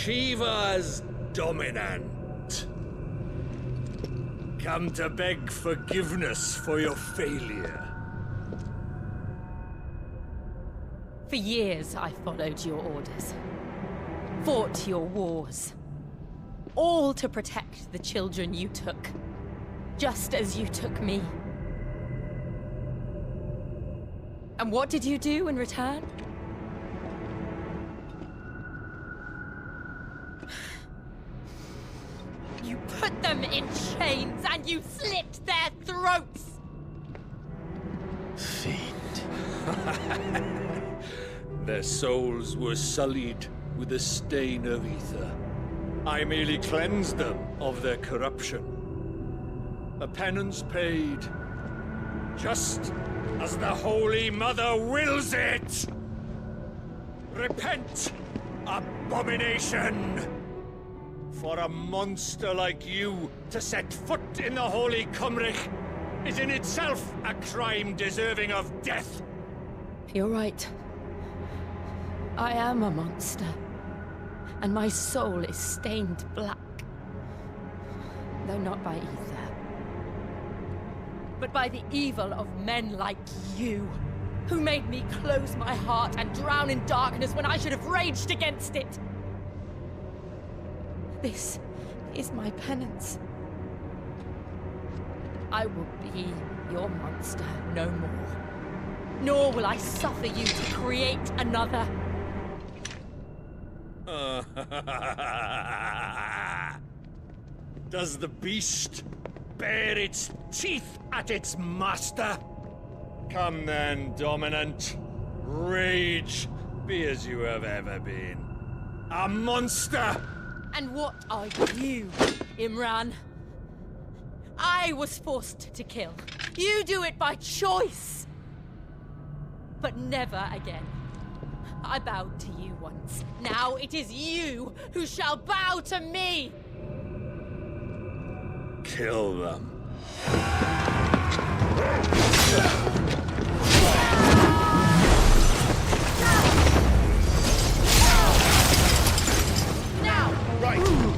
Shiva's dominant. Come to beg forgiveness for your failure. For years, I followed your orders. Fought your wars. All to protect the children you took. Just as you took me. And what did you do in return? You put them in chains and you slit their throats! Fiend. Their souls were sullied with the stain of ether. I merely cleansed them of their corruption. A penance paid, just as the Holy Mother wills it! Repent, abomination! For a monster like you to set foot in the Holy Cymric is in itself a crime deserving of death. You're right. I am a monster. And my soul is stained black. Though not by ether. But by the evil of men like you, who made me close my heart and drown in darkness when I should have raged against it. This is my penance. I will be your monster no more. Nor will I suffer you to create another. Does the beast bare its teeth at its master? Come then, dominant. Rage, be as you have ever been. A monster! And what are you, Imran? I was forced to kill. You do it by choice. But never again. I bowed to you once. Now it is you who shall bow to me! Kill them. Now! Right!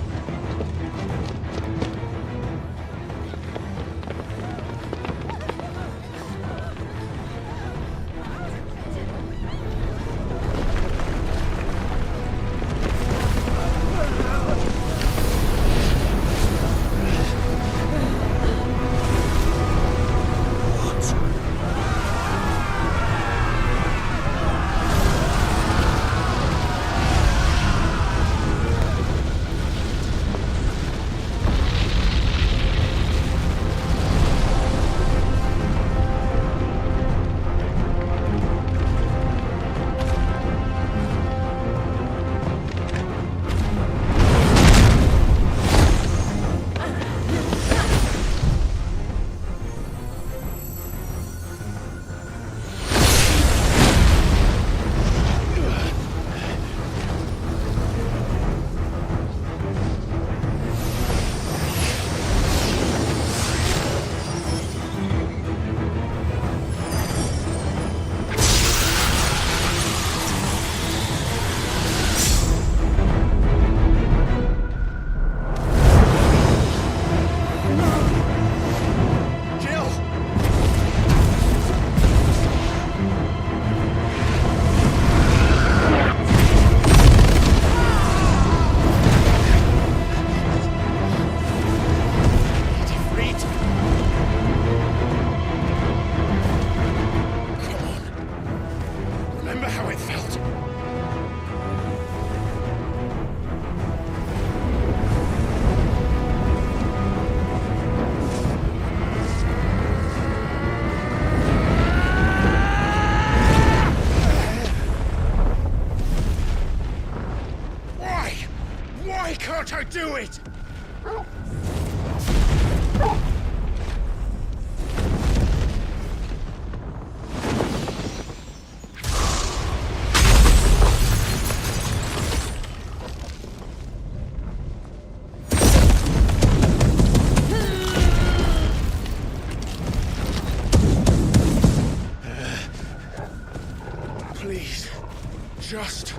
it! Please, just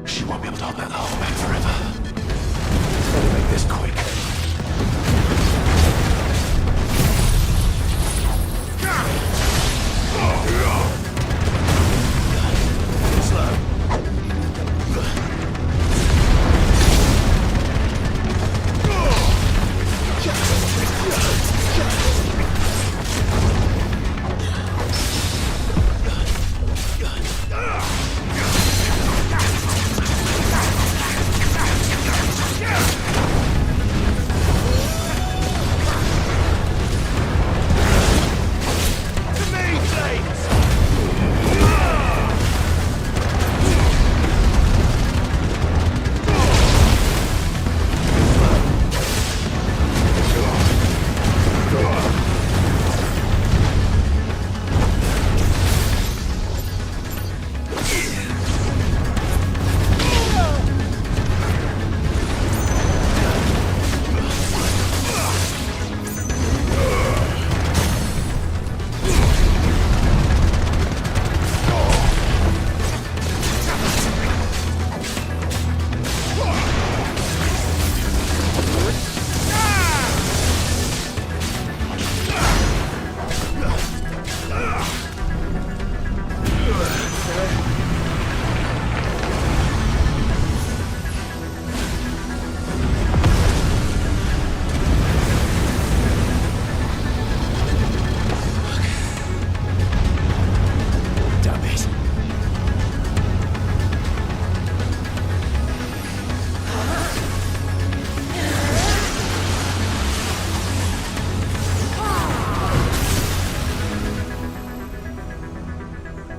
She won't be able to hold that hole back forever. Better make this quick.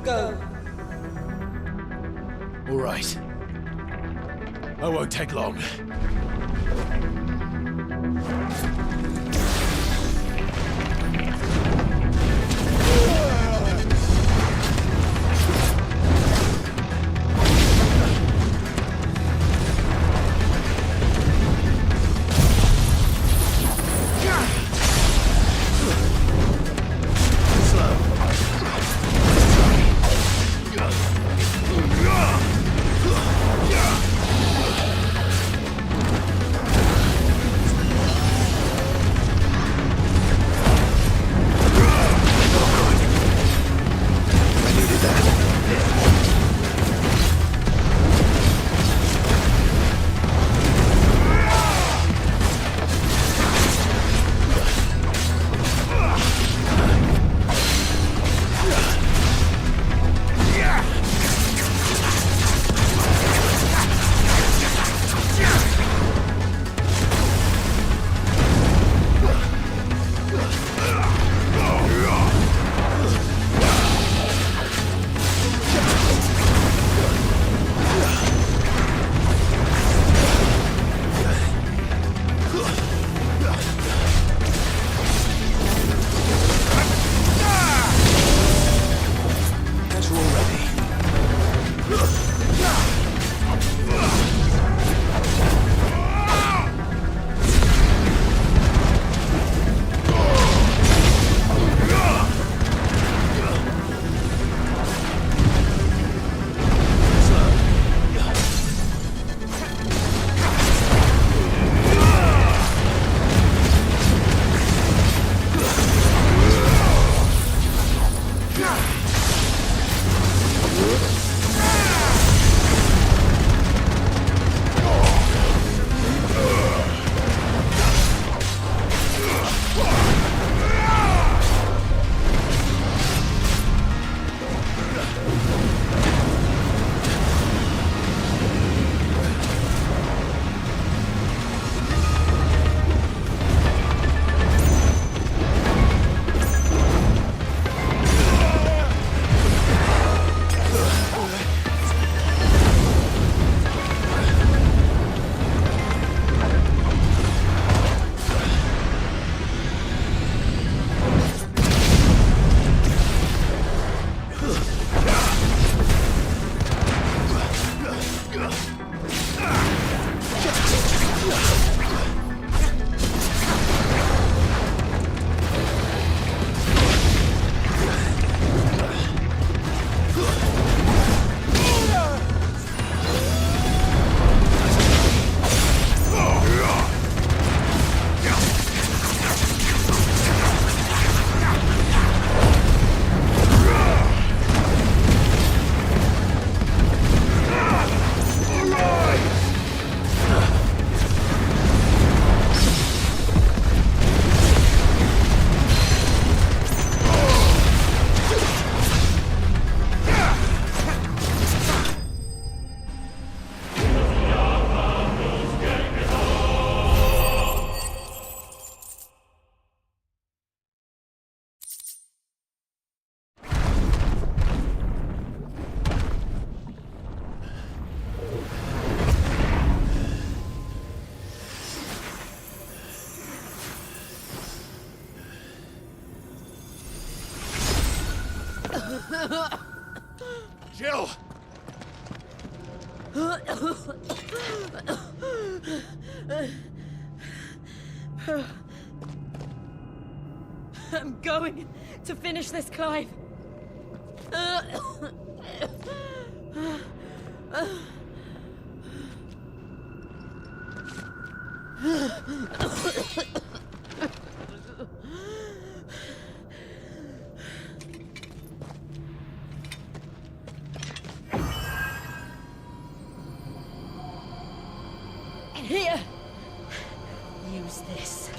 Go. All right. I won't take long. Jill! I'm going to finish this, Clive. Here. Use this.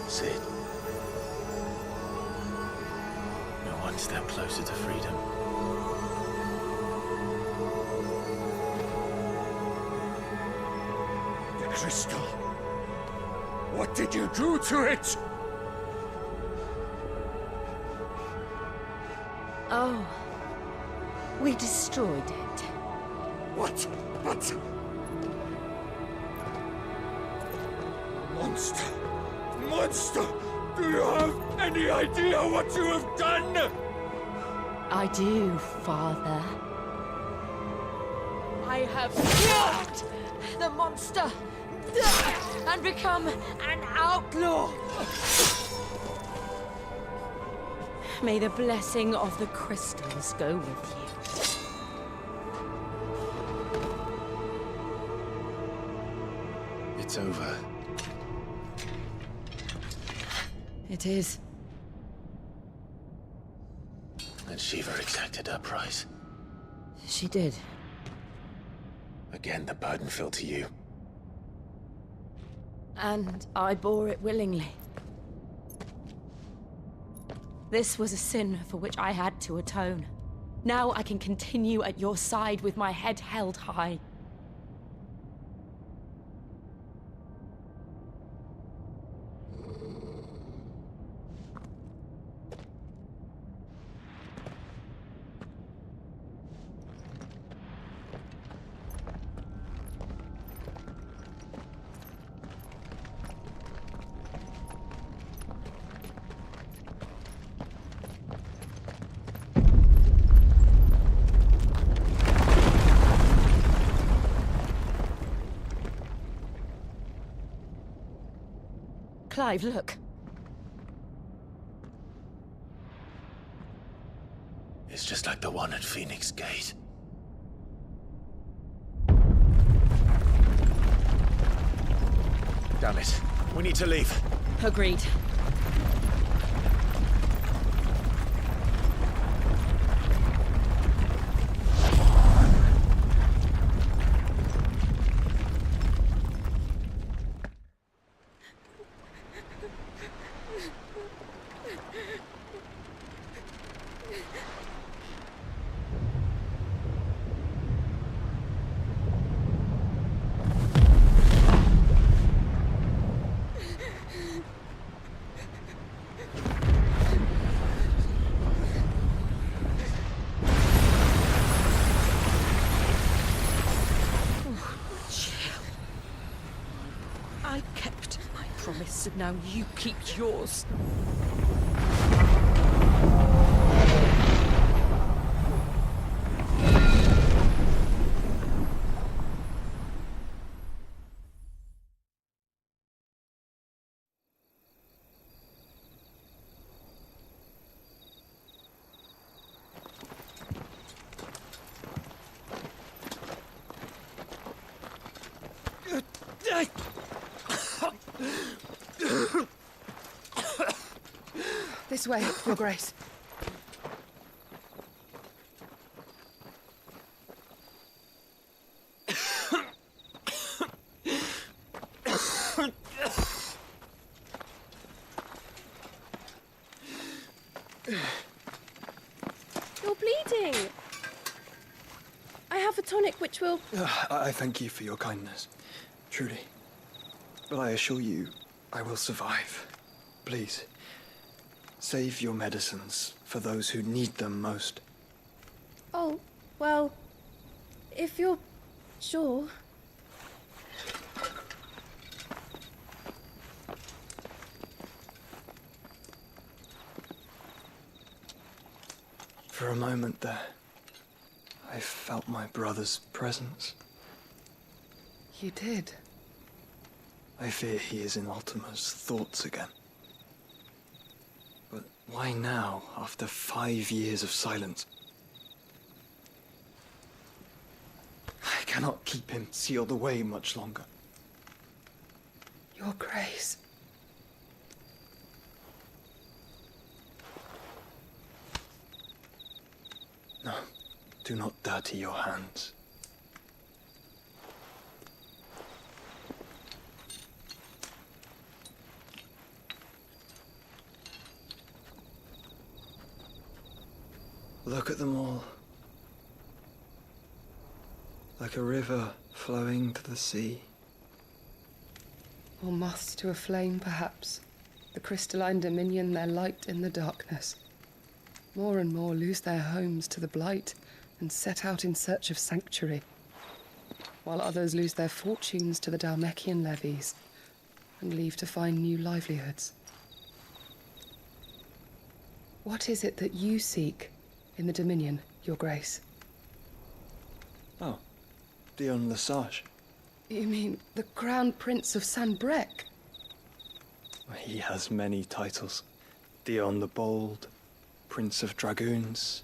Sid. We're one step closer to freedom. The crystal. What did you do to it? Oh. We destroyed it. What? But... Monster! Monster! Do you have any idea what you have done? I do, Father. I have killed the monster and become an outlaw. May the blessing of the crystals go with you. It's over. It is. And Shiva exacted her price. She did. Again, the burden fell to you. And I bore it willingly. This was a sin for which I had to atone. Now I can continue at your side with my head held high. Clive, look. It's just like the one at Phoenix Gate. Damn it. We need to leave. Agreed. I kept my promise, and now you keep yours. This way, Your Grace. You're bleeding. I have a tonic which will... I thank you for your kindness, truly. But I assure you, I will survive. Please, save your medicines for those who need them most. Oh, well, if you're sure. For a moment there, I felt my brother's presence. You did. I fear he is in Ultima's thoughts again. But why now, after 5 years of silence? I cannot keep him sealed away much longer. Your Grace. No, do not dirty your hands. Look at them all. Like a river flowing to the sea. Or moths to a flame, perhaps. The crystalline dominion their light in the darkness. More and more lose their homes to the blight and set out in search of sanctuary, while others lose their fortunes to the Dhalmekian levies and leave to find new livelihoods. What is it that you seek in the Dominion, Your Grace? Oh, Dion Lesage. You mean the Crown Prince of Sanbrec? He has many titles. Dion the Bold, Prince of Dragoons,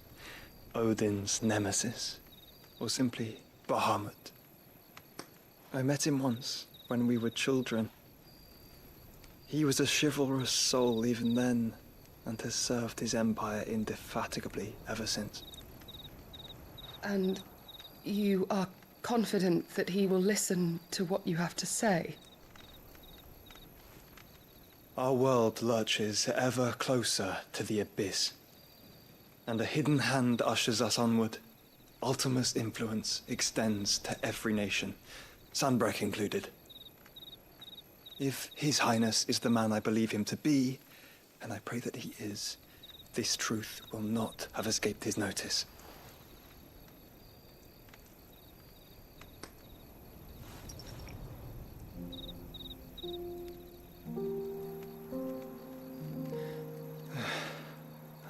Odin's Nemesis, or simply Bahamut. I met him once, when we were children. He was a chivalrous soul even then, and has served his empire indefatigably ever since. And you are confident that he will listen to what you have to say? Our world lurches ever closer to the abyss, and a hidden hand ushers us onward. Ultima's influence extends to every nation, Sanbrec included. If His Highness is the man I believe him to be, and I pray that he is, this truth will not have escaped his notice.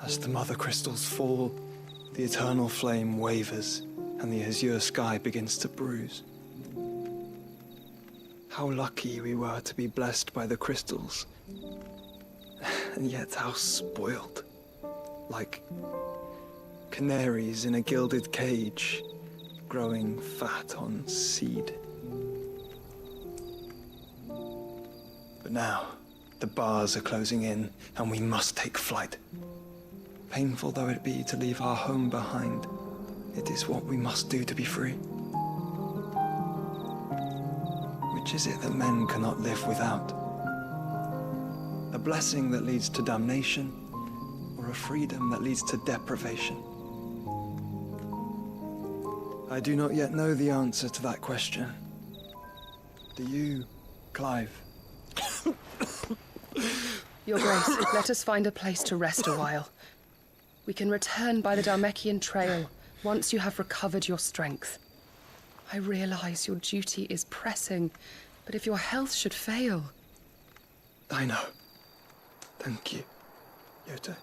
As the mother crystals fall, the eternal flame wavers, and the azure sky begins to bruise. How lucky we were to be blessed by the crystals, and yet how spoiled. Like canaries in a gilded cage, growing fat on seed. But now, the bars are closing in, and we must take flight. Painful though it be to leave our home behind, it is what we must do to be free. Which is it that men cannot live without? A blessing that leads to damnation, or a freedom that leads to deprivation? I do not yet know the answer to that question. Do you, Clive? Your Grace, let us find a place to rest a while. We can return by the Dhalmekian trail once you have recovered your strength. I realize your duty is pressing, but if your health should fail... I know. Thank you, Yote.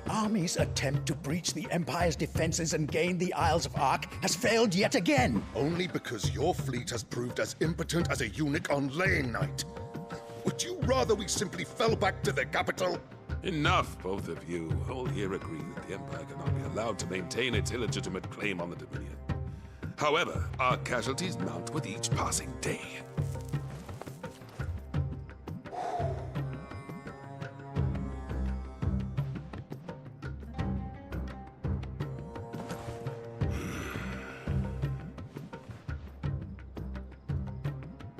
army's attempt to breach the Empire's defenses and gain the Isles of Ark has failed yet again. Only because your fleet has proved as impotent as a eunuch on laying night. Would you rather we simply fell back to the capital? Enough, both of you. All here agree that the Empire cannot be allowed to maintain its illegitimate claim on the Dominion. However, our casualties mount with each passing day.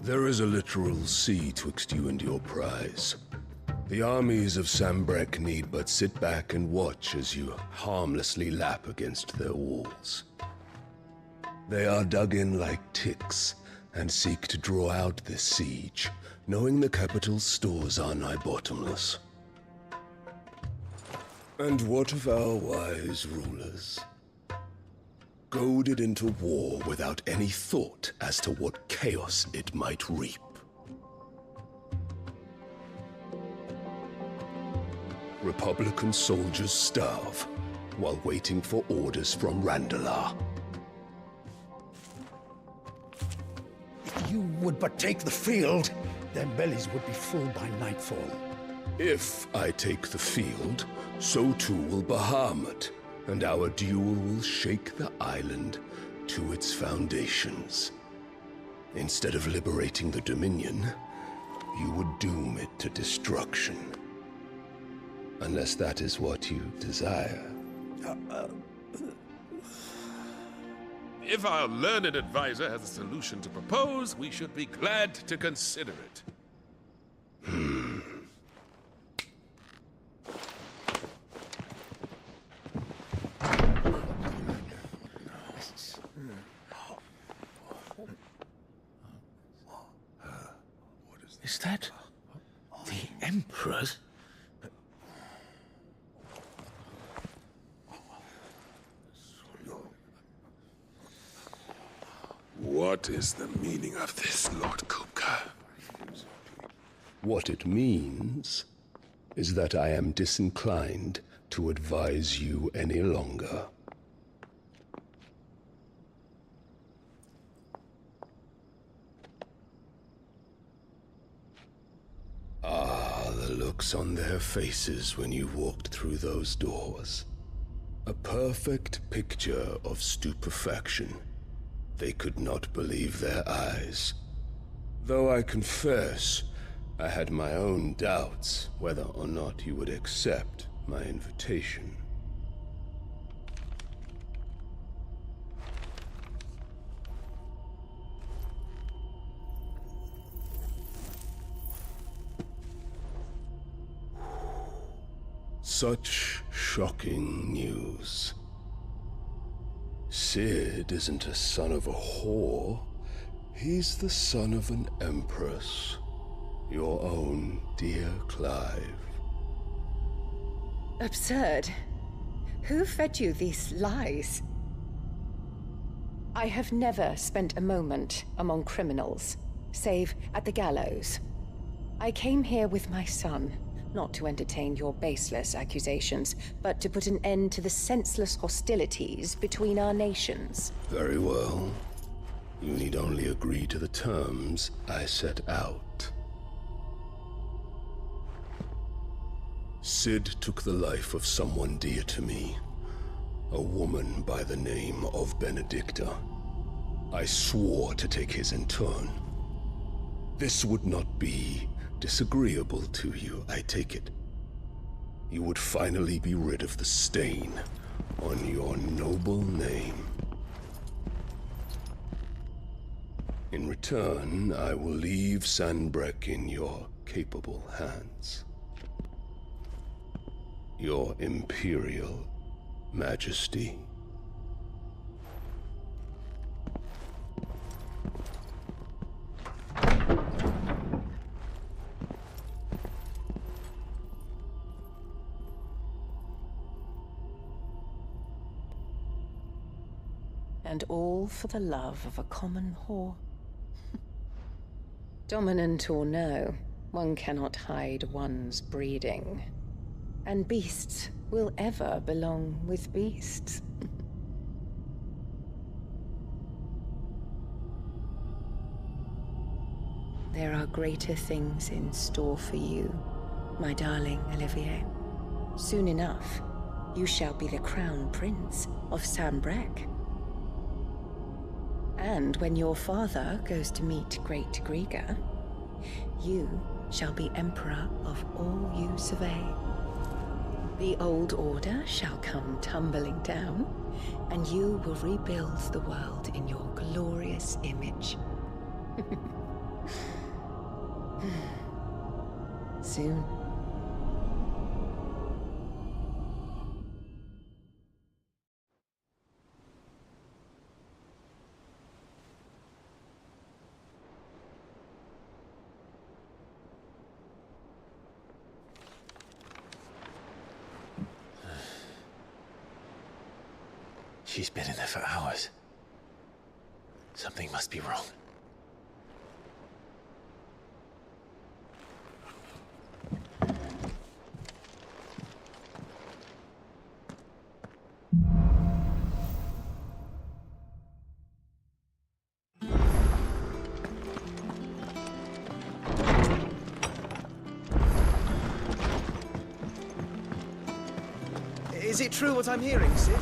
There is a literal sea twixt you and your prize. The armies of Sambrek need but sit back and watch as you harmlessly lap against their walls. They are dug in like ticks and seek to draw out this siege, knowing the capital's stores are nigh bottomless. And what of our wise rulers? Goaded into war without any thought as to what chaos it might reap. Republican soldiers starve while waiting for orders from Randalar. If you would but take the field, their bellies would be full by nightfall. If I take the field, so too will Bahamut, and our duel will shake the island to its foundations. Instead of liberating the Dominion, you would doom it to destruction. Unless that is what you desire. If our learned advisor has a solution to propose, we should be glad to consider it. Is that the Emperor's? What is the meaning of this, Lord Kupka? What it means is that I am disinclined to advise you any longer. Ah, the looks on their faces when you walked through those doors. A perfect picture of stupefaction. They could not believe their eyes. Though I confess, I had my own doubts whether or not you would accept my invitation. Such shocking news. Sid isn't a son of a whore. He's the son of an empress. Your own dear Clive. Absurd. Who fed you these lies? I have never spent a moment among criminals, save at the gallows. I came here with my son, not to entertain your baseless accusations, but to put an end to the senseless hostilities between our nations. Very well. You need only agree to the terms I set out. Sid took the life of someone dear to me, a woman by the name of Benedicta. I swore to take his in turn. This would not be disagreeable to you, I take it. You would finally be rid of the stain on your noble name. In return, I will leave Sanbrek in your capable hands. Your Imperial Majesty. And all for the love of a common whore. Dominant or no, one cannot hide one's breeding. And beasts will ever belong with beasts. There are greater things in store for you, my darling Olivier. Soon enough, you shall be the crown prince of Sambrec. And when your father goes to meet Great Griga, you shall be emperor of all you survey. The old order shall come tumbling down, and you will rebuild the world in your glorious image. Soon. She's been in there for hours. Something must be wrong. Is it true what I'm hearing, Sid?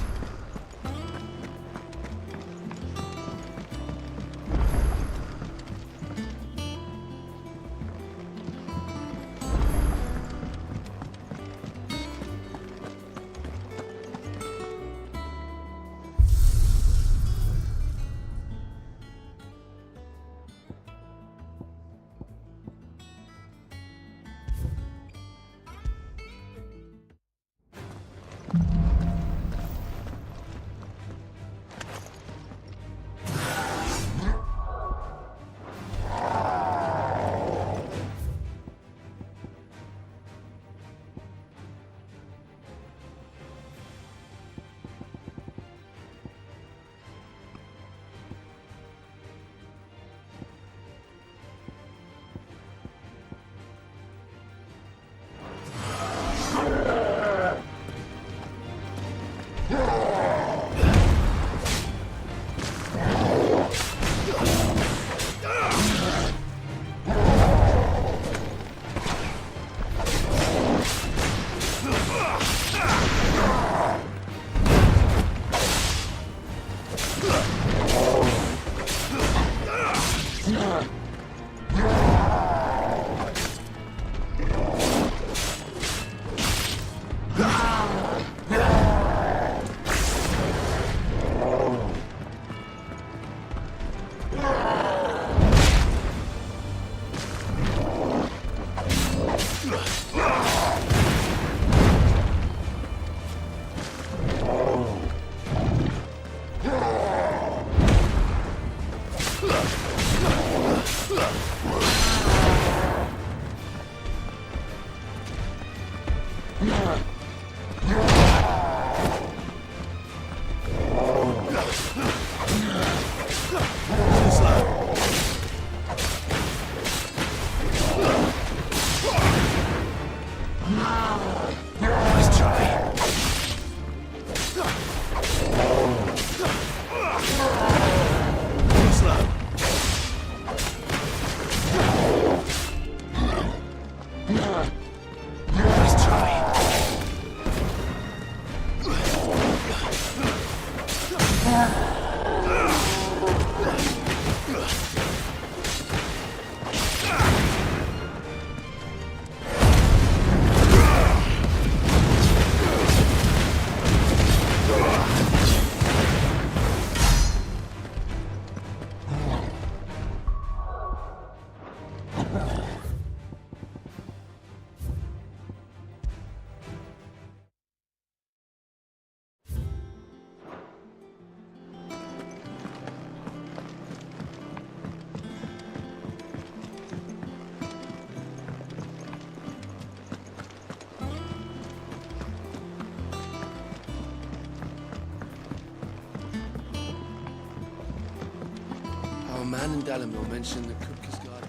Our man in Dalimil mentioned the cook has got...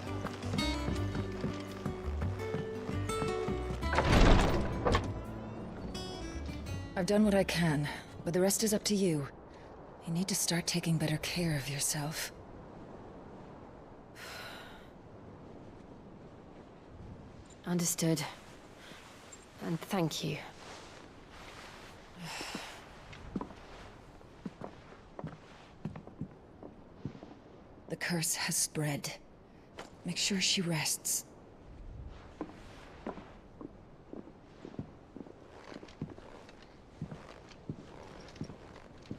I've done what I can, but the rest is up to you. You need to start taking better care of yourself. Understood. And thank you. The curse has spread. Make sure she rests.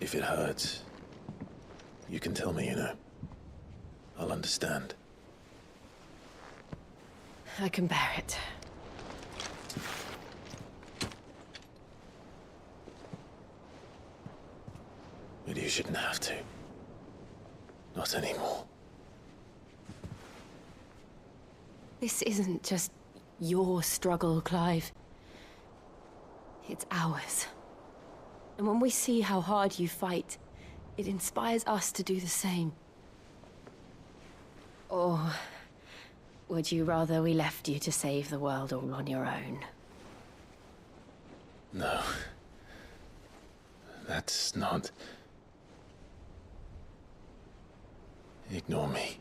If it hurts, you can tell me, you know. I'll understand. I can bear it. But you shouldn't have to. Not anymore. This isn't just your struggle, Clive. It's ours. And when we see how hard you fight, it inspires us to do the same. Or would you rather we left you to save the world all on your own? No. That's not... Ignore me.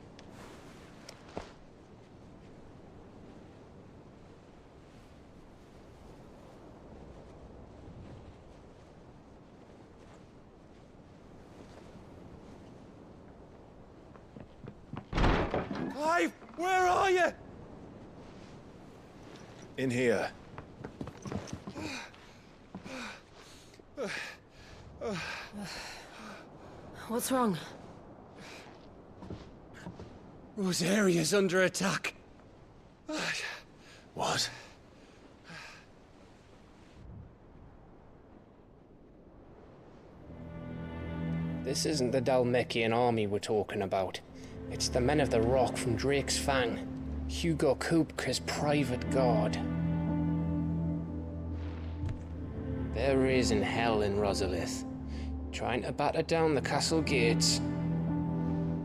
Clive, where are you? In here. What's wrong? Rosaria's under attack. What? This isn't the Dalmekian army we're talking about. It's the men of the Rock from Drake's Fang. Hugo Kupka's private guard. There is in hell in Rosalith, trying to batter down the castle gates.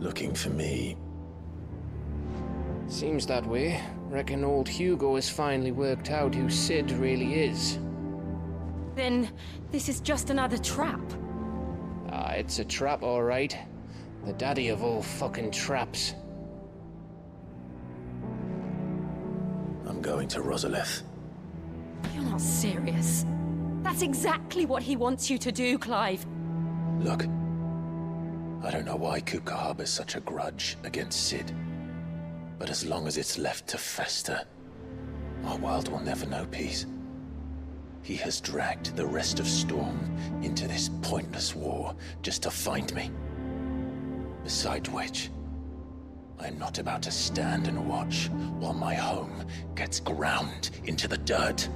Looking for me. Seems that way. Reckon old Hugo has finally worked out who Sid really is. Then this is just another trap. Ah, it's a trap, all right. The daddy of all fucking traps. I'm going to Rosalith. You're not serious. That's exactly what he wants you to do, Clive. Look, I don't know why Kupka harbors such a grudge against Sid. But as long as it's left to fester, our world will never know peace. He has dragged the rest of Storm into this pointless war just to find me. Besides which, I'm not about to stand and watch while my home gets ground into the dirt.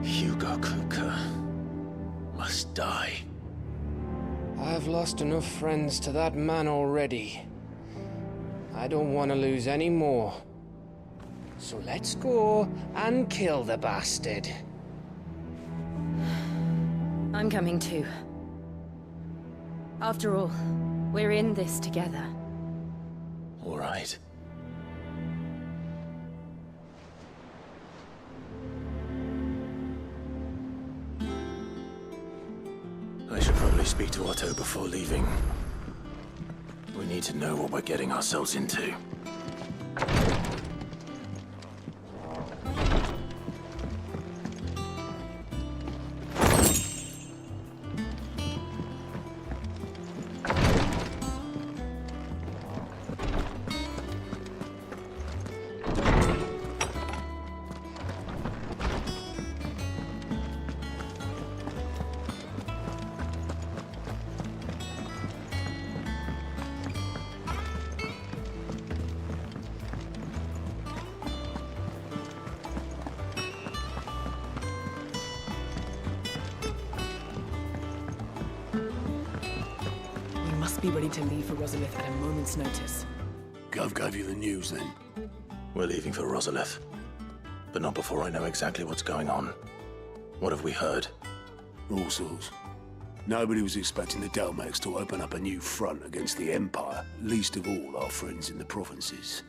Hugo Kupka must die. I've lost enough friends to that man already. I don't want to lose any more. So let's go and kill the bastard. I'm coming too. After all, we're in this together. All right. I should probably speak to Otto before leaving. We need to know what we're getting ourselves into. Be ready to leave for Rosalith at a moment's notice. Gov gave you the news, then? We're leaving for Rosalith. But not before I know exactly what's going on. What have we heard? All sorts. Nobody was expecting the Dalmeks to open up a new front against the Empire, least of all our friends in the provinces.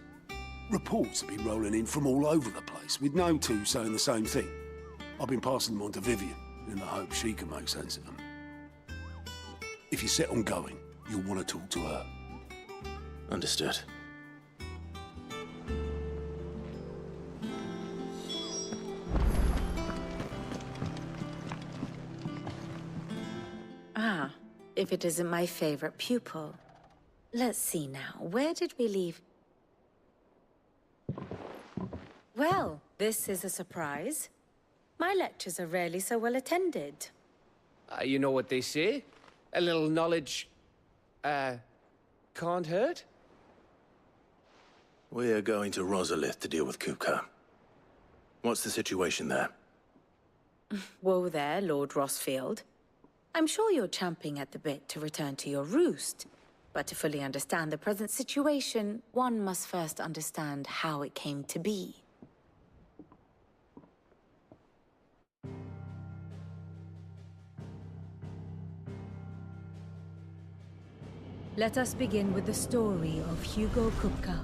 Reports have been rolling in from all over the place, with no two saying the same thing. I've been passing them on to Vivian, in the hope she can make sense of them. If you're set on going, you'll want to talk to her. Understood. Ah, if it isn't my favorite pupil. Let's see now, where did we leave? Well, this is a surprise. My lectures are rarely so well attended. You know what they say? A little knowledge, can't hurt? We're going to Rosalith to deal with Kupka. What's the situation there? Whoa there, Lord Rossfield. I'm sure you're champing at the bit to return to your roost. But to fully understand the present situation, one must first understand how it came to be. Let us begin with the story of Hugo Kupka,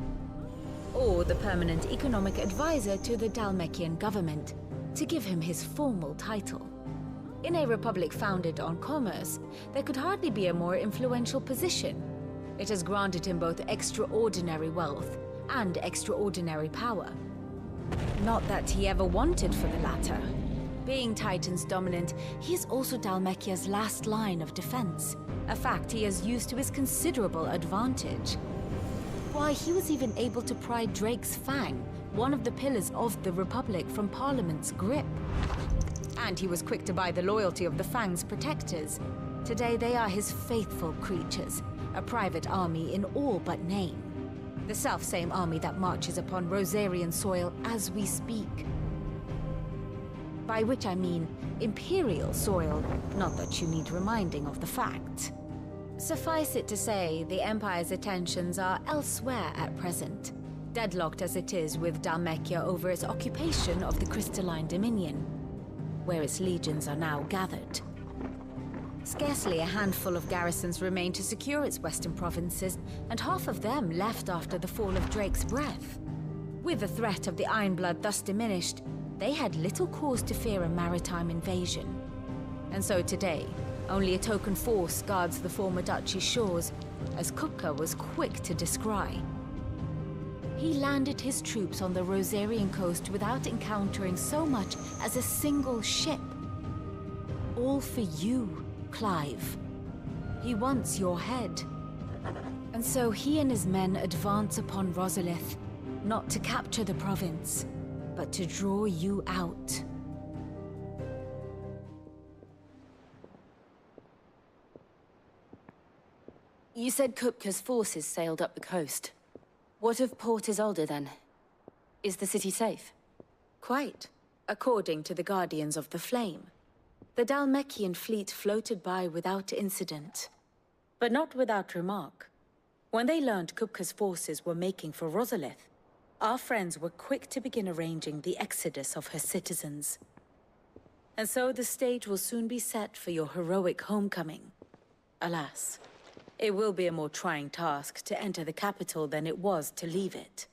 or the permanent economic advisor to the Dhalmekian government, to give him his formal title. In a republic founded on commerce, there could hardly be a more influential position. It has granted him both extraordinary wealth and extraordinary power. Not that he ever wanted for the latter. Being Titan's dominant, he is also Dhalmekia's last line of defense, a fact he has used to his considerable advantage. Why, he was even able to pry Drake's Fang, one of the pillars of the Republic, from Parliament's grip. And he was quick to buy the loyalty of the Fang's protectors. Today they are his faithful creatures, a private army in all but name. The self-same army that marches upon Rosarian soil as we speak. By which I mean Imperial soil, not that you need reminding of the fact. Suffice it to say, the Empire's attentions are elsewhere at present, deadlocked as it is with Dhalmekia over its occupation of the Crystalline Dominion, where its legions are now gathered. Scarcely a handful of garrisons remain to secure its western provinces, and half of them left after the fall of Drake's Breath. With the threat of the Ironblood thus diminished, they had little cause to fear a maritime invasion. And so today, only a token force guards the former duchy's shores, as Kupka was quick to descry. He landed his troops on the Rosarian coast without encountering so much as a single ship. All for you, Clive. He wants your head. And so he and his men advance upon Rosalith, not to capture the province, but to draw you out. You said Kupka's forces sailed up the coast. What of Port Isolde then? Is the city safe? Quite, according to the Guardians of the Flame. The Dhalmekian fleet floated by without incident. But not without remark. When they learned Kupka's forces were making for Rosalith, our friends were quick to begin arranging the exodus of her citizens. And so the stage will soon be set for your heroic homecoming. Alas, it will be a more trying task to enter the capital than it was to leave it.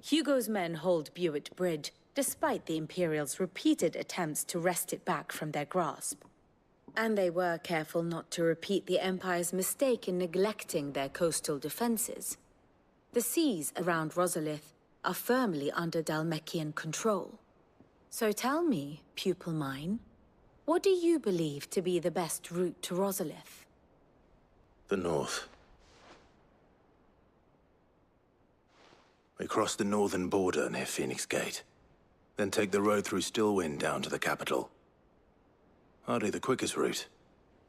Hugo's men hold Buett Bridge, despite the Imperials' repeated attempts to wrest it back from their grasp. And they were careful not to repeat the Empire's mistake in neglecting their coastal defenses. The seas around Rosalith are firmly under Dhalmekian control. So tell me, pupil mine, what do you believe to be the best route to Rosalith? The north. We cross the northern border near Phoenix Gate, then take the road through Stillwind down to the capital. Hardly the quickest route,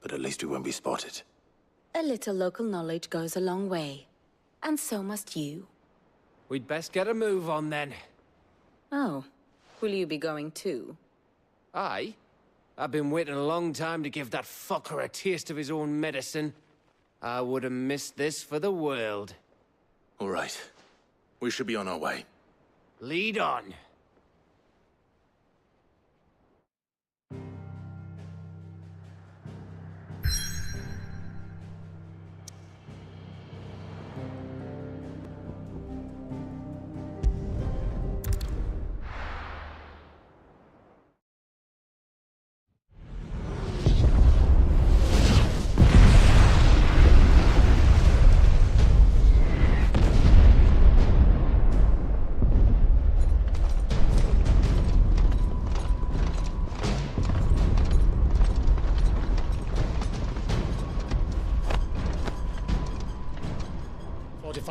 but at least we won't be spotted. A little local knowledge goes a long way. And so must you. We'd best get a move on then. Oh, will you be going too? Aye. I've been waiting a long time to give that fucker a taste of his own medicine. I would have missed this for the world. All right. We should be on our way. Lead on.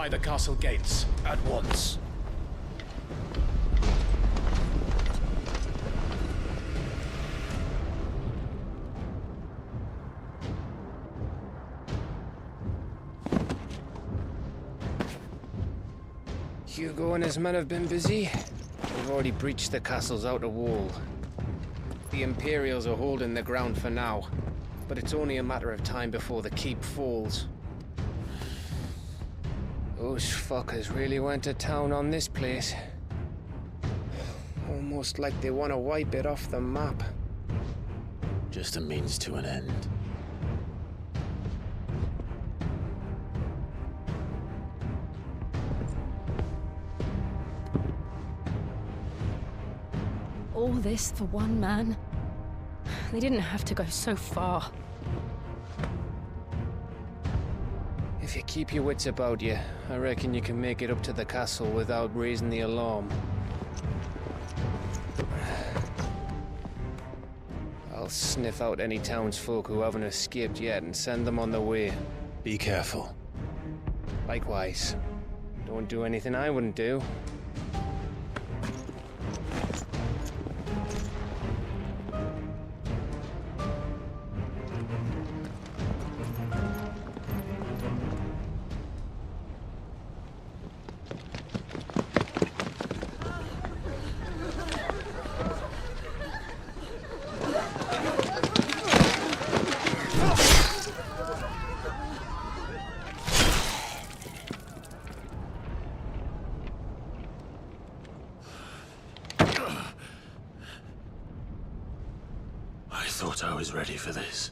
Fortify the castle gates at once. Hugo and his men have been busy. They've already breached the castle's outer wall. The Imperials are holding the ground for now, but it's only a matter of time before the keep falls. Those fuckers really went to town on this place. Almost like they want to wipe it off the map. Just a means to an end. All this for one man? They didn't have to go so far. If you keep your wits about you, I reckon you can make it up to the castle without raising the alarm. I'll sniff out any townsfolk who haven't escaped yet and send them on their way. Be careful. Likewise. Don't do anything I wouldn't do. I thought I was ready for this,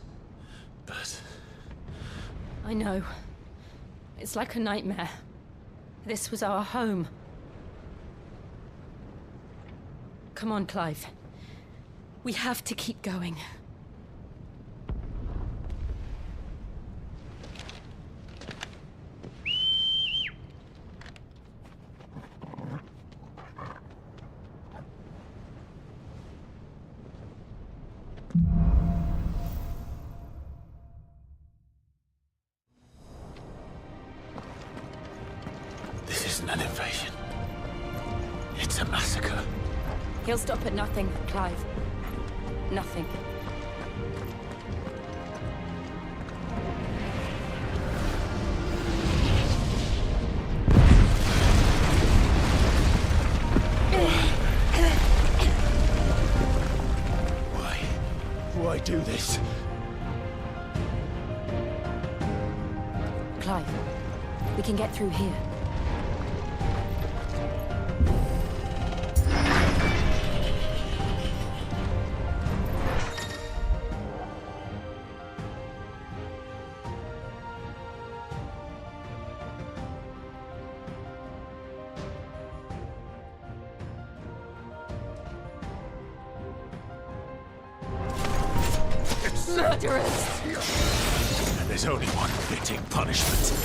but... I know. It's like a nightmare. This was our home. Come on, Clive. We have to keep going. This isn't an invasion. It's a massacre. He'll stop at nothing, Clive. Nothing. Why do this? Clive, we can get through here. Murderers! And there's only one fitting punishment.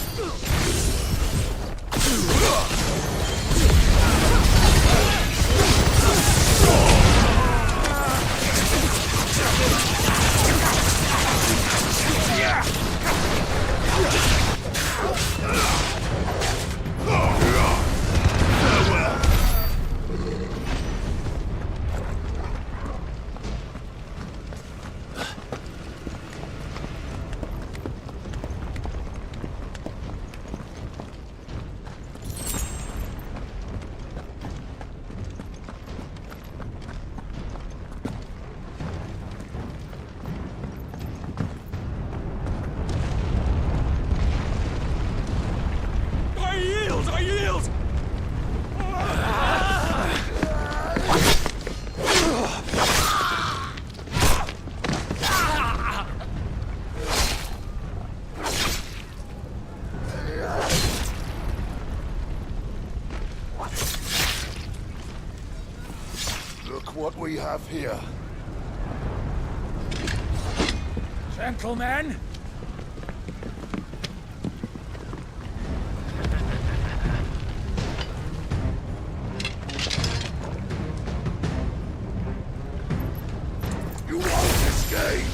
I yield! Look what we have here. Gentlemen! You won't escape!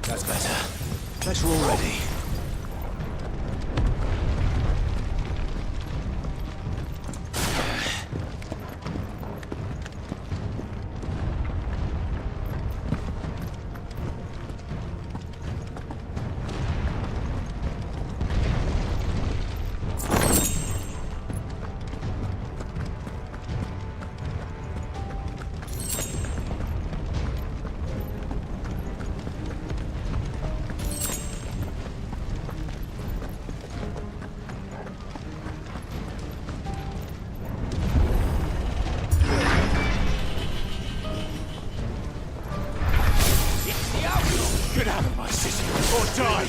That's better. Better already. Get out of my city, or die!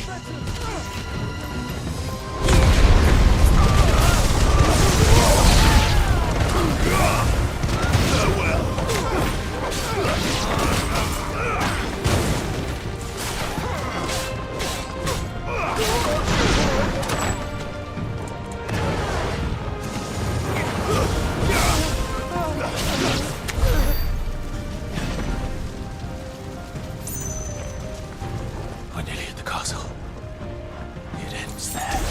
We're nearly at the castle. It ends there.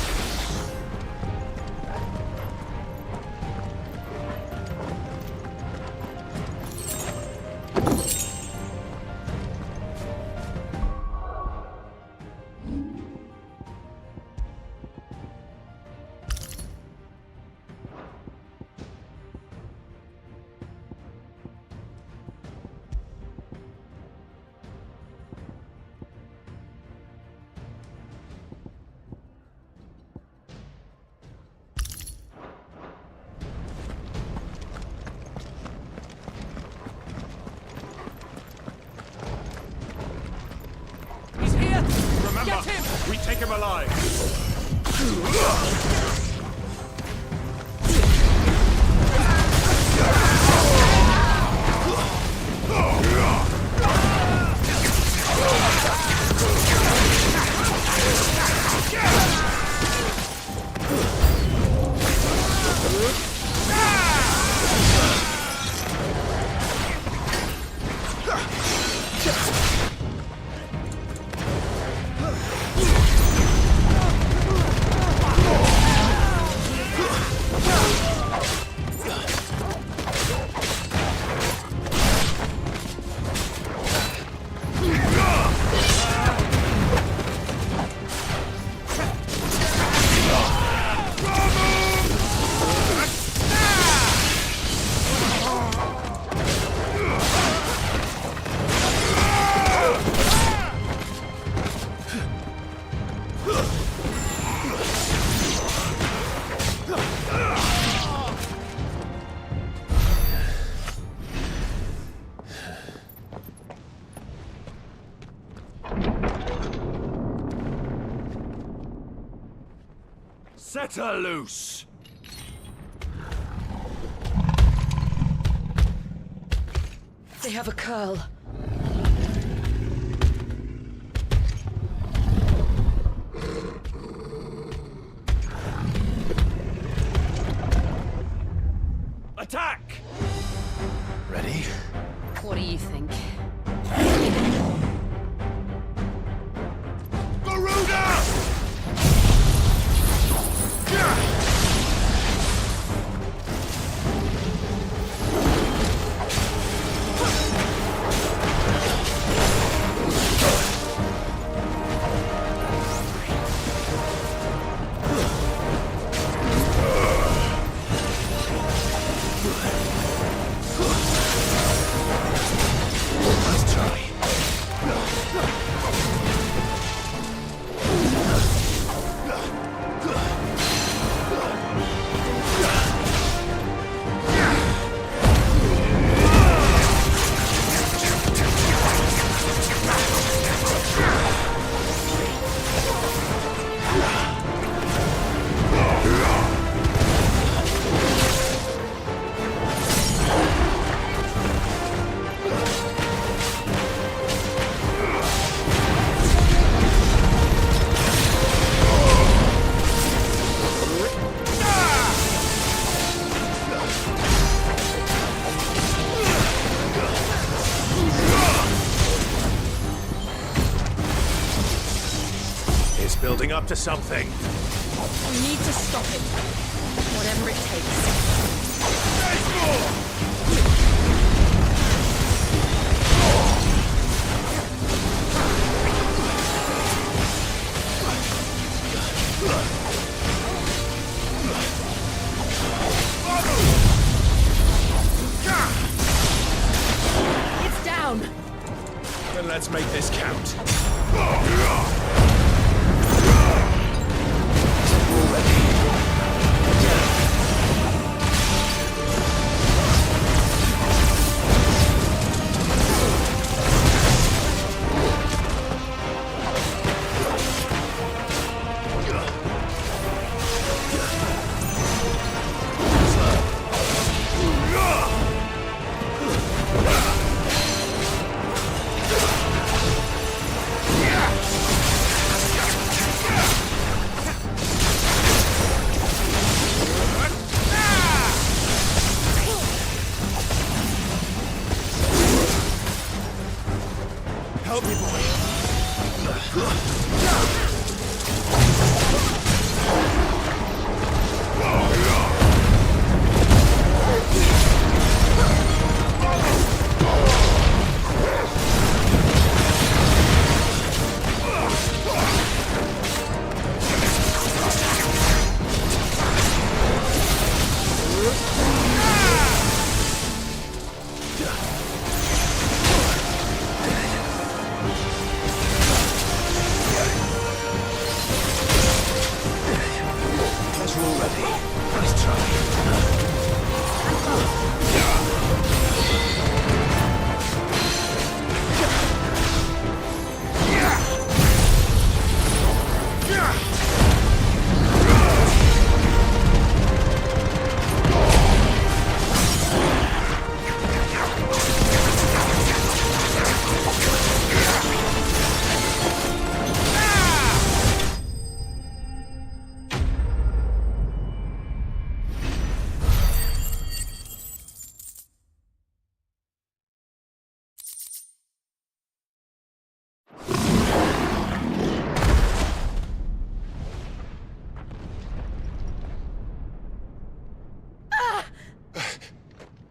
Remember, we take him alive. Set her loose! They have a curl. Attack! Ready? What do you think? Let's try. building up to something. We need to stop it. Whatever it takes. There's more! It's down! Then let's make this count. Help me, boy.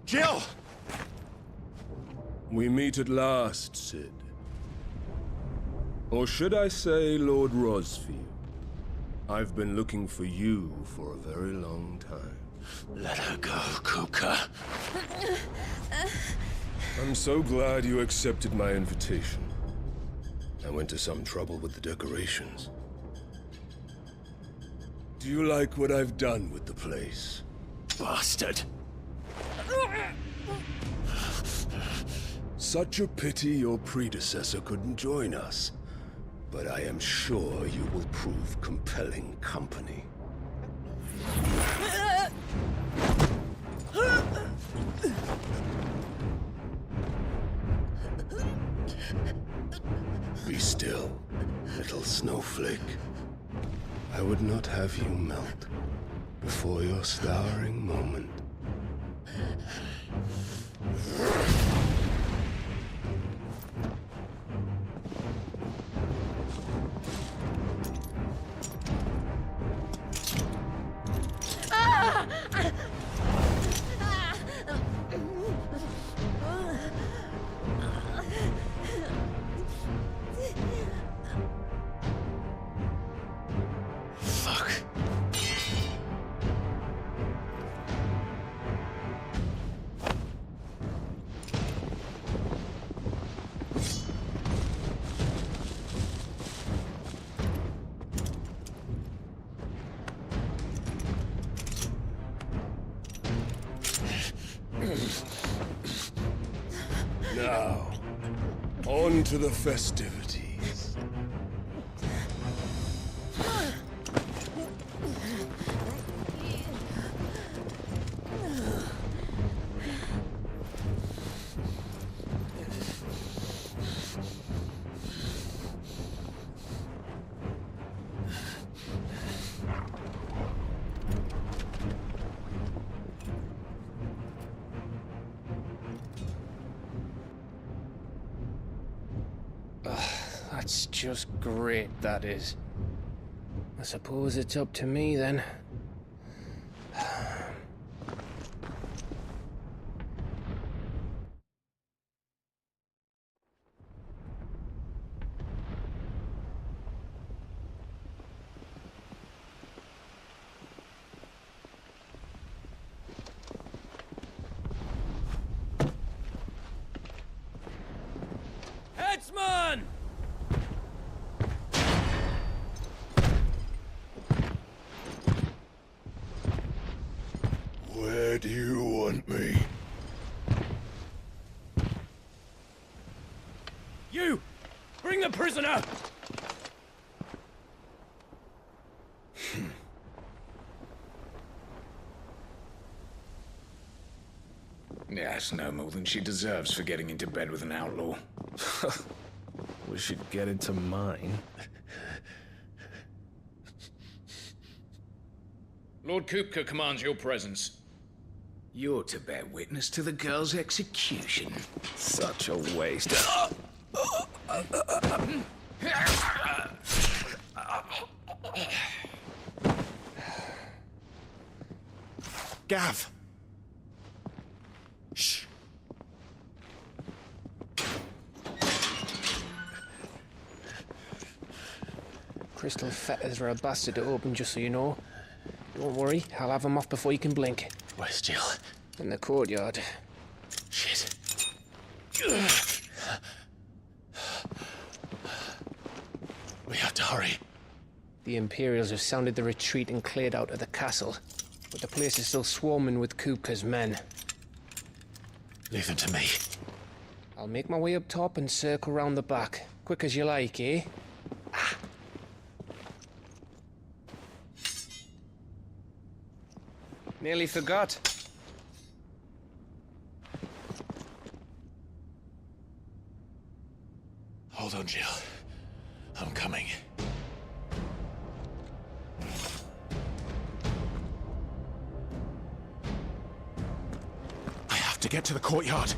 Jill! We meet at last, Cid. Or should I say, Lord Rosfield? I've been looking for you for a very long time. Let her go, Kuka. I'm so glad you accepted my invitation. I went to some trouble with the decorations. Do you like what I've done with the place? Bastard! Such a pity your predecessor couldn't join us. But I am sure you will prove compelling company. Be still, little snowflake. I would not have you melt before your starring moment. Now, on to the festivities. That's just great, that is. suppose it's up to me then. Headsman! Where do you want me? You! Bring the prisoner! Yes, no more than she deserves for getting into bed with an outlaw. We should get into mine. Lord Kupka commands your presence. You're to bear witness to the girl's execution. Such a waste. Gav! Shh. Crystal fetters are a bastard to open, just so you know. Don't worry, I'll have them off before you can blink. Where's Jill? In the courtyard. Shit. We have to hurry. The Imperials have sounded the retreat and cleared out of the castle, but the place is still swarming with Kupka's men. Leave them to me. I'll make my way up top and circle round the back. Quick as you like, eh? Nearly forgot. Hold on, Jill. I'm coming. I have to get to the courtyard.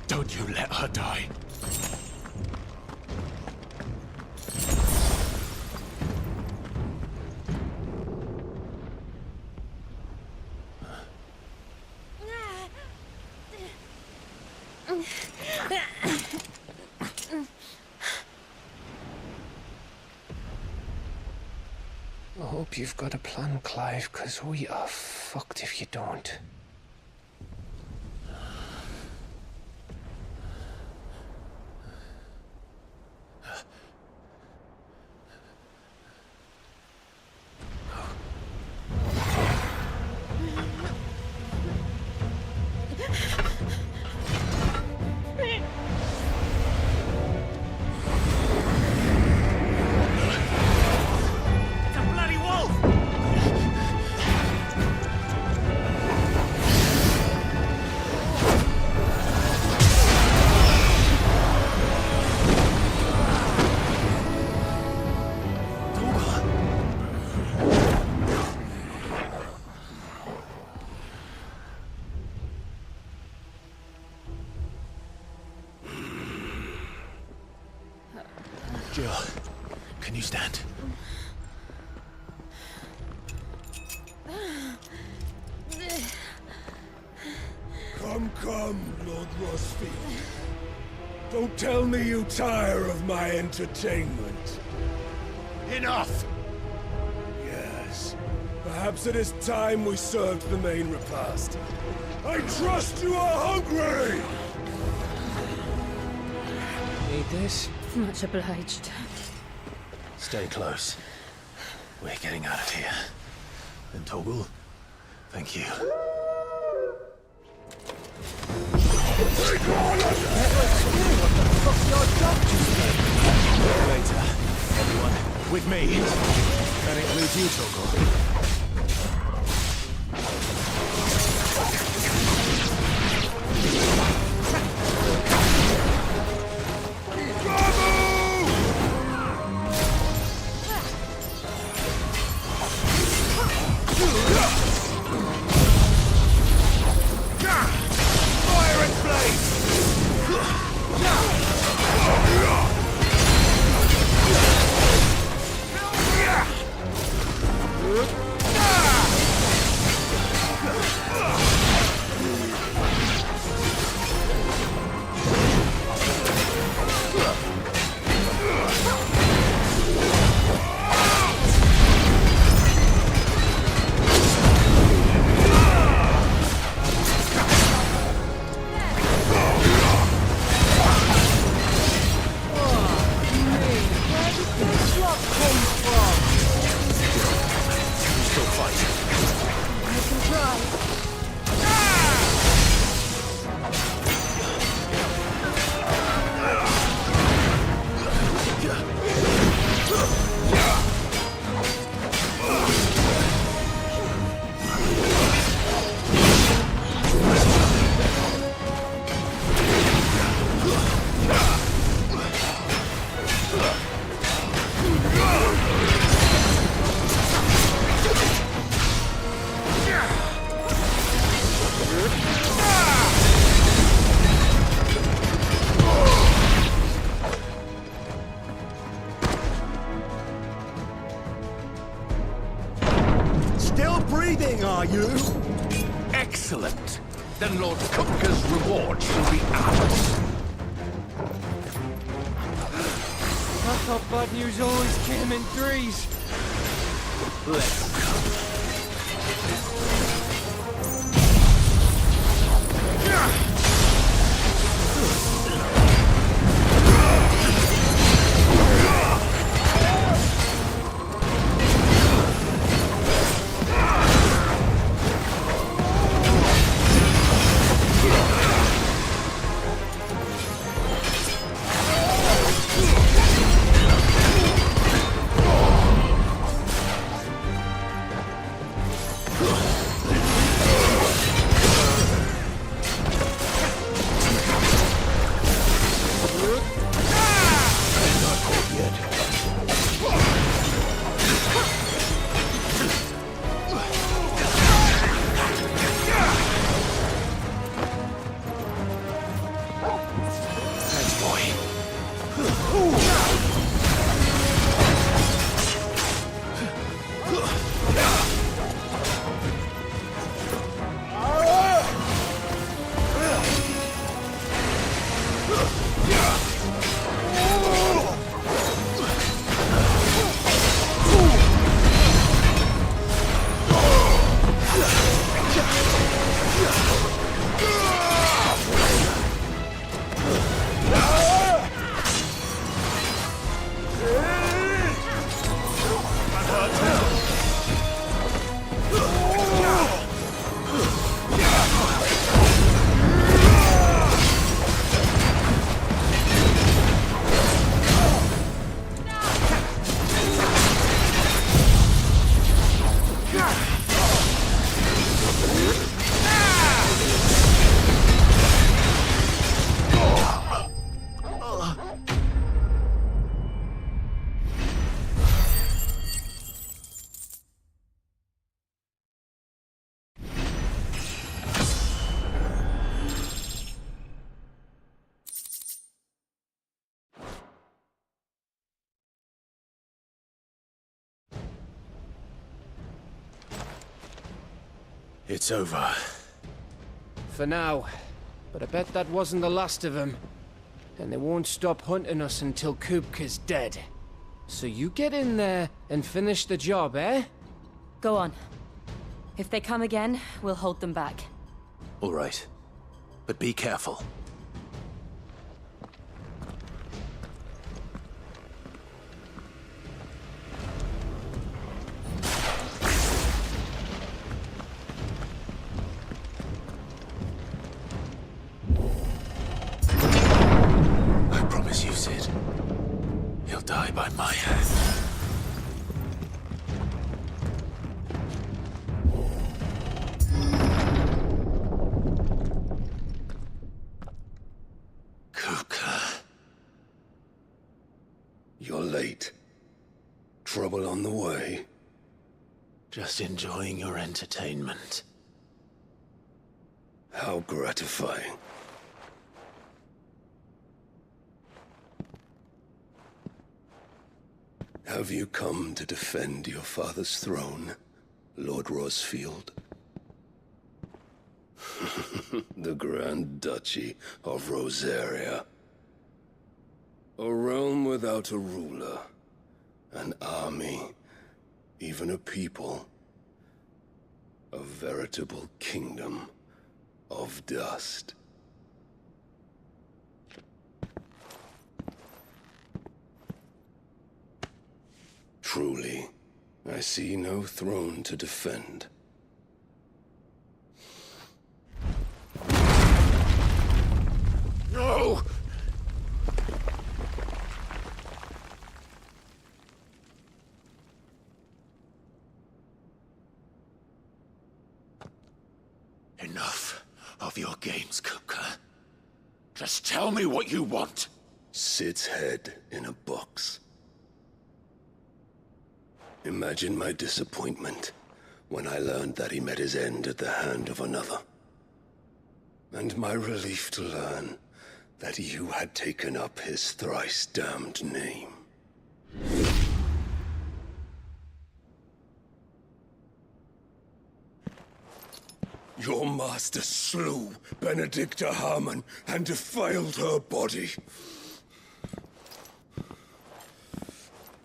Don't you let her die. I hope you've got a plan, Clive, because we are fucked if you don't. Jill, can you stand? Come, Lord Rosfield. Don't tell me you tire of my entertainment. Enough! Yes. Perhaps it is time we served the main repast. I trust you are hungry! Need this? Much obliged. Stay close. We're getting out of here. And Toggle, thank you. Later. Everyone, with me. That includes you, Toggle. Still breathing, are you? Excellent. Then Lord Kupka's reward shall be ours. I thought bad news always came in threes. Let's It's over. For now. But I bet that wasn't the last of them. And they won't stop hunting us until Kupka's dead. So you get in there and finish the job, eh? Go on. If they come again, we'll hold them back. All right. But be careful. I promise you, Sid. He'll die by my hand. You're late. Trouble on the way? Just enjoying your entertainment. How gratifying. Have you come to defend your father's throne, Lord Rosfield? The Grand Duchy of Rosaria. A realm without a ruler, an army, even a people. A veritable kingdom of dust. Truly, I see no throne to defend. No! Enough of your games, Kupka. Just tell me what you want. Sid's head in a box. Imagine my disappointment when I learned that he met his end at the hand of another. And my relief to learn that you had taken up his thrice-damned name. Your master slew Benedicta Harmon and defiled her body.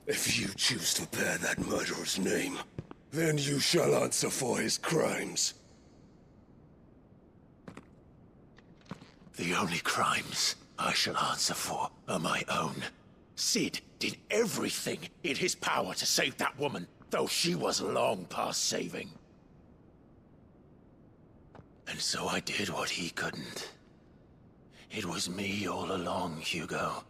If you choose to bear that murderer's name, then you shall answer for his crimes. The only crimes I shall answer for are my own. Sid did everything in his power to save that woman, though she was long past saving. And so I did what he couldn't. It was me all along, Hugo.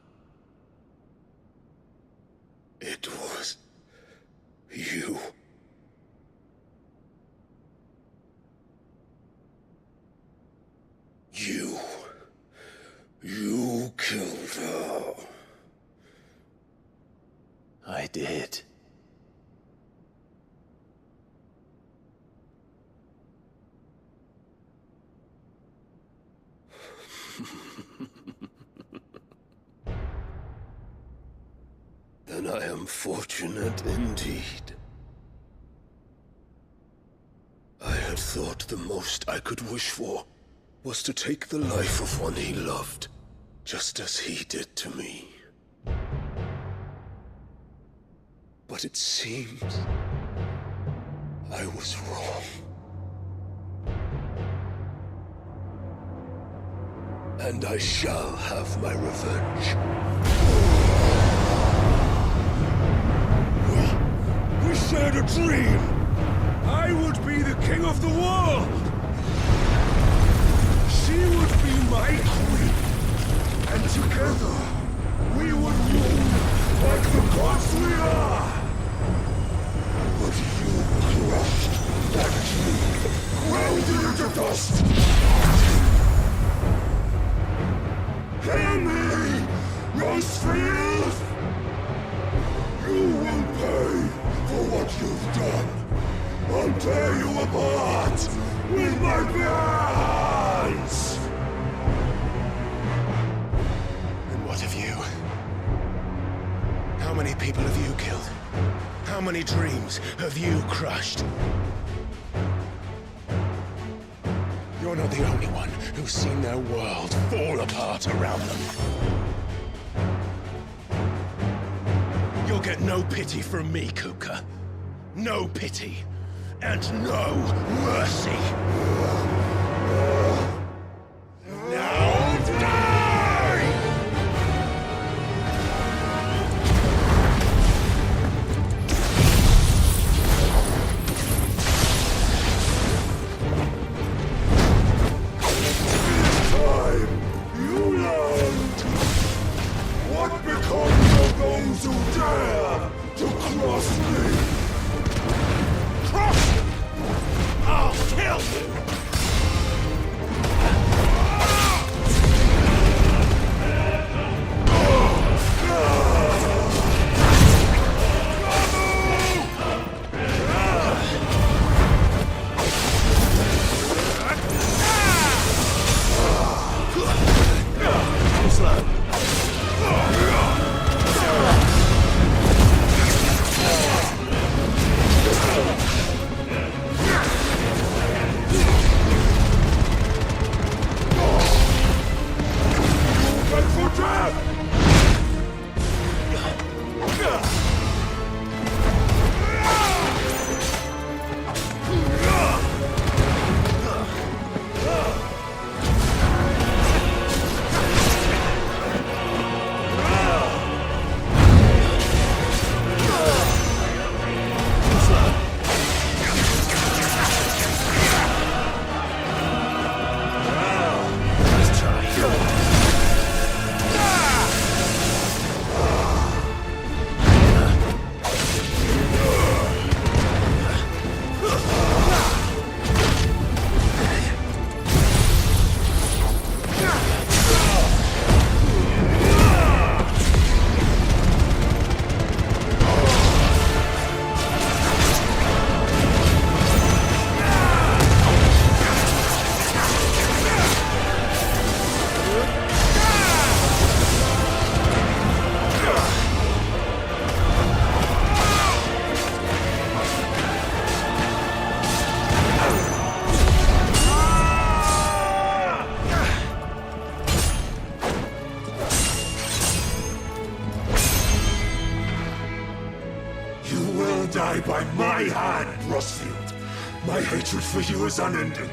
It was you. You killed her. I did. Then I am fortunate indeed. I had thought the most I could wish for was to take the life of one he loved, just as he did to me. But it seems I was wrong. And I shall have my revenge. We shared a dream! I would be the king of the world! She would be my queen! And together, we would rule like the gods we are! But you crushed that dream, ground it to dust! Hear me, Rosefield! You will pay for what you've done. I'll tear you apart with my bare hands! And what of you? How many people have you killed? How many dreams have you crushed? You're not the only one who's seen their world fall apart around them. You'll get no pity from me, Kupka. No pity. And no mercy. Now die! This time, you learned! What becomes of those who dare to cross me? Cross! I'll kill you! hatred for you is unending,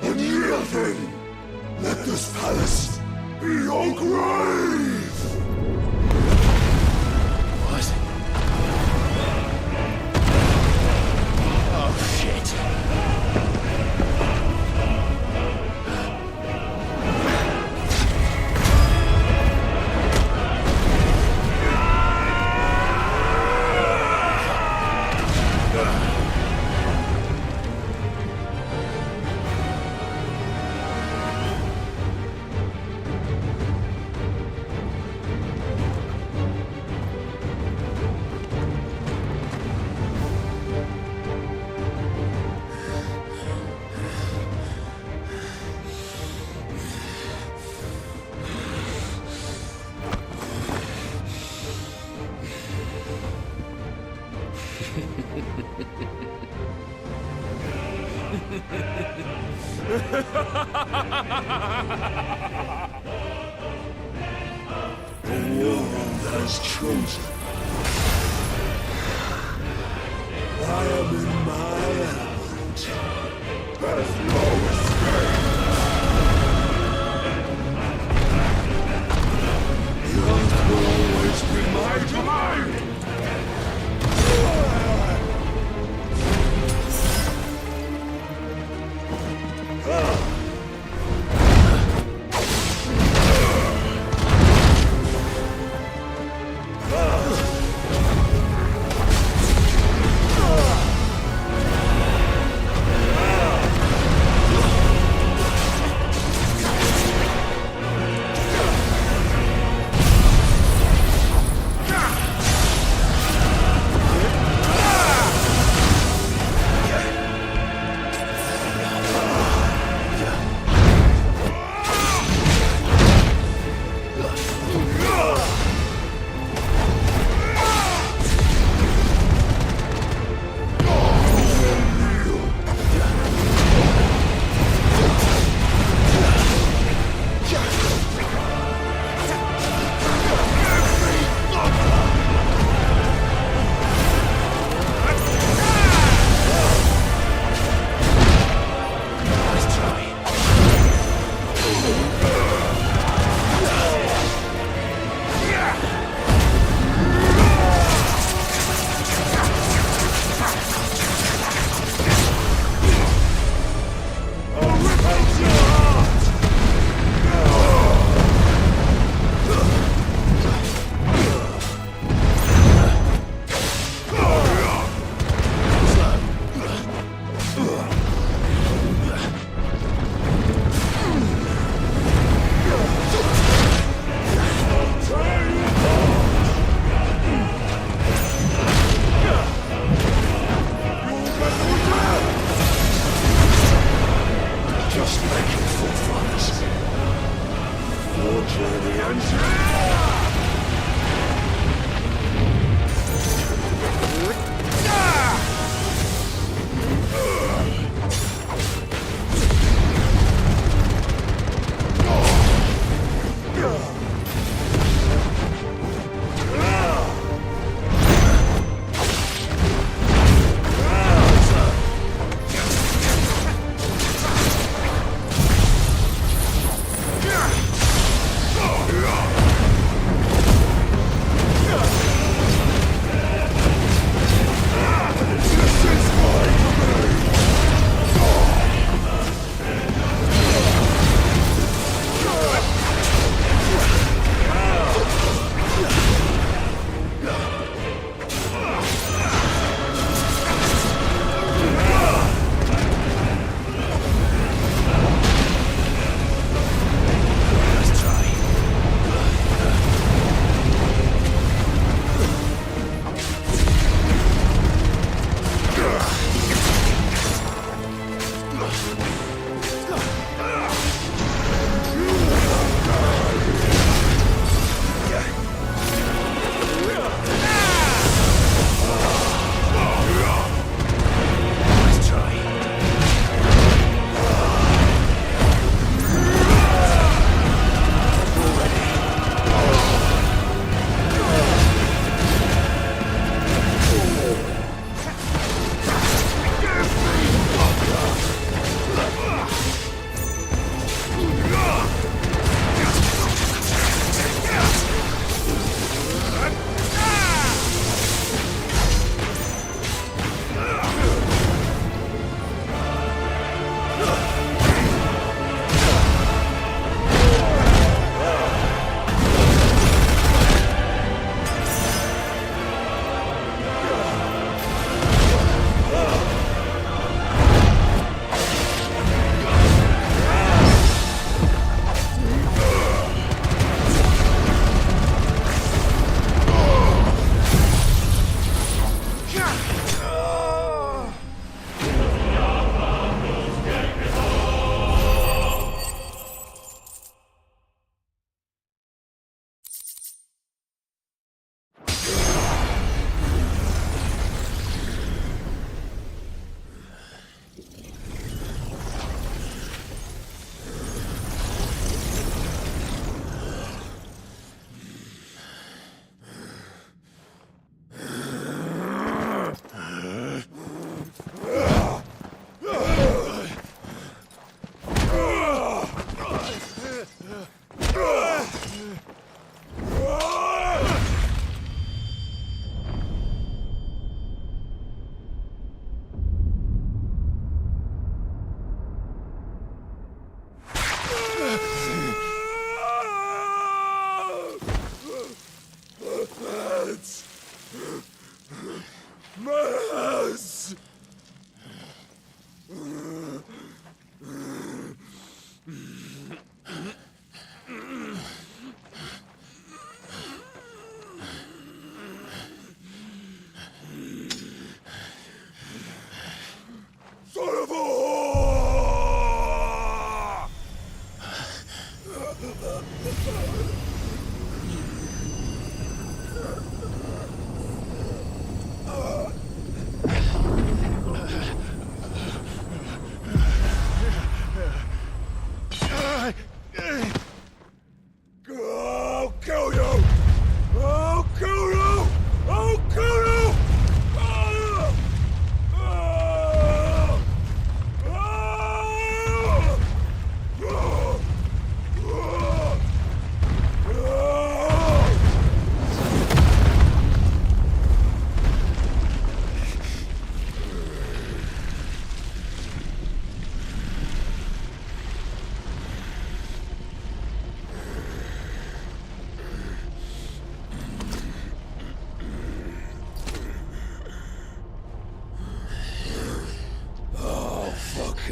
unyielding. Let this palace be your grave! What? Oh, shit. The world has chosen. I am in my element. There's no escape. The earth will always be my domain.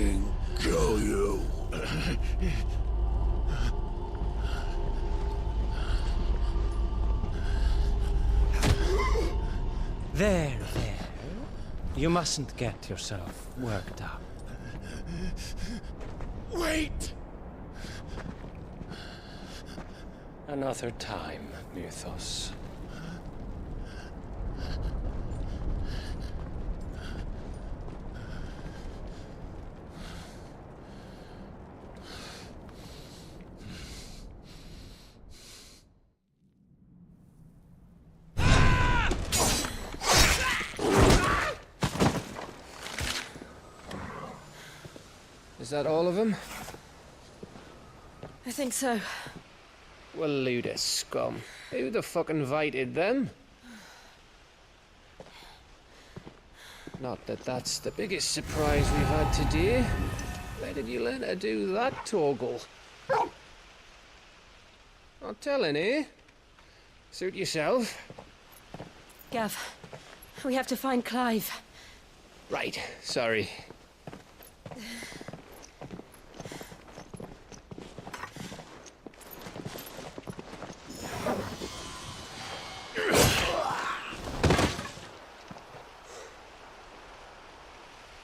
fucking kill you. There. You mustn't get yourself worked up. Wait! Another time, Mythos. Is that all of them? I think so. Well, load of scum. Who the fuck invited them? Not that that's the biggest surprise we've had today. Where did you learn to do that, Torgal? Not telling, eh? Suit yourself. Gav, we have to find Clive. Right, sorry.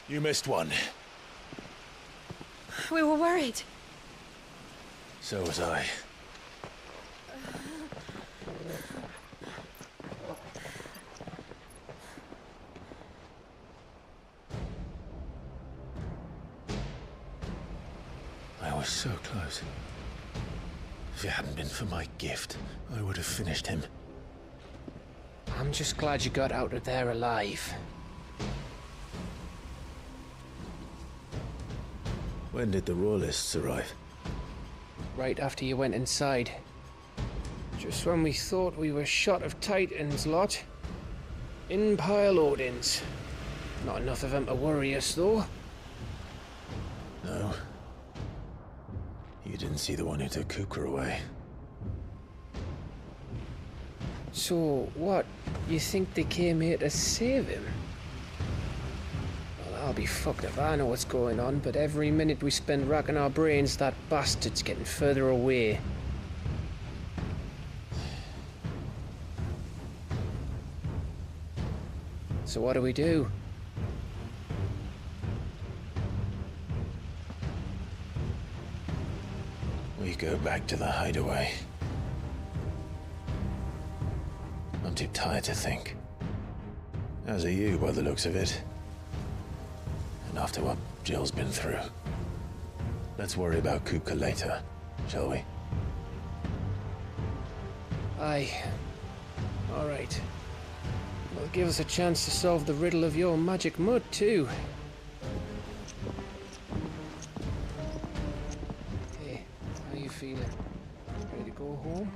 You missed one. We were worried. So was I. I was so close. If it hadn't been for my gift, I would have finished him. I'm just glad you got out of there alive. When did the Royalists arrive? Right after you went inside. Just when we thought we were shot of Titans lot. In pile Odins. Not enough of them to worry us, though. No. You didn't see the one who took Kupka away. So, what? You think they came here to save him? Well, I'll be fucked if I know what's going on, but every minute we spend racking our brains, that bastard's getting further away. So what do we do? We go back to the hideaway. I'm too tired to think. As are you, by the looks of it. And after what Jill's been through. Let's worry about Kupka later, shall we? Aye. All right. Well, give us a chance to solve the riddle of your magic mud, too. Hey, how you feeling? Ready to go home?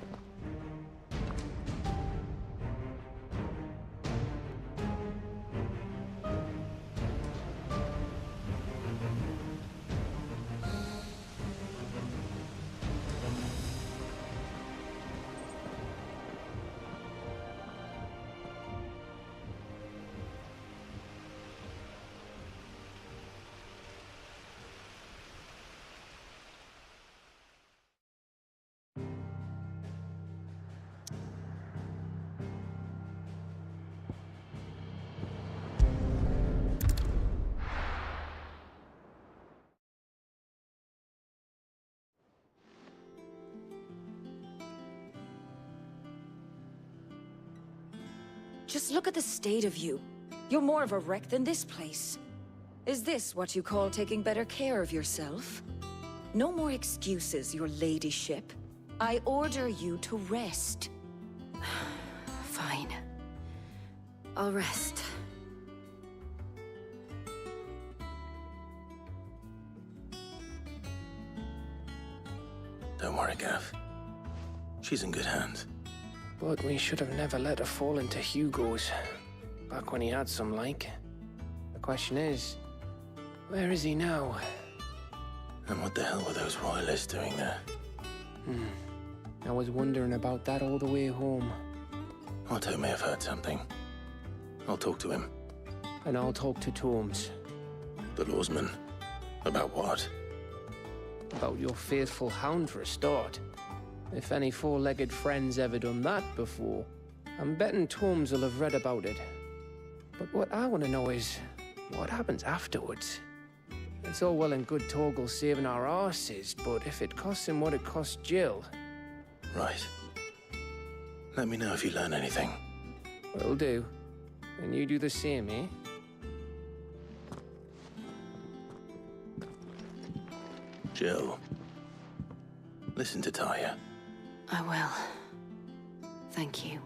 Just look at the state of you. You're more of a wreck than this place. Is this what you call taking better care of yourself? No more excuses, your ladyship. I order you to rest. Fine. I'll rest. Don't worry, Gav. She's in good hands. But we should have never let her fall into Hugo's. Back when he had some like. The question is, where is he now? And what the hell were those royalists doing there? I was wondering about that all the way home. Otto may have heard something. I'll talk to him. And I'll talk to Torms. The lawsman. About what? About your faithful hound for a start. If any four-legged friend's ever done that before, I'm betting Torms will have read about it. But what I want to know is, what happens afterwards? It's all well and good Torgal saving our arses, but if it costs him what it cost Jill... Right. Let me know if you learn anything. Will do. And you do the same, eh? Jill, listen to Taya. I will. Thank you.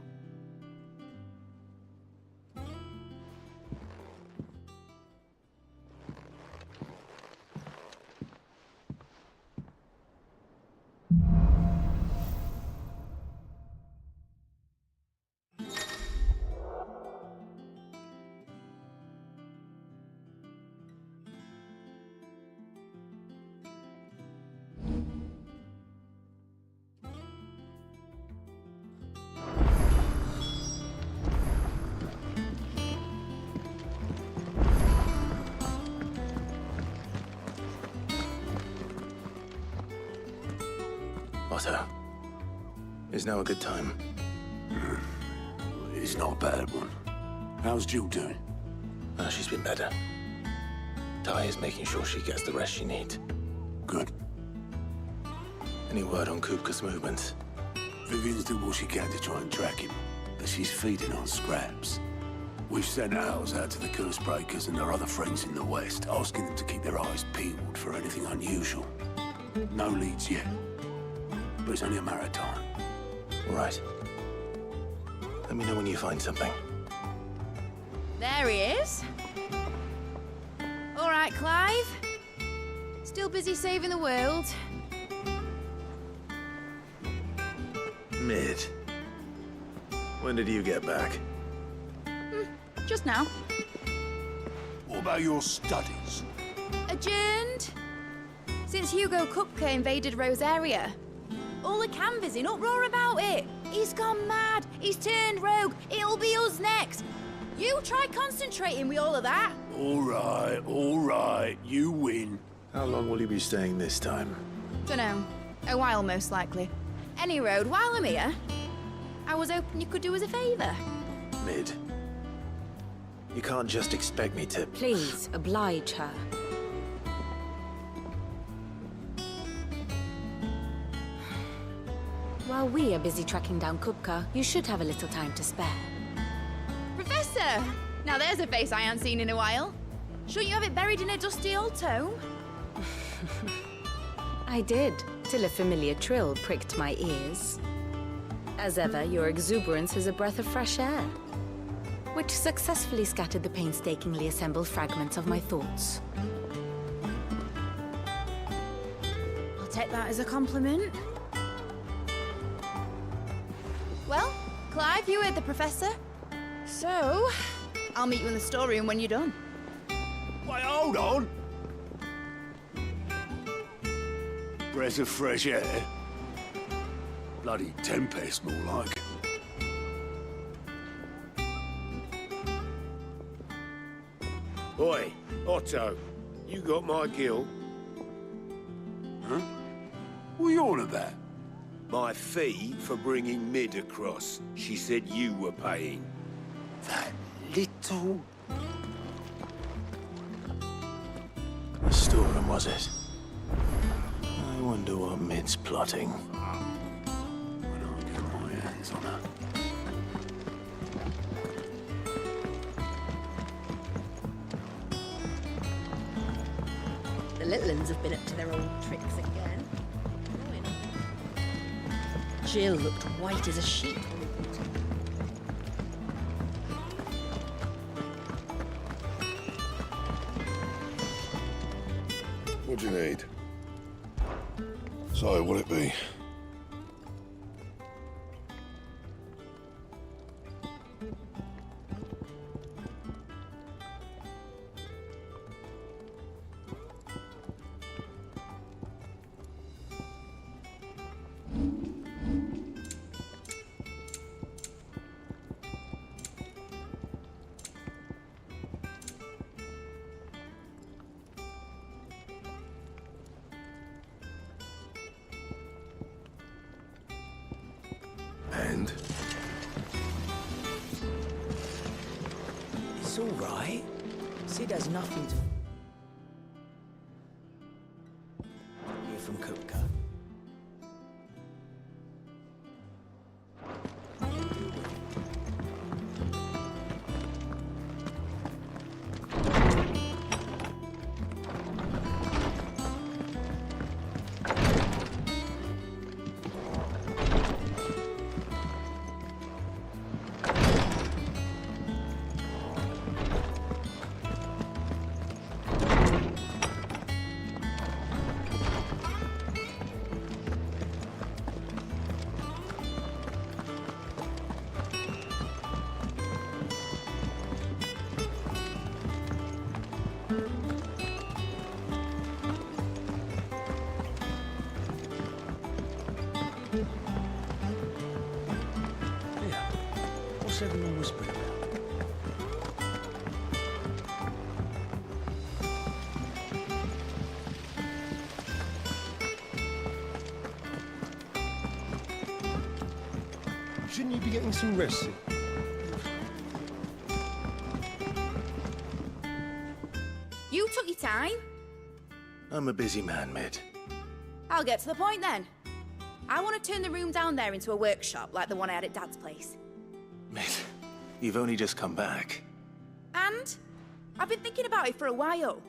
Otto, is now a good time? It's not a bad one. How's Jill doing? She's been better. Taya's making sure she gets the rest she needs. Good. Any word on Kupka's movements? Vivian's doing what she can to try and track him, but she's feeding on scraps. We've sent ours out to the Cursebreakers and their other friends in the West, asking them to keep their eyes peeled for anything unusual. No leads yet, but it's only a matter of time. Right. Let me know when you find something. There he is. All right, Clive. Still busy saving the world. Mid. When did you get back? Just now. What about your studies? Adjourned. Since Hugo Kupka invaded Rosaria. All the canvass in uproar about it. He's gone mad. He's turned rogue. It'll be us next. You try concentrating with all of that. All right. You win. How long will you be staying this time? Dunno. A while, most likely. Any road, while I'm here, I was hoping you could do us a favour. Mid. You can't just expect me to... Please, oblige her. While we are busy tracking down Kupka, you should have a little time to spare. Professor! Now there's a face I haven't seen in a while. Shouldn't you have it buried in a dusty old tome? I did, till a familiar trill pricked my ears. As ever, your exuberance is a breath of fresh air, which successfully scattered the painstakingly assembled fragments of my thoughts. I'll take that as a compliment. Well, Clive, you heard the professor. So, I'll meet you in the storeroom when you're done. Wait, hold on! Breath of fresh air? Bloody tempest, more like. Oi, Otto, you got my gill? Huh? What are you on about? My fee for bringing Mid across. She said you were paying. That little... The storeroom, was it? I wonder what Mid's plotting. When I get my hands on her. The little uns have been up to their old tricks again. Jill looked white as a sheet. What do you need? So, what'll it be? all right. Sid has nothing to... Here from Kupka. What's everyone whispering about? Shouldn't you be getting some rest, Sid? You took your time. I'm a busy man, Mid. I'll get to the point then. I want to turn the room down there into a workshop like the one I had at Dad's place. Mid, you've only just come back. And I've been thinking about it for a while.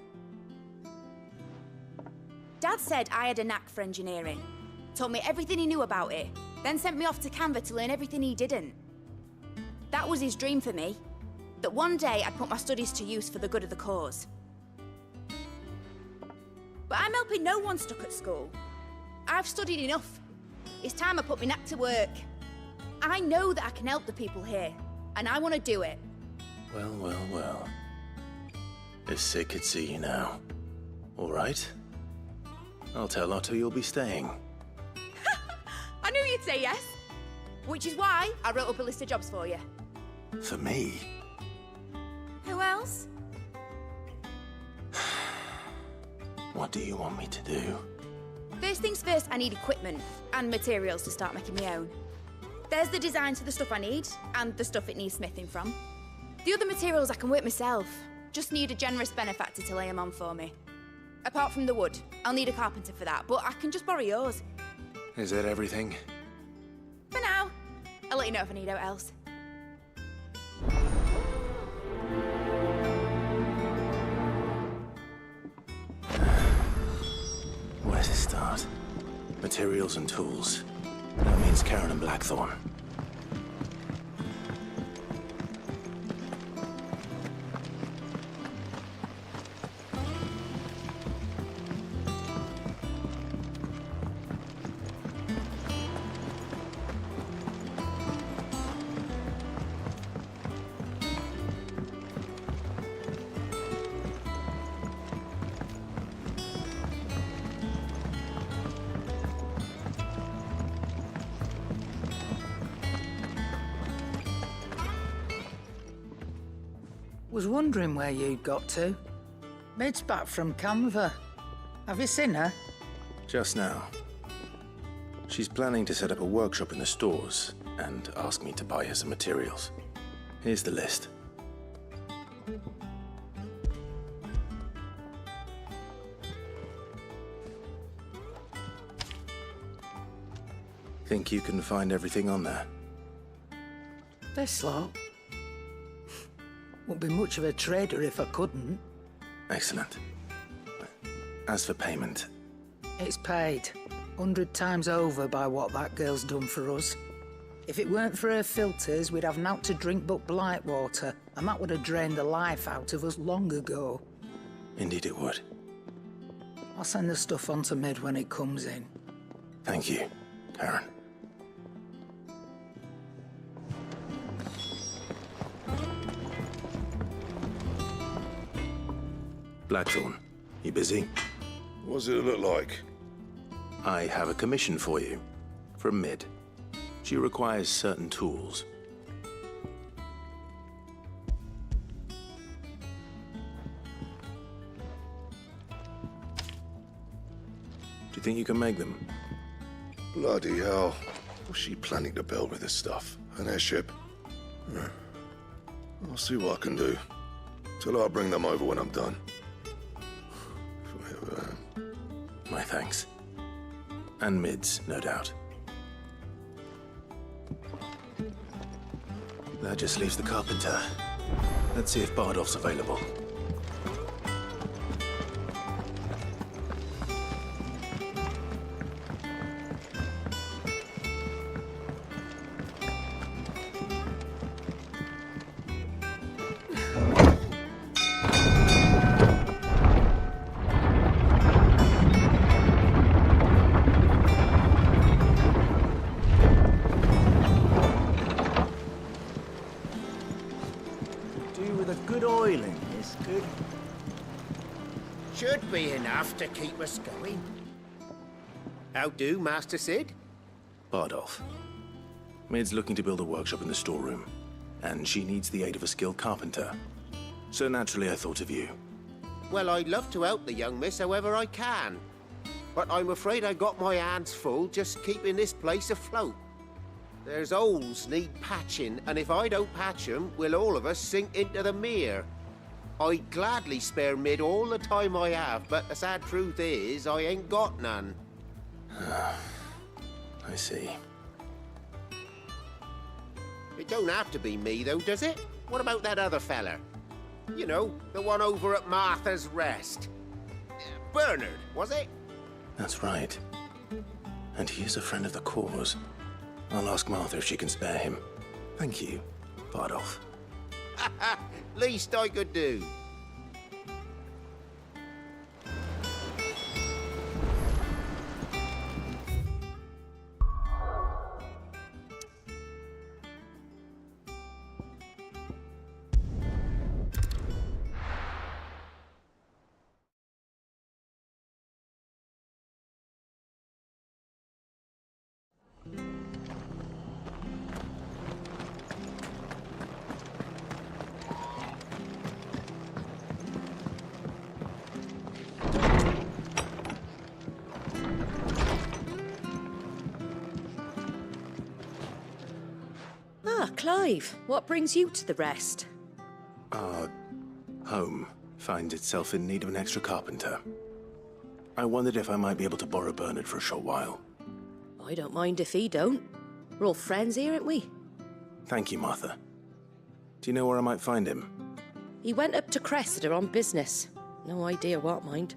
Dad said I had a knack for engineering. Told me everything he knew about it. Then sent me off to Canva to learn everything he didn't. That was his dream for me. That one day I'd put my studies to use for the good of the cause. But I'm helping no one stuck at school. I've studied enough. It's time I put my knack to work. I know that I can help the people here, and I want to do it. Well, well, well. If Sid could see you now. All right. I'll tell Otto you'll be staying. I knew you'd say yes. Which is why I wrote up a list of jobs for you. For me? Who else? What do you want me to do? First things first, I need equipment and materials to start making my own. There's the designs for the stuff I need, and the stuff it needs smithing from. The other materials I can work myself. Just need a generous benefactor to lay them on for me. Apart from the wood, I'll need a carpenter for that, but I can just borrow yours. Is that everything? For now. I'll let you know if I need out else. Where to start? Materials and tools. That means Karen and Blackthorn. Was wondering where you'd got to. Mid's back from Canva. Have you seen her? Just now. She's planning to set up a workshop in the stores and ask me to buy her some materials. Here's the list. Think you can find everything on there? This lot. Wouldn't be much of a trader if I couldn't. Excellent. As for payment... It's paid. 100 times over by what that girl's done for us. If it weren't for her filters, we'd have naught to drink but blight water, and that would have drained the life out of us long ago. Indeed it would. I'll send the stuff on to Mid when it comes in. Thank you, Karen. Blackthorn, you busy? What's it look like? I have a commission for you. From Mid. She requires certain tools. Do you think you can make them? Bloody hell. What's she planning to build with this stuff? An airship? I'll see what I can do. Tell her I'll bring them over when I'm done. My thanks. And mids, no doubt. That just leaves the carpenter. Let's see if Bardolph's available. Should be enough to keep us going. How do, Master Sid? Bardolph. Mid's looking to build a workshop in the storeroom, and she needs the aid of a skilled carpenter. So naturally I thought of you. Well, I'd love to help the young miss however I can. But I'm afraid I got my hands full just keeping this place afloat. There's holes need patching, and if I don't patch them, will all of us sink into the mere. I'd gladly spare Mid all the time I have, but the sad truth is, I ain't got none. I see. It don't have to be me, though, does it? What about that other fella? You know, the one over at Martha's Rest. Bernard, was it? That's right. And he is a friend of the cause. I'll ask Martha if she can spare him. Thank you, Bardolph. Least I could do. Clive, what brings you to the Rest? Our home finds itself in need of an extra carpenter. I wondered if I might be able to borrow Bernard for a short while. I don't mind if he don't. We're all friends here, aren't we? Thank you, Martha. Do you know where I might find him? He went up to Cressida on business. No idea what, mind.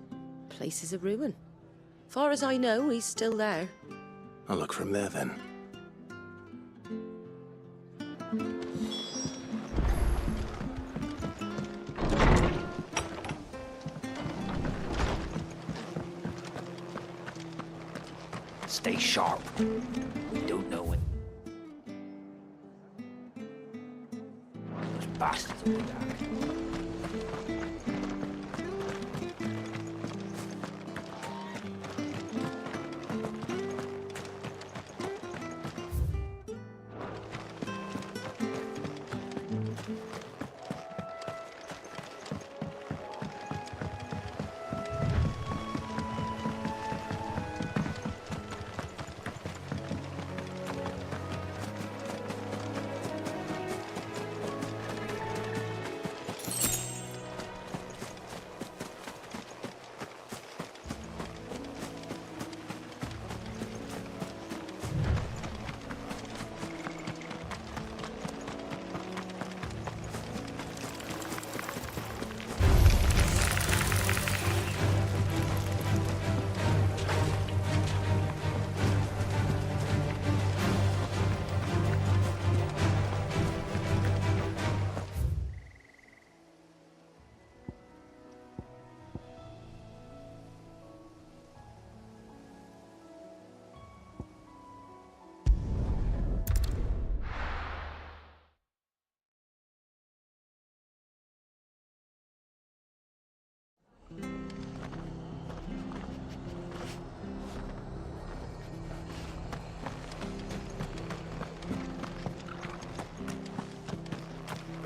Place is a ruin. Far as I know, he's still there. I'll look for him there, then. Stay sharp. We don't know it. Those bastards will be back.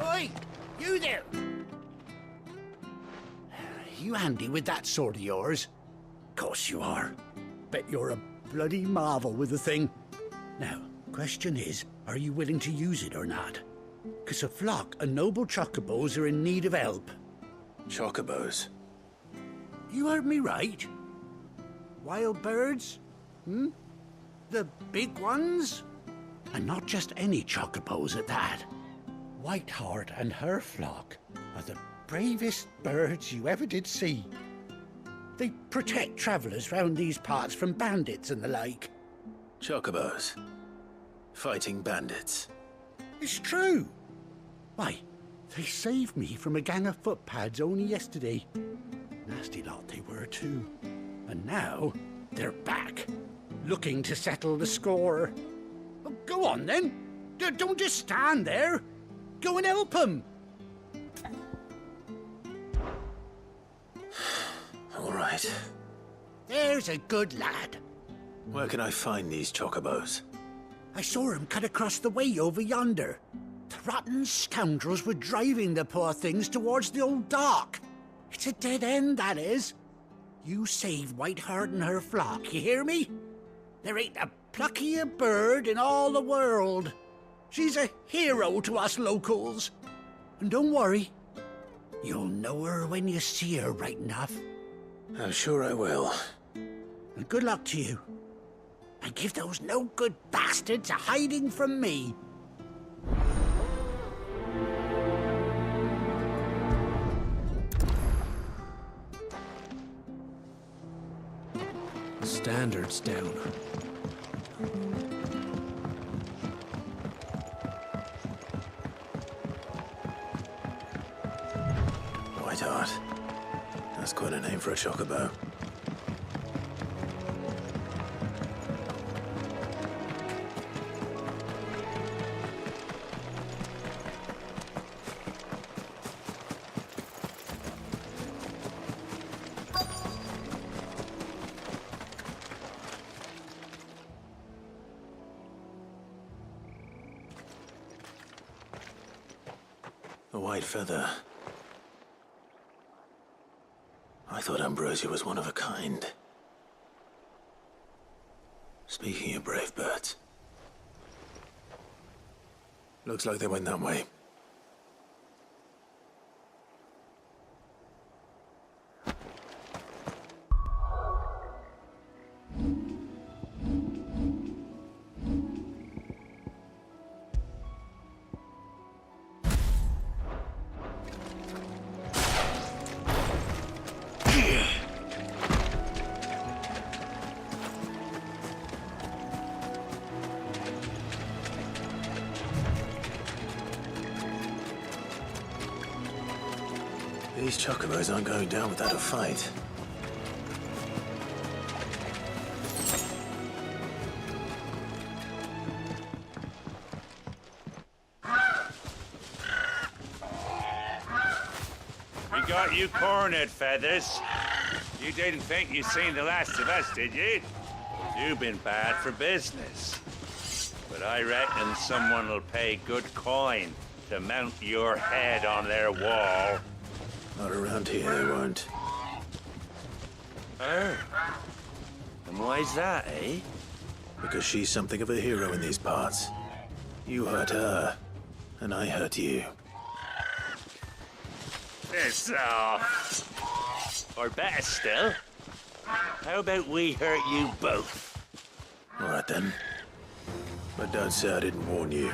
Oi! You there! You handy with that sword of yours? Course you are. Bet you're a bloody marvel with the thing. Now, question is, are you willing to use it or not? 'Cause a flock of noble chocobos are in need of help. Chocobos. You heard me right. Wild birds? Hmm? The big ones? And not just any chocobos at that. Whiteheart and her flock are the bravest birds you ever did see. They protect travellers round these parts from bandits and the like. Chocobos. Fighting bandits. It's true. Why, they saved me from a gang of footpads only yesterday. Nasty lot they were too. And now they're back, looking to settle the score. Oh, go on then. Don't just stand there. Go and help them. All right. There's a good lad. Where can I find these chocobos? I saw him cut across the way over yonder. The rotten scoundrels were driving the poor things towards the old dock. It's a dead end, that is. You saved Whiteheart and her flock, you hear me? There ain't a pluckier bird in all the world. She's a hero to us locals. And don't worry, you'll know her when you see her right enough. I'm sure I will. And good luck to you. And give those no-good bastards a hiding from me. Standards down. Whiteheart. That's quite a name for a chocobo. A white feather. I thought Ambrosia was one of a kind. Speaking of brave birds. Looks like they went that way. These chocobos aren't going down without a fight. We got you cornered, Feathers. You didn't think you'd seen the last of us, did you? You've been bad for business. But I reckon someone will pay good coin to mount your head on their wall. Not around here, they won't. Oh. And why's that, eh? Because she's something of a hero in these parts. You hurt her, and I hurt you. Piss off. Or better still, how about we hurt you both? All right then. But don't say I didn't warn you.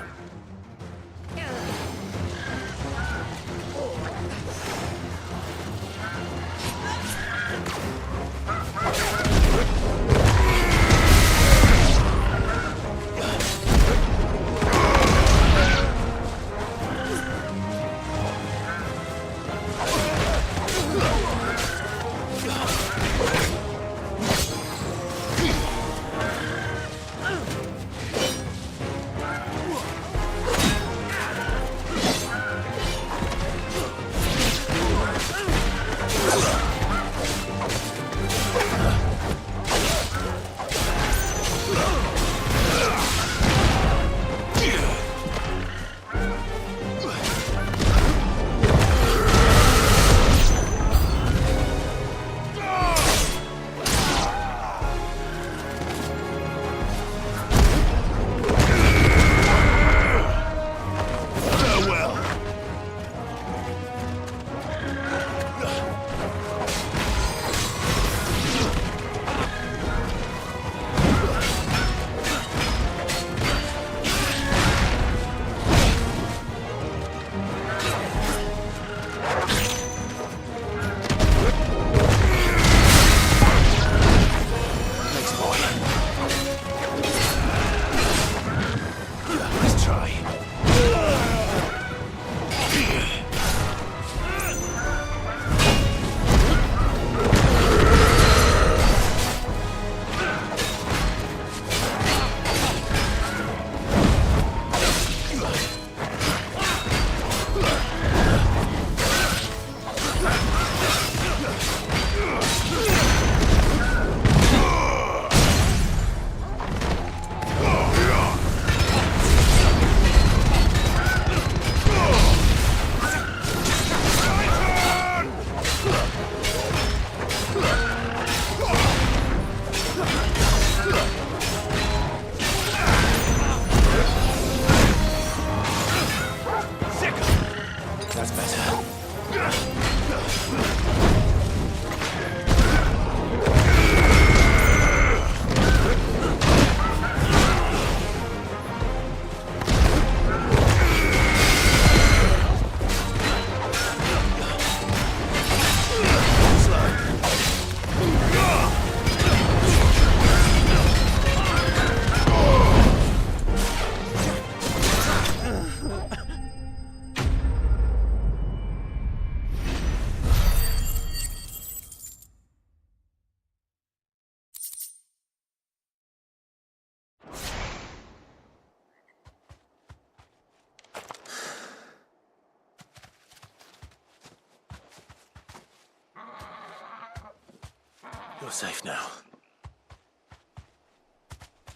You're safe now.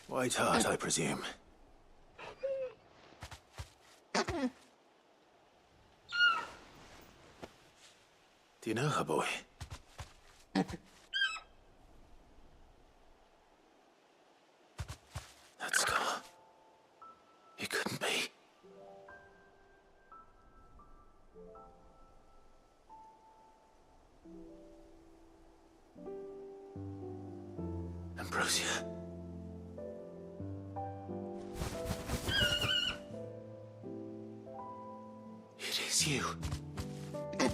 White Hart, I presume. Do you know her, boy? That scar. It couldn't be. Ambrosia. It is you.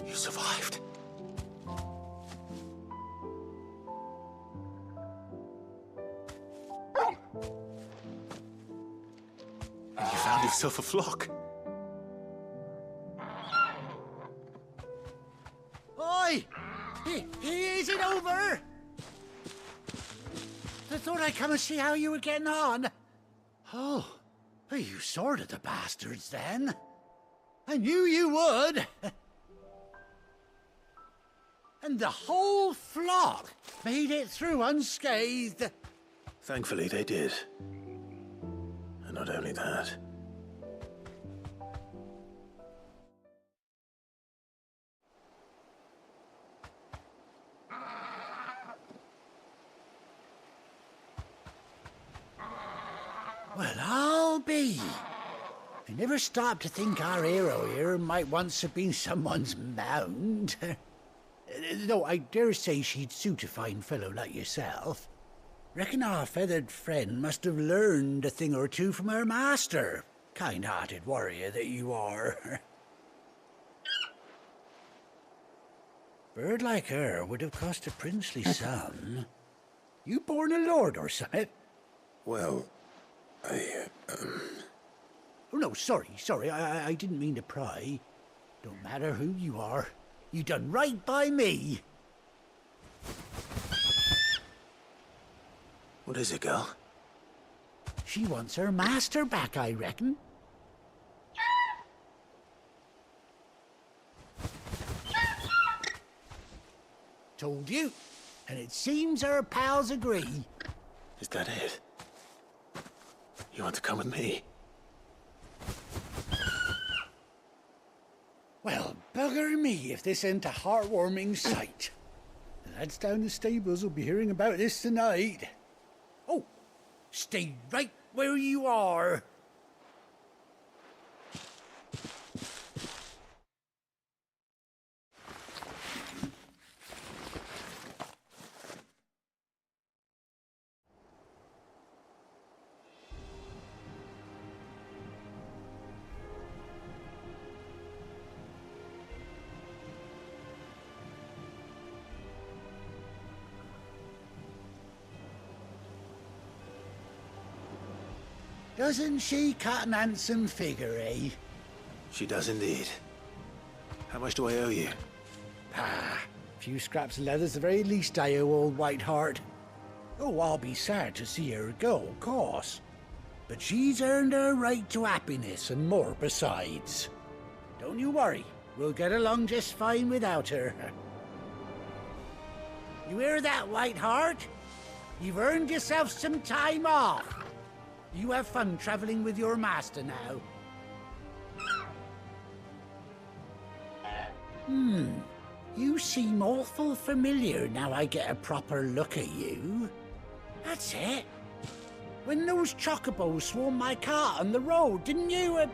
You survived. And you found yourself a flock. Oi! Is it over? I thought I'd come and see how you were getting on. Oh, well, you sorted the bastards then. I knew you would. And the whole flock made it through unscathed. Thankfully, they did. And not only that. Well, I'll be. I never stopped to think our hero here might once have been someone's mount. Though I dare say she'd suit a fine fellow like yourself. Reckon our feathered friend must have learned a thing or two from her master. Kind-hearted warrior that you are. Bird like her would have cost a princely sum. You born a lord or something? Well, Oh, no, sorry. I didn't mean to pry. Don't matter who you are. You done right by me. What is it, girl? She wants her master back, I reckon. Told you. And it seems her pals agree. Is that it? You want to come with me? Well, bugger me if this ain't a heartwarming sight. The lads down the stables will be hearing about this tonight. Oh, stay right where you are. Doesn't she cut an handsome figure, eh? She does indeed. How much do I owe you? Ah, a few scraps of leather's the very least I owe old White Hart. Oh, I'll be sad to see her go, of course. But she's earned her right to happiness and more besides. Don't you worry, we'll get along just fine without her. You hear that, White Hart? You've earned yourself some time off. You have fun traveling with your master now. You seem awful familiar now I get a proper look at you. That's it. When those chocobos swarmed my cart on the road, didn't you?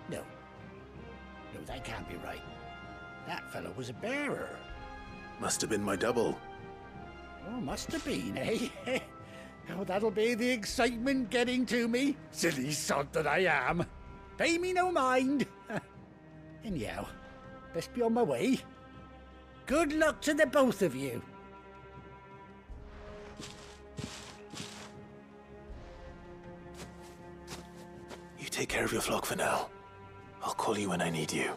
No, that can't be right. That fellow was a bearer. Must have been my double. Oh, must have been, eh? Oh, that'll be the excitement getting to me. Silly sod that I am. Pay me no mind. Anyhow, best be on my way. Good luck to the both of you. You take care of your flock for now. I'll call you when I need you.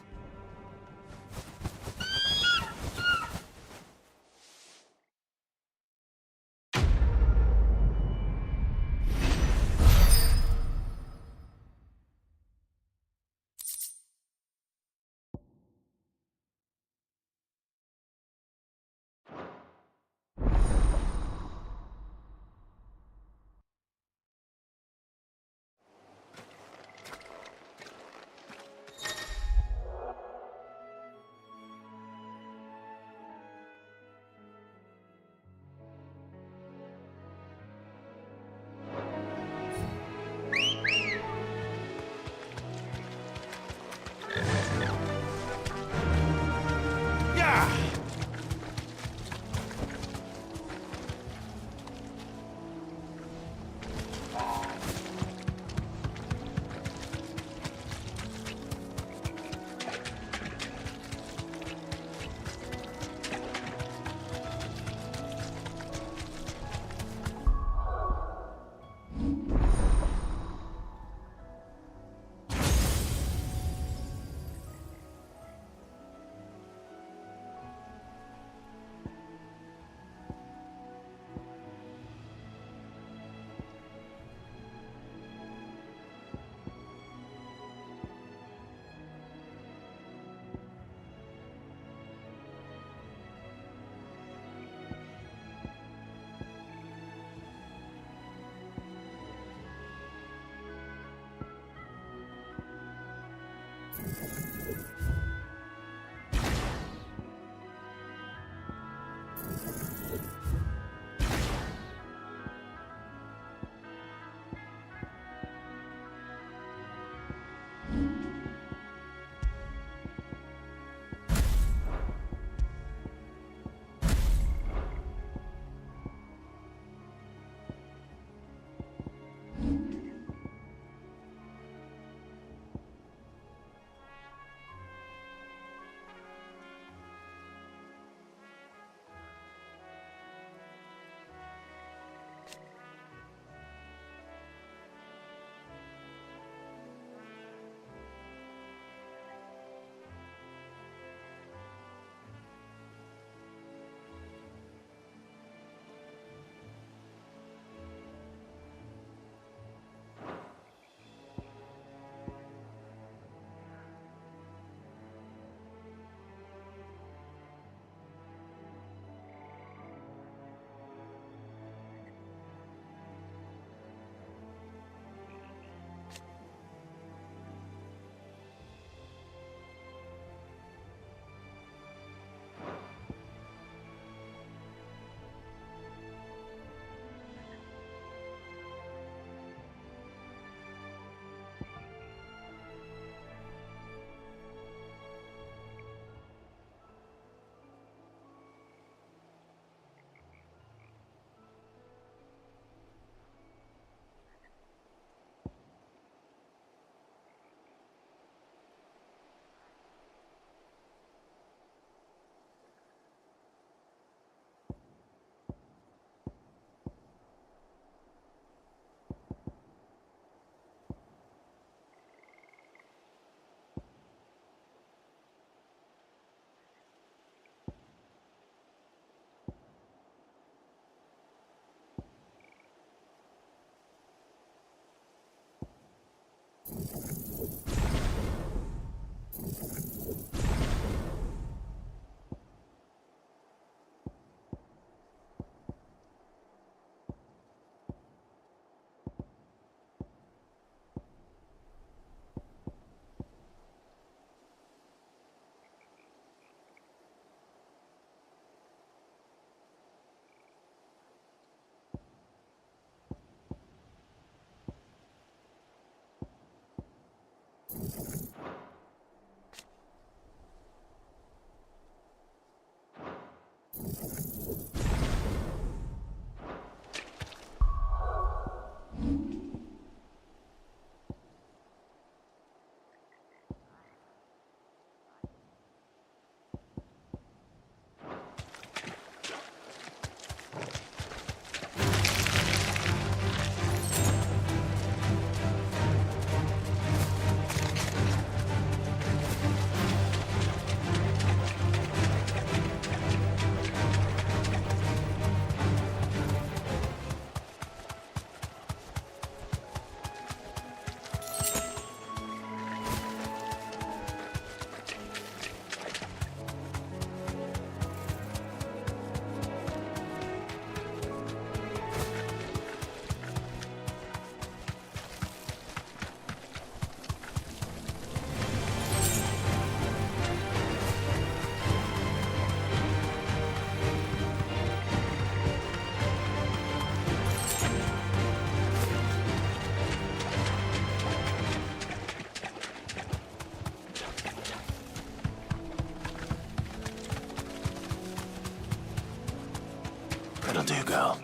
That'll do, girl.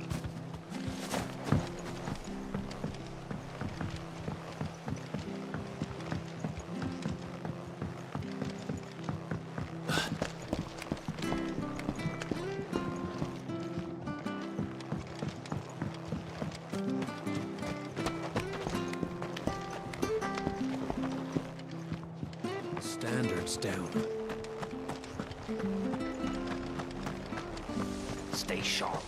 Standards down. Stay sharp.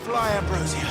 Fly, Ambrosia.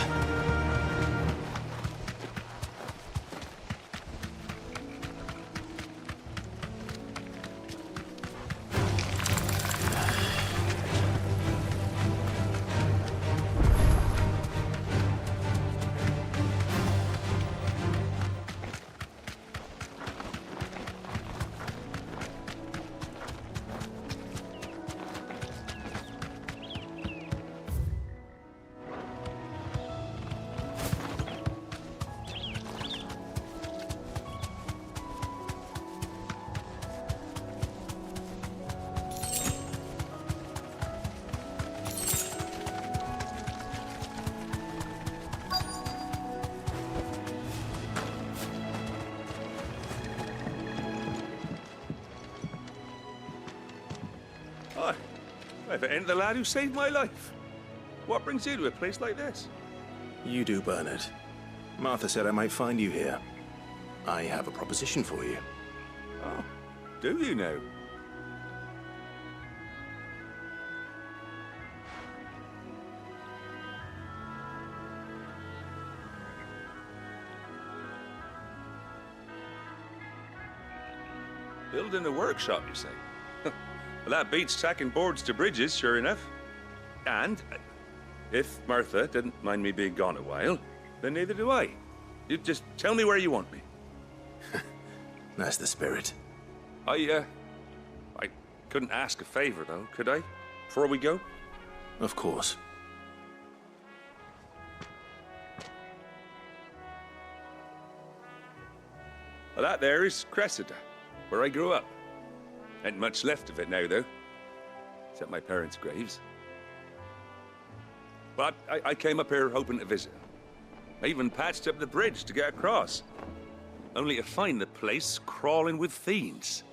Hi. If it ain't the lad who saved my life. What brings you to a place like this? You do, Bernard. Martha said I might find you here. I have a proposition for you. Oh, do you now? Building a workshop, you say? Well, that beats tacking boards to bridges, sure enough. And if Martha didn't mind me being gone a while, then neither do I. You just tell me where you want me. That's the spirit. I couldn't ask a favor, though, could I? Before we go? Of course. Well, that there is Cressida, where I grew up. Ain't much left of it now, though. Except my parents' graves. But I came up here hoping to visit. I even patched up the bridge to get across. Only to find the place crawling with fiends.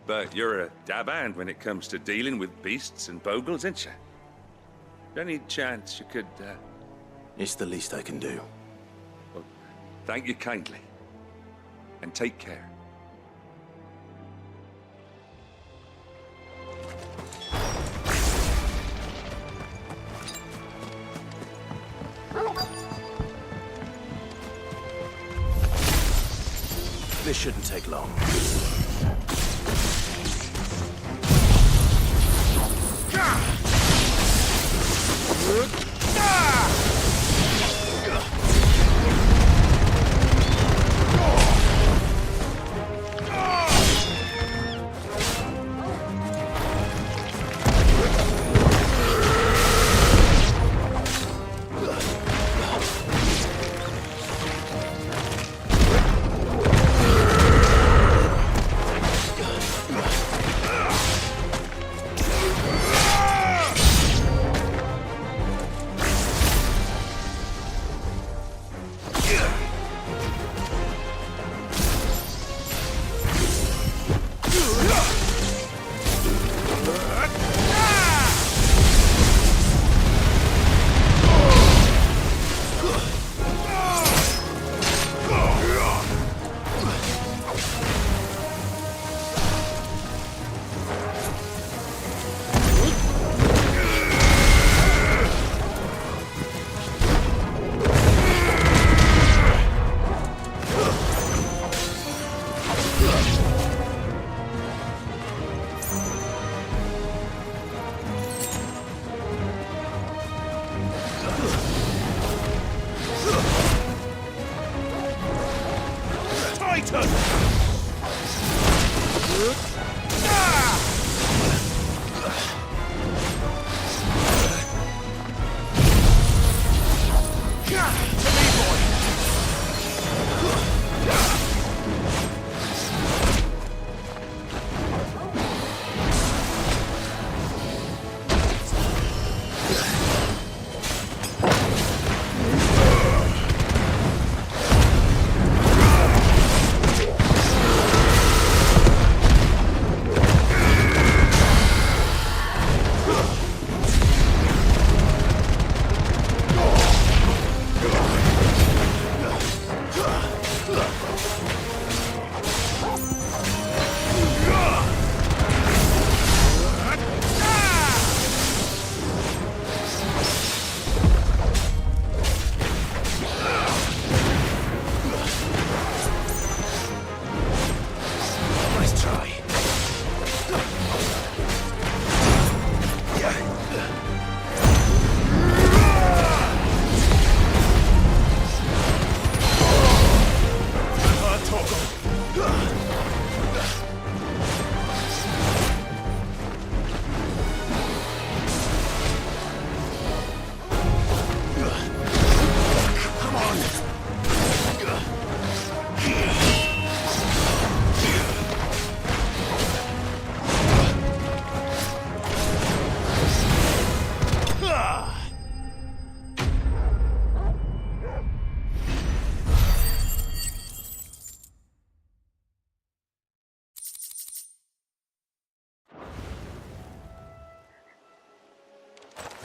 But you're a dab hand when it comes to dealing with beasts and bogles, ain't you? Any chance you could, It's the least I can do. Well, thank you kindly. And take care. This shouldn't take long.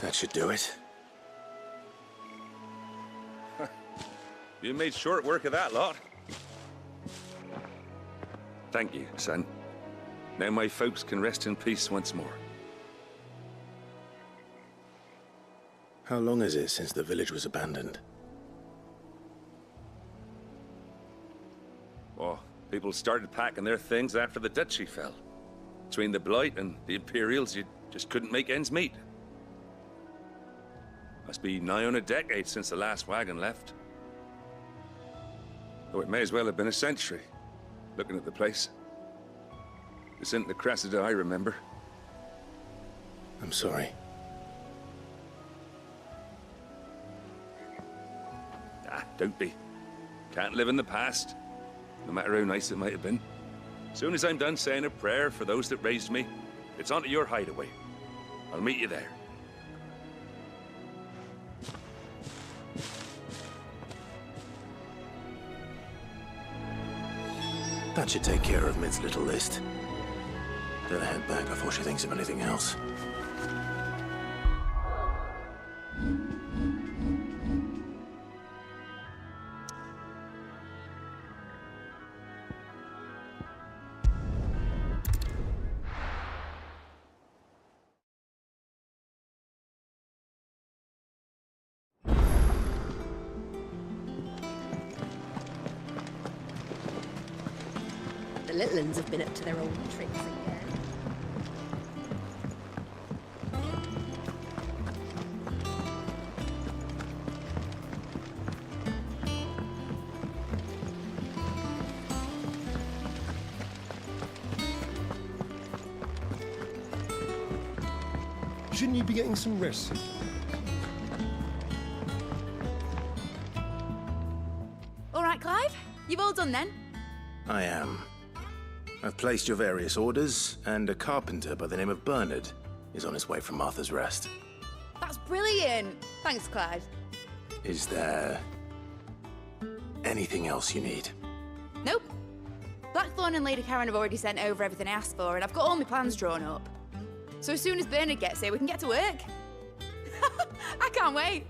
That should do it. You made short work of that lot. Thank you, son. Now my folks can rest in peace once more. How long is it since the village was abandoned? Oh, people started packing their things after the duchy fell. Between the Blight and the Imperials, you just couldn't make ends meet. Must be nigh on a decade since the last wagon left. Though it may as well have been a century, looking at the place. This isn't the Cressida I remember. I'm sorry. Don't be. Can't live in the past, no matter how nice it might have been. As soon as I'm done saying a prayer for those that raised me, it's onto your hideaway. I'll meet you there. That should take care of Mid's little list. Better head back before she thinks of anything else. The little uns have been up to their old tricks again. Shouldn't you be getting some rest? All right, Clive? You've all done then? I am. I've placed your various orders, and a carpenter by the name of Bernard is on his way from Martha's Rest. That's brilliant. Thanks, Clive. Is there anything else you need? Nope. Blackthorn and Lady Karen have already sent over everything I asked for, and I've got all my plans drawn up. So as soon as Bernard gets here, we can get to work. I can't wait.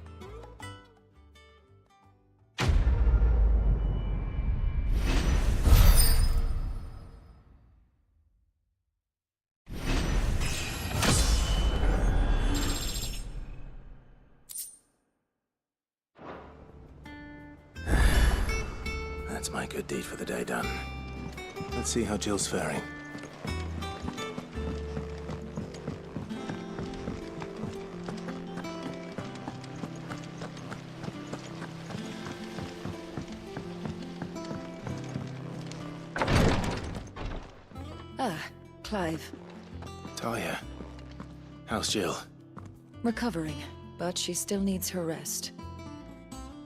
That's my good deed for the day done. Let's see how Jill's faring. Clive. Talia, how's Jill? Recovering, but she still needs her rest.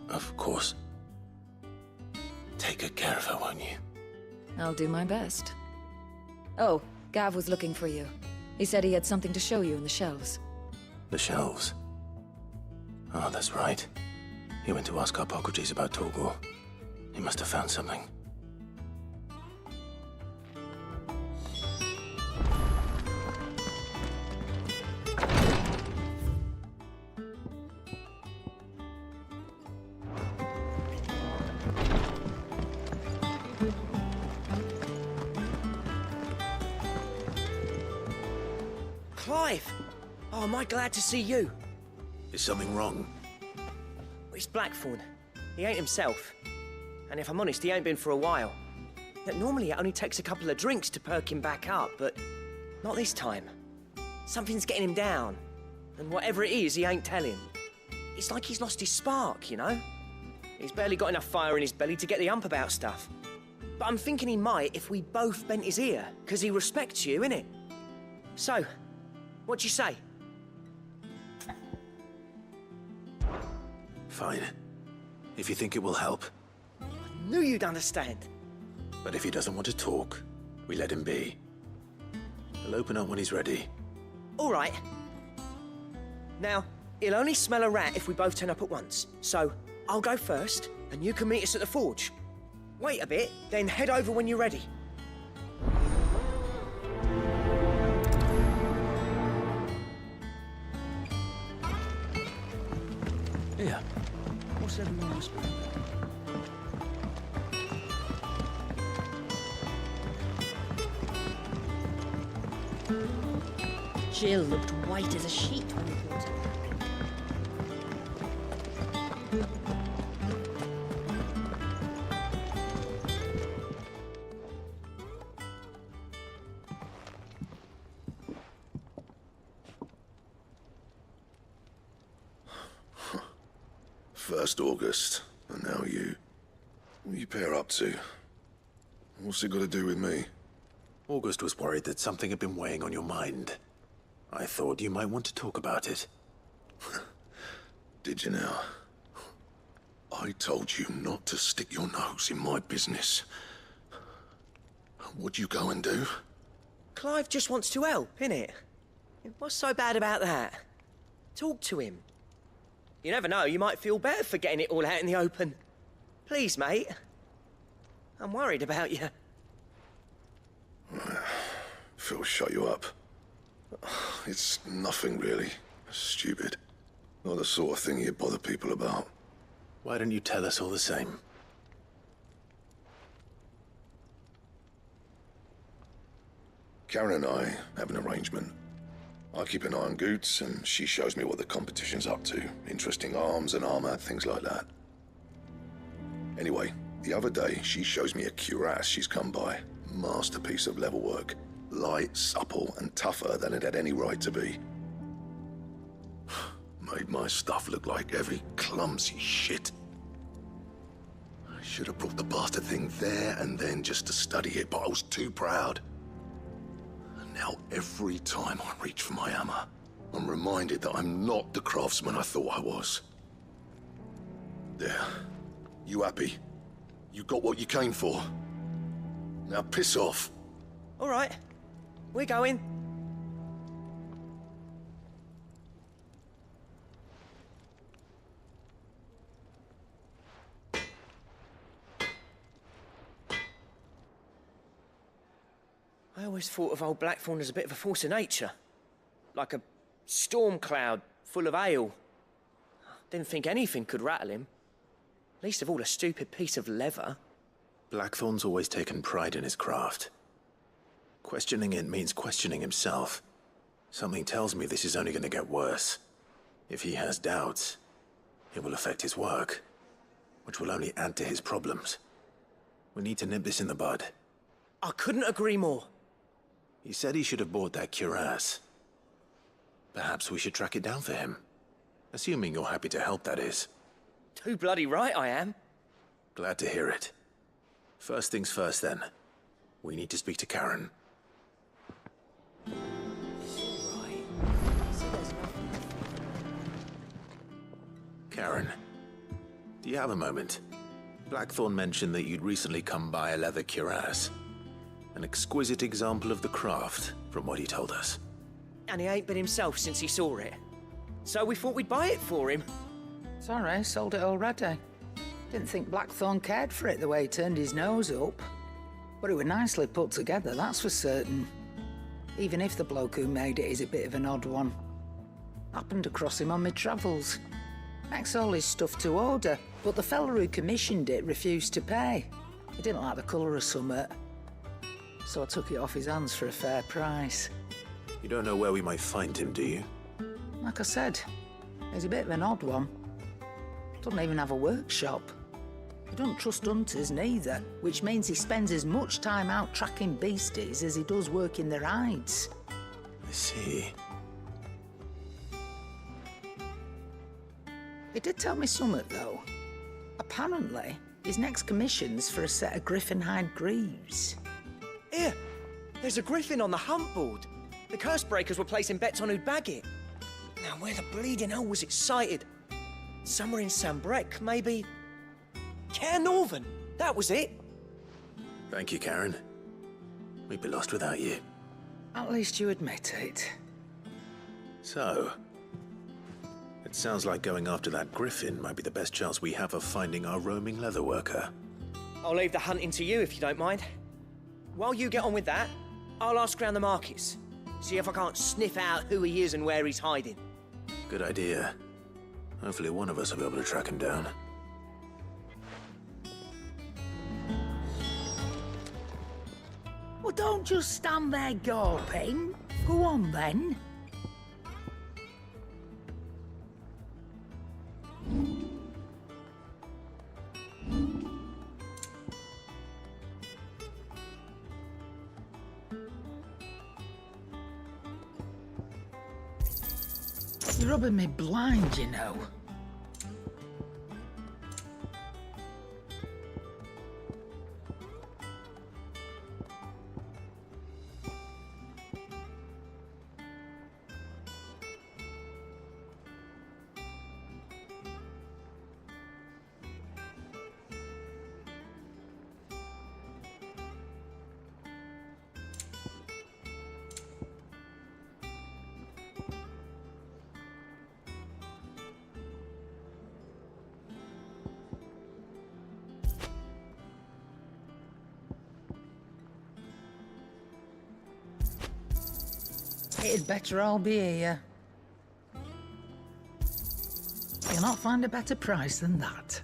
Of course. Take good care of her, won't you? I'll do my best. Oh, Gav was looking for you. He said he had something to show you in the shelves. The shelves? Oh, that's right. He went to ask Harpocrates about Torgor. He must have found something. Clive! Oh, am I glad to see you? Is something wrong? It's Blackthorn. He ain't himself. And if I'm honest, he ain't been for a while. Look, normally it only takes a couple of drinks to perk him back up, but not this time. Something's getting him down. And whatever it is, he ain't telling. It's like he's lost his spark, you know? He's barely got enough fire in his belly to get the ump about stuff. But I'm thinking he might if we both bent his ear, because he respects you, innit? So, what'd you say? Fine. If you think it will help. Knew you'd understand. But if he doesn't want to talk, we let him be. He'll open up when he's ready. All right. Now, he'll only smell a rat if we both turn up at once. So, I'll go first, and you can meet us at the forge. Wait a bit, then head over when you're ready. Here. What's everyone whispering about? Jill looked white as a sheet when we brought her. First August, and now you. What are you pair up to? What's it got to do with me? August was worried that something had been weighing on your mind. I thought you might want to talk about it. Did you now? I told you not to stick your nose in my business. What'd you go and do? Clive just wants to help, innit? What's so bad about that? Talk to him. You never know, you might feel better for getting it all out in the open. Please, mate. I'm worried about you. Phil shut you up. It's nothing really. Stupid. Not the sort of thing you bother people about. Why don't you tell us all the same? Karen and I have an arrangement. I keep an eye on Goots, and she shows me what the competition's up to. Interesting arms and armor, things like that. Anyway, the other day, she shows me a cuirass she's come by. Masterpiece of level work. Light, supple, and tougher than it had any right to be. Made my stuff look like every clumsy shit. I should have brought the bastard thing there and then just to study it, but I was too proud. And now every time I reach for my hammer, I'm reminded that I'm not the craftsman I thought I was. There. You happy? You got what you came for. Now piss off. All right. We're going. I always thought of old Blackthorn as a bit of a force of nature. Like a storm cloud full of hail. Didn't think anything could rattle him. Least of all a stupid piece of leather. Blackthorn's always taken pride in his craft. Questioning it means questioning himself. Something tells me this is only going to get worse. If he has doubts, it will affect his work, which will only add to his problems. We need to nip this in the bud. I couldn't agree more. He said he should have bought that cuirass. Perhaps we should track it down for him. Assuming you're happy to help, that is. Too bloody right I am. Glad to hear it. First things first, then. We need to speak to Karen. Karen, do you have a moment? Blackthorn mentioned that you'd recently come by a leather cuirass. An exquisite example of the craft, from what he told us. And he ain't been himself since he saw it. So we thought we'd buy it for him. Sorry, sold it already. Didn't think Blackthorn cared for it the way he turned his nose up. But it was nicely put together, that's for certain. Even if the bloke who made it is a bit of an odd one. Happened across him on my travels. Makes all his stuff to order, but the fella who commissioned it refused to pay. He didn't like the colour of summit. So I took it off his hands for a fair price. You don't know where we might find him, do you? Like I said, he's a bit of an odd one. Doesn't even have a workshop. He doesn't trust hunters neither, which means he spends as much time out tracking beasties as he does working their hides. I see. He did tell me something, though. Apparently, his next commission's for a set of griffin hide greaves. Here, there's a griffin on the hunt board. The curse breakers were placing bets on who'd bag it. Now, where the bleeding hell was it sighted? Somewhere in Sambrec, maybe? Care Northern, that was it. Thank you, Karen. We'd be lost without you. At least you admit it. So, it sounds like going after that griffin might be the best chance we have of finding our roaming leatherworker. I'll leave the hunting to you if you don't mind. While you get on with that, I'll ask around the markets. See if I can't sniff out who he is and where he's hiding. Good idea. Hopefully one of us will be able to track him down. Well, don't just stand there gawping. Go on, then. You're rubbing me blind, you know. It'd better all be here. You'll not find a better price than that.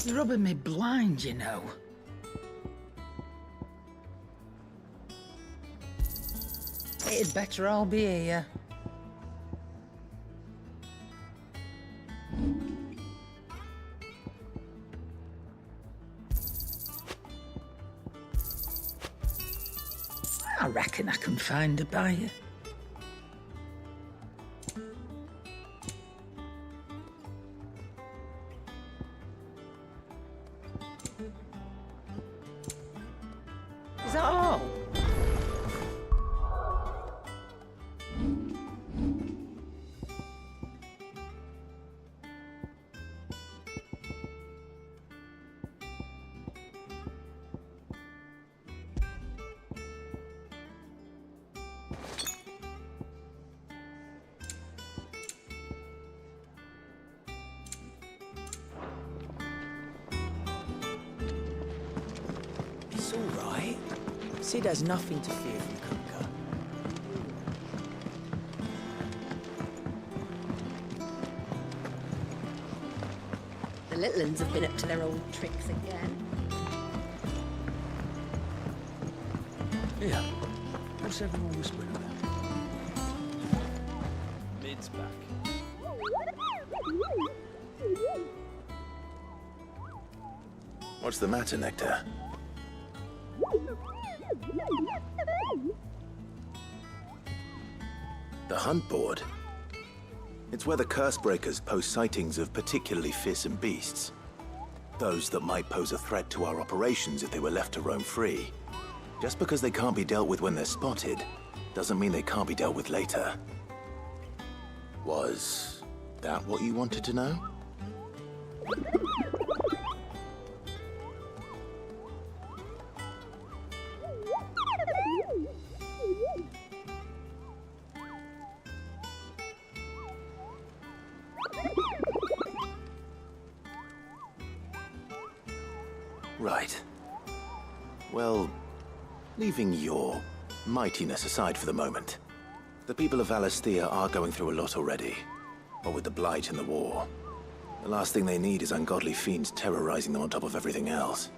You're rubbing me blind, you know. It'd better all be here. I reckon I can find a buyer. Is that all? It's all right. Sid has nothing to fear from Kupka. The little uns have been up to their old tricks again. Yeah. What's everyone whispering about? Mid's back. What's the matter, Nectar? The hunt board? It's where the Cursebreakers post sightings of particularly fearsome beasts. Those that might pose a threat to our operations if they were left to roam free. Just because they can't be dealt with when they're spotted, doesn't mean they can't be dealt with later. Was that what you wanted to know? Right. Well, leaving your mightiness aside for the moment, the people of Valisthea are going through a lot already. What with the Blight and the war, the last thing they need is ungodly fiends terrorizing them on top of everything else.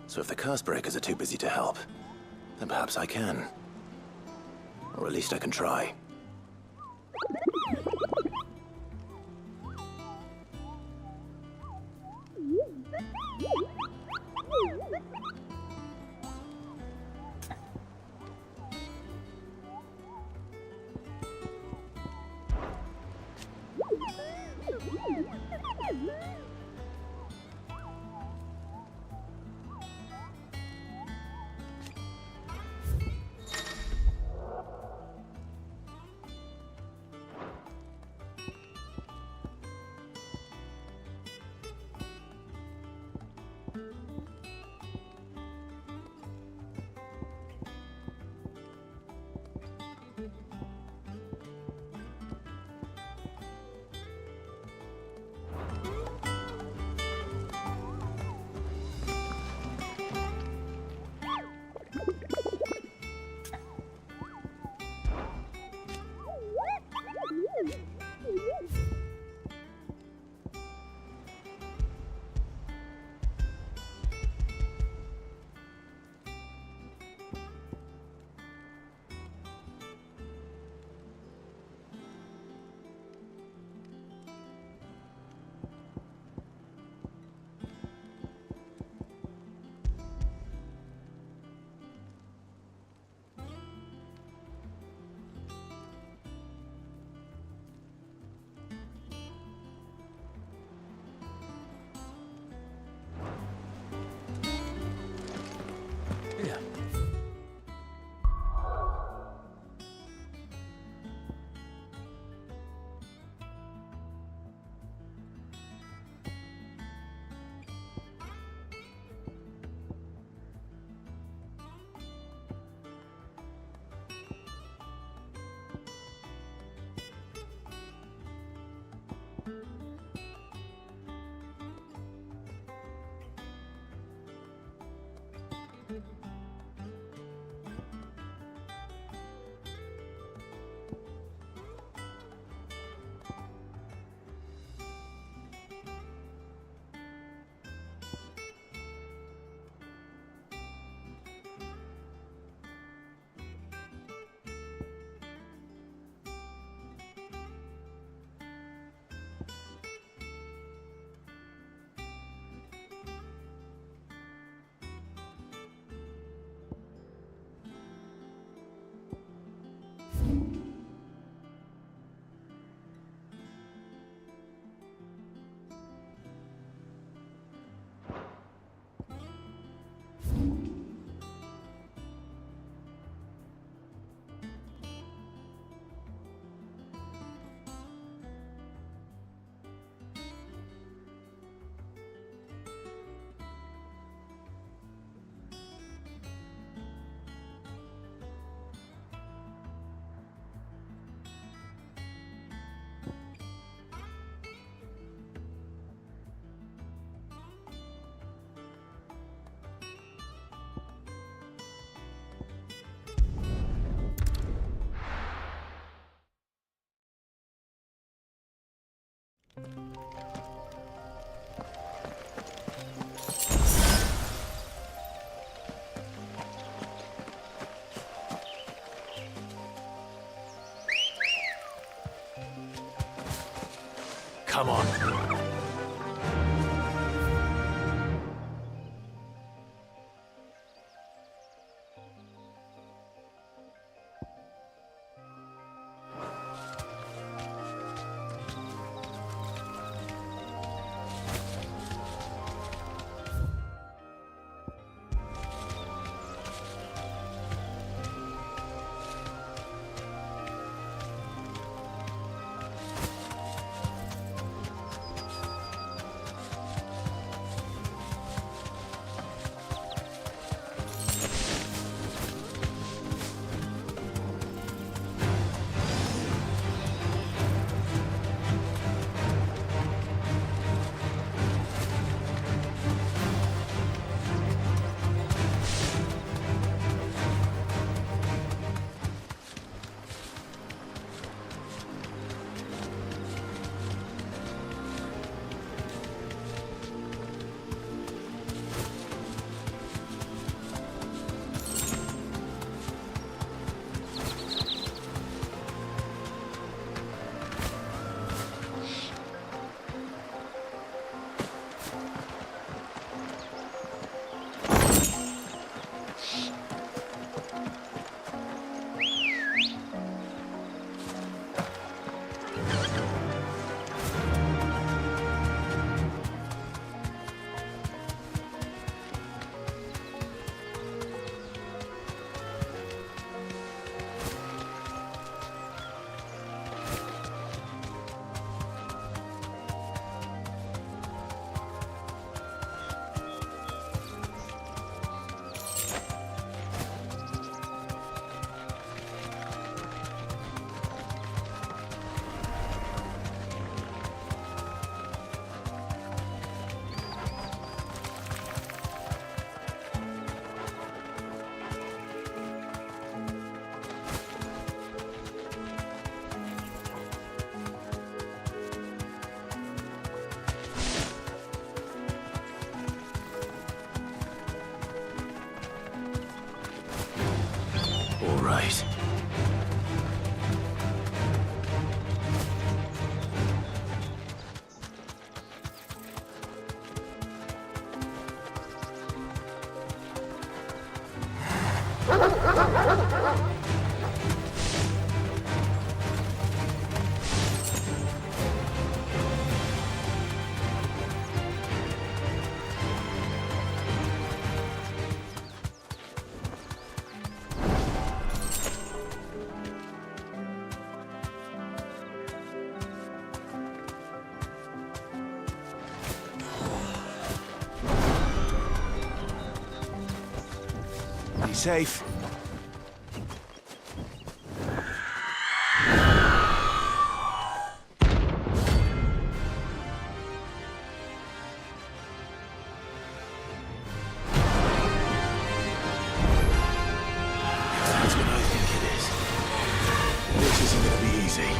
So if the Cursebreakers are too busy to help, then perhaps I can. Or at least I can try. Come on. All right. Be safe. That's what I think it is. This isn't gonna be easy.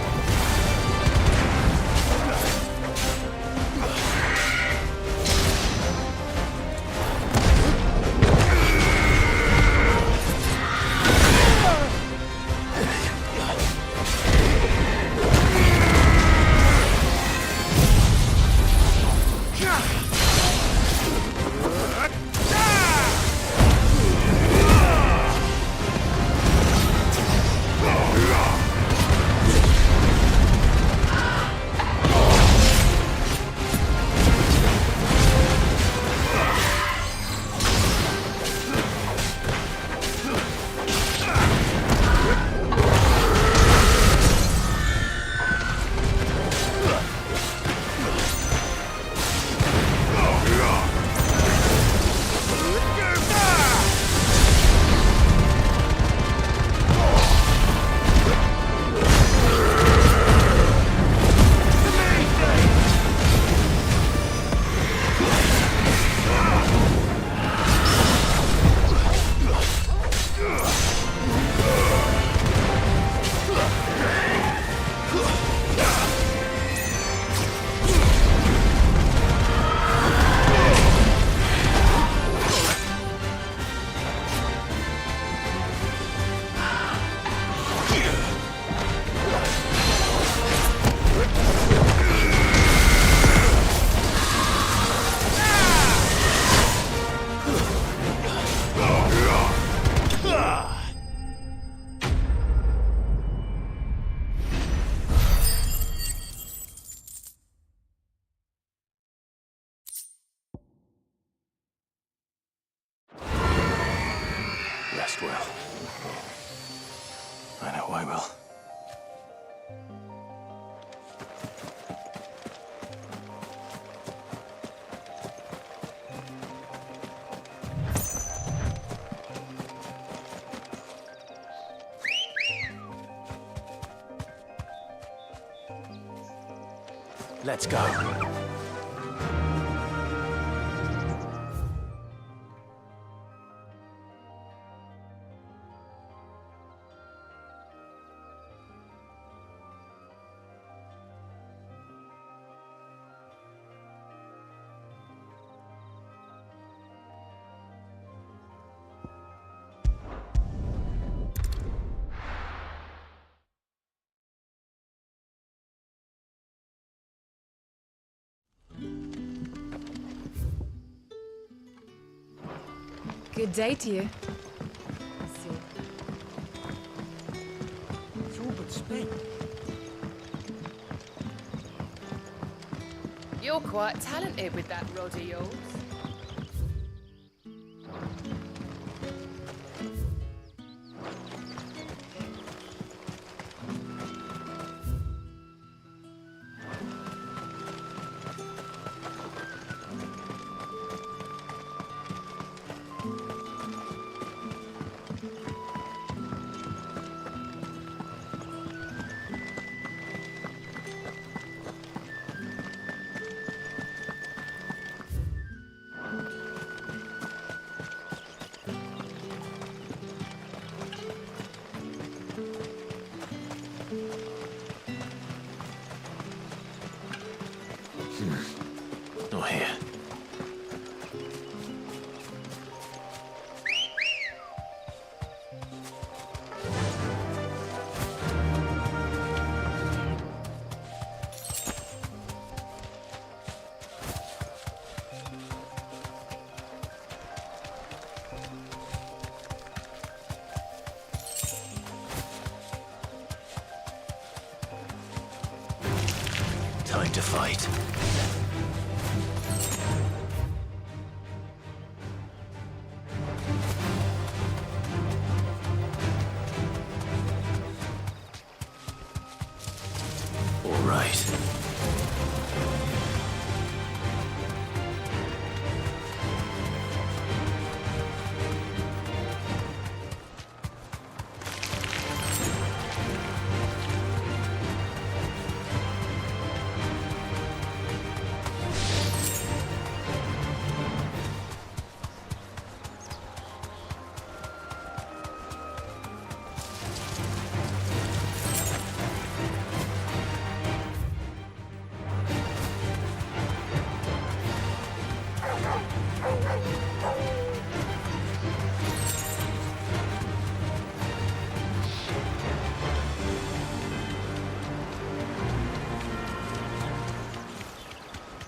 Let's go. Good day to you. Let's see. It's all but spent. You're quite talented with that rod of yours. Not here. Time to fight. All right.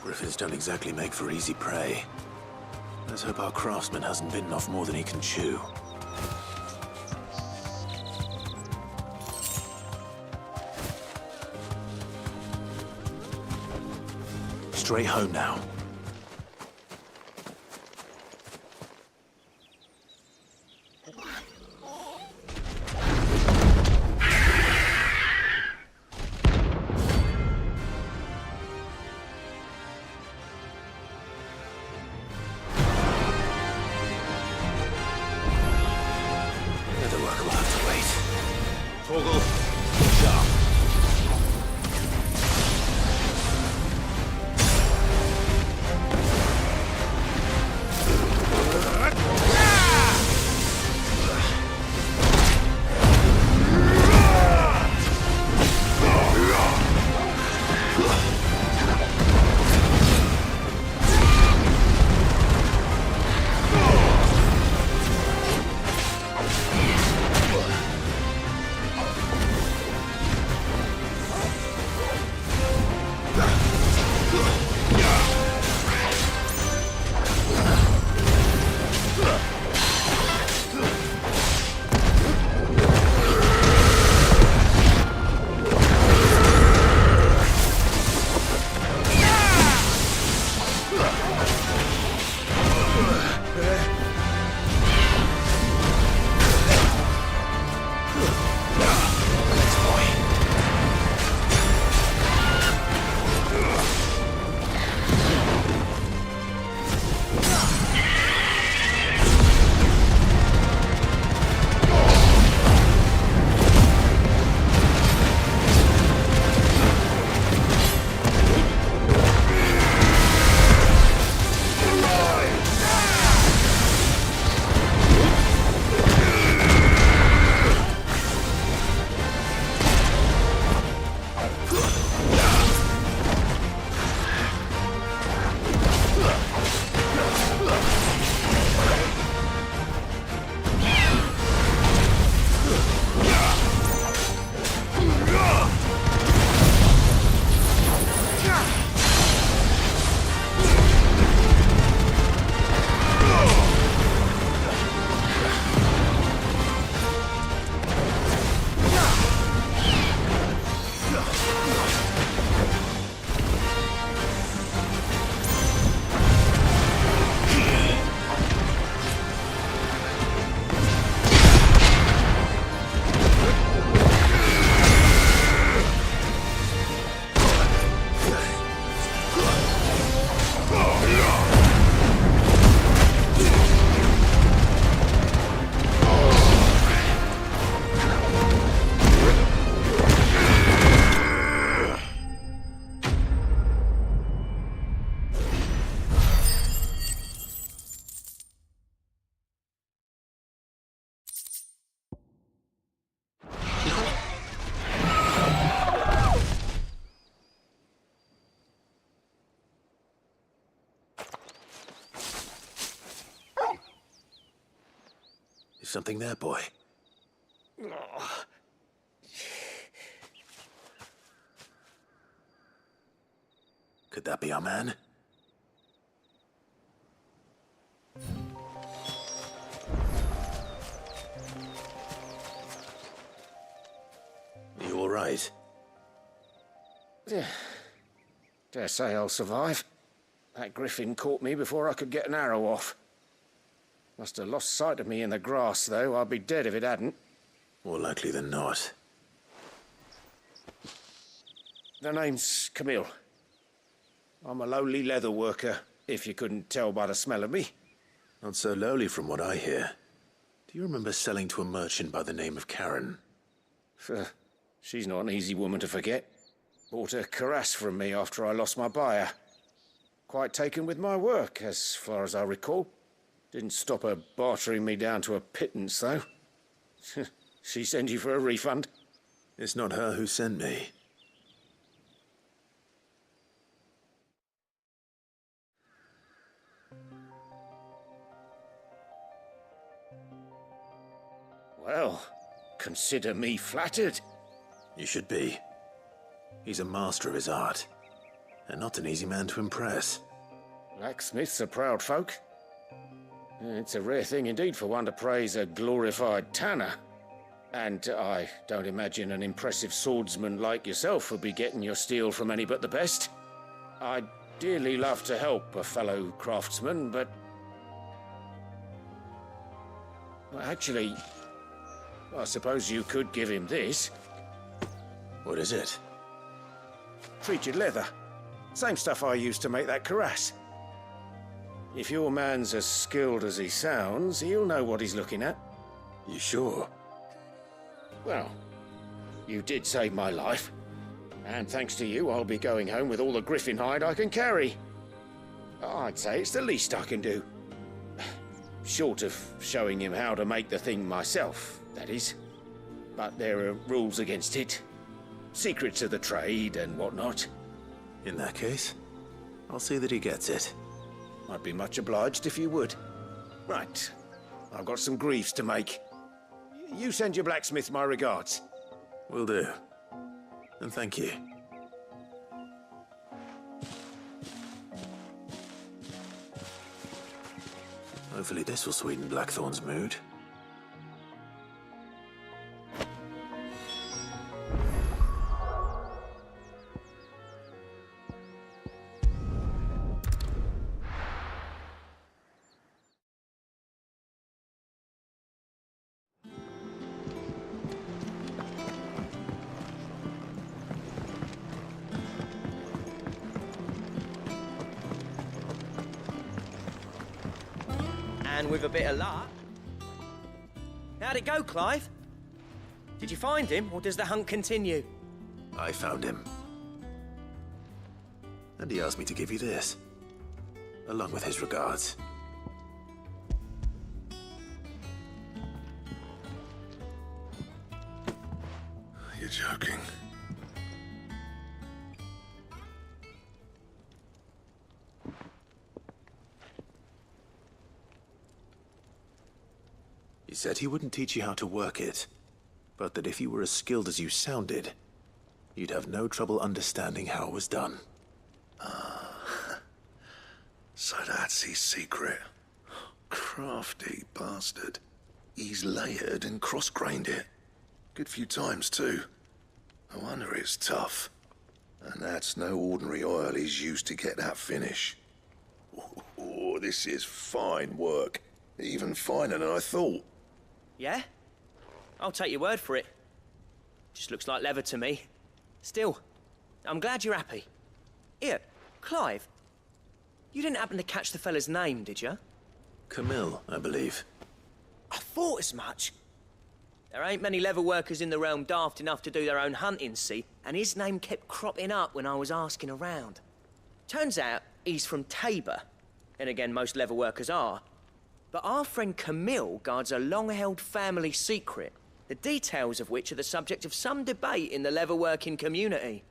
Griffins don't exactly make for easy prey. Let's hope our craftsman hasn't bitten off more than he can chew. Straight home now. Torgal, sharp. Something there, boy? Could that be our man? You all right? Dare say I'll survive. That griffin caught me before I could get an arrow off. Must have lost sight of me in the grass, though. I'd be dead if it hadn't. More likely than not. The name's Camille. I'm a lowly leather worker, if you couldn't tell by the smell of me. Not so lowly from what I hear. Do you remember selling to a merchant by the name of Karen? She's not an easy woman to forget. Bought a cuirass from me after I lost my buyer. Quite taken with my work, as far as I recall. Didn't stop her bartering me down to a pittance, though. She sent you for a refund? It's not her who sent me. Well, consider me flattered. You should be. He's a master of his art, and not an easy man to impress. Blacksmiths are proud folk. It's a rare thing indeed for one to praise a glorified tanner. And I don't imagine an impressive swordsman like yourself would be getting your steel from any but the best. I'd dearly love to help a fellow craftsman, but... well, actually, I suppose you could give him this. What is it? Treated leather. Same stuff I used to make that cuirass. If your man's as skilled as he sounds, he'll know what he's looking at. You sure? Well, you did save my life. And thanks to you, I'll be going home with all the griffin hide I can carry. I'd say it's the least I can do. Short of showing him how to make the thing myself, that is. But there are rules against it. Secrets of the trade and whatnot. In that case, I'll see that he gets it. I'd be much obliged if you would. Right. I've got some greaves to make. You send your blacksmith my regards. Will do. And thank you. Hopefully this will sweeten Blackthorn's mood. And with a bit of luck... How'd it go, Clive? Did you find him, or does the hunt continue? I found him. And he asked me to give you this, along with his regards. You're joking. He said he wouldn't teach you how to work it, but that if you were as skilled as you sounded, you'd have no trouble understanding how it was done. So that's his secret. Crafty bastard. He's layered and cross-grained it. Good few times, too. No wonder it's tough. And that's no ordinary oil he's used to get that finish. Oh, this is fine work. Even finer than I thought. Yeah? I'll take your word for it. Just looks like leather to me. Still, I'm glad you're happy. Here, Clive. You didn't happen to catch the fella's name, did you? Camille, I believe. I thought as much. There ain't many leather workers in the realm daft enough to do their own hunting, see? And his name kept cropping up when I was asking around. Turns out he's from Tabor. And again, most leather workers are. But our friend Camille guards a long-held family secret, the details of which are the subject of some debate in the leather-working community.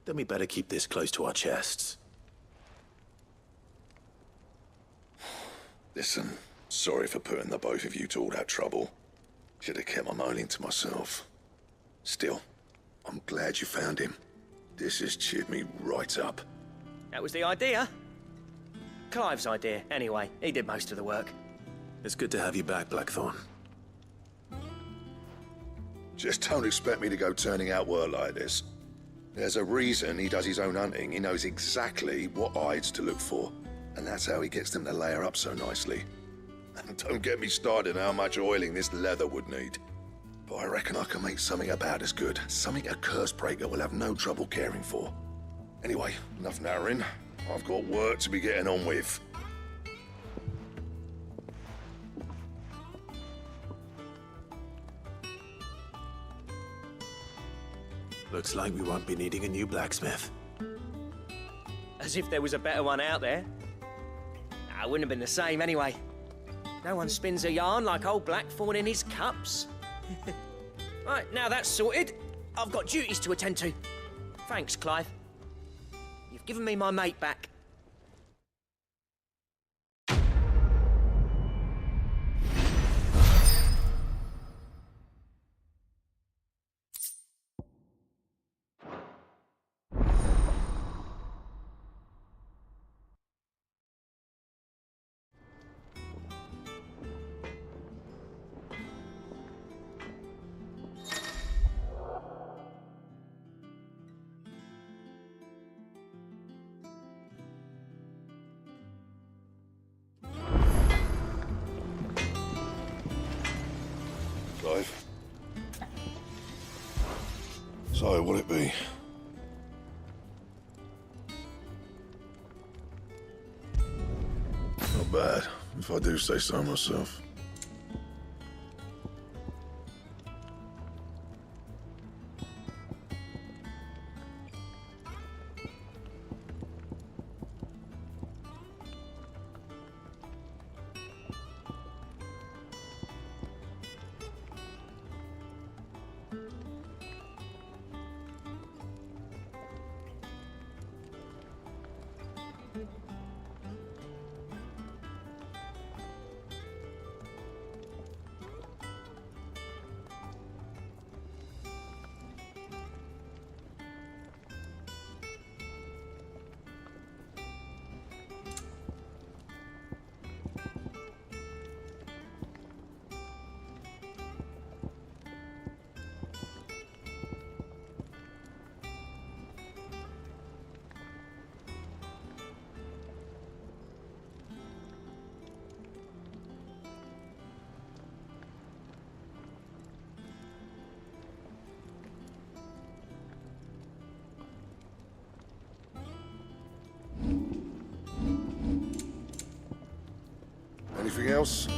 Then we better keep this close to our chests. Listen, Sorry for putting the both of you to all that trouble. Should have kept my moaning to myself. Still, I'm glad you found him. This has cheered me right up. That was the idea. Clive's idea, anyway. He did most of the work. It's good to have you back, Blackthorn. Just don't expect me to go turning out work like this. There's a reason he does his own hunting. He knows exactly what hides to look for. And that's how he gets them to layer up so nicely. And don't get me started on how much oiling this leather would need. But I reckon I can make something about as good. Something a Cursebreaker will have no trouble caring for. Anyway, enough narrowing. I've got work to be getting on with. Looks like we won't be needing a new blacksmith. As if there was a better one out there. Nah, it wouldn't have been the same anyway. No one spins a yarn like old Blackthorn in his cups. Right, now that's sorted, I've got duties to attend to. Thanks, Clive. You've given me my mate back. Clive. So, what'll it be? Not bad, if I do say so myself. Anything else?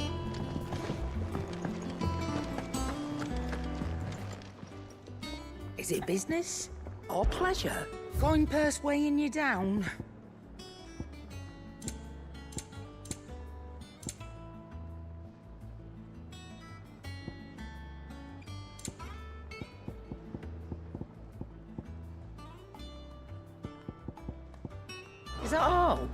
Is it business or pleasure? Coin purse weighing you down? Is that all?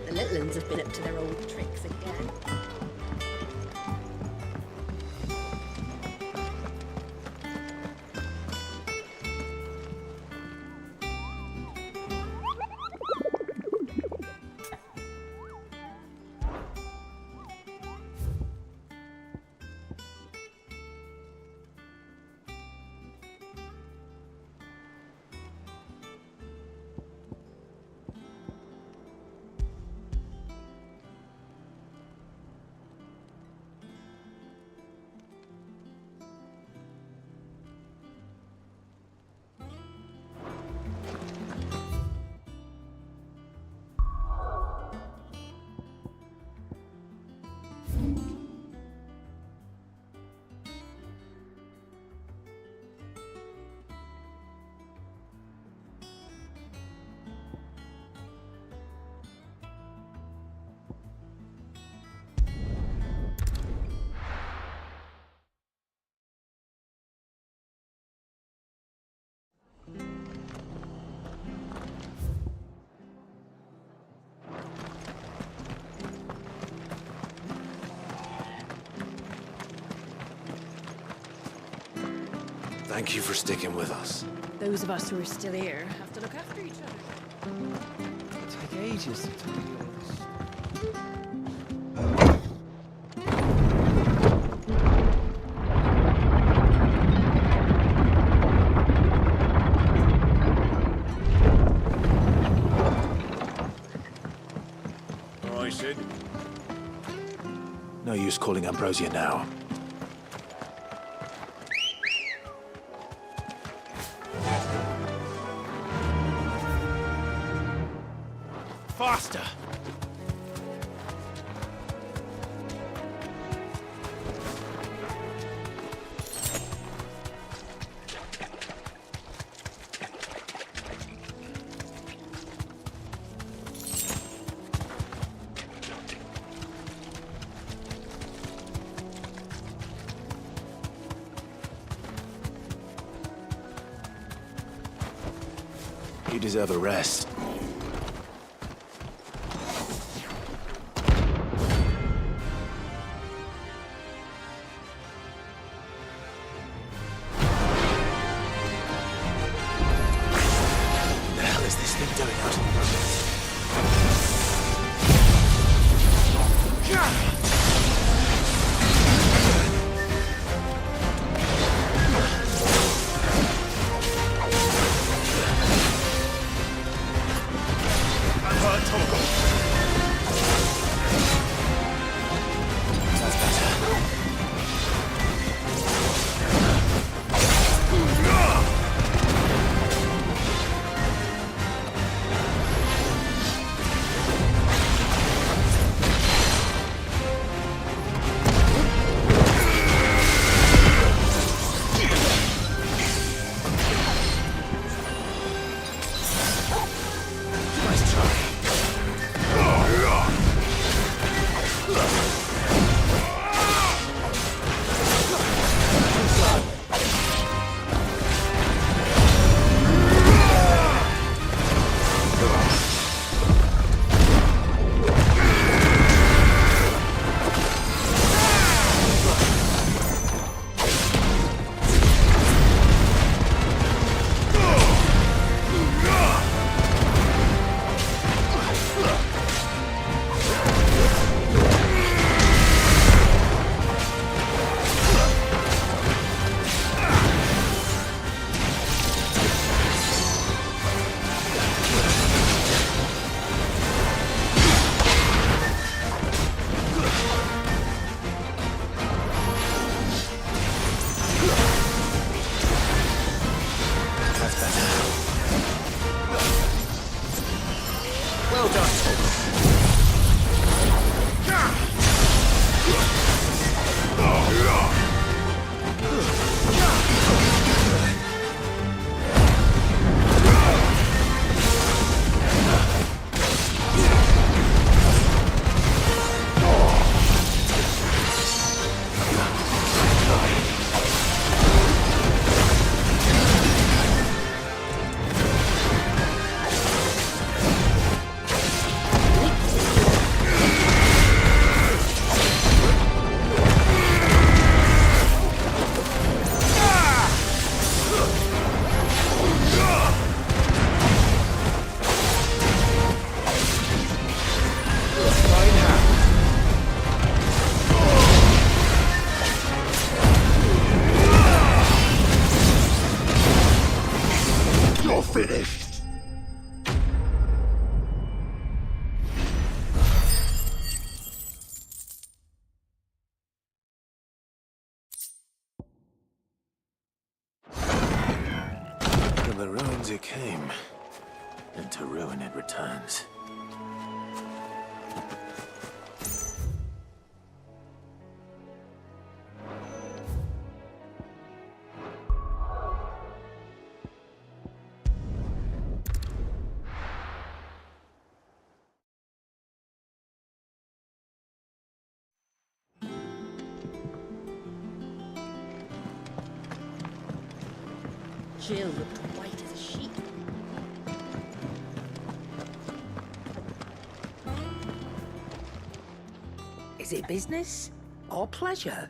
The little uns have been up to their old tricks again. Thank you for sticking with us. Those of us who are still here have to look after each other. It'll take ages to tidy all this. All right, Sid. No use calling Ambrosia now. Faster! You deserve a rest. What the hell is this thing doing out? Finished. From the ruins it came, and to ruin it returns. Jill looked white as a sheet. Is it business or pleasure?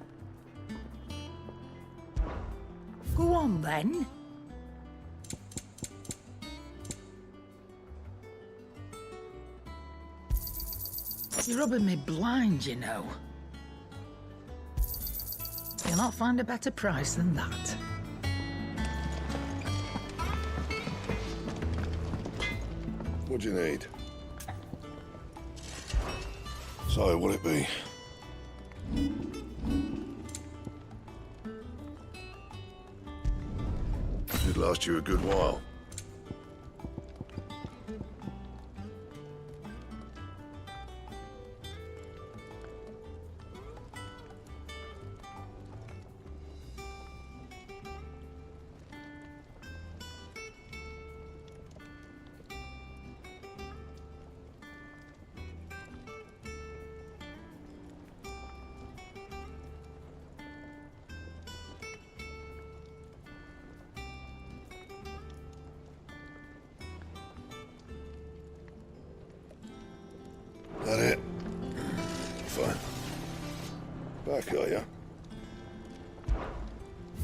Go on then. You're rubbing me blind, you know. You'll not find a better price than that. What do you need? So, what'll it be? Should last you a good while. That it? Fine. Back, are ya?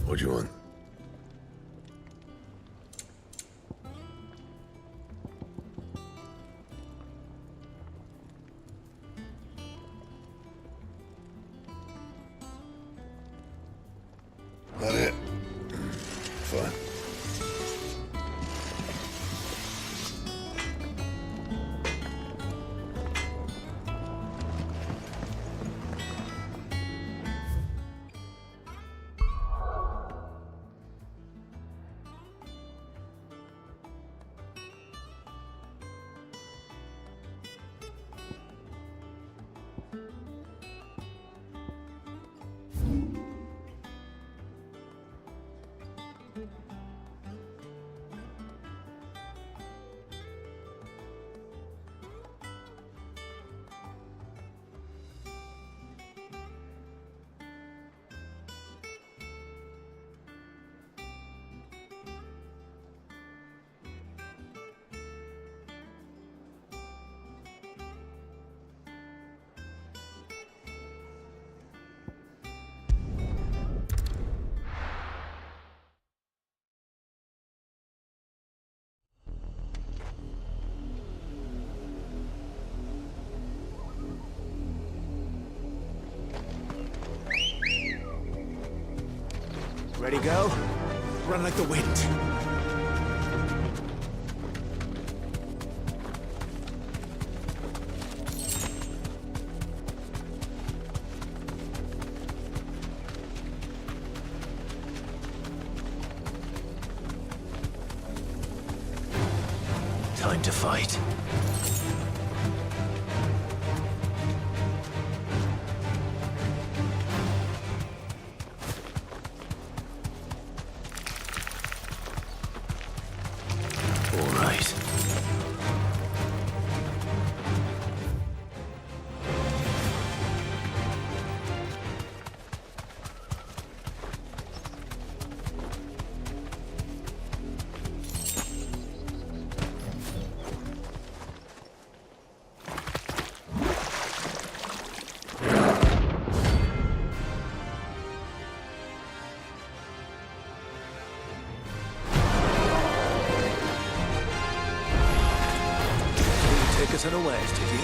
What do you want? That it? Fine. Ready, go? Run like the wind. Time to fight. Take us unawares, did you?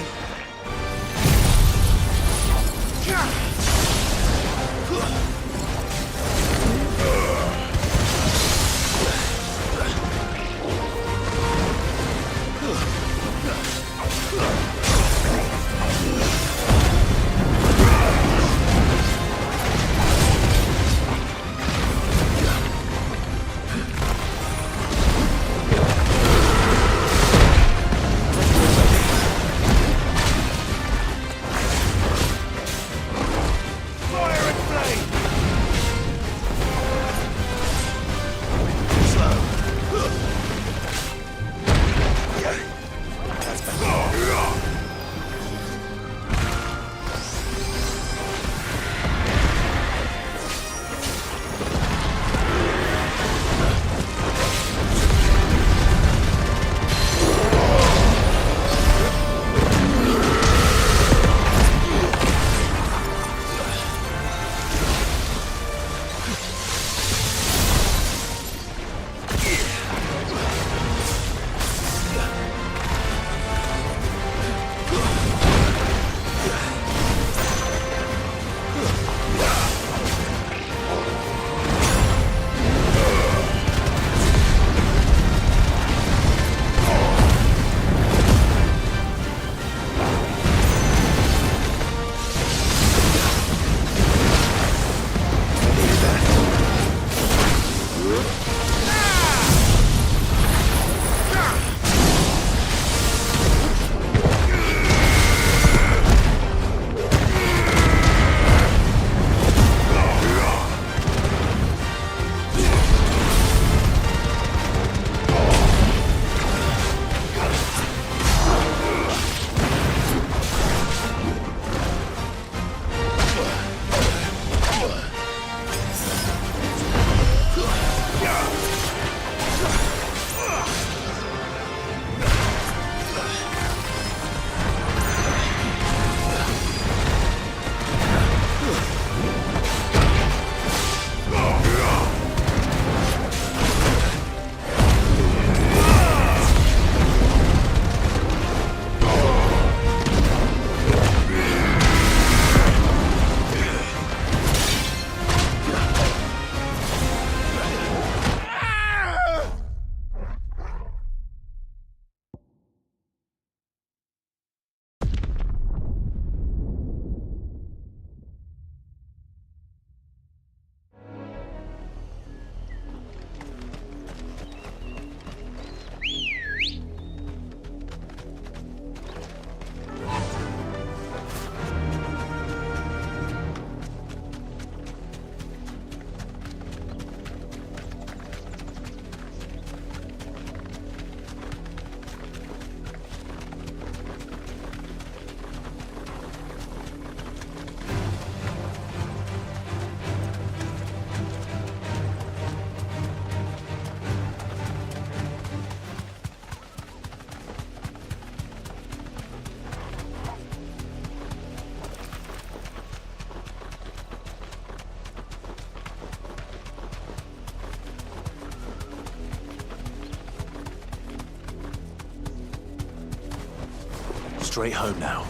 Straight home now.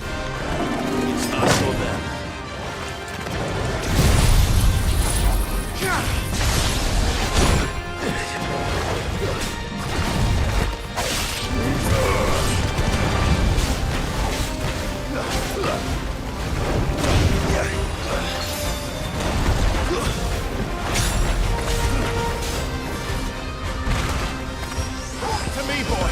It's us or them. To me, boy!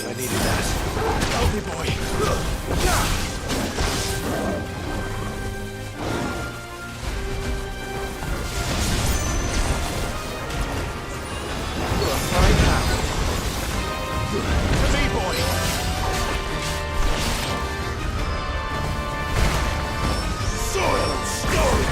I needed that. Help me, boy! To me, boy! Soil story!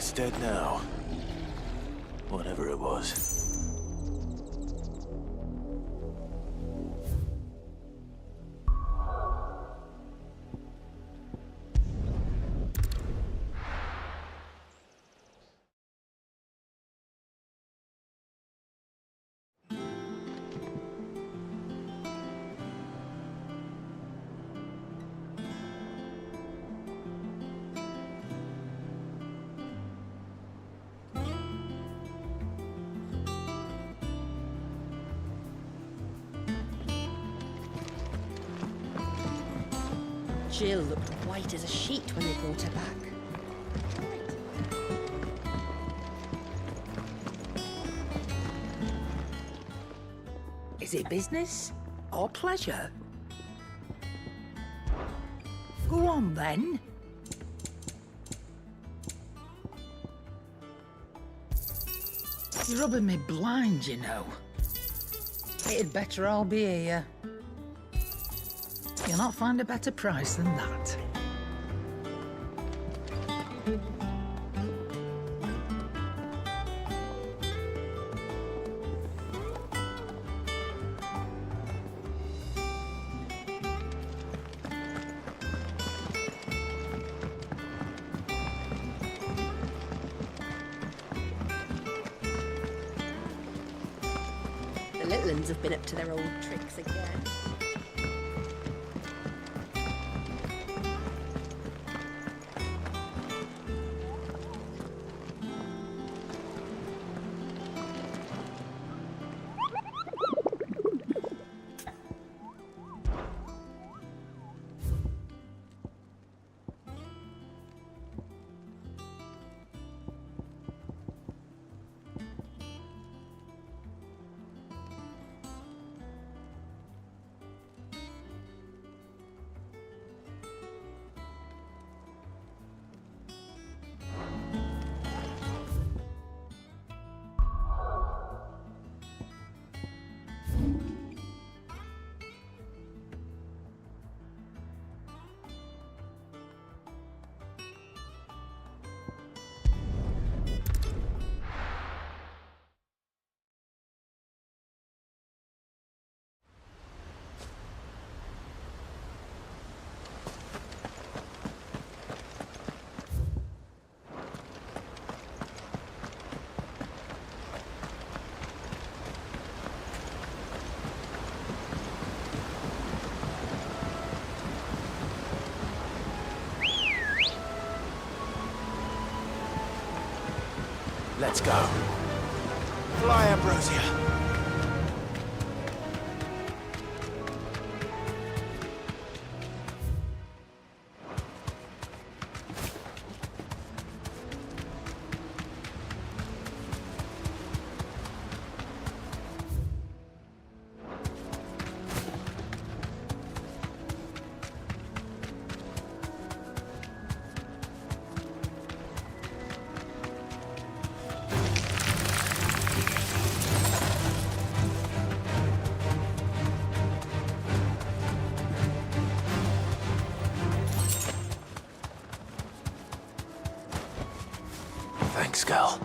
It's dead now. Whatever it was. Jill looked white as a sheet when they brought her back. Is it business or pleasure? Go on then. You're rubbing me blind, you know. It'd better all be here. You'll not find a better price than that. The little uns have been up to their old tricks again. Let's go. Fly, Ambrosia. Thanks, Gal.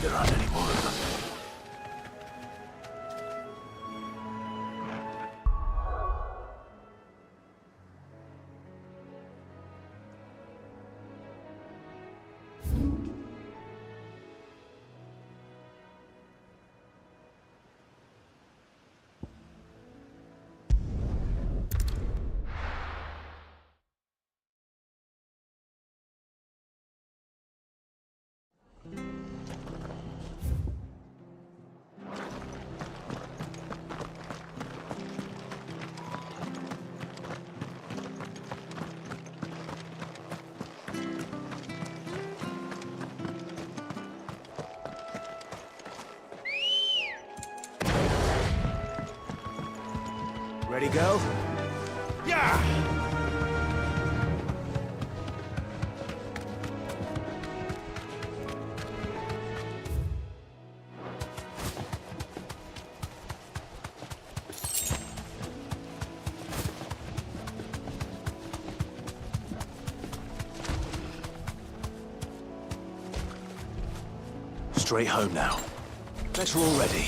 there aren't any more of them. Ready, go? Yeah! Straight home now. Bet we're all ready.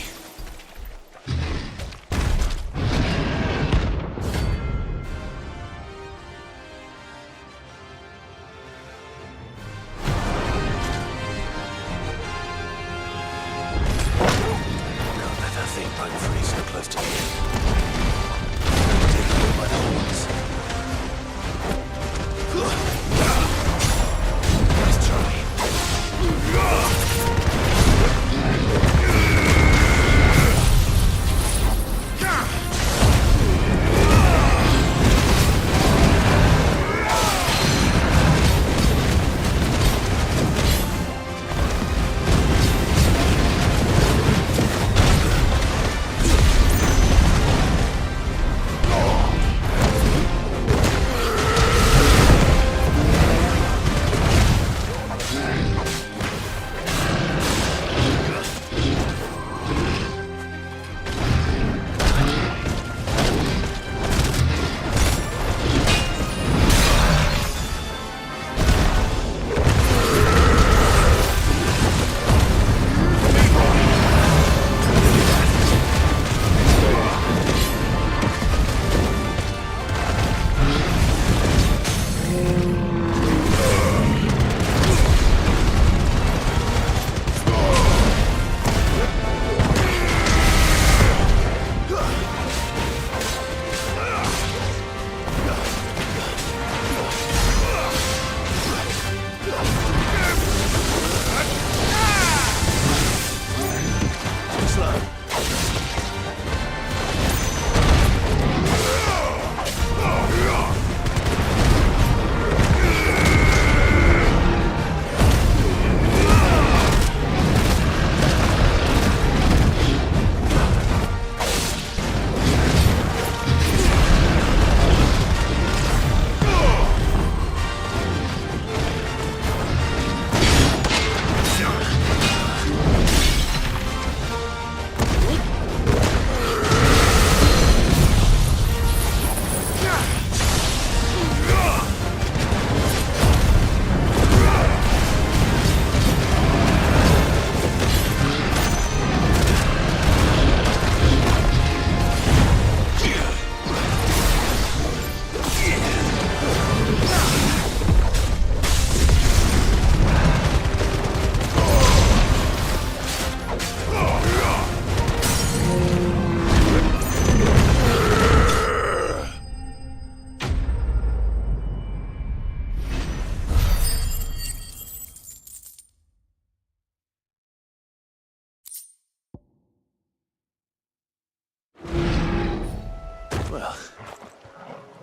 Well,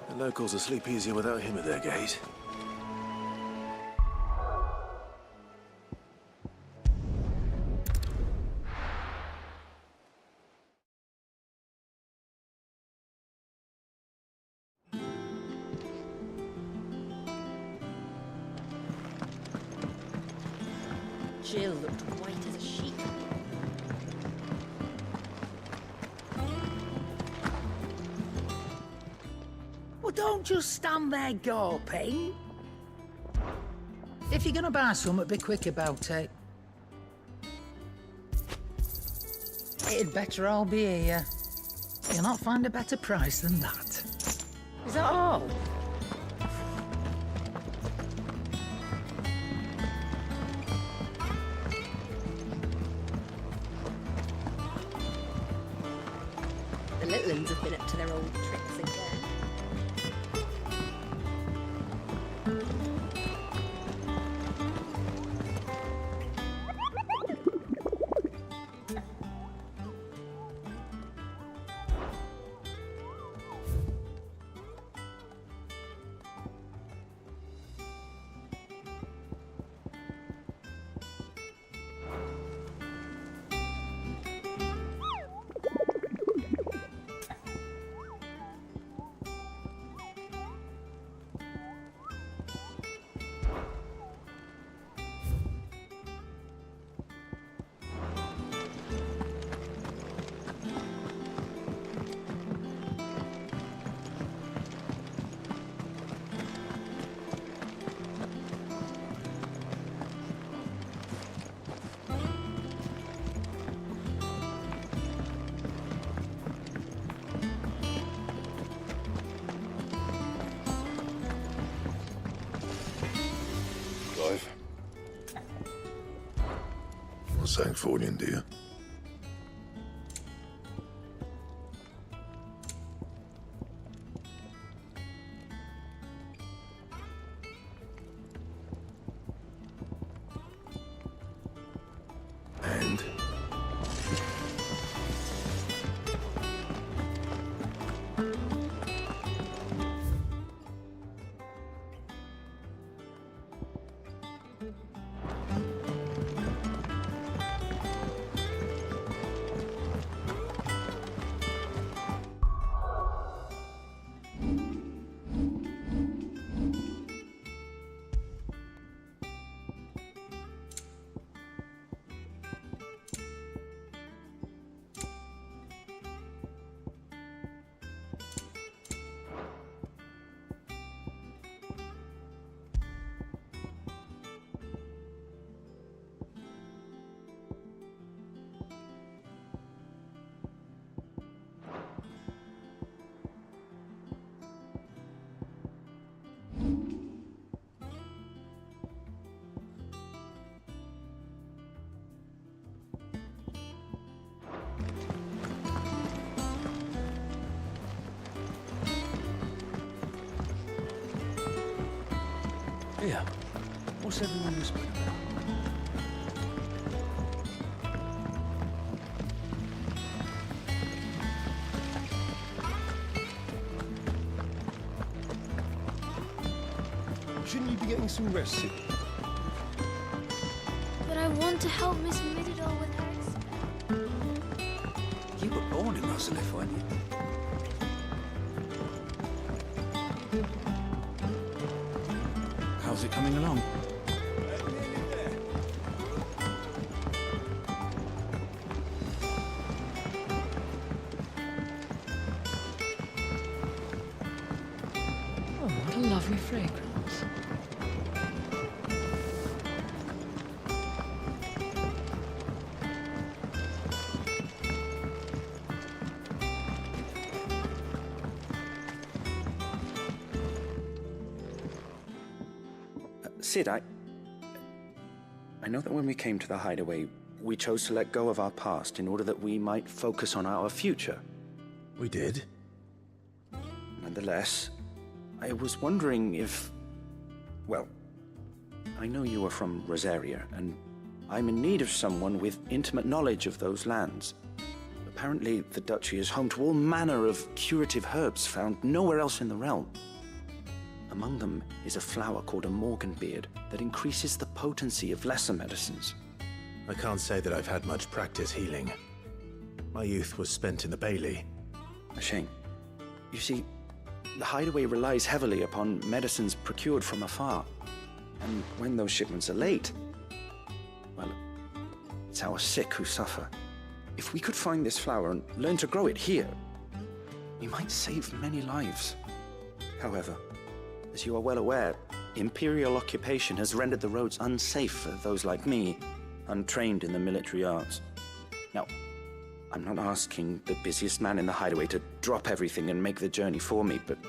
the locals will sleep easier without him at their gate. Jill looked white as a sheet. Well, don't just stand there gawping. If you're gonna buy something, be quick about it. It'd better all be here. You'll not find a better price than that. Is that all? The little ones have been up to their old tricks again. Clive. Well, Sancfordian, do you? And? Yeah. What's everyone whispering about? Shouldn't you be getting some rest, Sid? But I want to help Miss Mididol with her experiment. You were born in Rosalith, weren't you? How's it coming along? Oh, what a lovely fragrance. Sid, I know that when we came to the hideaway, we chose to let go of our past in order that we might focus on our future. We did? Nonetheless, I was wondering if... Well, I know you are from Rosaria, and I'm in need of someone with intimate knowledge of those lands. Apparently, the duchy is home to all manner of curative herbs found nowhere else in the realm. Among them is a flower called a Morganbeard that increases the potency of lesser medicines. I can't say that I've had much practice healing. My youth was spent in the Bailey. A shame. You see, the hideaway relies heavily upon medicines procured from afar. And when those shipments are late, well, it's our sick who suffer. If we could find this flower and learn to grow it here, we might save many lives. However, as you are well aware, Imperial occupation has rendered the roads unsafe for those like me, untrained in the military arts. Now, I'm not asking the busiest man in the hideaway to drop everything and make the journey for me, but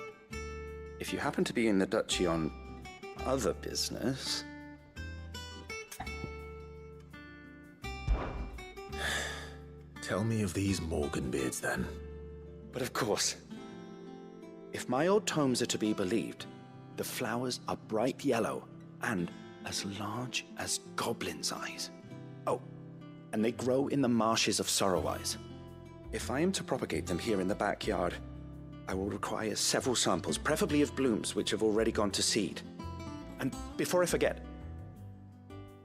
if you happen to be in the duchy on other business... Tell me of these Morganbeards, then. But of course. If my old tomes are to be believed, the flowers are bright yellow and as large as goblins' eyes. Oh, and they grow in the marshes of Sorrowise. If I am to propagate them here in the backyard, I will require several samples, preferably of blooms which have already gone to seed. And before I forget,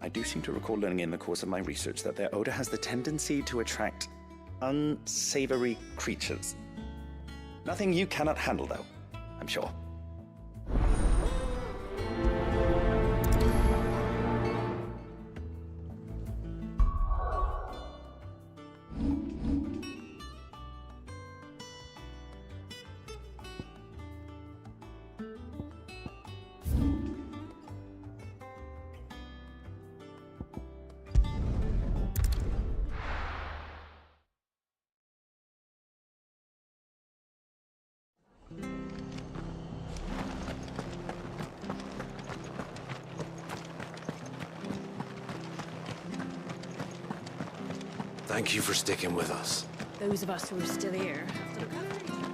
I do seem to recall learning in the course of my research that their odor has the tendency to attract unsavory creatures. Nothing you cannot handle, though, I'm sure. Thank you for sticking with us. Those of us who are still here have to look after each other.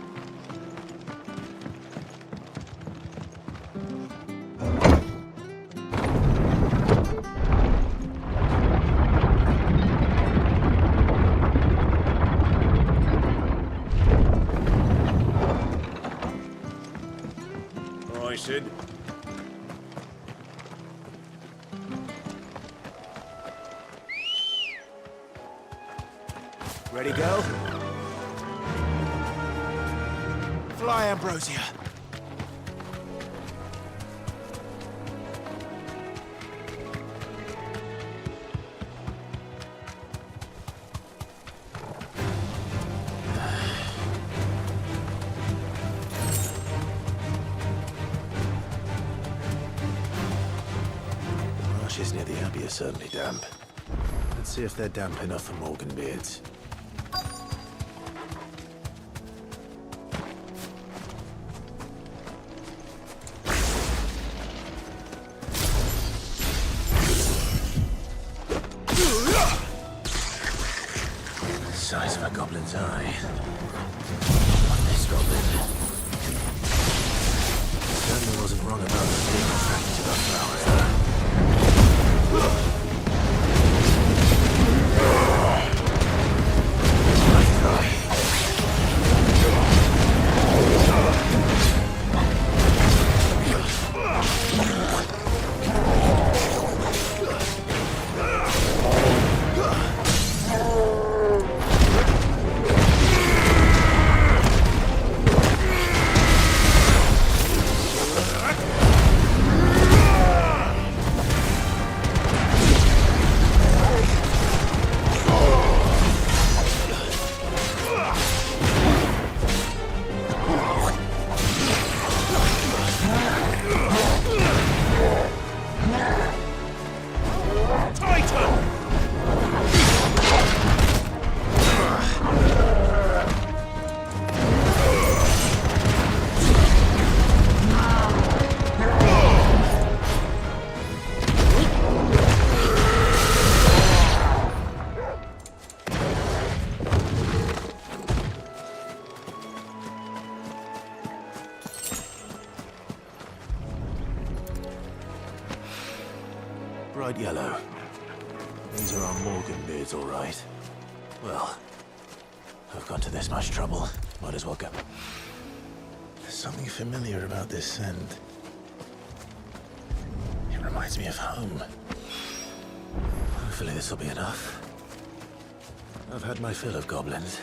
All right, Sid. Ready, go? Fly, Ambrosia. The marshes near the Abbey are certainly damp. Let's see if they're damp enough for Morganbeards. Size of a goblin's eye. Not this goblin. Certainly wasn't wrong about the being attracted to the flowers there. Bright yellow. These are our Morganbeards, all right. Well, I've gone to this much trouble. Might as well go. There's something familiar about this scent. It reminds me of home. Hopefully this will be enough. I've had my fill of goblins.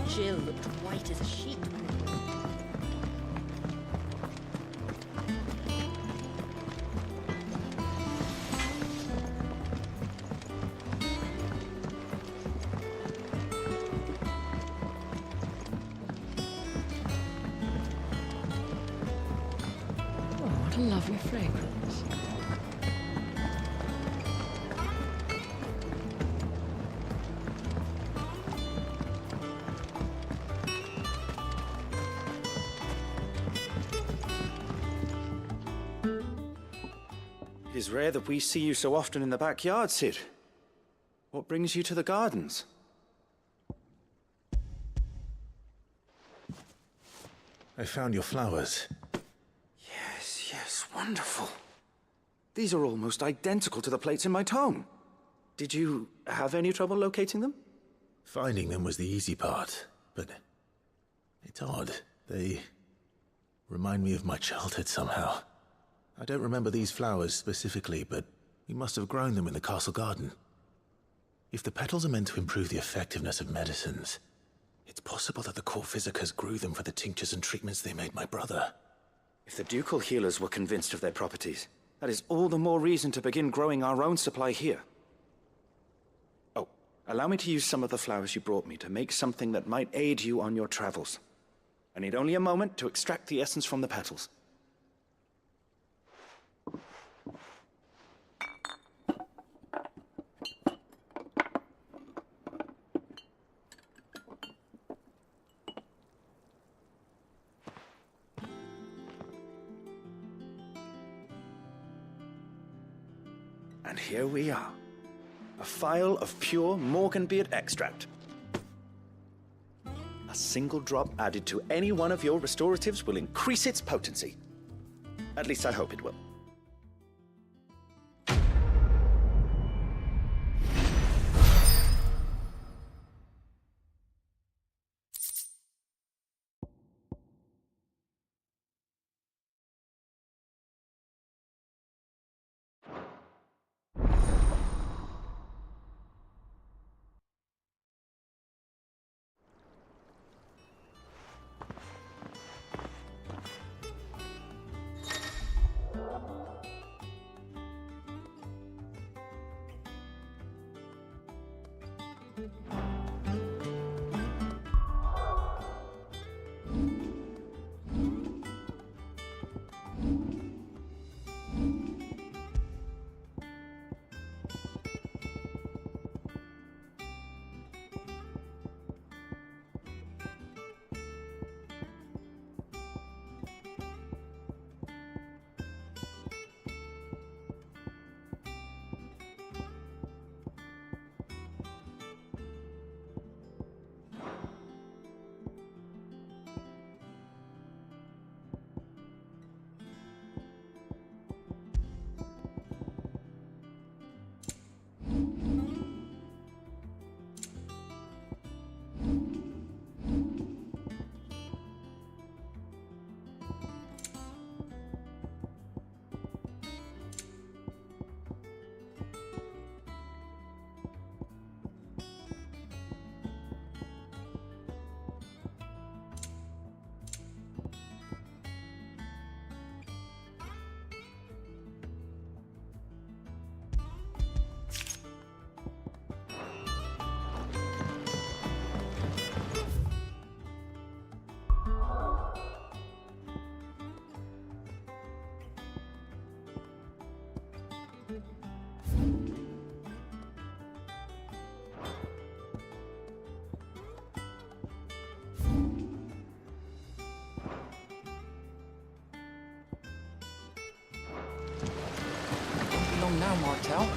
Jill looked white as a sheet. What a lovely fragrance. It is rare that we see you so often in the backyard, Cid. What brings you to the gardens? I found your flowers. Yes, wonderful. These are almost identical to the plates in my tome. Did you have any trouble locating them? Finding them was the easy part, but it's odd. They remind me of my childhood somehow. I don't remember these flowers specifically, but we must have grown them in the castle garden. If the petals are meant to improve the effectiveness of medicines, it's possible that the court physicers grew them for the tinctures and treatments they made my brother. If the ducal healers were convinced of their properties, that is all the more reason to begin growing our own supply here. Oh, allow me to use some of the flowers you brought me to make something that might aid you on your travels. I need only a moment to extract the essence from the petals. And here we are. A phial of pure Morganbeard extract. A single drop added to any one of your restoratives will increase its potency. At least I hope it will. Long now, Martel.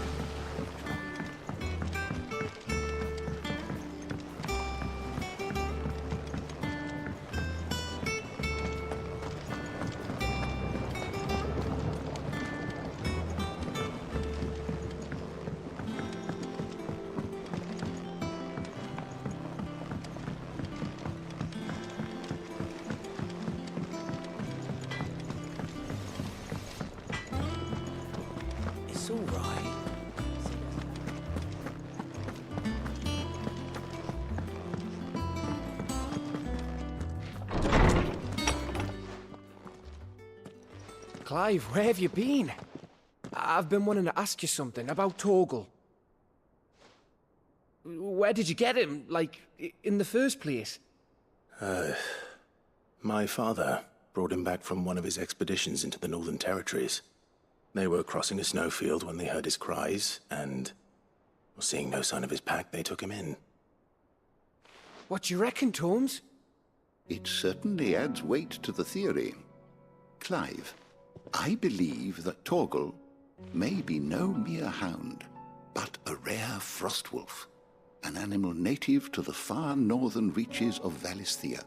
It's all right. Clive, where have you been? I've been wanting to ask you something about Torgal. Where did you get him, like, in the first place? My father, brought him back from one of his expeditions into the Northern Territories. They were crossing a snowfield when they heard his cries, and seeing no sign of his pack, they took him in. What do you reckon, Torms? It certainly adds weight to the theory. Clive, I believe that Torgal may be no mere hound, but a rare frostwolf, an animal native to the far northern reaches of Valisthea.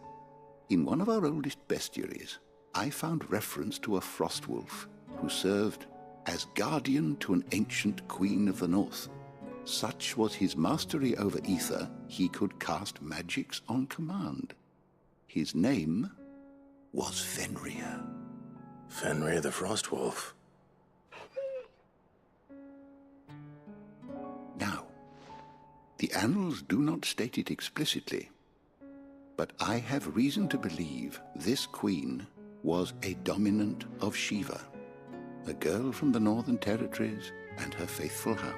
In one of our oldest bestiaries, I found reference to a frostwolf who served as guardian to an ancient queen of the north. Such was his mastery over ether, he could cast magics on command. His name was Fenrir. Fenrir the Frostwolf. Now, the annals do not state it explicitly, but I have reason to believe this queen was a dominant of Shiva, a girl from the Northern Territories and her faithful hound.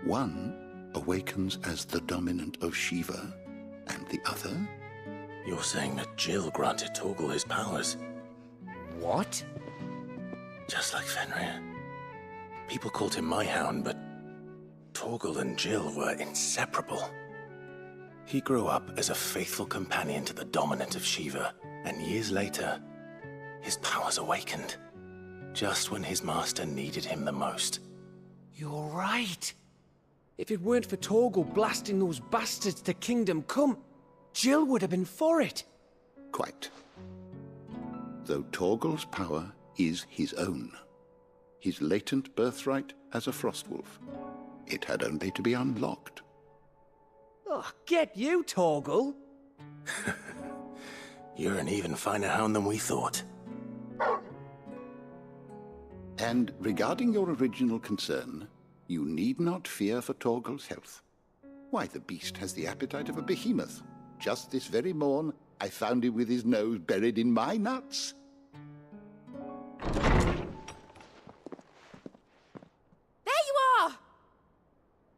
One awakens as the dominant of Shiva, and the other... You're saying that Jill granted Torgal his powers? What? Just like Fenrir. People called him my hound, but Torgal and Jill were inseparable. He grew up as a faithful companion to the dominant of Shiva, and years later, his powers awakened, just when his master needed him the most. You're right. If it weren't for Torgal blasting those bastards to Kingdom Come, Jill would have been for it. Quite. Though Torgal's power is his own, his latent birthright as a Frostwolf. It had only to be unlocked. Oh, get you, Torgal! You're an even finer hound than we thought. And regarding your original concern, you need not fear for Torgal's health. Why, the beast has the appetite of a behemoth. Just this very morn, I found him with his nose buried in my nuts. There you are!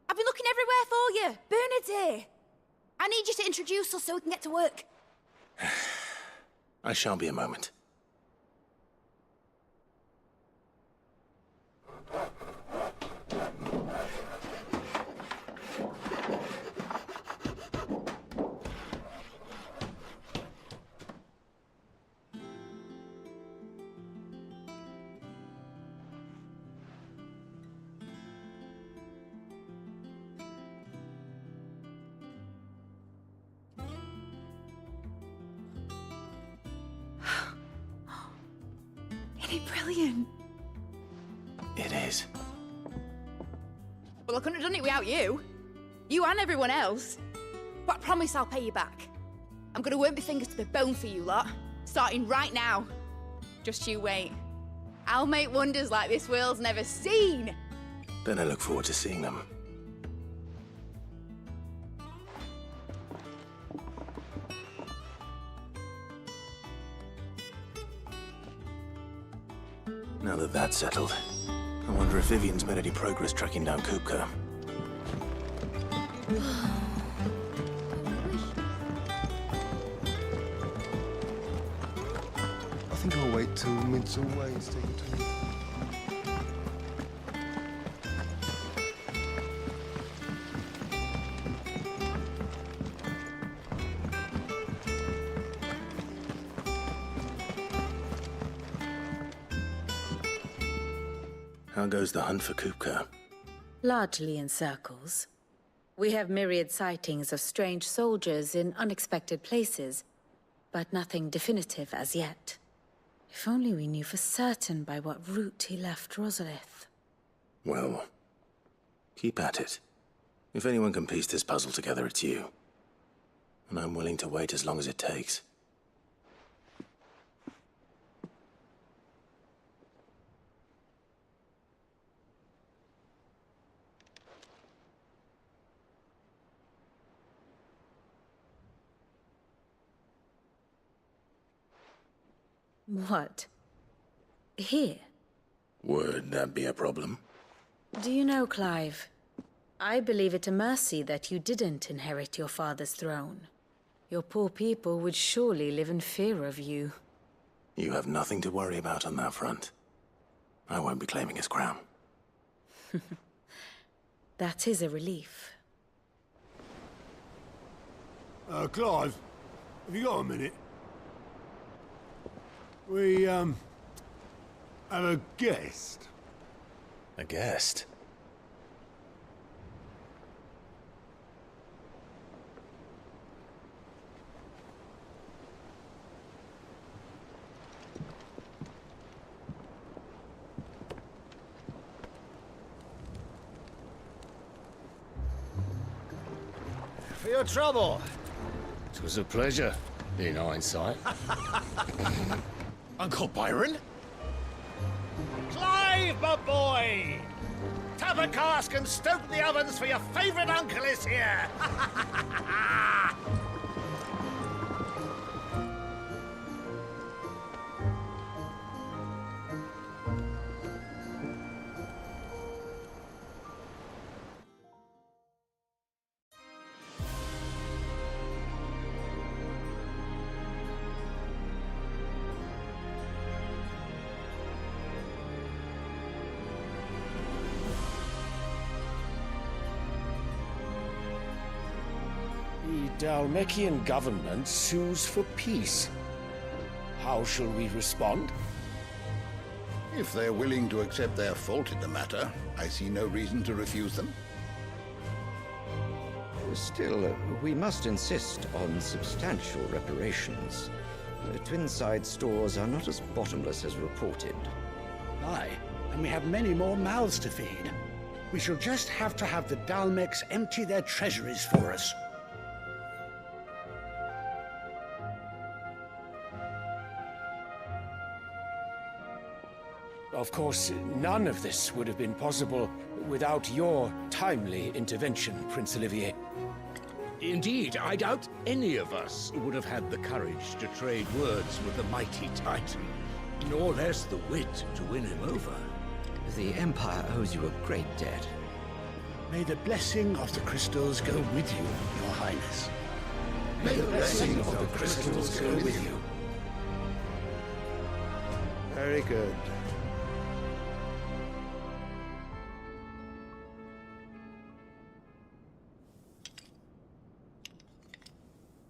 I've been looking everywhere for you. Bernard's here. I need you to introduce us so we can get to work. I shan't be a moment. Isn't it brilliant? It is. Well, I couldn't have done it without you. You and everyone else. But I promise I'll pay you back. I'm gonna work my fingers to the bone for you lot, starting right now. Just you wait. I'll make wonders like this world's never seen. Then I look forward to seeing them. Now that that's settled, I wonder if Vivian's made any progress tracking down Kupka. I think I'll wait till mid's away instead of doing. How goes the hunt for Kupka? Largely in circles. We have myriad sightings of strange soldiers in unexpected places, but nothing definitive as yet. If only we knew for certain by what route he left Rosalith. Well, keep at it. If anyone can piece this puzzle together, it's you. And I'm willing to wait as long as it takes. What? Here? Would that be a problem? Do you know, Clive? I believe it a mercy that you didn't inherit your father's throne. Your poor people would surely live in fear of you. You have nothing to worry about on that front. I won't be claiming his crown. That is a relief. Clive, have you got a minute? We, have a guest. A guest? For your trouble. It was a pleasure, in hindsight. Uncle Byron? Clive, my boy! Tap a cask and stoke the ovens, for your favourite uncle is here! The Dalmekian government sues for peace. How shall we respond? If they're willing to accept their fault in the matter, I see no reason to refuse them. Still, we must insist on substantial reparations. Twinside stores are not as bottomless as reported. Aye, and we have many more mouths to feed. We shall just have to have the Dalmecs empty their treasuries for us. Of course, none of this would have been possible without your timely intervention, Prince Olivier. Indeed, I doubt any of us would have had the courage to trade words with the mighty Titan, nor less the wit to win him over. The Empire owes you a great debt. May the blessing of the crystals go with you, Your Highness. May the blessing of the crystals go with you. Very good.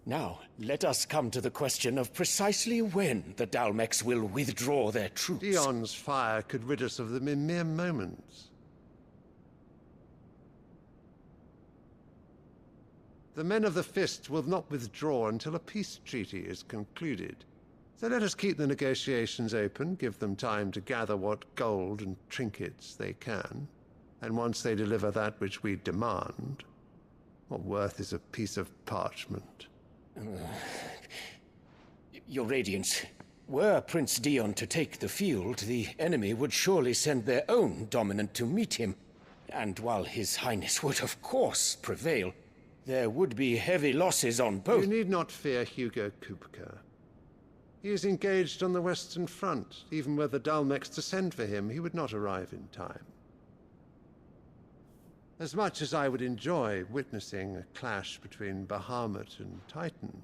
Now, let us come to the question of precisely when the Dalmecs will withdraw their troops. Dion's fire could rid us of them in mere moments. The men of the Fist will not withdraw until a peace treaty is concluded. So let us keep the negotiations open, give them time to gather what gold and trinkets they can, and once they deliver that which we demand, what worth is a piece of parchment? Your Radiance, were Prince Dion to take the field, the enemy would surely send their own dominant to meet him. And while His Highness would of course prevail, there would be heavy losses on both. You need not fear Hugo Kupka. He is engaged on the Western Front. Even were the Dalmecs to send for him, he would not arrive in time. As much as I would enjoy witnessing a clash between Bahamut and Titan,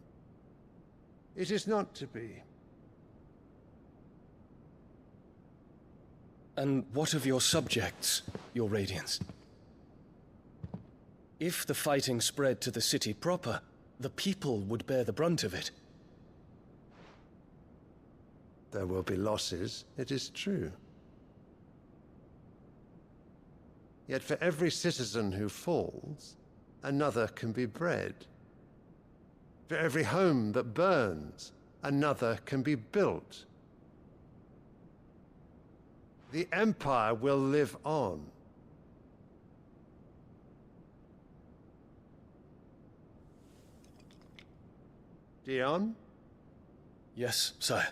it is not to be. And what of your subjects, Your Radiance? If the fighting spread to the city proper, the people would bear the brunt of it. There will be losses, it is true. Yet for every citizen who falls, another can be bred. For every home that burns, another can be built. The Empire will live on. Dion? Yes, sire.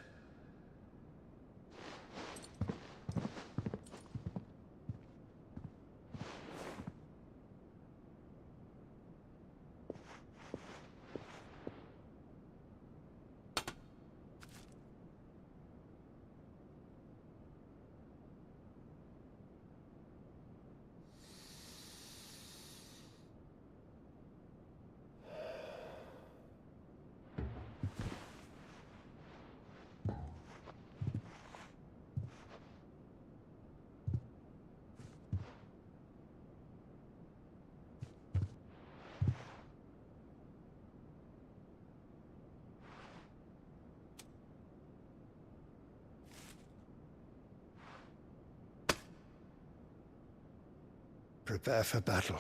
prepare for battle.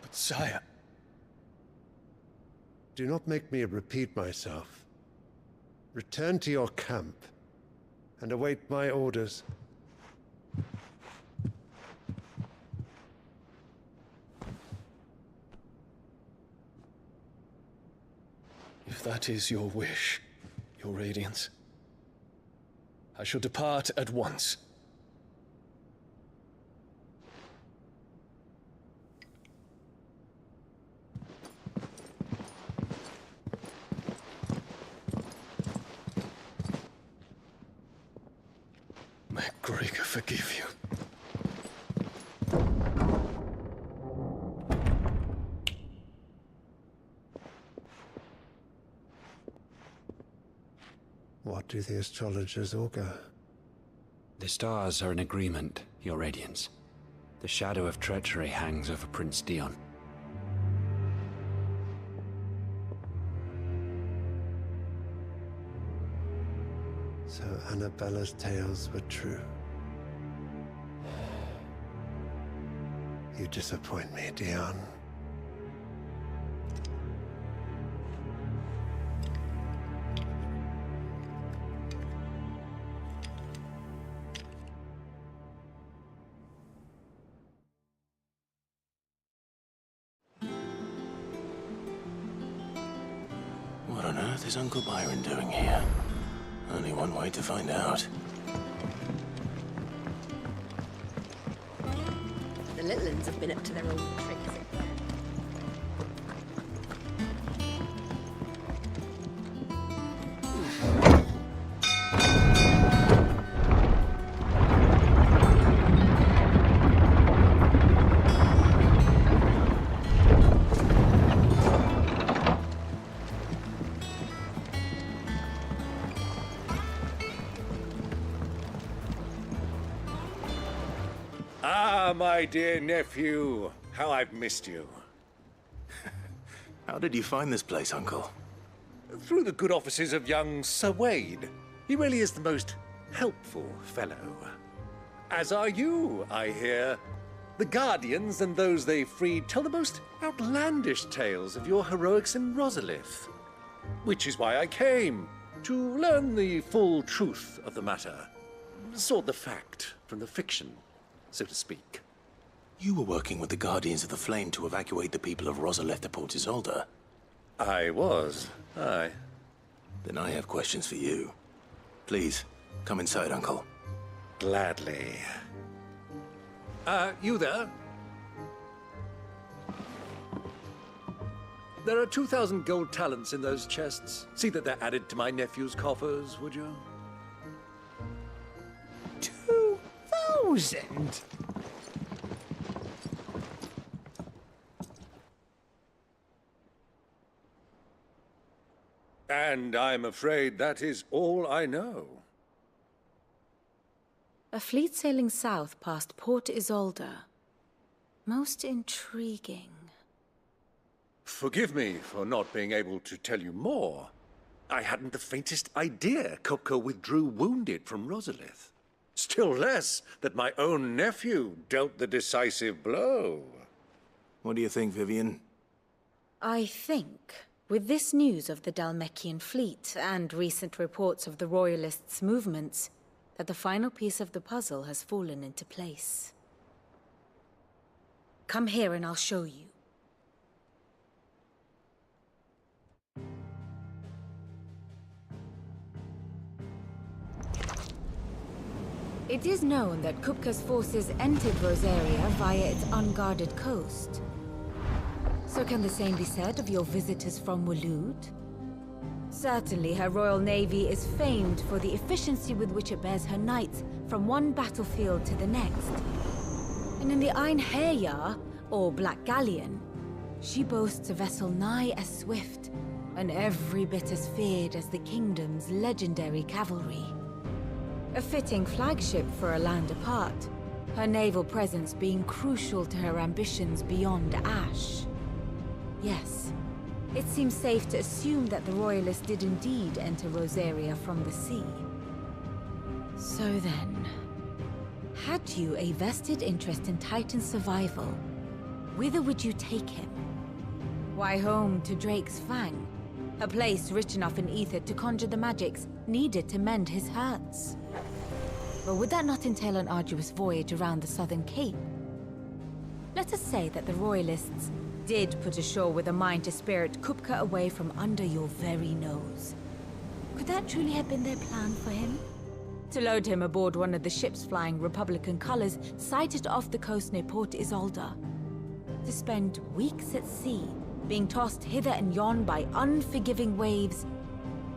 But sire... Do not make me repeat myself. Return to your camp and await my orders. If that is your wish, Your Radiance, I shall depart at once. May Gregor forgive you. What do the astrologers augur? The stars are in agreement, Your Radiance. The shadow of treachery hangs over Prince Dion. So Annabella's tales were true. You disappoint me, Dion. What on earth is Uncle Byron doing here? Only one way to find out. The little ones have been up to their old tricks. Ah, my dear nephew, how I've missed you. How did you find this place, Uncle? Through the good offices of young Sir Wade. He really is the most helpful fellow. As are you, I hear. The Guardians and those they freed tell the most outlandish tales of your heroics in Rosalith. Which is why I came, to learn the full truth of the matter. Sort the fact from the fiction, so to speak. You were working with the Guardians of the Flame to evacuate the people of Rosalith to Port Isolde. I was, aye. Then I have questions for you. Please, come inside, Uncle. Gladly. You there? There are 2,000 gold talents in those chests. See that they're added to my nephew's coffers, would you? 2,000? And I'm afraid that is all I know. A fleet sailing south past Port Isolde. Most intriguing. Forgive me for not being able to tell you more. I hadn't the faintest idea Kupka withdrew wounded from Rosalith. Still less that my own nephew dealt the decisive blow. What do you think, Vivian? I think, with this news of the Dalmekian fleet and recent reports of the Royalists' movements, that the final piece of the puzzle has fallen into place. Come here and I'll show you. It is known that Kupka's forces entered Rosaria via its unguarded coast. So can the same be said of your visitors from Waloed? Certainly her Royal Navy is famed for the efficiency with which it bears her knights from one battlefield to the next. And in the Einherjar, or Black Galleon, she boasts a vessel nigh as swift, and every bit as feared as the Kingdom's legendary cavalry. A fitting flagship for a land apart, her naval presence being crucial to her ambitions beyond Ash. Yes, it seems safe to assume that the Royalists did indeed enter Rosaria from the sea. So then, Had you a vested interest in Titan's survival, whither would you take him? Why, home to Drake's Fang, a place rich enough in ether to conjure the magics needed to mend his hurts. But would that not entail an arduous voyage around the Southern Cape? Let us say that the Royalists did put ashore with a mind to spirit Kupka away from under your very nose. Could that truly have been their plan for him? To load him aboard one of the ships flying Republican colors sighted off the coast near Port Isolde. To spend weeks at sea, being tossed hither and yon by unforgiving waves,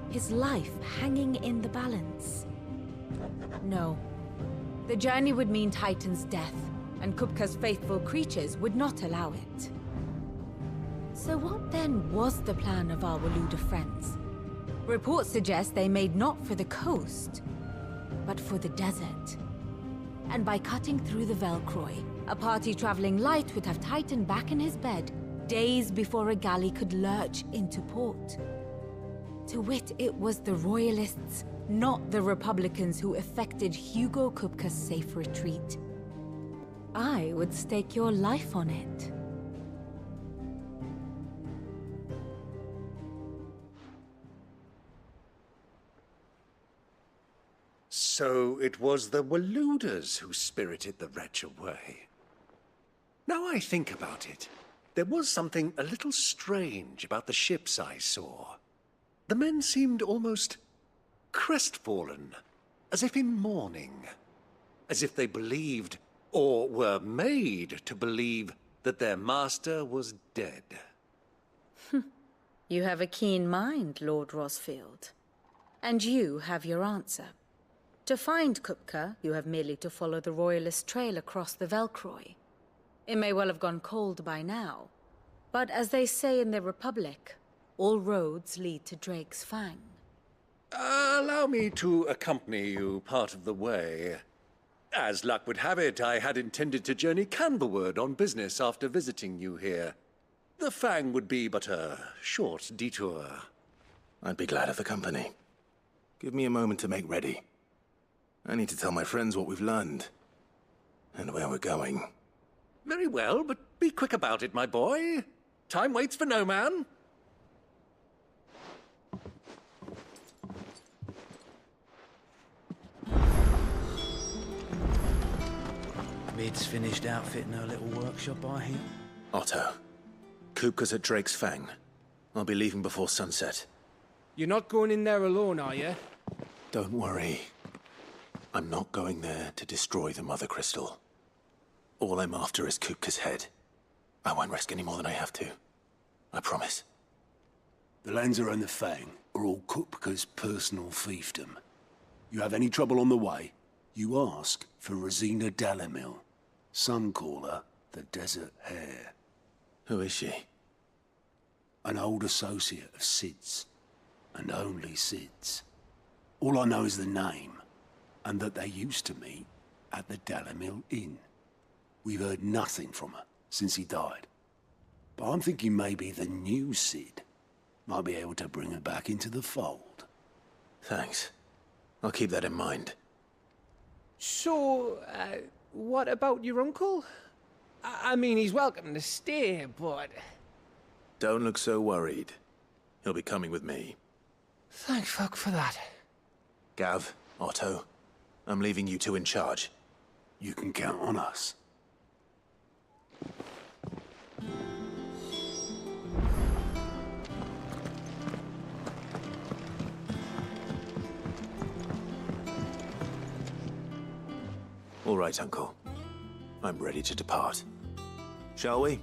his life hanging in the balance. No. The journey would mean Titan's death, and Kupka's faithful creatures would not allow it. So what then was the plan of our Waluda friends? Reports suggest they made not for the coast, but for the desert. And by cutting through the Velcroy, a party traveling light would have Titan back in his bed days before a galley could lurch into port. To wit, it was the Royalists, not the Republicans, who effected Hugo Kupka's safe retreat. I would stake your life on it. So it was the Waludas who spirited the wretch away. Now I think about it, there was something a little strange about the ships I saw. The men seemed almost crestfallen, as if in mourning, as if they believed, or were made to believe, that their master was dead. You have a keen mind, Lord Rosfield. And you have your answer. To find Kupka, you have merely to follow the Royalist trail across the Velcroy. It may well have gone cold by now, but as they say in the Republic, all roads lead to Drake's Fang. Allow me to accompany you part of the way. As luck would have it, I had intended to journey Canberward on business after visiting you here. The Fang would be but a short detour. I'd be glad of the company. Give me a moment to make ready. I need to tell my friends what we've learned, and where we're going. Very well, but be quick about it, my boy. Time waits for no man. Mid's finished outfitting her little workshop, I hear. Otto, Kupka's at Drake's Fang. I'll be leaving before sunset. You're not going in there alone, are you? Don't worry. I'm not going there to destroy the Mother Crystal. All I'm after is Kupka's head. I won't risk any more than I have to. I promise. The Lanza and the Fang are all Kupka's personal fiefdom. You have any trouble on the way, you ask for Rosina Dalamil. Some call her the Desert Hare. Who is she? An old associate of Sid's, and only Sid's. All I know is the name, and that they used to meet at the Dalamil Inn. We've heard nothing from her since he died. But I'm thinking maybe the new Sid might be able to bring her back into the fold. Thanks. I'll keep that in mind. So, what about your uncle? I mean, he's welcome to stay, but... Don't look so worried. He'll be coming with me. Thank fuck for that. Gav, Otto, I'm leaving you two in charge. You can count on us. All right, Uncle. I'm ready to depart. Shall we?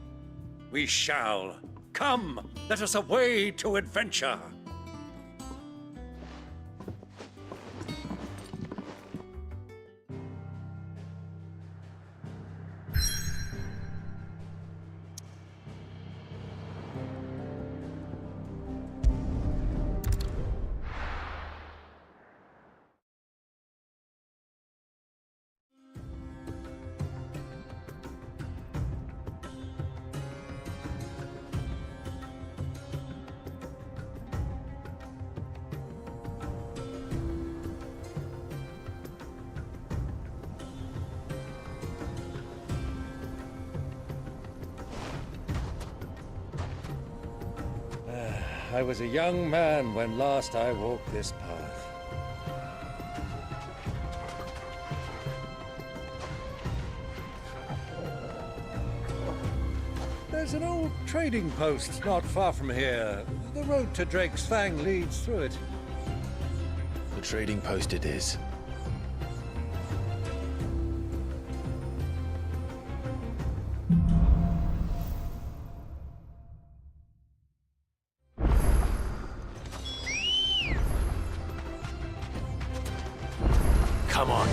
We shall. Come, let us away to adventure. I was a young man when last I walked this path. There's an old trading post not far from here. The road to Drake's Fang leads through it. The trading post it is. Come on.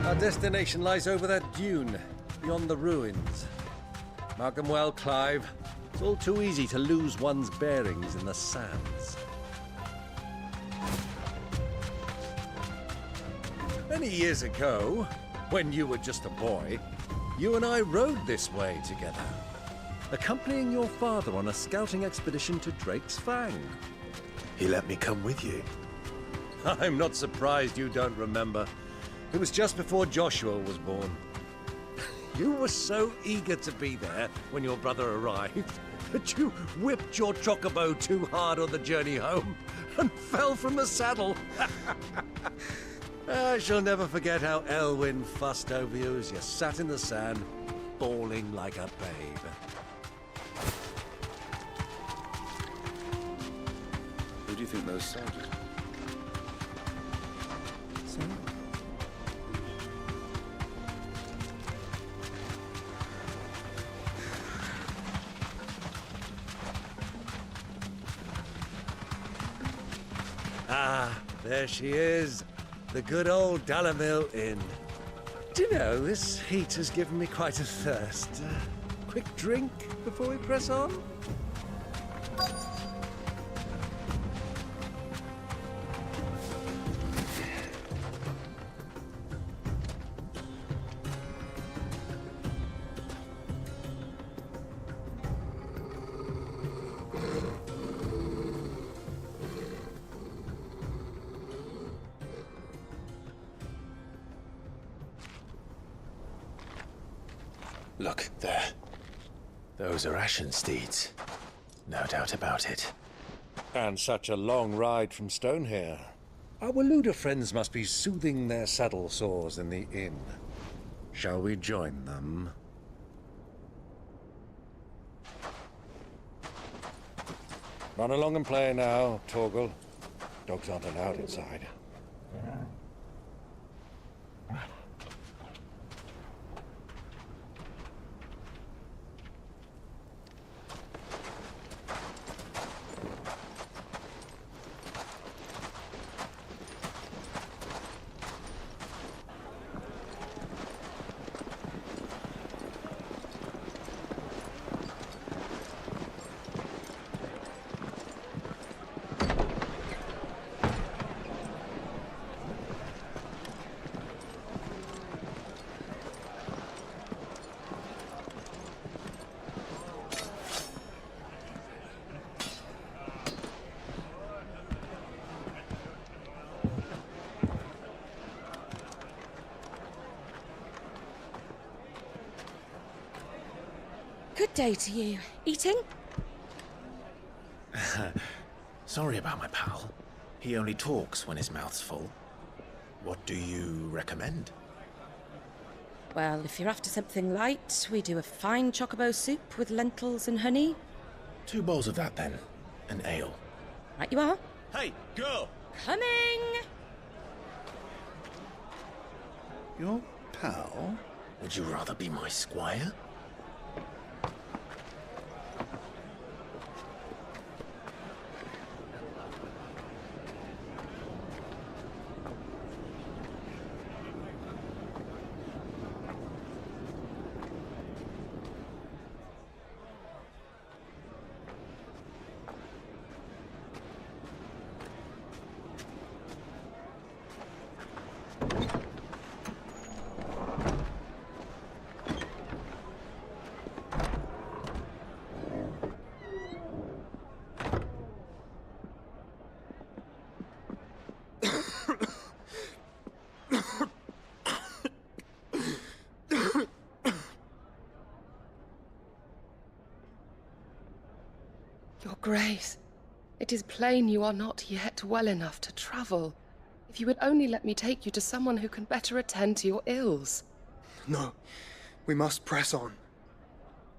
Our destination lies over that dune, beyond the ruins. Mark 'em well, Clive. It's all too easy to lose one's bearings in the sands. Many years ago, when you were just a boy, you and I rode this way together, accompanying your father on a scouting expedition to Drake's Fang. He let me come with you. I'm not surprised you don't remember. It was just before Joshua was born. You were so eager to be there when your brother arrived that you whipped your chocobo too hard on the journey home and fell from the saddle. I shall never forget how Elwyn fussed over you as you sat in the sand, bawling like a babe. Who do you think those soldiers are? Ah, there she is. The good old Dalamil Inn. Do you know, this heat has given me quite a thirst. Quick drink before we press on? Look, there. Those are Ashen steeds. No doubt about it. And such a long ride from Stonehair. Our Waluda friends must be soothing their saddle sores in the inn. Shall we join them? Run along and play now, Torgal. Dogs aren't allowed inside. Good day to you. Eating? Sorry about my pal. He only talks when his mouth's full. What do you recommend? Well, if you're after something light, we do a fine chocobo soup with lentils and honey. 2 bowls of that, then. An ale. Right you are. Hey, go! Coming! Your pal? Would you rather be my squire? Grace, it is plain you are not yet well enough to travel. If you would only let me take you to someone who can better attend to your ills. No, we must press on.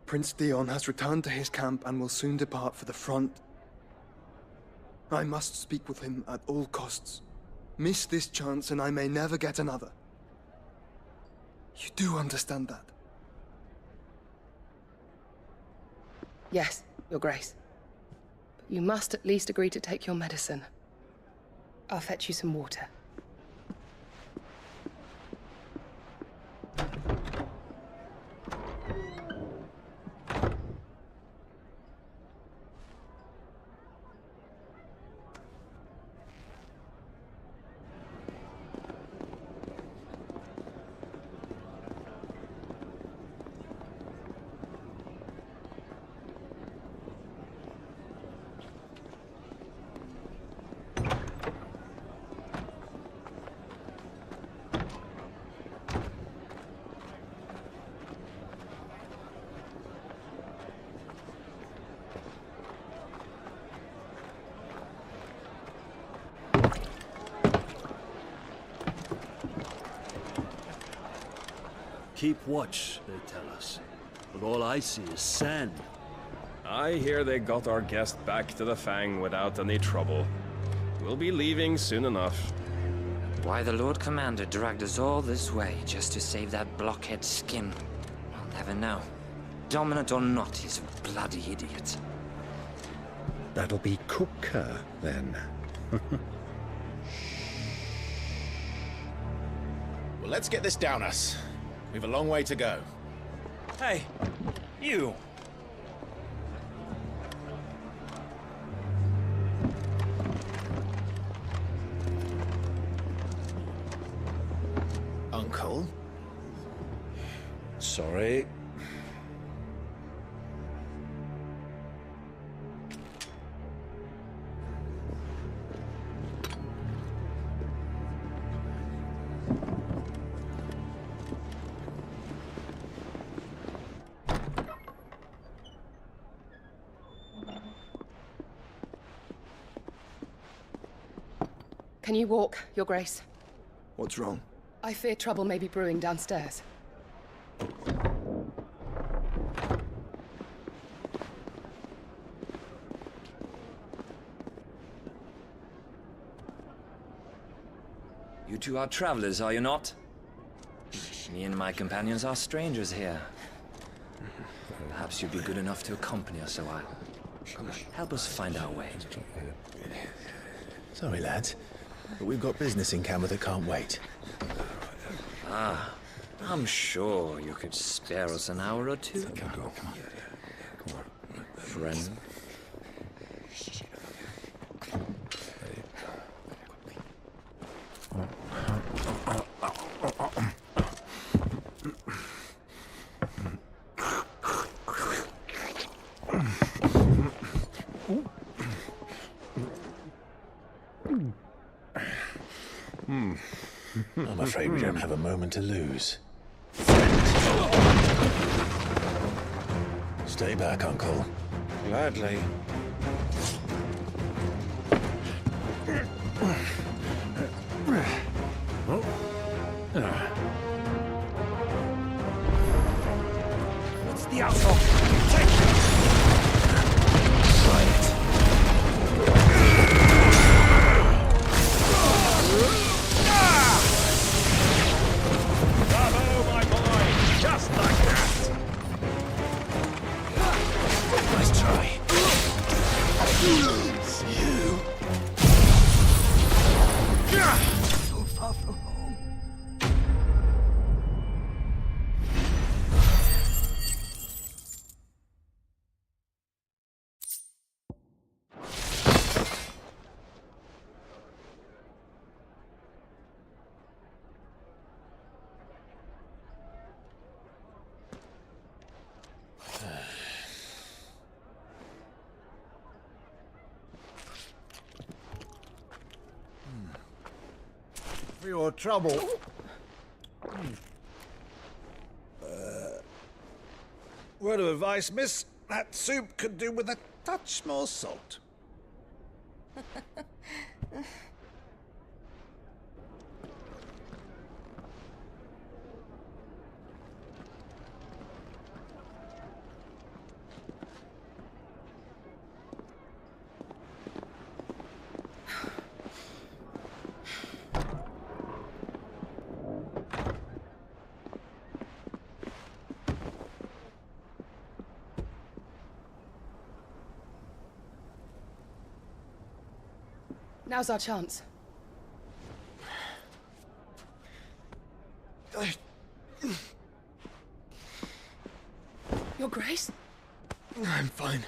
Prince Dion has returned to his camp and will soon depart for the front. I must speak with him at all costs. Miss this chance and I may never get another. You do understand that? Yes, Your Grace. But you must at least agree to take your medicine. I'll fetch you some water. Keep watch, they tell us. But all I see is sand. I hear they got our guest back to the Fang without any trouble. We'll be leaving soon enough. Why the Lord Commander dragged us all this way just to save that blockhead skin, I'll never know. Dominant or not, he's a bloody idiot. That'll be Cooker, then. Well, let's get this down us. We've a long way to go. Hey, you! Uncle? Sorry. Can you walk, Your Grace? What's wrong? I fear trouble may be brewing downstairs. You two are travelers, are you not? Me and my companions are strangers here. Perhaps you'd be good enough to accompany us a while. Help us find our way. Sorry, lads, but we've got business in camera that can't wait. Ah, I'm sure you could spare us an hour or two. Come on. Friend. I'm afraid we don't have a moment to lose. Stay back, Uncle. Gladly. What's the outlaw? Take it! Try it. Bravo, my boy! Just like that! Nice try. You! So far from home. For your trouble. Word of advice, miss. That soup could do with a touch more salt. Now's our chance. Your Grace? I'm fine.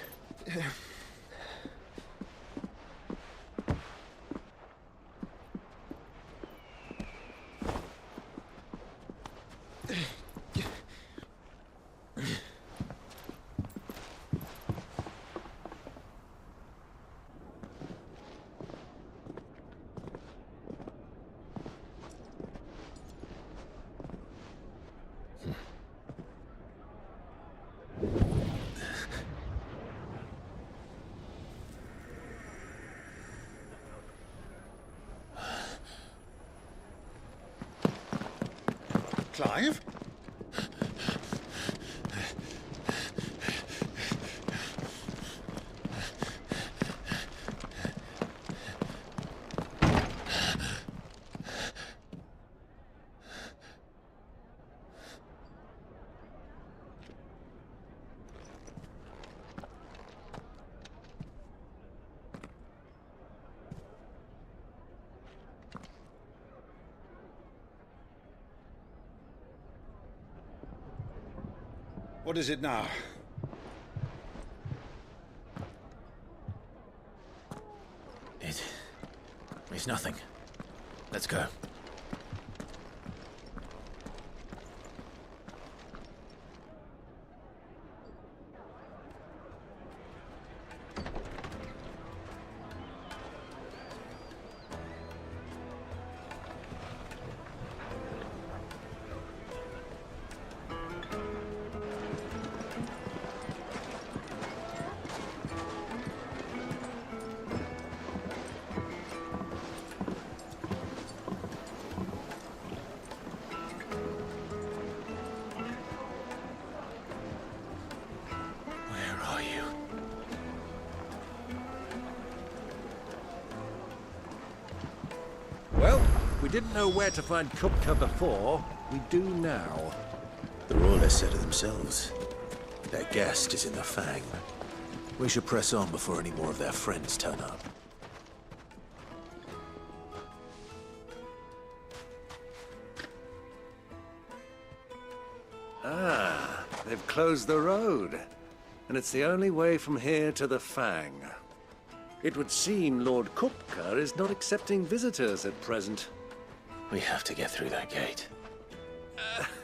Clive? What is it now? It's nothing. Let's go. Well, we didn't know where to find Kupka before. We do now. The Royalists said it themselves. Their guest is in the Fang. We should press on before any more of their friends turn up. Ah, they've closed the road. And it's the only way from here to the Fang. It would seem Lord Kupka is not accepting visitors at present. We have to get through that gate.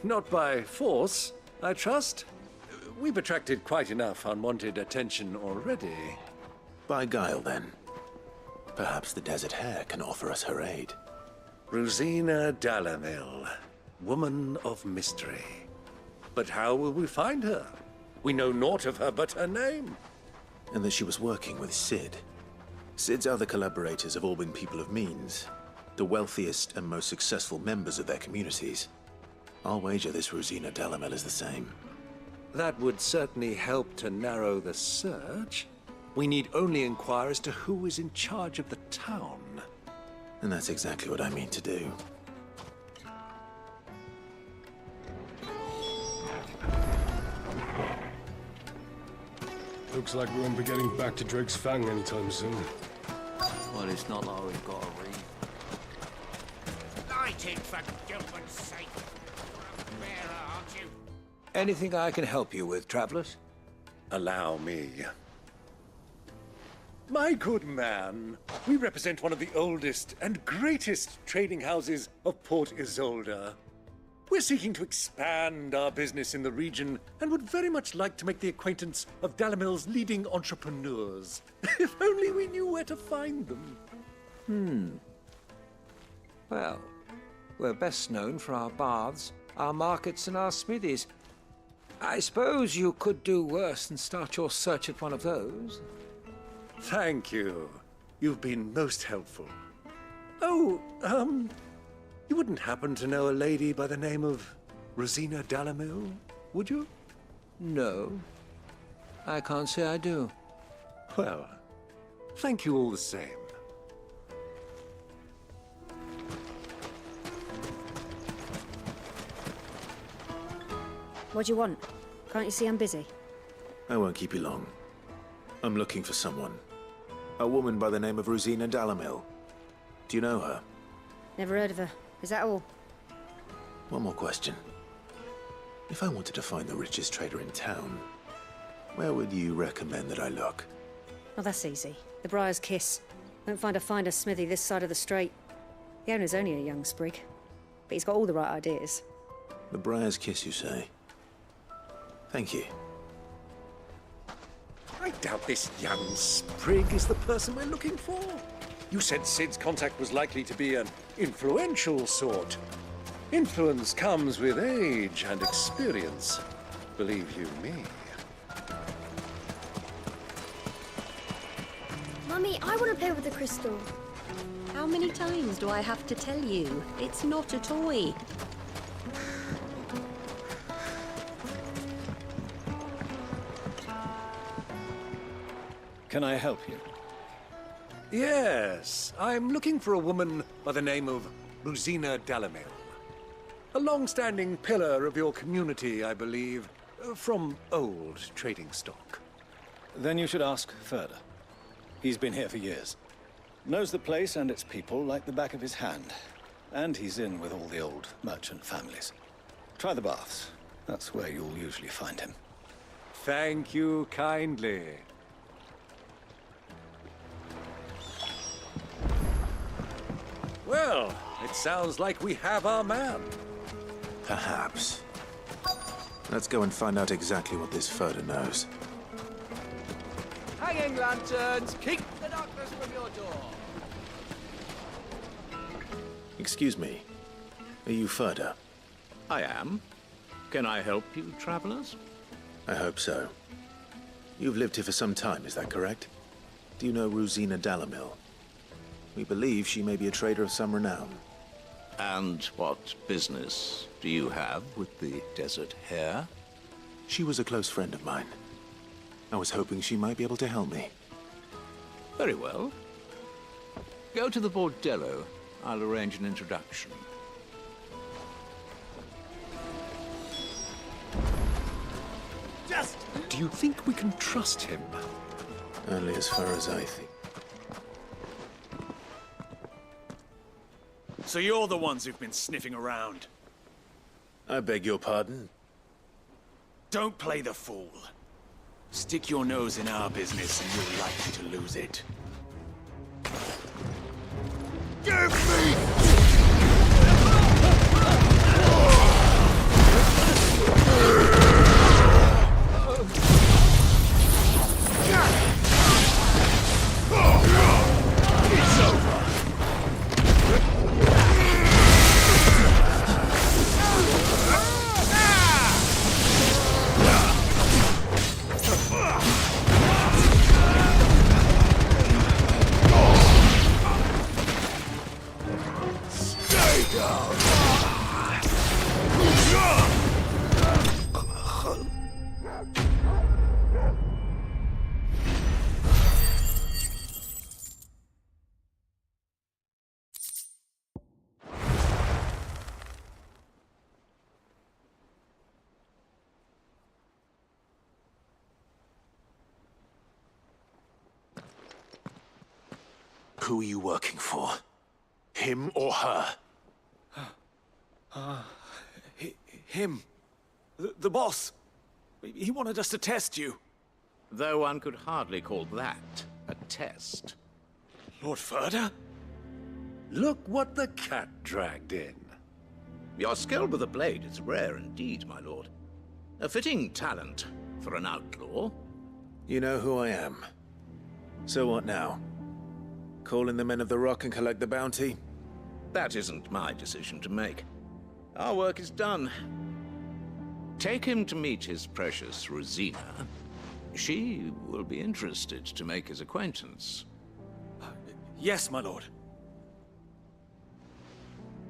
Not by force, I trust. We've attracted quite enough unwanted attention already. By guile, then. Perhaps the Desert Hare can offer us her aid. Rosina Dalamil, woman of mystery. But how will we find her? We know naught of her but her name. And that she was working with Sid. Sid's other collaborators have all been people of means, the wealthiest and most successful members of their communities. I'll wager this Rosina Dalamil is the same. That would certainly help to narrow the search. We need only inquire as to who is in charge of the town. And that's exactly what I mean to do. Looks like we won't be getting back to Drake's Fang anytime soon. Well, it's not like we've got to read. Lighting, for Gilbert's sake. Bearer, aren't you? Anything I can help you with, travelers? Allow me. My good man, we represent one of the oldest and greatest trading houses of Port Isolde. We're seeking to expand our business in the region and would very much like to make the acquaintance of Dalamil's leading entrepreneurs. If only we knew where to find them. Well, we're best known for our baths, our markets, and our smithies. I suppose you could do worse than start your search at one of those. Thank you. You've been most helpful. Oh, you wouldn't happen to know a lady by the name of Rosina Dalamil, would you? No. I can't say I do. Well, thank you all the same. What do you want? Can't you see I'm busy? I won't keep you long. I'm looking for someone. A woman by the name of Rosina Dalamil. Do you know her? Never heard of her. Is that all? One more question. If I wanted to find the richest trader in town, where would you recommend that I look? Oh, that's easy. The Briar's Kiss. Won't find a finer smithy this side of the strait. The owner's only a young sprig, but he's got all the right ideas. The Briar's Kiss, you say? Thank you. I doubt this young sprig is the person we're looking for. You said Sid's contact was likely to be an influential sort. Influence comes with age and experience, believe you me. Mummy, I want to play with the crystal. How many times do I have to tell you? It's not a toy. Can I help you? Yes, I'm looking for a woman by the name of Rosina Dalamil. A long-standing pillar of your community, I believe, from old trading stock. Then you should ask Furder. He's been here for years. Knows the place and its people like the back of his hand. And he's in with all the old merchant families. Try the baths. That's where you'll usually find him. Thank you kindly. Well, it sounds like we have our man. Perhaps. Let's go and find out exactly what this Furder knows. Hanging lanterns, keep the darkness from your door. Excuse me. Are you Furder? I am. Can I help you, travelers? I hope so. You've lived here for some time, is that correct? Do you know Rosina Dalamil? We believe she may be a trader of some renown. And what business do you have with the Desert Hare? She was a close friend of mine. I was hoping she might be able to help me. Very well. Go to the bordello. I'll arrange an introduction. Do you think we can trust him? Only as far as I think. So you're the ones who've been sniffing around? I beg your pardon? Don't play the fool. Stick your nose in our business and you're likely to lose it. Give me! It's over! Stay down! Who are you working for? Him or her? Him. The boss. He wanted us to test you. Though one could hardly call that a test. Lord Furder? Look what the cat dragged in. Your skill with the blade is rare indeed, my lord. A fitting talent for an outlaw. You know who I am. So what now? Call in the Men of the Rock and collect the bounty? That isn't my decision to make. Our work is done. Take him to meet his precious Rosina, She will be interested to make his acquaintance. Yes, my lord.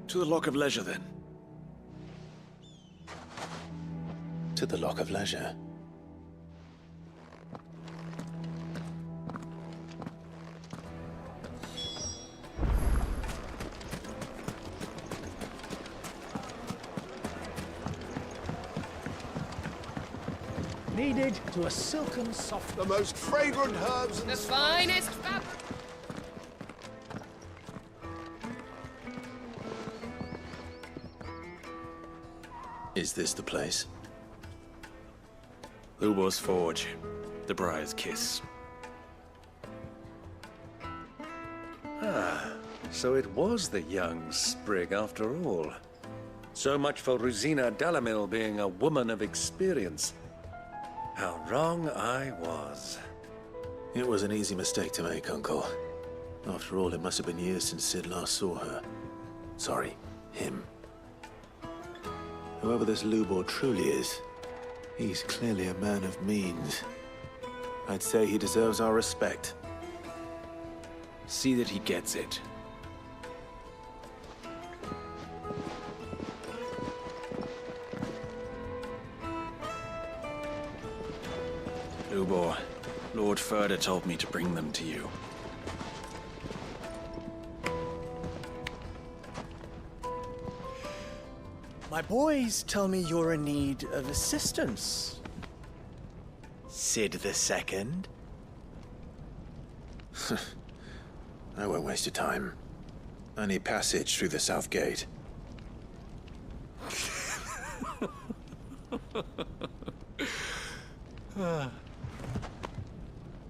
To the Lock of Leisure, then. To the Lock of Leisure. Needed to a silken soft... The most fragrant herbs and... The finest fabric. Is this the place? Lubor's Forge. The Briar's Kiss. Ah, so it was the young sprig after all. So much for Rosina Dalamil being a woman of experience. How wrong I was. It was an easy mistake to make, Uncle. After all, it must have been years since Sid last saw her. Sorry, him. Whoever this Lubor truly is, he's clearly a man of means. I'd say he deserves our respect. See that he gets it. Lubor, Lord Furder told me to bring them to you. My boys tell me you're in need of assistance. Sid the Second? I won't waste your time. I need passage through the south gate.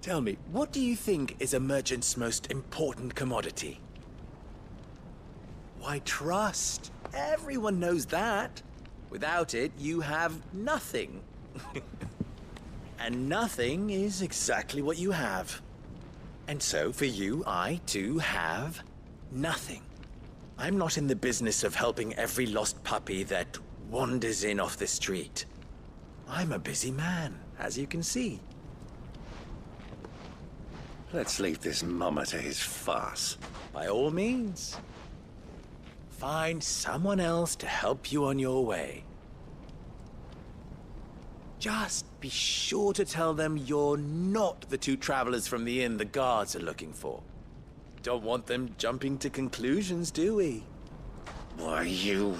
Tell me, what do you think is a merchant's most important commodity? Why, trust. Everyone knows that. Without it, you have nothing. And nothing is exactly what you have. And so, for you, I, too, have nothing. I'm not in the business of helping every lost puppy that wanders in off the street. I'm a busy man, as you can see. Let's leave this mummer to his farce. By all means. Find someone else to help you on your way. Just be sure to tell them you're not the two travelers from the inn the guards are looking for. Don't want them jumping to conclusions, do we? Why, you...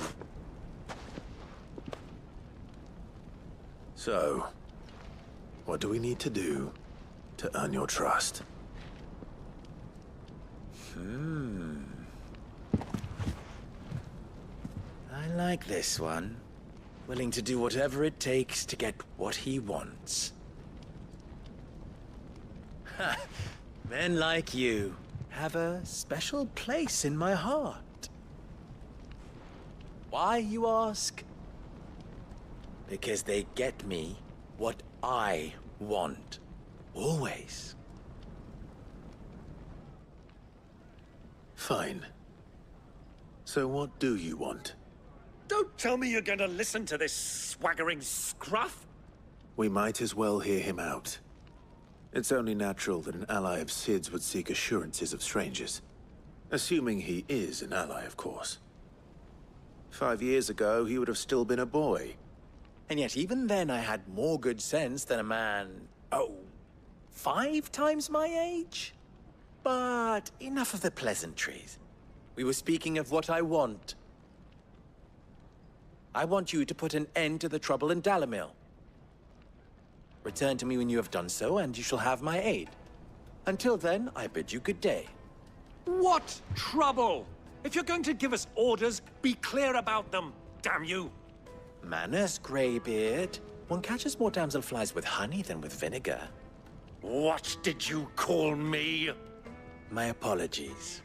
So, what do we need to do to earn your trust? I like this one. Willing to do whatever it takes to get what he wants. Ha! Men like you have a special place in my heart. Why, you ask? Because they get me what I want. Always. Fine. So what do you want? Don't tell me you're going to listen to this swaggering scruff! We might as well hear him out. It's only natural that an ally of Sid's would seek assurances of strangers. Assuming he is an ally, of course. 5 years ago, he would have still been a boy. And yet even then I had more good sense than a man, 5 times my age? But enough of the pleasantries. We were speaking of what I want. I want you to put an end to the trouble in Dalamil. Return to me when you have done so, and you shall have my aid. Until then, I bid you good day. What trouble? If you're going to give us orders, be clear about them, damn you! Manners, Greybeard. One catches more damselflies with honey than with vinegar. What did you call me? My apologies.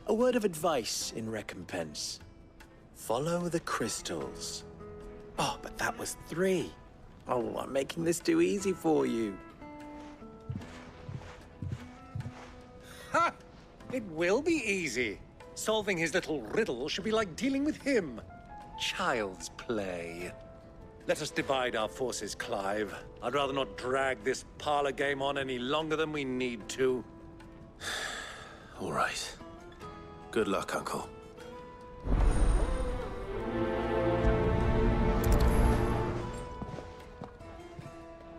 A word of advice in recompense. Follow the crystals. Oh, but that was 3. Oh, I'm making this too easy for you. Ha! It will be easy. Solving his little riddle should be like dealing with him. Child's play. Let us divide our forces, Clive. I'd rather not drag this parlor game on any longer than we need to. All right. Good luck, Uncle.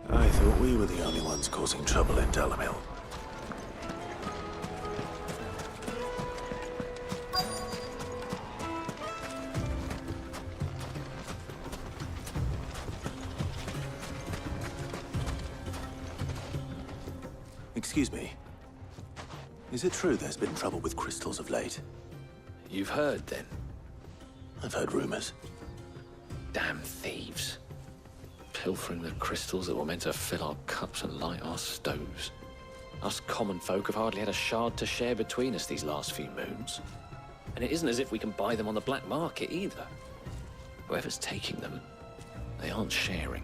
I thought we were the only ones causing trouble in Dalamil. Excuse me. Is it true there's been trouble with crystals of late? You've heard, then? I've heard rumors. Damn thieves. Pilfering the crystals that were meant to fill our cups and light our stoves. Us common folk have hardly had a shard to share between us these last few moons. And it isn't as if we can buy them on the black market either. Whoever's taking them, they aren't sharing.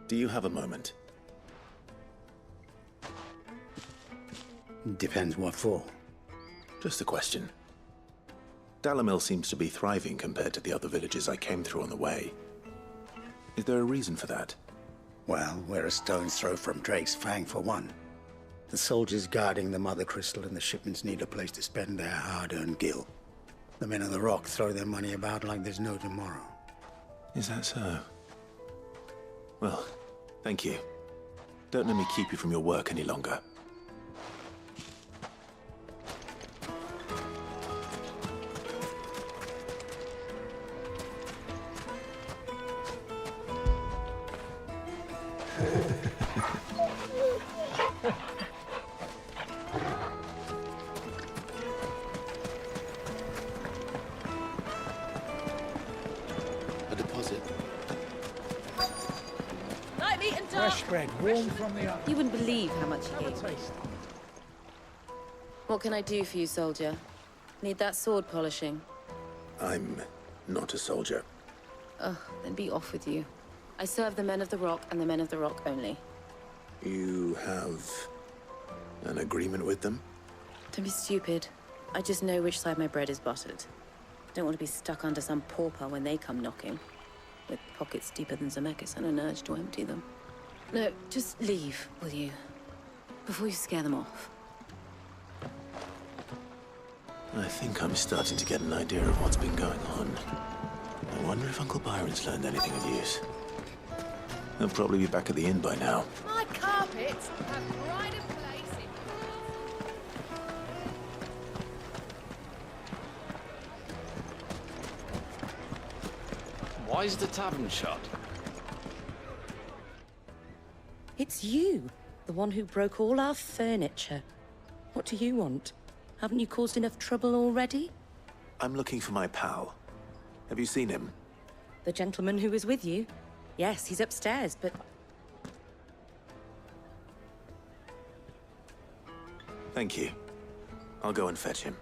Do you have a moment? Depends what for. Just a question. Dalamil seems to be thriving compared to the other villages I came through on the way. Is there a reason for that? Well, we're a stone's throw from Drake's Fang, for one. The soldiers guarding the Mother Crystal and the shipments need a place to spend their hard-earned gil. The men of the Rock throw their money about like there's no tomorrow. Is that so? Well, thank you. Don't let me keep you from your work any longer. A deposit. Fresh bread, warm from the oven. You wouldn't believe how much he gave me. What can I do for you, soldier? Need that sword polishing? I'm not a soldier. Ugh, then be off with you. I serve the men of the Rock and the men of the Rock only. You have an agreement with them? Don't be stupid. I just know which side my bread is buttered. Don't want to be stuck under some pauper when they come knocking. With pockets deeper than Zemeckis and an urge to empty them. No, just leave, will you? Before you scare them off. I think I'm starting to get an idea of what's been going on. I wonder if Uncle Byron's learned anything of use. He'll probably be back at the inn by now. My carpets have pride of place in... Why is the tavern shut? It's you, the one who broke all our furniture. What do you want? Haven't you caused enough trouble already? I'm looking for my pal. Have you seen him? The gentleman who was with you? Yes, he's upstairs, but... Thank you. I'll go and fetch him.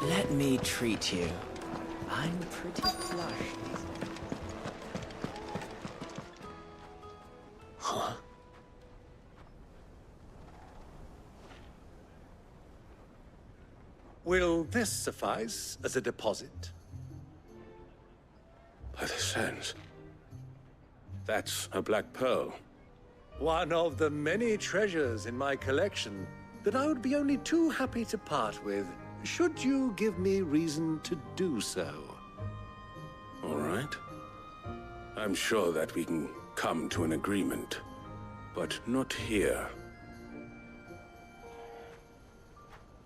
Let me treat you. I'm pretty flushed. Huh? Will this suffice as a deposit? By the sands. That's a black pearl. One of the many treasures in my collection that I would be only too happy to part with, should you give me reason to do so. All right. I'm sure that we can come to an agreement, but not here.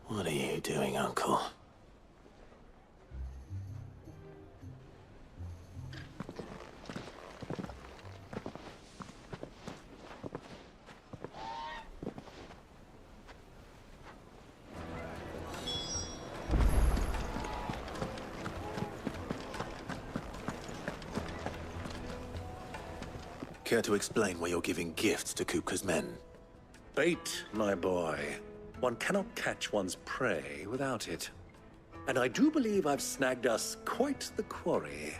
What are you doing, Uncle? Care to explain why you're giving gifts to Kupka's men? Bait, my boy. One cannot catch one's prey without it. And I do believe I've snagged us quite the quarry.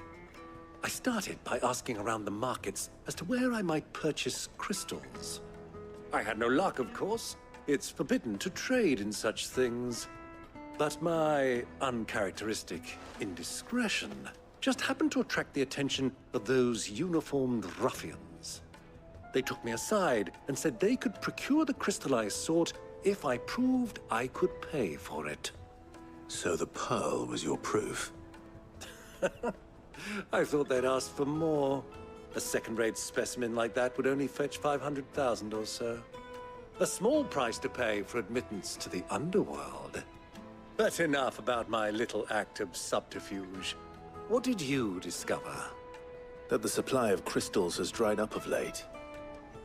I started by asking around the markets as to where I might purchase crystals. I had no luck, of course. It's forbidden to trade in such things. But my uncharacteristic indiscretion just happened to attract the attention of those uniformed ruffians. They took me aside and said they could procure the crystal I sought if I proved I could pay for it. So the pearl was your proof? I thought they'd ask for more. A second-rate specimen like that would only fetch 500,000 or so. A small price to pay for admittance to the underworld. But enough about my little act of subterfuge. What did you discover? That the supply of crystals has dried up of late.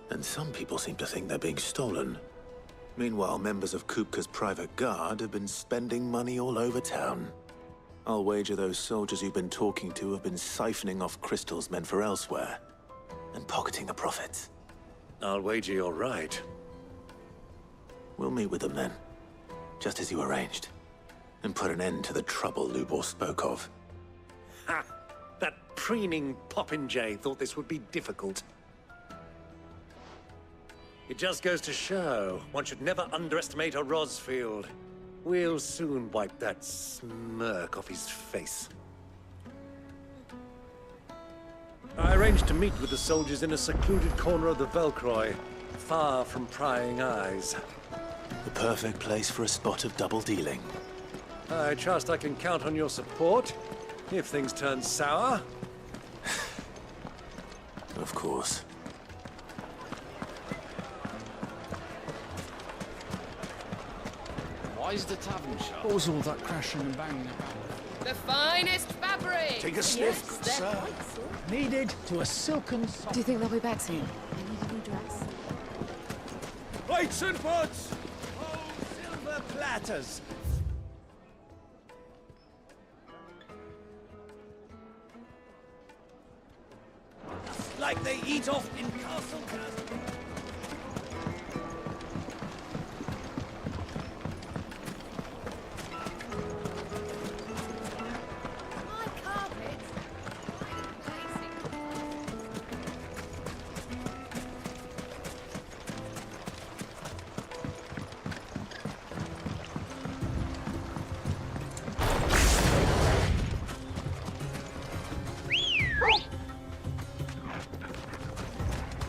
And some people seem to think they're being stolen. Meanwhile, members of Kupka's private guard have been spending money all over town. I'll wager those soldiers you've been talking to have been siphoning off crystals meant for elsewhere, and pocketing the profits. I'll wager you're right. We'll meet with them then, just as you arranged, and put an end to the trouble Lubor spoke of. Ha! That preening popinjay thought this would be difficult. It just goes to show, one should never underestimate a Rosfield. We'll soon wipe that smirk off his face. I arranged to meet with the soldiers in a secluded corner of the Velcroy, far from prying eyes. The perfect place for a spot of double dealing. I trust I can count on your support, if things turn sour. Of course. Why is the tavern shut? What was all that crashing and banging about? The finest fabric! Take a sniff, good sir. Needed to a silken soft. Do you think they'll be back soon? I need a new dress. Plates and pots! Oh, silver platters! Like they eat off in Castle Castle.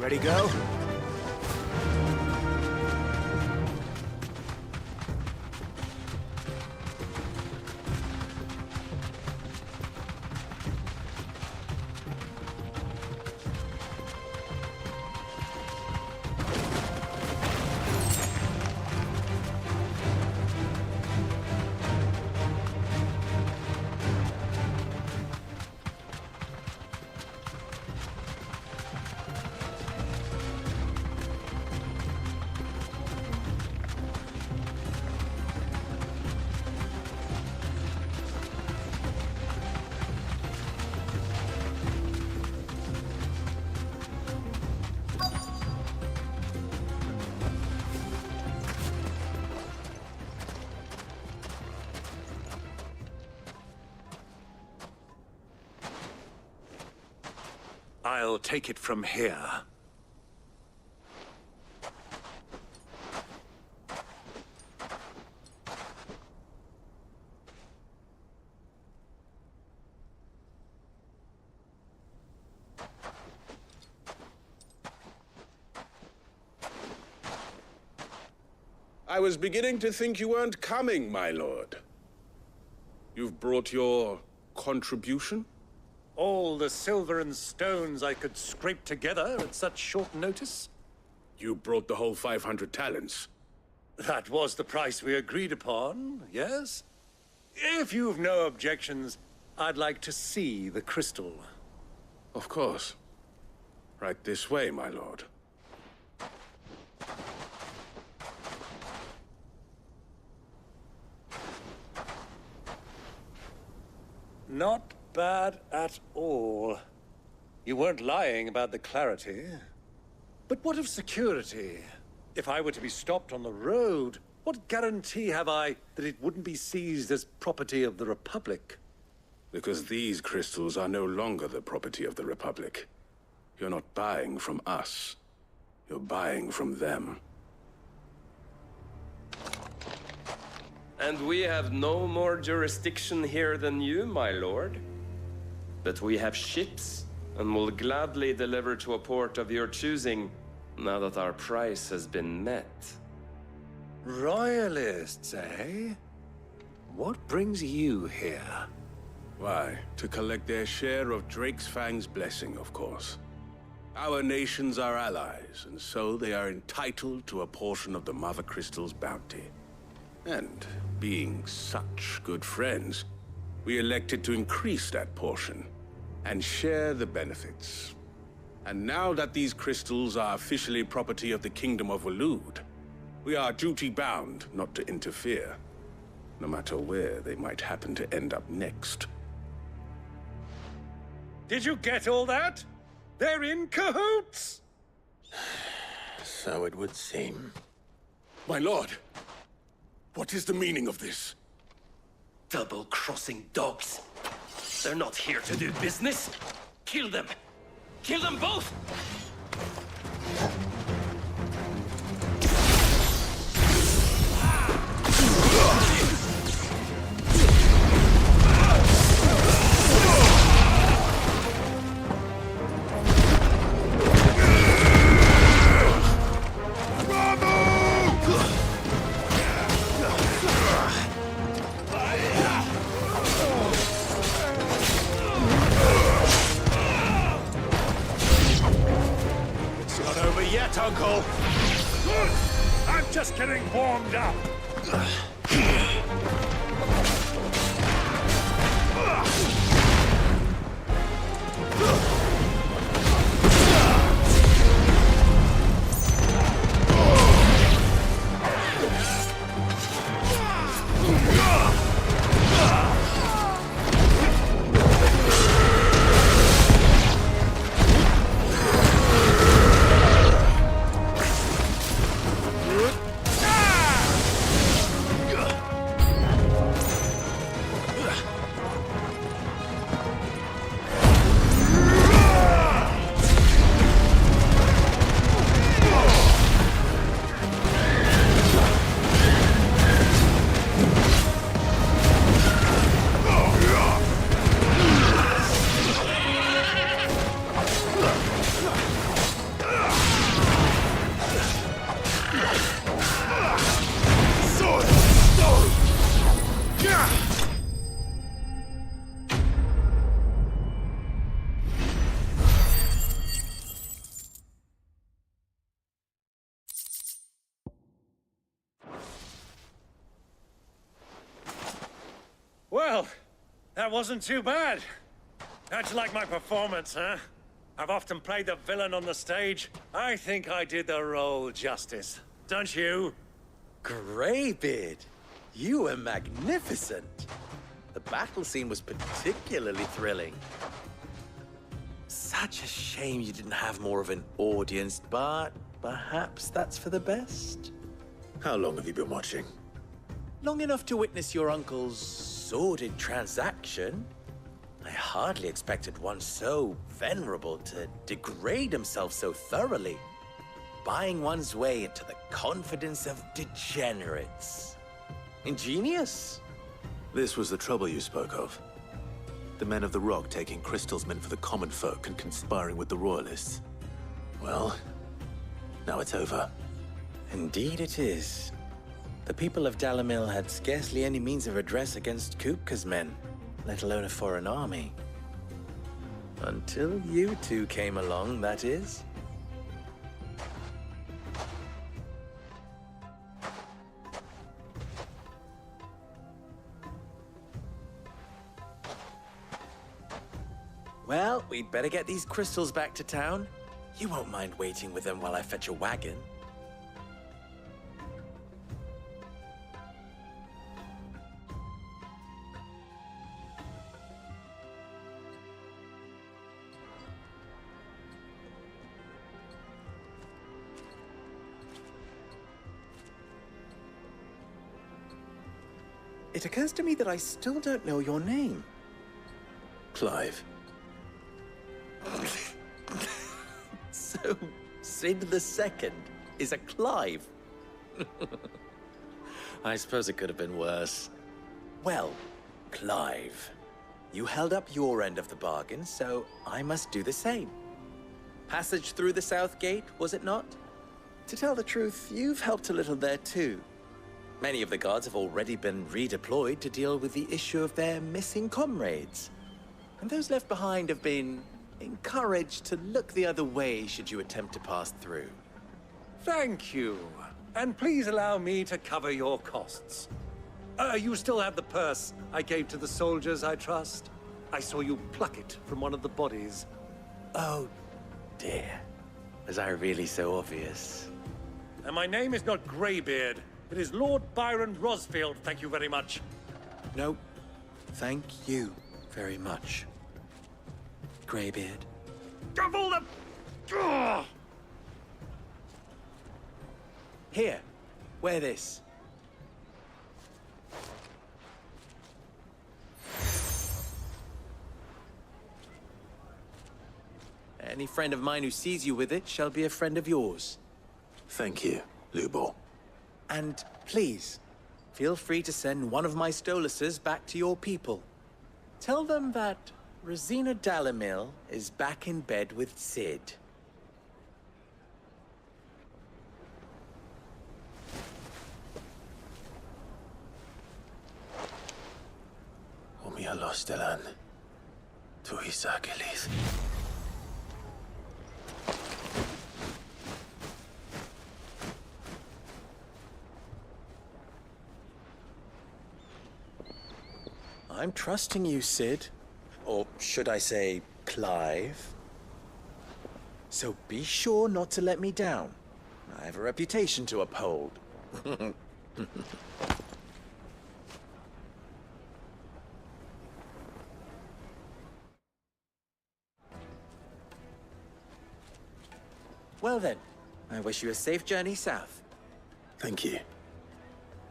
Ready, go? I'll take it from here. I was beginning to think you weren't coming, my lord. You've brought your contribution? All the silver and stones I could scrape together at such short notice? You brought the whole 500 talents. That was the price we agreed upon, yes? If you've no objections, I'd like to see the crystal. Of course. Right this way, my lord. Not bad at all. You weren't lying about the clarity. But what of security? If I were to be stopped on the road, what guarantee have I that it wouldn't be seized as property of the Republic? Because these crystals are no longer the property of the Republic. You're not buying from us. You're buying from them. And we have no more jurisdiction here than you, my lord. But we have ships, and will gladly deliver to a port of your choosing, now that our price has been met. Royalists, eh? What brings you here? Why, to collect their share of Drake's Fang's blessing, of course. Our nations are allies, and so they are entitled to a portion of the Mother Crystal's bounty. And, being such good friends, we elected to increase that portion and share the benefits. And now that these crystals are officially property of the Kingdom of Waloed, we are duty-bound not to interfere, no matter where they might happen to end up next. Did you get all that? They're in cahoots! So it would seem. My lord, what is the meaning of this? Double-crossing dogs. They're not here to do business. Kill them. Kill them both! Uncle! I'm just getting warmed up! Well, that wasn't too bad. How'd you like my performance, huh? I've often played the villain on the stage. I think I did the role justice. Don't you? Greybeard, you were magnificent. The battle scene was particularly thrilling. Such a shame you didn't have more of an audience, but perhaps that's for the best. How long have you been watching? Long enough to witness your uncle's sordid transaction. I hardly expected one so venerable to degrade himself so thoroughly, buying one's way into the confidence of degenerates. Ingenious. This was the trouble you spoke of. The men of the Rock taking crystals meant for the common folk and conspiring with the Royalists. Well, now it's over. Indeed it is. The people of Dalamil had scarcely any means of redress against Kupka's men, let alone a foreign army. Until you two came along, that is. Well, we'd better get these crystals back to town. You won't mind waiting with them while I fetch a wagon. It occurs to me that I still don't know your name. Clive. So, Sid the Second is a Clive? I suppose it could have been worse. Well, Clive, you held up your end of the bargain, so I must do the same. Passage through the South Gate, was it not? To tell the truth, you've helped a little there too. Many of the guards have already been redeployed to deal with the issue of their missing comrades. And those left behind have been encouraged to look the other way should you attempt to pass through. Thank you. And please allow me to cover your costs. You still have the purse I gave to the soldiers, I trust? I saw you pluck it from one of the bodies. Oh, dear. Was I really so obvious? And my name is not Greybeard. It is Lord Byron Rosfield, thank you very much. No, thank you very much, Greybeard. Double the... Ugh! Here, wear this. Any friend of mine who sees you with it shall be a friend of yours. Thank you, Lubor. And please, feel free to send one of my Stoluses back to your people. Tell them that Rosina Dalamil is back in bed with Sid. Omia Lostelan. Tuisa Kelith. I'm trusting you, Sid. Or should I say, Clive? So be sure not to let me down. I have a reputation to uphold. Well then, I wish you a safe journey south. Thank you.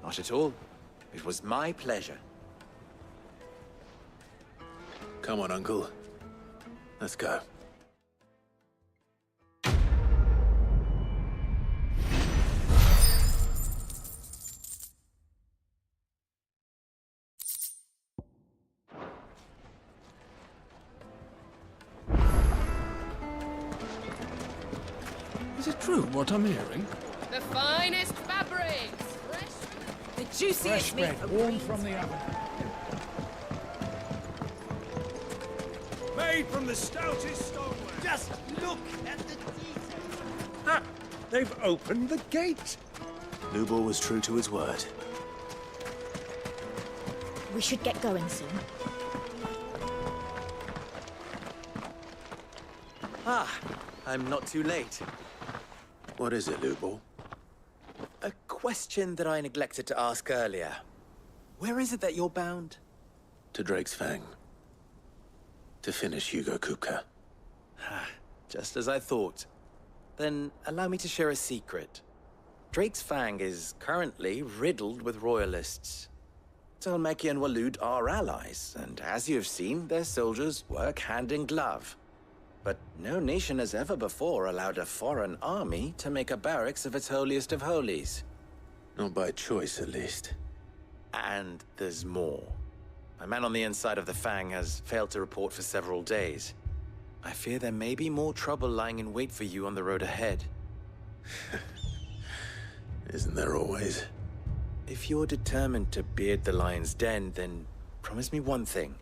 Not at all. It was my pleasure. Come on, Uncle. Let's go. Is it true what I'm hearing? The finest fabrics! The juiciest meat. Fresh bread, warm from the oven. Made from the stoutest stonework. Just look at the detail. Ha! They've opened the gate! Lubor was true to his word. We should get going soon. Ah, I'm not too late. What is it, Lubor? A question that I neglected to ask earlier. Where is it that you're bound? To Drake's Fang. To finish Hugo Kupka. Just as I thought. Then allow me to share a secret. Drake's Fang is currently riddled with royalists. Talmeki and Waloed are allies, and as you have seen, their soldiers work hand in glove. But no nation has ever before allowed a foreign army to make a barracks of its holiest of holies. Not by choice, at least. And there's more. My man on the inside of the Fang has failed to report for several days. I fear there may be more trouble lying in wait for you on the road ahead. Isn't there always? If you're determined to beard the lion's den, then promise me one thing.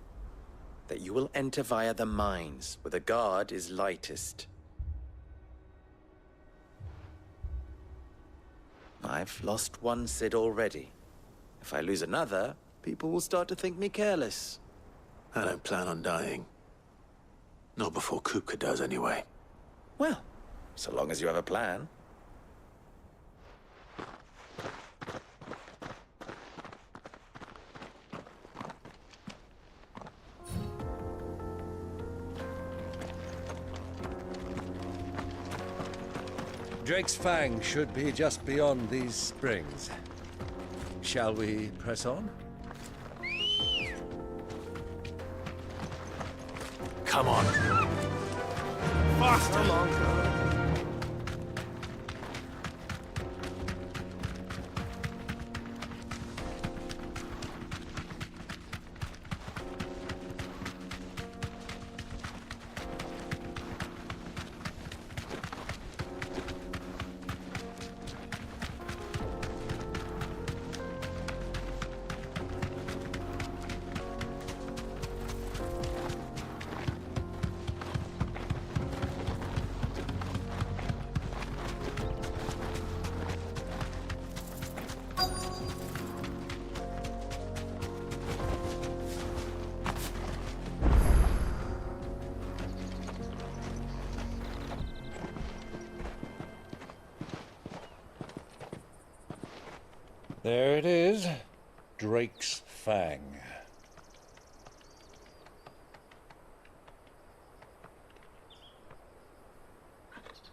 That you will enter via the mines, where the guard is lightest. I've lost one Sid already. If I lose another, people will start to think me careless. I don't plan on dying. Not before Kupka does, anyway. Well, so long as you have a plan. Drake's Fang should be just beyond these springs. Shall we press on? Come on. Faster! Come on, girl. There it is. Drake's Fang.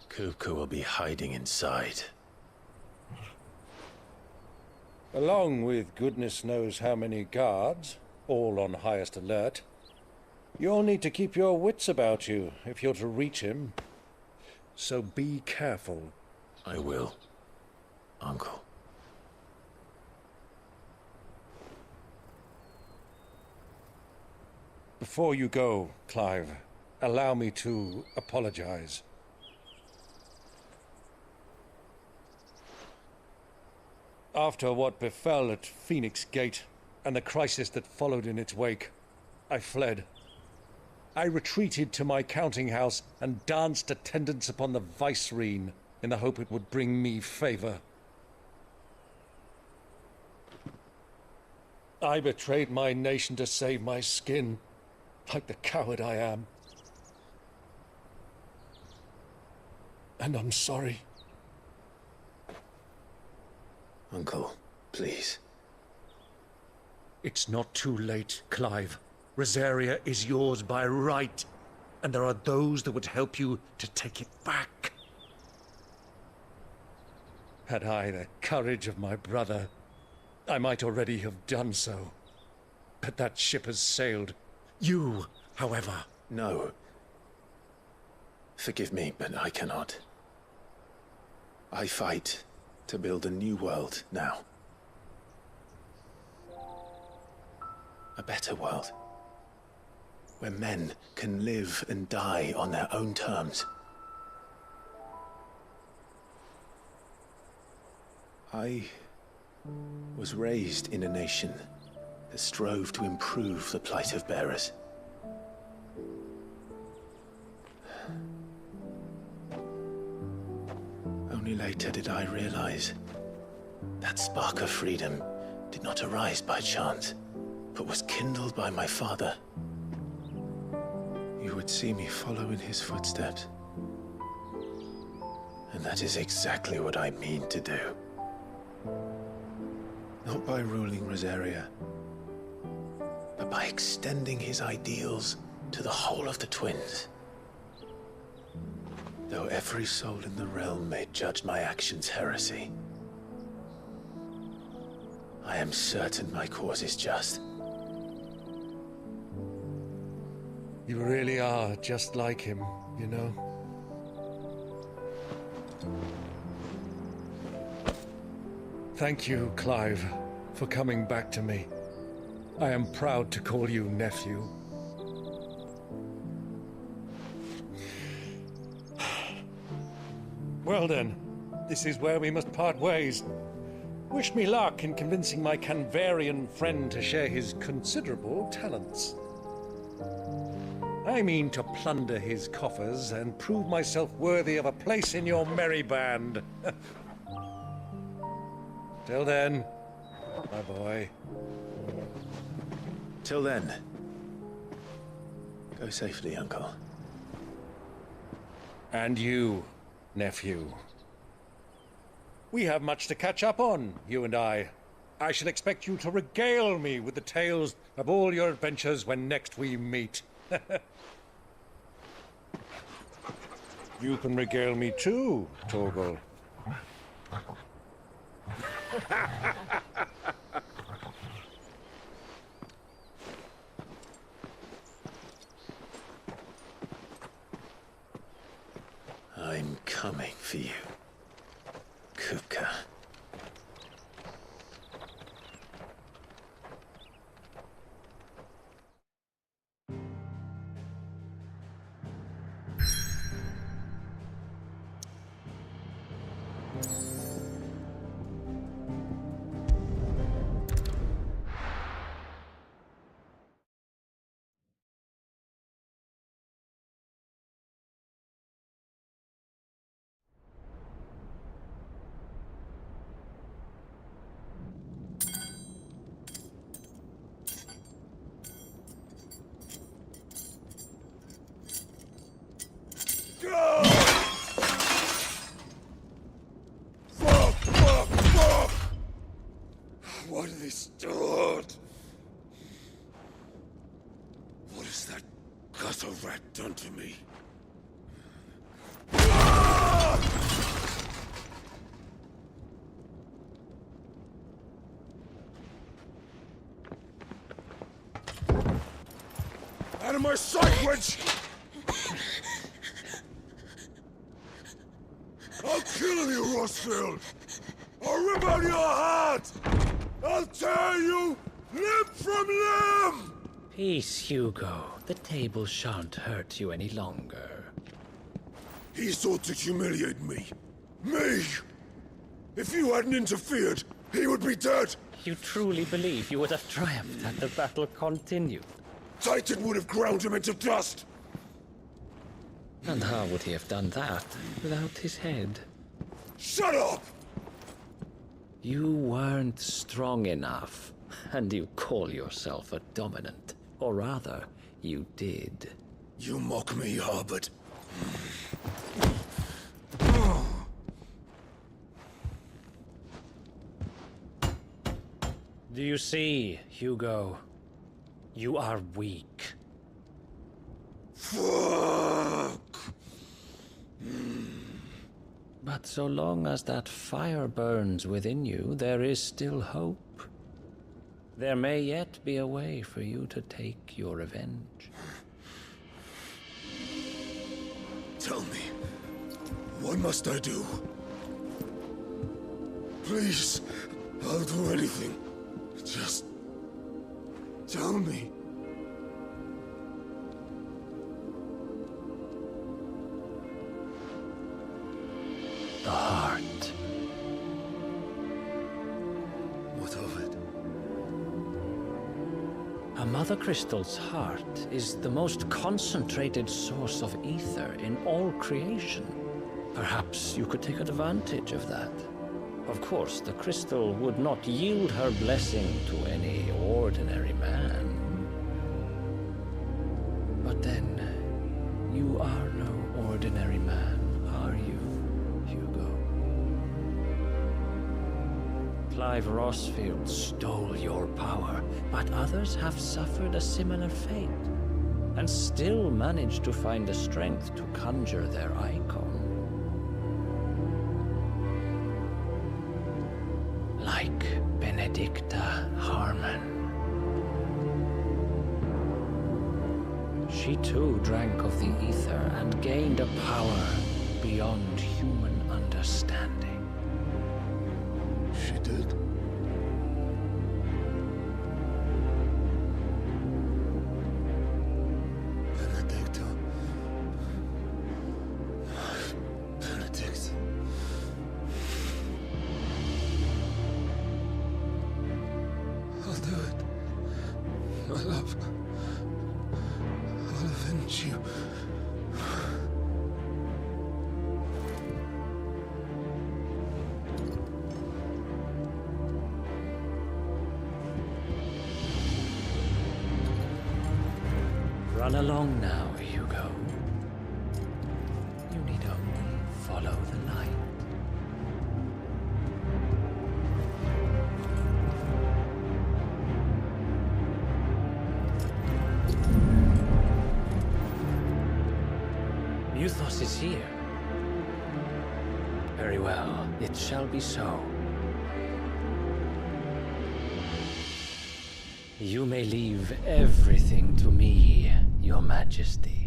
Kupka will be hiding inside. Along with goodness knows how many guards, all on highest alert. You'll need to keep your wits about you if you're to reach him. So be careful. I will, Uncle. Before you go, Clive, allow me to apologize. After what befell at Phoenix Gate and the crisis that followed in its wake, I fled. I retreated to my counting house and danced attendance upon the vicereine in the hope it would bring me favor. I betrayed my nation to save my skin, like the coward I am. And I'm sorry. Uncle, please. It's not too late, Clive. Rosaria is yours by right, and there are those that would help you to take it back. Had I the courage of my brother, I might already have done so. But that ship has sailed. You, however... No. Forgive me, but I cannot. I fight to build a new world now. A better world. Where men can live and die on their own terms. I was raised in a nation that strove to improve the plight of bearers. Only later did I realize that spark of freedom did not arise by chance, but was kindled by my father. You would see me follow in his footsteps. And that is exactly what I mean to do. Not by ruling Rosaria, but by extending his ideals to the whole of the twins. Though every soul in the realm may judge my actions heresy, I am certain my cause is just. You really are just like him, you know? Thank you, Clive, for coming back to me. I am proud to call you nephew. Well then, this is where we must part ways. Wish me luck in convincing my Canvarian friend to share his considerable talents. I mean to plunder his coffers and prove myself worthy of a place in your merry band. Till then, my boy. Till then, go safely, Uncle. And you, nephew. We have much to catch up on, you and I. I shall expect you to regale me with the tales of all your adventures when next we meet. You can regale me too, Torgal. What's a rat done to me? Out of my sight, witch! I'll kill you, Rossfield! I'll rip out your heart! I'll tear you limb from limb! Peace, Hugo. The table shan't hurt you any longer. He sought to humiliate me. Me! If you hadn't interfered, he would be dead! You truly believe you would have triumphed had the battle continued? Titan would have ground him into dust! And how would he have done that without his head? Shut up! You weren't strong enough, and you call yourself a dominant. Or rather, you did. You mock me, Harbert. Do you see, Hugo? You are weak. Fuck! But so long as that fire burns within you, there is still hope. There may yet be a way for you to take your revenge. Tell me, what must I do? Please, I'll do anything. Just tell me. The heart. What of it? A Mother Crystal's heart is the most concentrated source of ether in all creation. Perhaps you could take advantage of that. Of course, the crystal would not yield her blessing to any ordinary man. But then, you are no ordinary man, are you, Hugo? Clive Rossfield stole your power, but others have suffered a similar fate, and still managed to find the strength to conjure their icon. Like Benedicta Harmon. She too drank of the ether and gained a power beyond human understanding. She did? Benedicta. Benedict. I'll do it. My love. I'll avenge you. Run along now, Hugo. You need only follow the light. Muthos is here. Very well, it shall be so. You may leave everything to me, Your Majesty.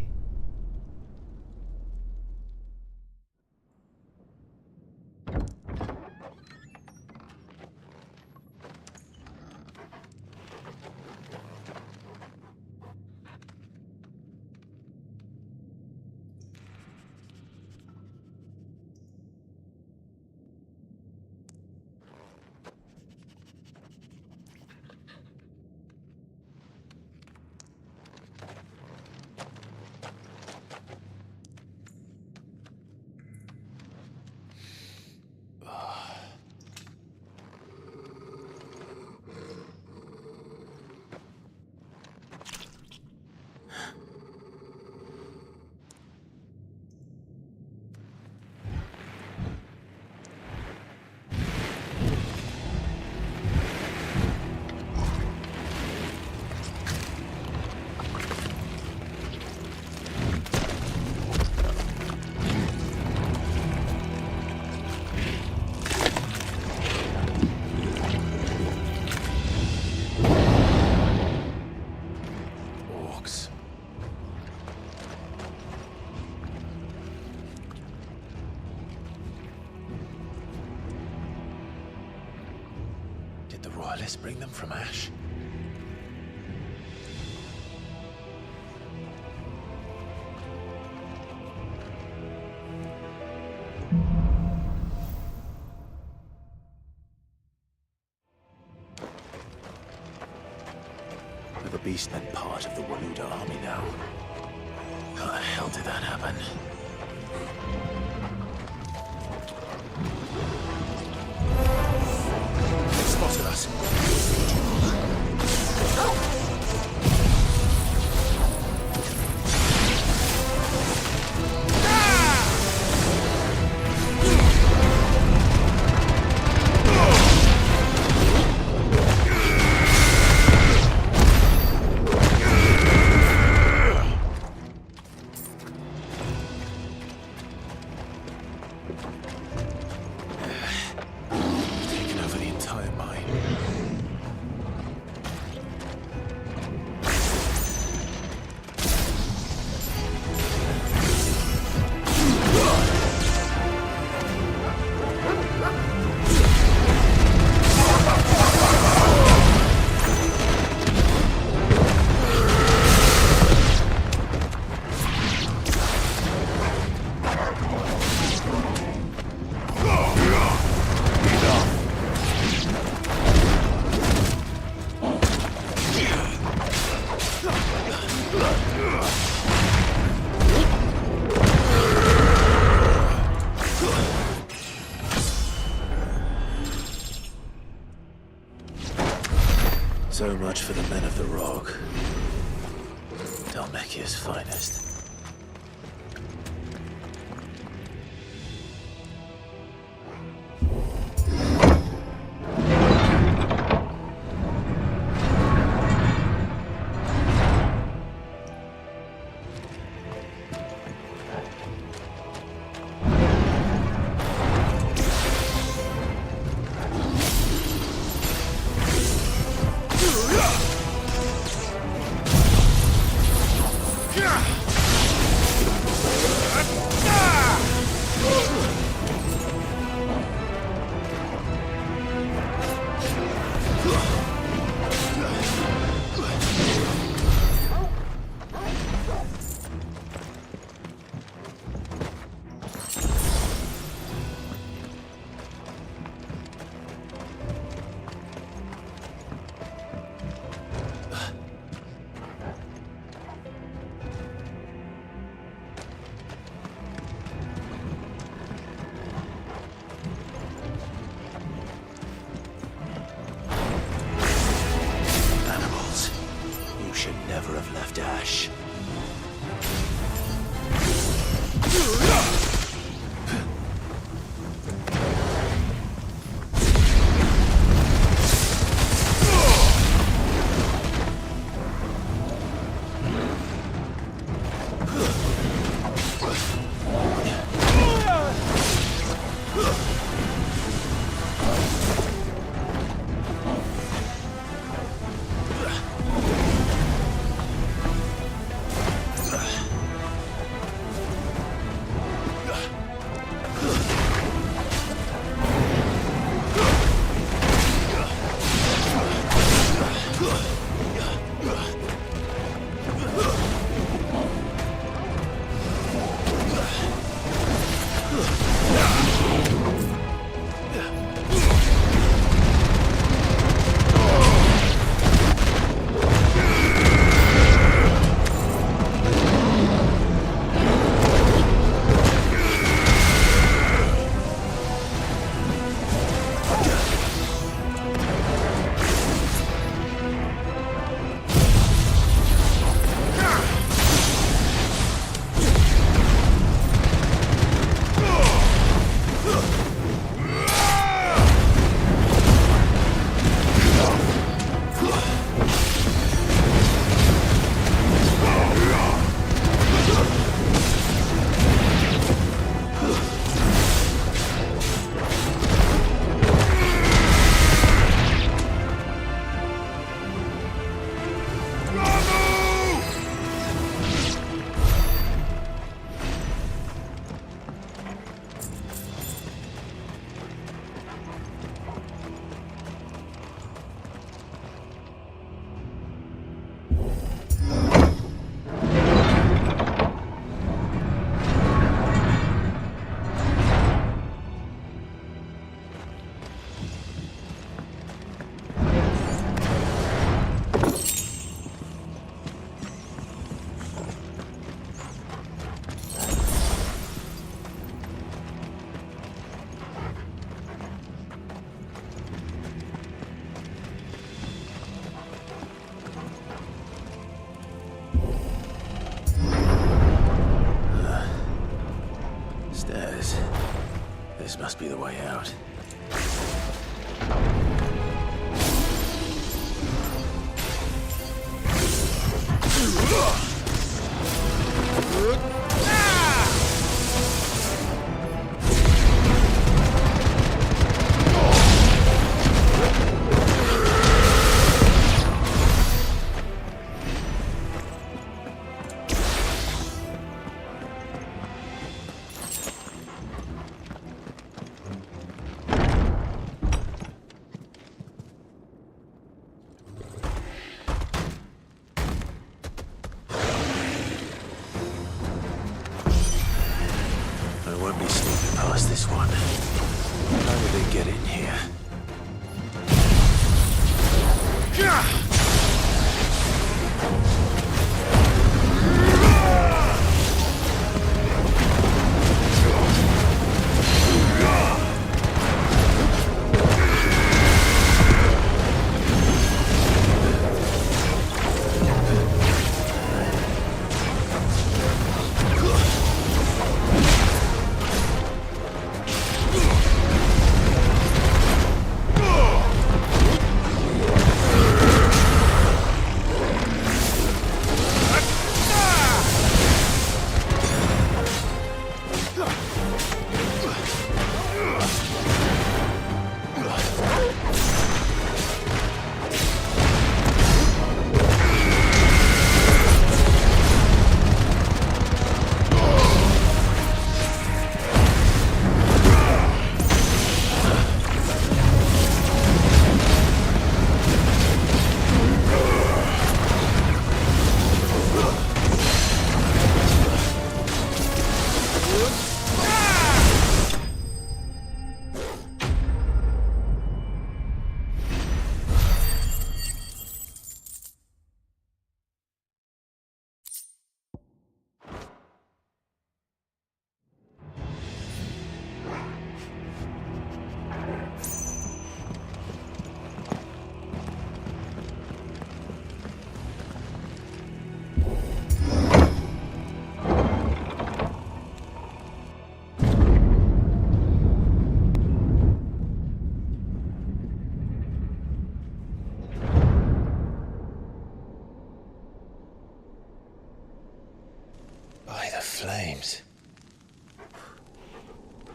Did the Royalists bring them from Ash? Have a beast been part of the Waluda army now? How the hell did that happen? They spotted us. Taken over the entire mine. So much for the men of the Rock. Dalmekia's finest. Yeah!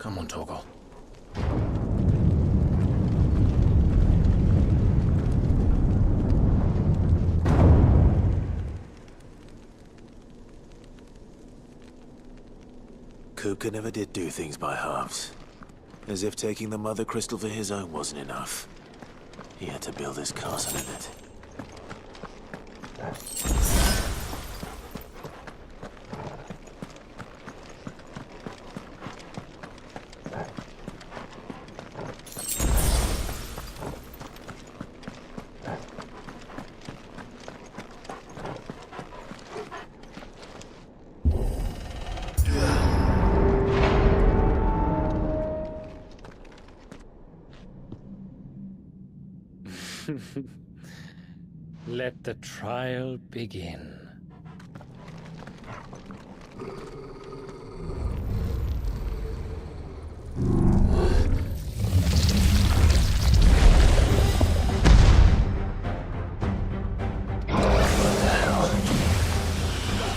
Come on, Torgal. Kupka never did do things by halves. As if taking the Mother Crystal for his own wasn't enough. He had to build his castle in it. Let the trial begin.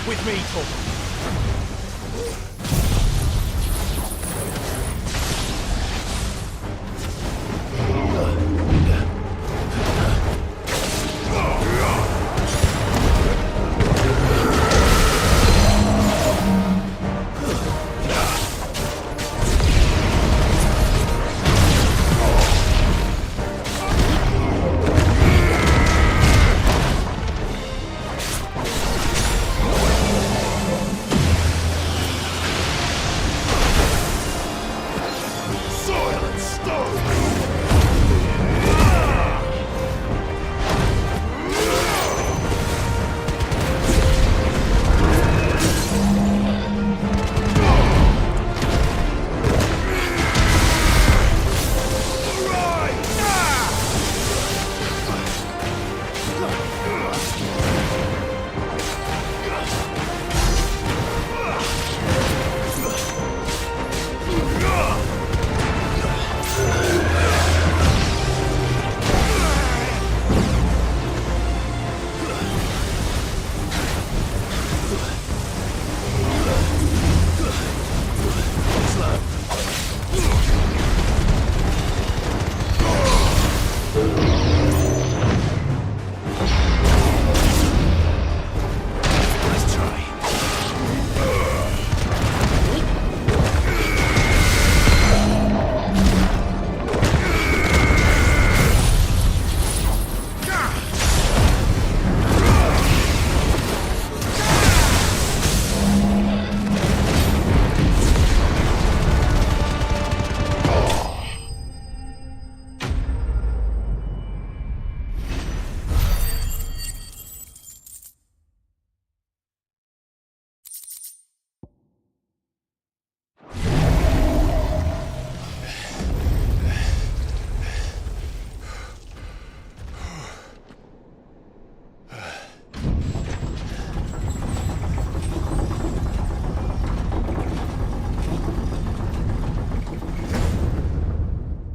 With me, Torgal.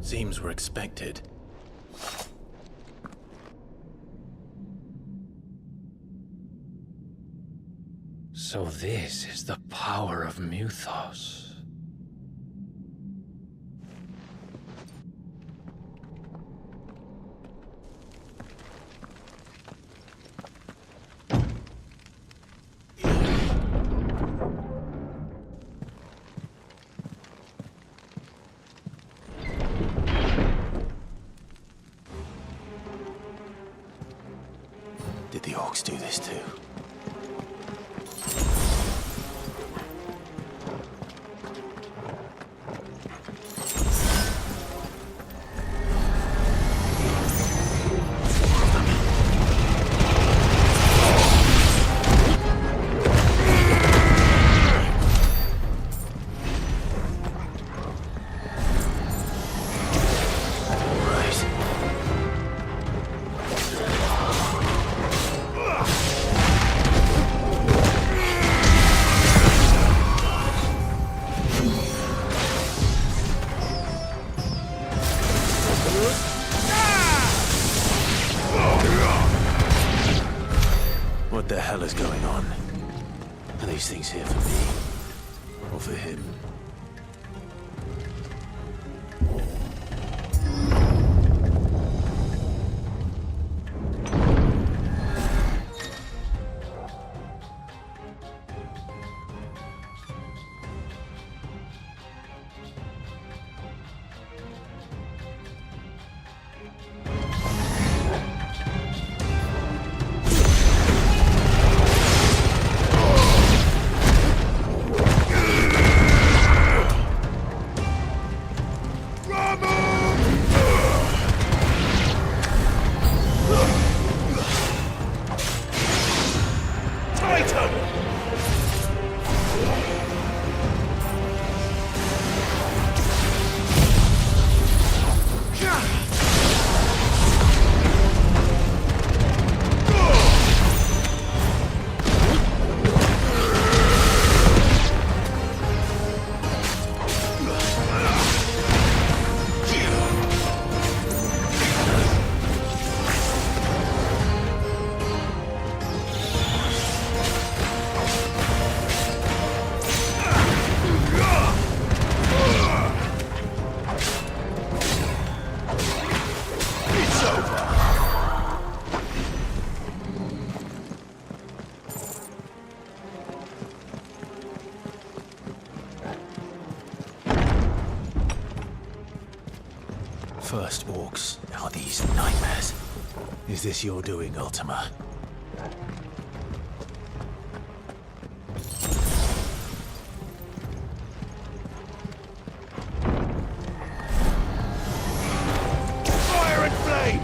Seems we're expected. So this is the power of Muthos. Did the orcs do this too? What the hell is going on? Are these things here for me? Or for him? worst orcs are these nightmares. Is this your doing, Ultima? Fire and flame!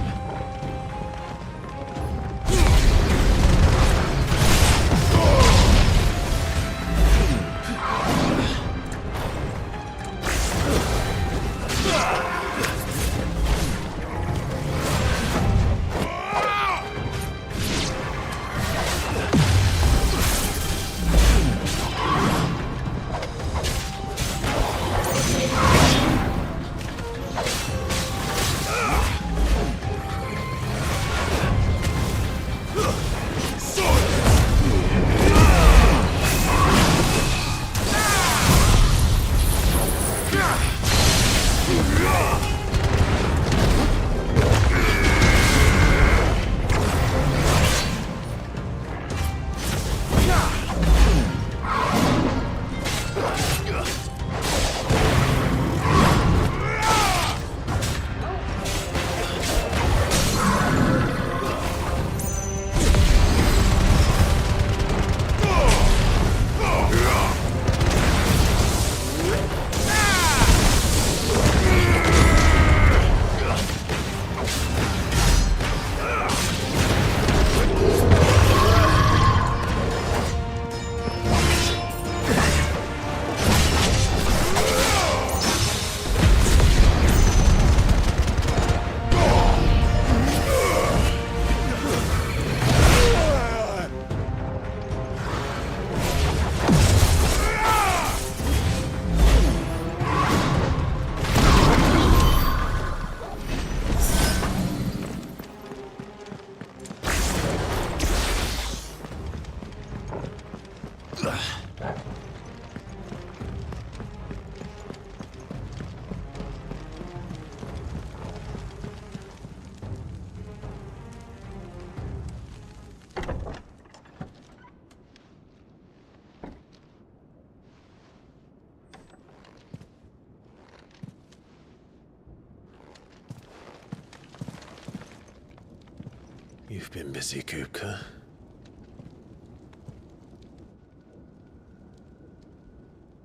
You've been busy, Kupka.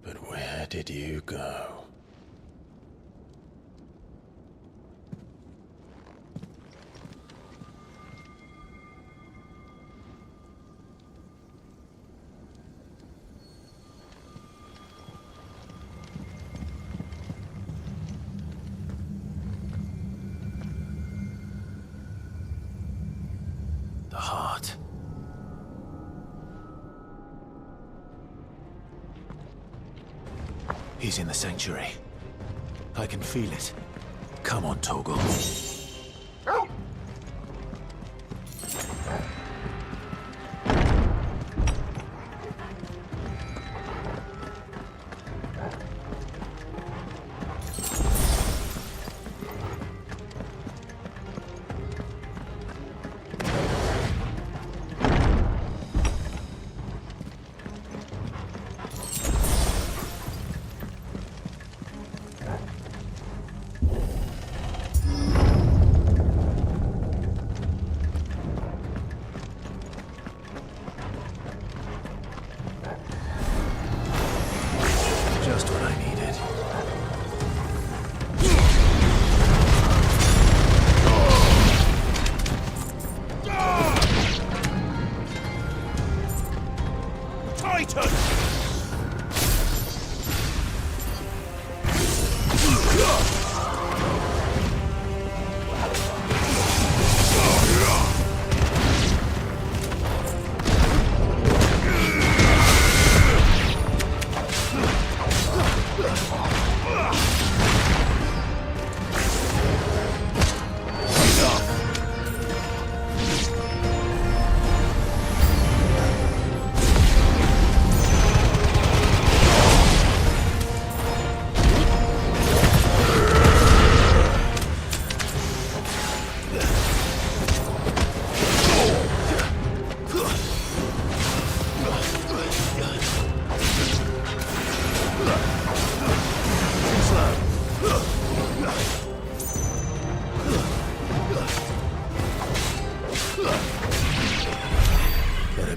But where did you go? The heart. He's in the sanctuary. I can feel it. Come on, Torgal.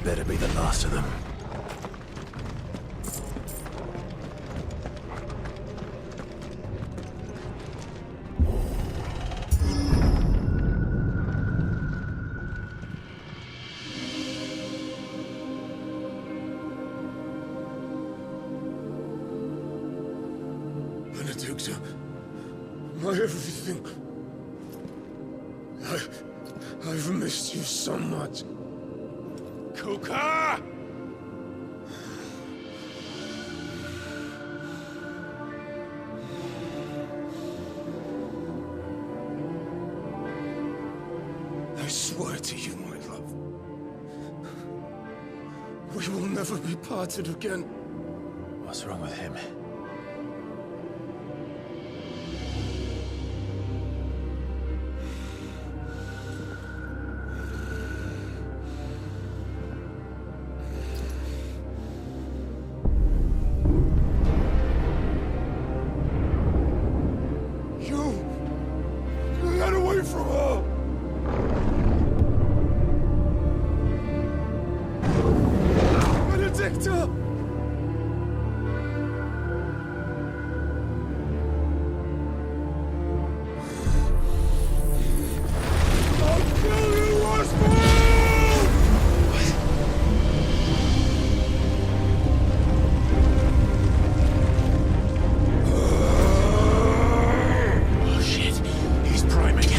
That better be the last of them. Benedicta, my everything. I've missed you so much. Kuka! I swear to you, my love, we will never be parted again. What's wrong with him? Get away from her! Benedicta! I'll kill you, Oswald! Oh shit, he's priming.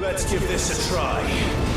Let's give this a try.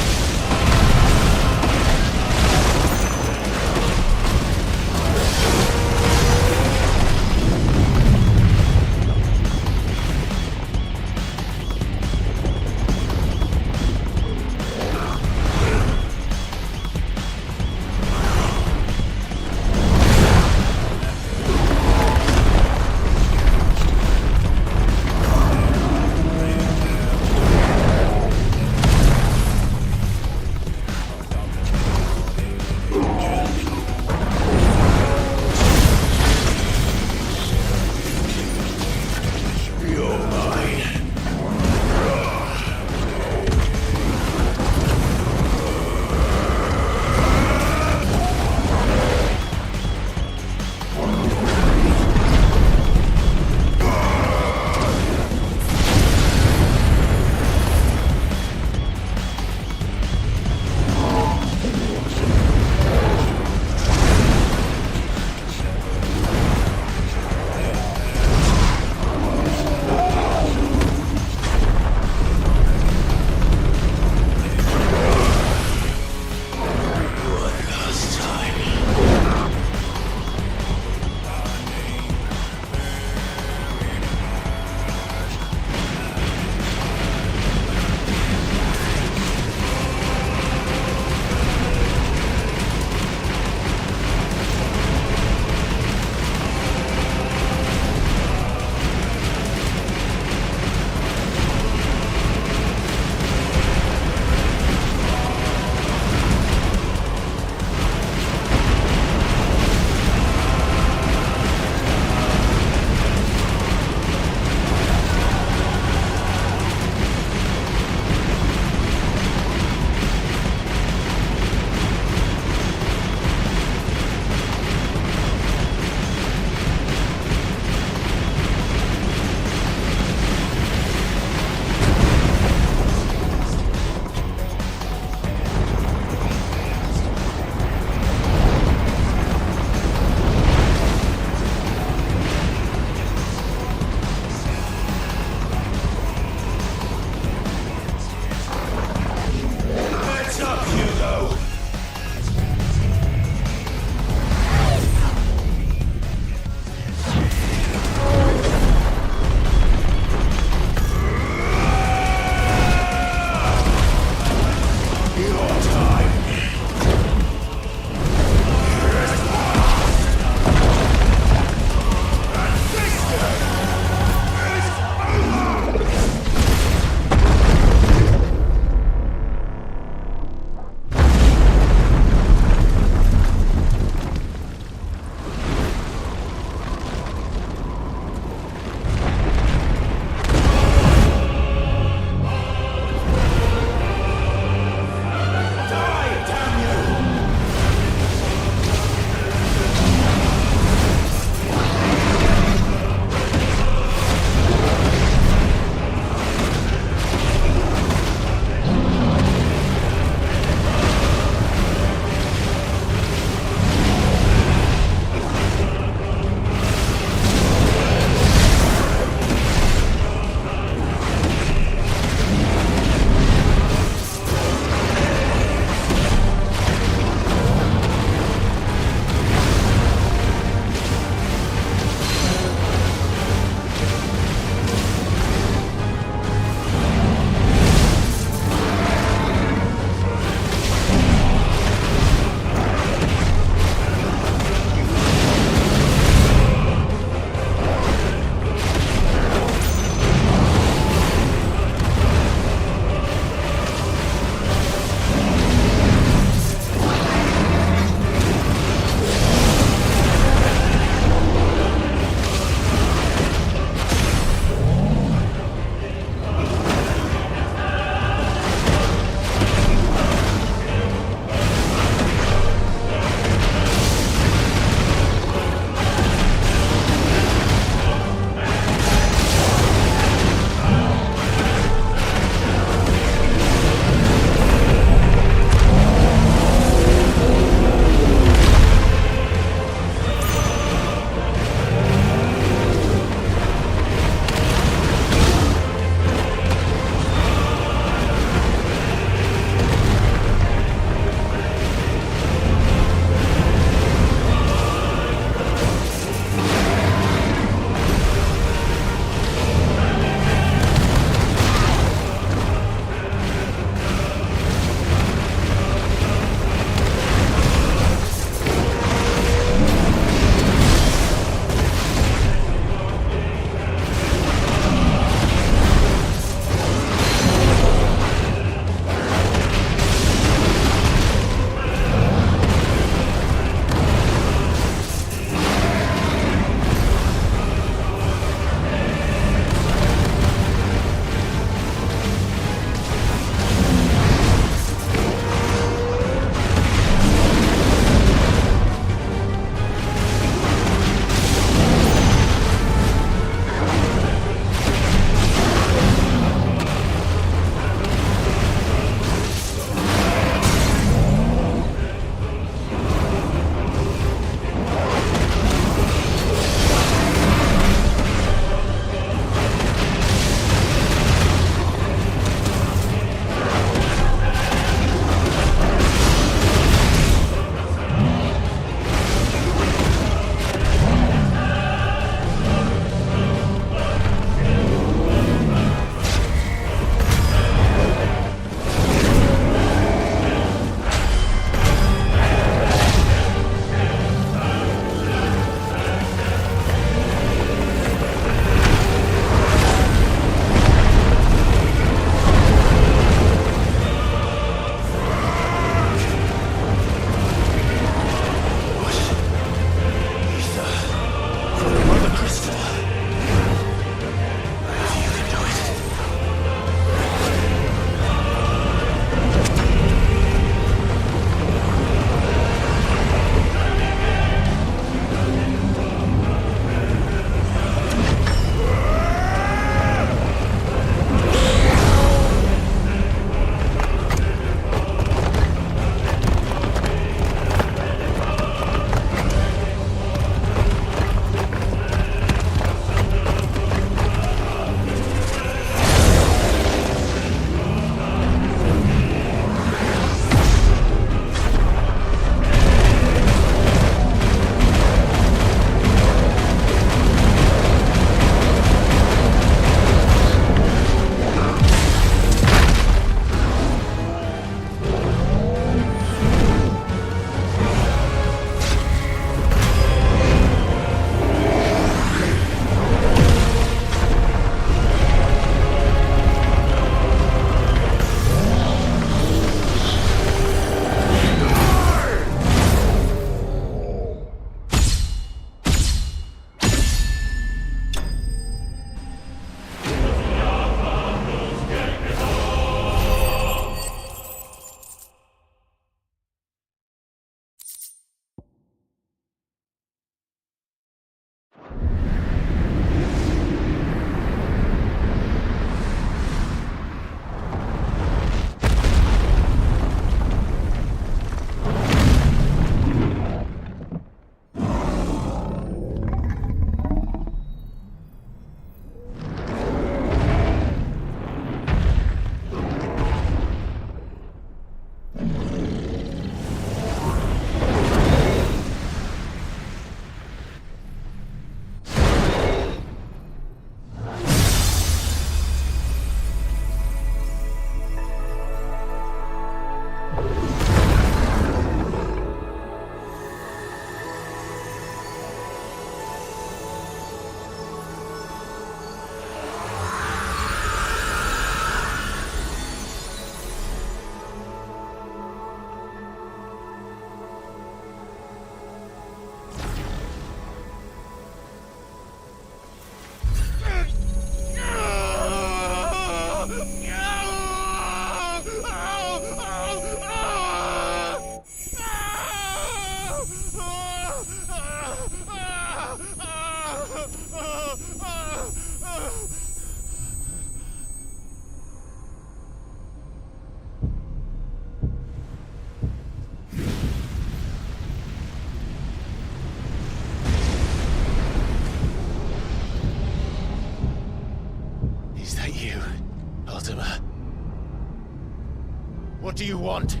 What do you want?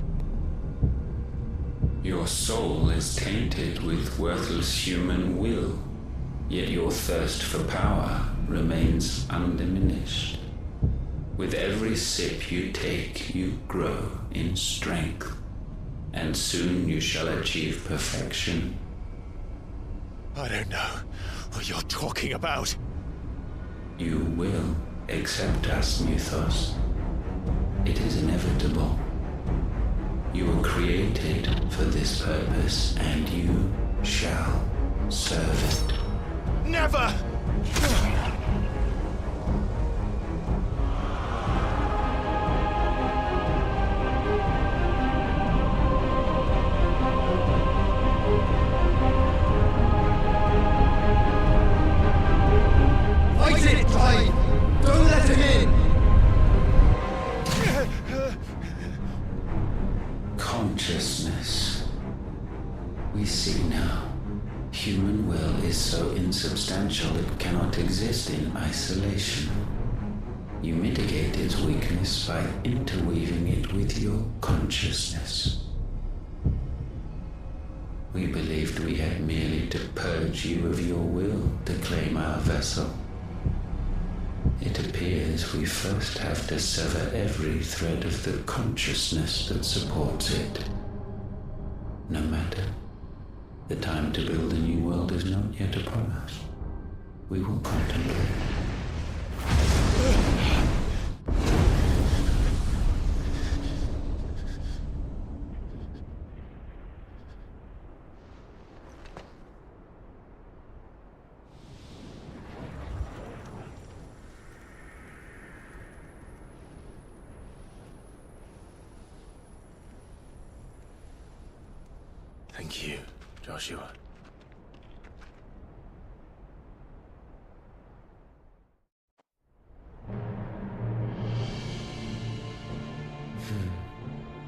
Your soul is tainted with worthless human will, yet your thirst for power remains undiminished. With every sip you take, you grow in strength, and soon you shall achieve perfection. I don't know what you're talking about. You will accept us, Mythos. It is inevitable. You were created for this purpose, and you shall serve it. Never! Fight it, Tide! Don't let him in! Consciousness. We see now. Human will is so insubstantial it cannot exist in isolation. You mitigate its weakness by interweaving it with your consciousness. We believed we had merely to purge you of your will to claim our vessel. It appears we first have to sever every thread of the consciousness that supports it. No matter. The time to build a new world is not yet upon us. We will contemplate. Thank you, Joshua.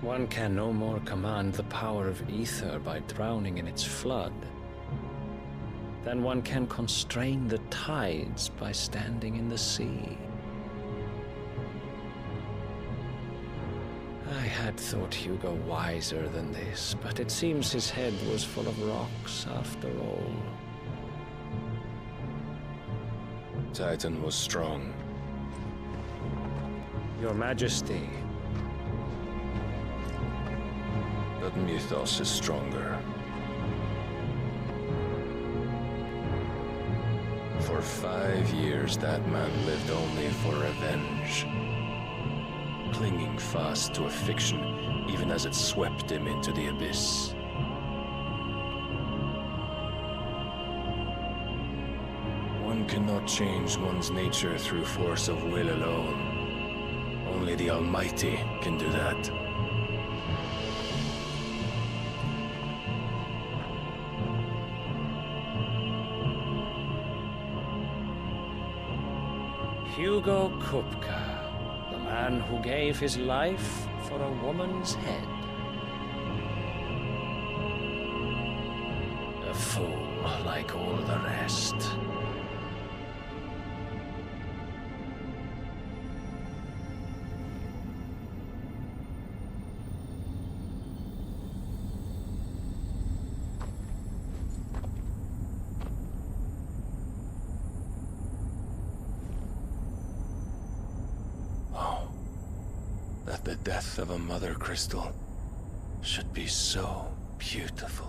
One can no more command the power of ether by drowning in its flood than one can constrain the tides by standing in the sea. I had thought Hugo wiser than this, but it seems his head was full of rocks after all. Titan was strong. Your Majesty. But Mythos is stronger. For 5 years, that man lived only for revenge. Clinging fast to a fiction, even as it swept him into the abyss. One cannot change one's nature through force of will alone. Only the Almighty can do that. Hugo Kupka, the man who gave his life for a woman's head. A fool like all the rest. That the death of a mother crystal should be so beautiful.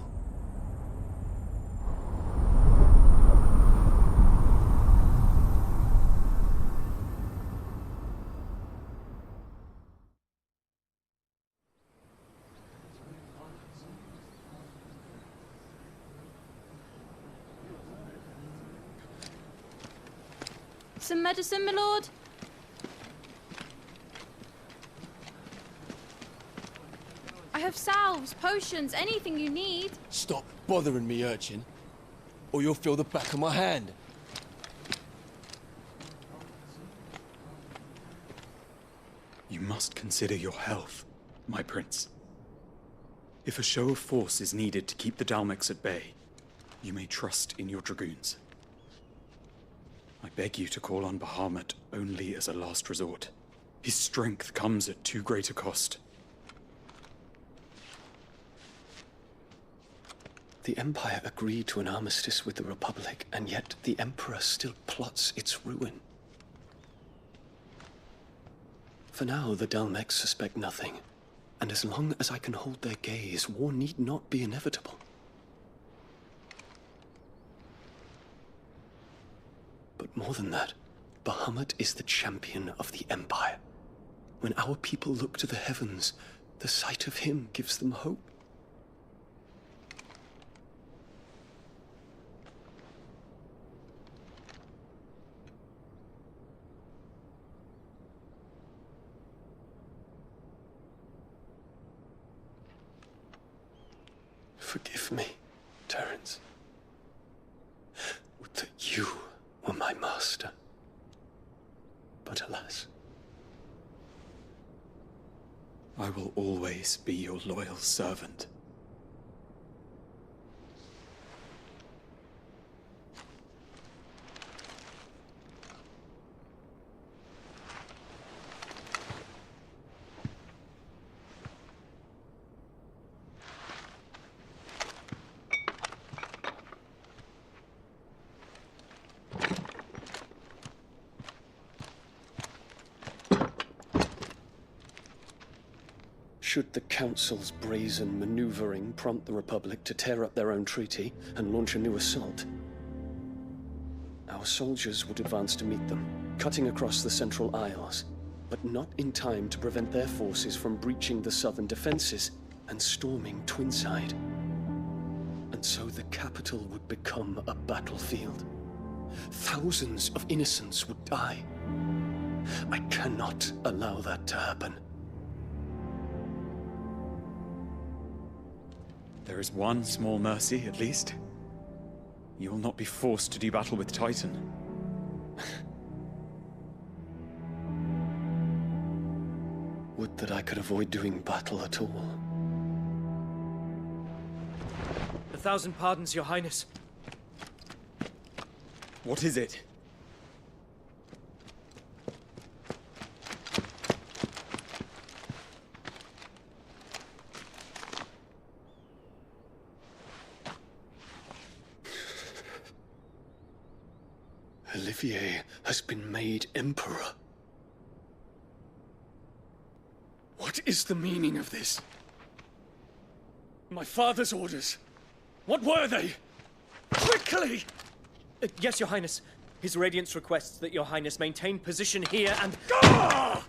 Some medicine, my lord? I have salves, potions, anything you need. Stop bothering me, urchin, or you'll feel the back of my hand. You must consider your health, my prince. If a show of force is needed to keep the Dalmex at bay, you may trust in your dragoons. I beg you to call on Bahamut only as a last resort. His strength comes at too great a cost. The Empire agreed to an armistice with the Republic, and yet the Emperor still plots its ruin. For now, the Dalmex suspect nothing, and as long as I can hold their gaze, war need not be inevitable. But more than that, Bahamut is the champion of the Empire. When our people look to the heavens, the sight of him gives them hope. Forgive me, Terence. Would that you were my master. But alas. I will always be your loyal servant. Should the Council's brazen maneuvering prompt the Republic to tear up their own treaty and launch a new assault, our soldiers would advance to meet them, cutting across the Central Isles, but not in time to prevent their forces from breaching the southern defenses and storming Twinside. And so the capital would become a battlefield. Thousands of innocents would die. I cannot allow that to happen. There is one small mercy, at least. You will not be forced to do battle with Titan. Would that I could avoid doing battle at all. 1,000 pardons, Your Highness. What is it? Olivier has been made Emperor. What is the meaning of this? My father's orders. What were they? Quickly! Yes, Your Highness. His Radiance requests that Your Highness maintain position here and... Ah!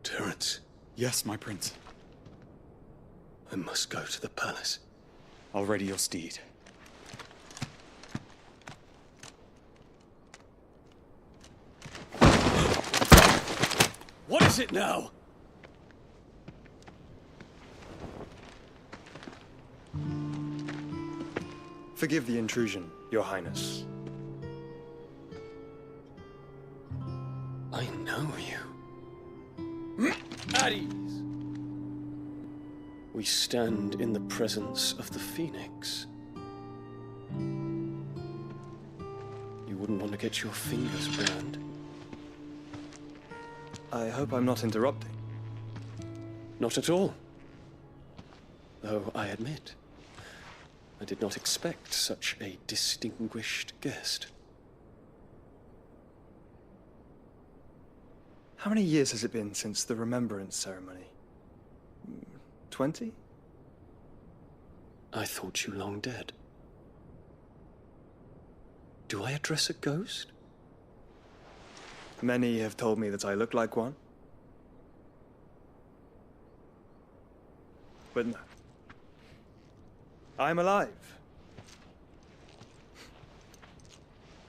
Terence. Yes, my prince. I must go to the palace. I'll ready your steed. What is it now? Forgive the intrusion, Your Highness. I know you. At ease. We stand in the presence of the Phoenix. You wouldn't want to get your fingers burned. I hope I'm not interrupting. Not at all. Though I admit, I did not expect such a distinguished guest. How many years has it been since the Remembrance ceremony? 20? I thought you long dead. Do I address a ghost? Many have told me that I look like one. But no. I'm alive.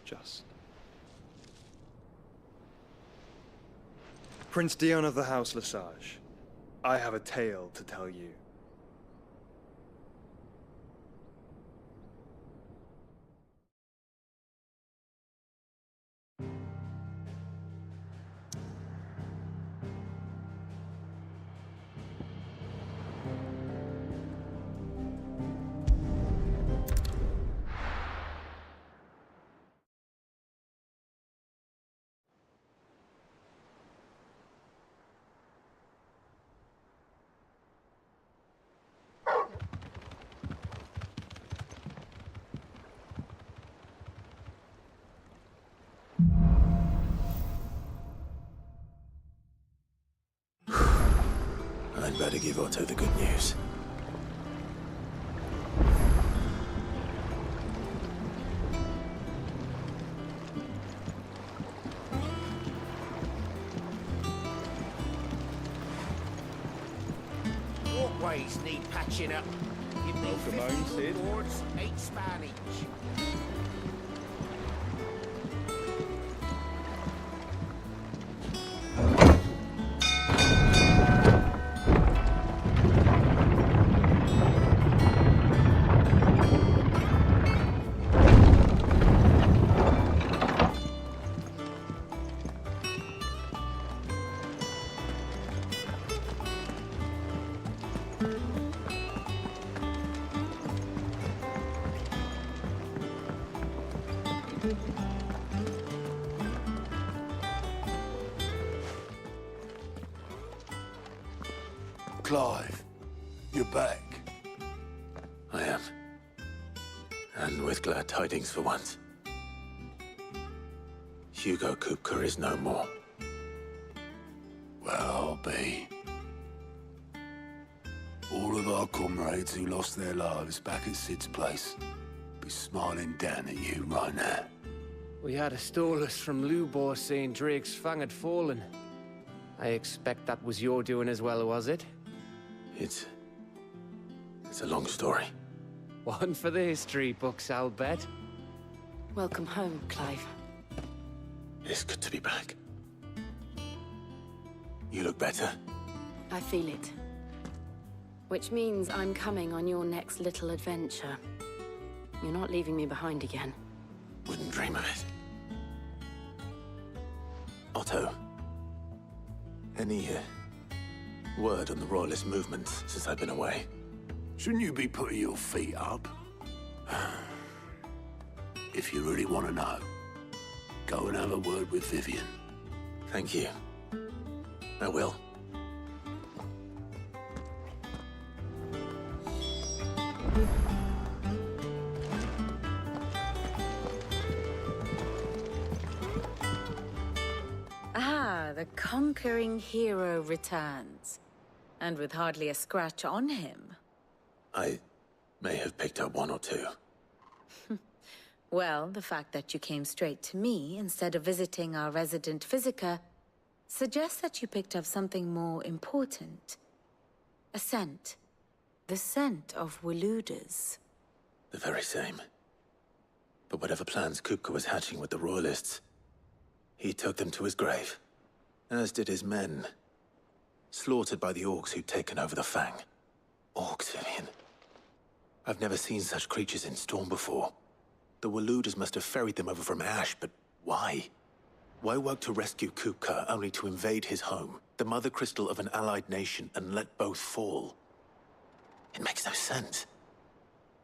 Just. Prince Dion of the House Lesage, I have a tale to tell you. better give Otto the good news. Walkways need patching up. Give me 50 good boards, 8 span each. Clive, you're back. I am. And with glad tidings for once. Hugo Kupka is no more. Well, I'll be. All of our comrades who lost their lives back at Sid's place be smiling down at you right now. We had a stolus from Lubor saying Drake's Fang had fallen. I expect that was your doing as well, was it? It's a long story. One for the history books, I'll bet. Welcome home, Clive. It's good to be back. You look better. I feel it. Which means I'm coming on your next little adventure. You're not leaving me behind again. Wouldn't dream of it. Otto. Any word on the Royalist movements since I've been away? Shouldn't you be putting your feet up? If you really want to know, go and have a word with Vivian. Thank you. I will. The conquering hero returns. And with hardly a scratch on him. I may have picked up one or two. Well, the fact that you came straight to me instead of visiting our resident Physica suggests that you picked up something more important. A scent. The scent of Waludas. The very same. But whatever plans Kupka was hatching with the Royalists, he took them to his grave. As did his men. Slaughtered by the orcs who'd taken over the Fang. Orcs, Vivian. I've never seen such creatures in Storm before. The Waludas must have ferried them over from Ash, but why? Why work to rescue Kupka only to invade his home, the mother crystal of an allied nation, and let both fall? It makes no sense.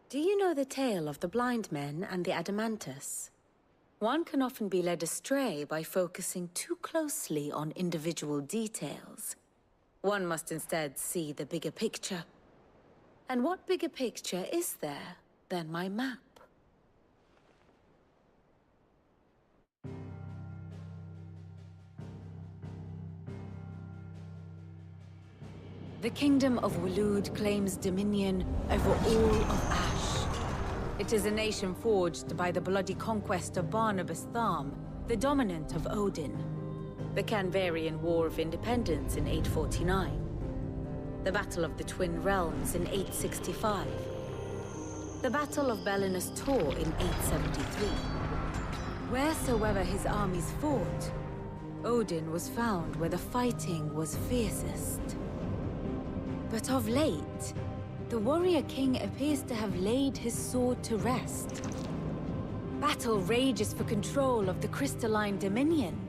Do you know the tale of the blind men and the Adamantus? One can often be led astray by focusing too closely on individual details. One must instead see the bigger picture. And what bigger picture is there than my map? The Kingdom of Waloed claims dominion over all of Ash. It is a nation forged by the bloody conquest of Barnabas Tharm, the dominant of Odin. The Canvarian War of Independence in 849. The Battle of the Twin Realms in 865. The Battle of Belinus Tor in 873. Wheresoever his armies fought, Odin was found where the fighting was fiercest. But of late, the warrior king appears to have laid his sword to rest. Battle rages for control of the crystalline dominion.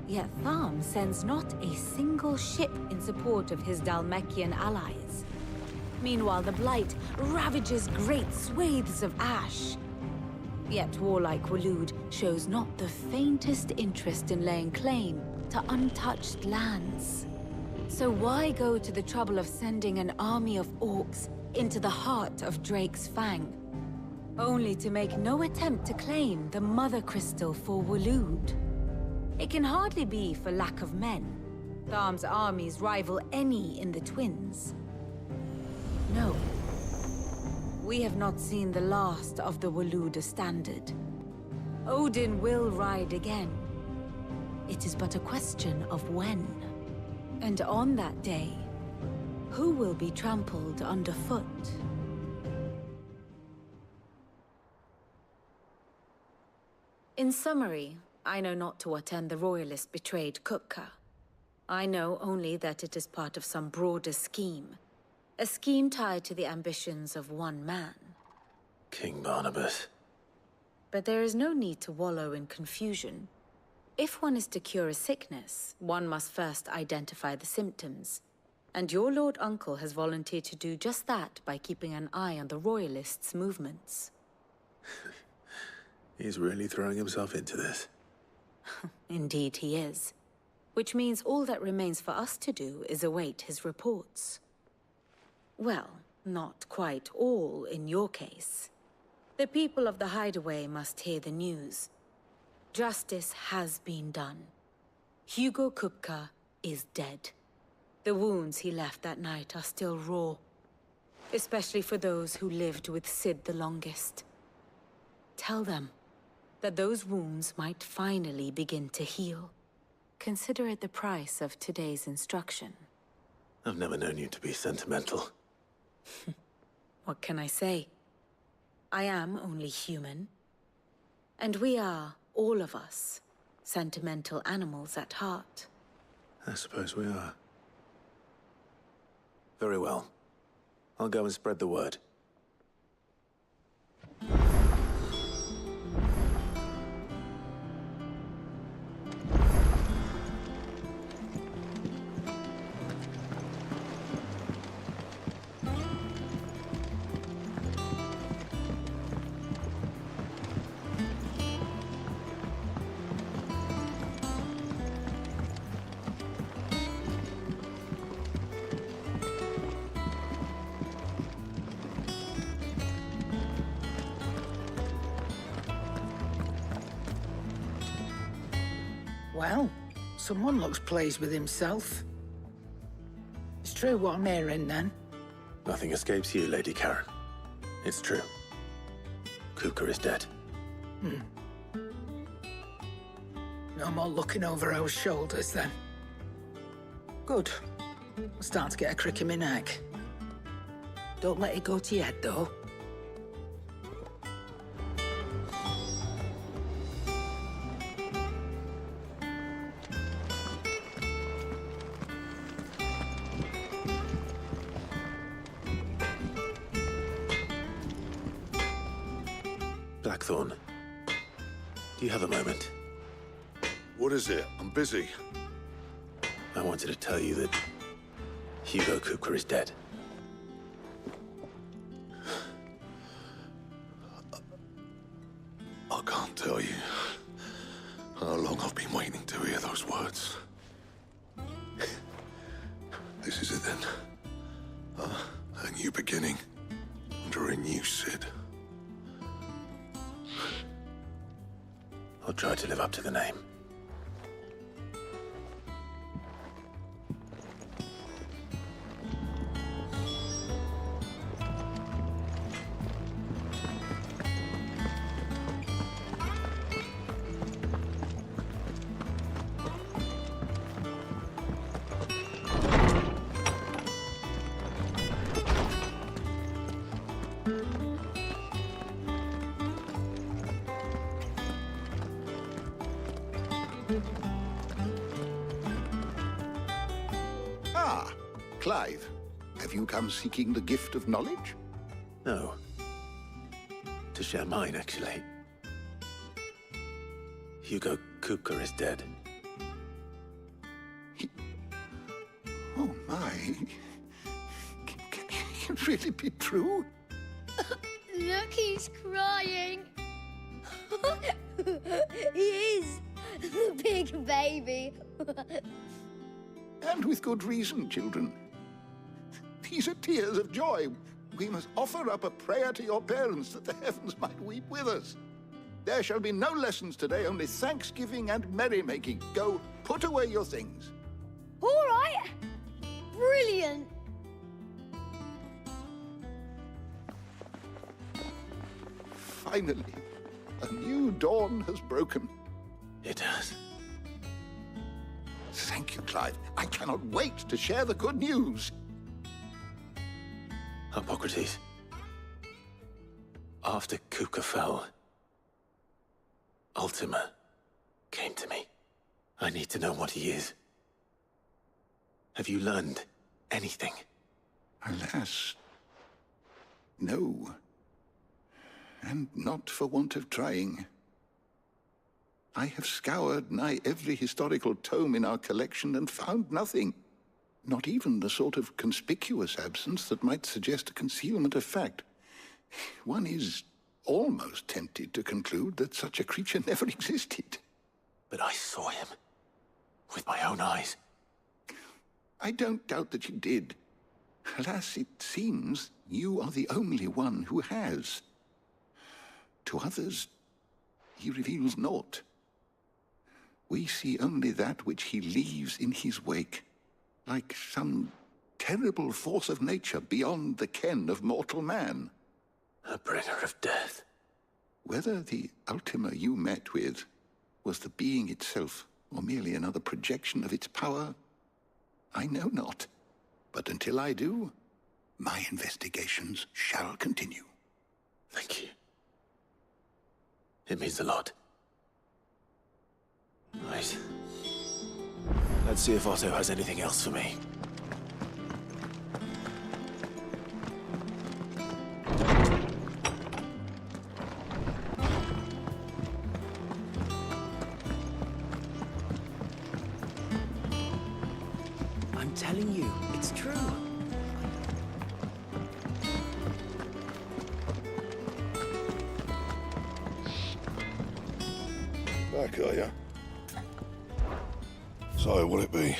Yet Tharm sends not a single ship in support of his Dhalmekian allies. Meanwhile, the Blight ravages great swathes of Ash. Yet warlike Waloed shows not the faintest interest in laying claim to untouched lands. So why go to the trouble of sending an army of orcs into the heart of Drake's Fang, only to make no attempt to claim the Mother Crystal for Waloed? It can hardly be for lack of men. Tharm's armies rival any in the Twins. No. We have not seen the last of the Waloed standard. Odin will ride again. It is but a question of when. And on that day, who will be trampled underfoot? In summary, I know not to what end the Royalist betrayed Kupka. I know only that it is part of some broader scheme. A scheme tied to the ambitions of one man. King Barnabas. But there is no need to wallow in confusion. If one is to cure a sickness, one must first identify the symptoms. And your Lord Uncle has volunteered to do just that by keeping an eye on the Royalists' movements. He's really throwing himself into this. Indeed he is. Which means all that remains for us to do is await his reports. Well, not quite all in your case. The people of the Hideaway must hear the news. Justice has been done. Hugo Kupka is dead. The wounds he left that night are still raw. Especially for those who lived with Sid the longest. Tell them that those wounds might finally begin to heal. Consider it the price of today's instruction. I've never known you to be sentimental. What can I say? I am only human. And we are, all of us, sentimental animals at heart. I suppose we are. Very well. I'll go and spread the word. Well, someone looks pleased with himself. It's true what I'm hearing, then. Nothing escapes you, Lady Karen. It's true. Kupka is dead. No more looking over our shoulders, then. Good. I'm starting to get a crick in my neck. Don't let it go to your head, though. Blackthorn, do you have a moment? What is it? I'm busy. I wanted to tell you that Hugo Kupka is dead. I can't tell you how long I've been waiting to hear those words. This is it then. A new beginning under a new Sid. I'll try to live up to the name. Ah, Clive. Have you come seeking the gift of knowledge? No. To share mine, actually. Hugo Kupka is dead. Oh, my. Can it really be true? Look, he's crying. He is. The big baby. And with good reason, children. These are tears of joy. We must offer up a prayer to your parents that the heavens might weep with us. There shall be no lessons today, only thanksgiving and merrymaking. Go, put away your things. All right. Brilliant. Finally, a new dawn has broken. It has. Thank you, Clive. I cannot wait to share the good news. Hippocrates. After Kupka fell, Ultima came to me. I need to know what he is. Have you learned anything? Alas, no. And not for want of trying. I have scoured nigh every historical tome in our collection and found nothing. Not even the sort of conspicuous absence that might suggest a concealment of fact. One is almost tempted to conclude that such a creature never existed. But I saw him. With my own eyes. I don't doubt that you did. Alas, it seems you are the only one who has. To others, he reveals naught. We see only that which he leaves in his wake, like some terrible force of nature beyond the ken of mortal man. A bringer of death. Whether the Ultima you met with was the being itself, or merely another projection of its power, I know not. But until I do, my investigations shall continue. Thank you. It means a lot. Right. Let's see if Otto has anything else for me. I'm telling you, it's true. Back, are ya? So, will it be?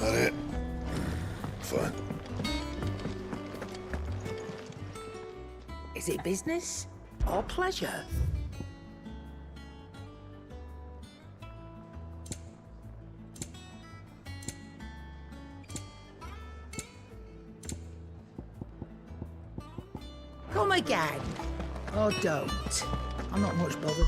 That it? Fine. Is it business or pleasure? Come again. Or don't. I'm not much bothered.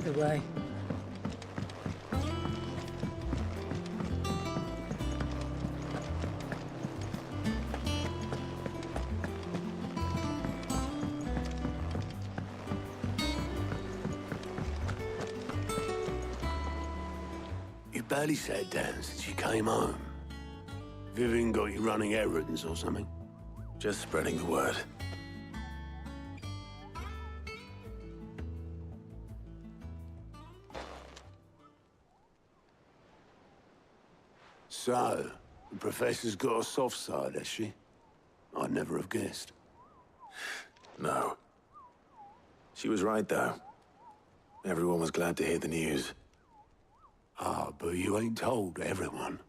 Either way. barely sat down since you came home. Vivian got you running errands or something? Just spreading the word. So, the Professor's got a soft side, has she? I'd never have guessed. No. She was right, though. Everyone was glad to hear the news. Ah, but you ain't told everyone.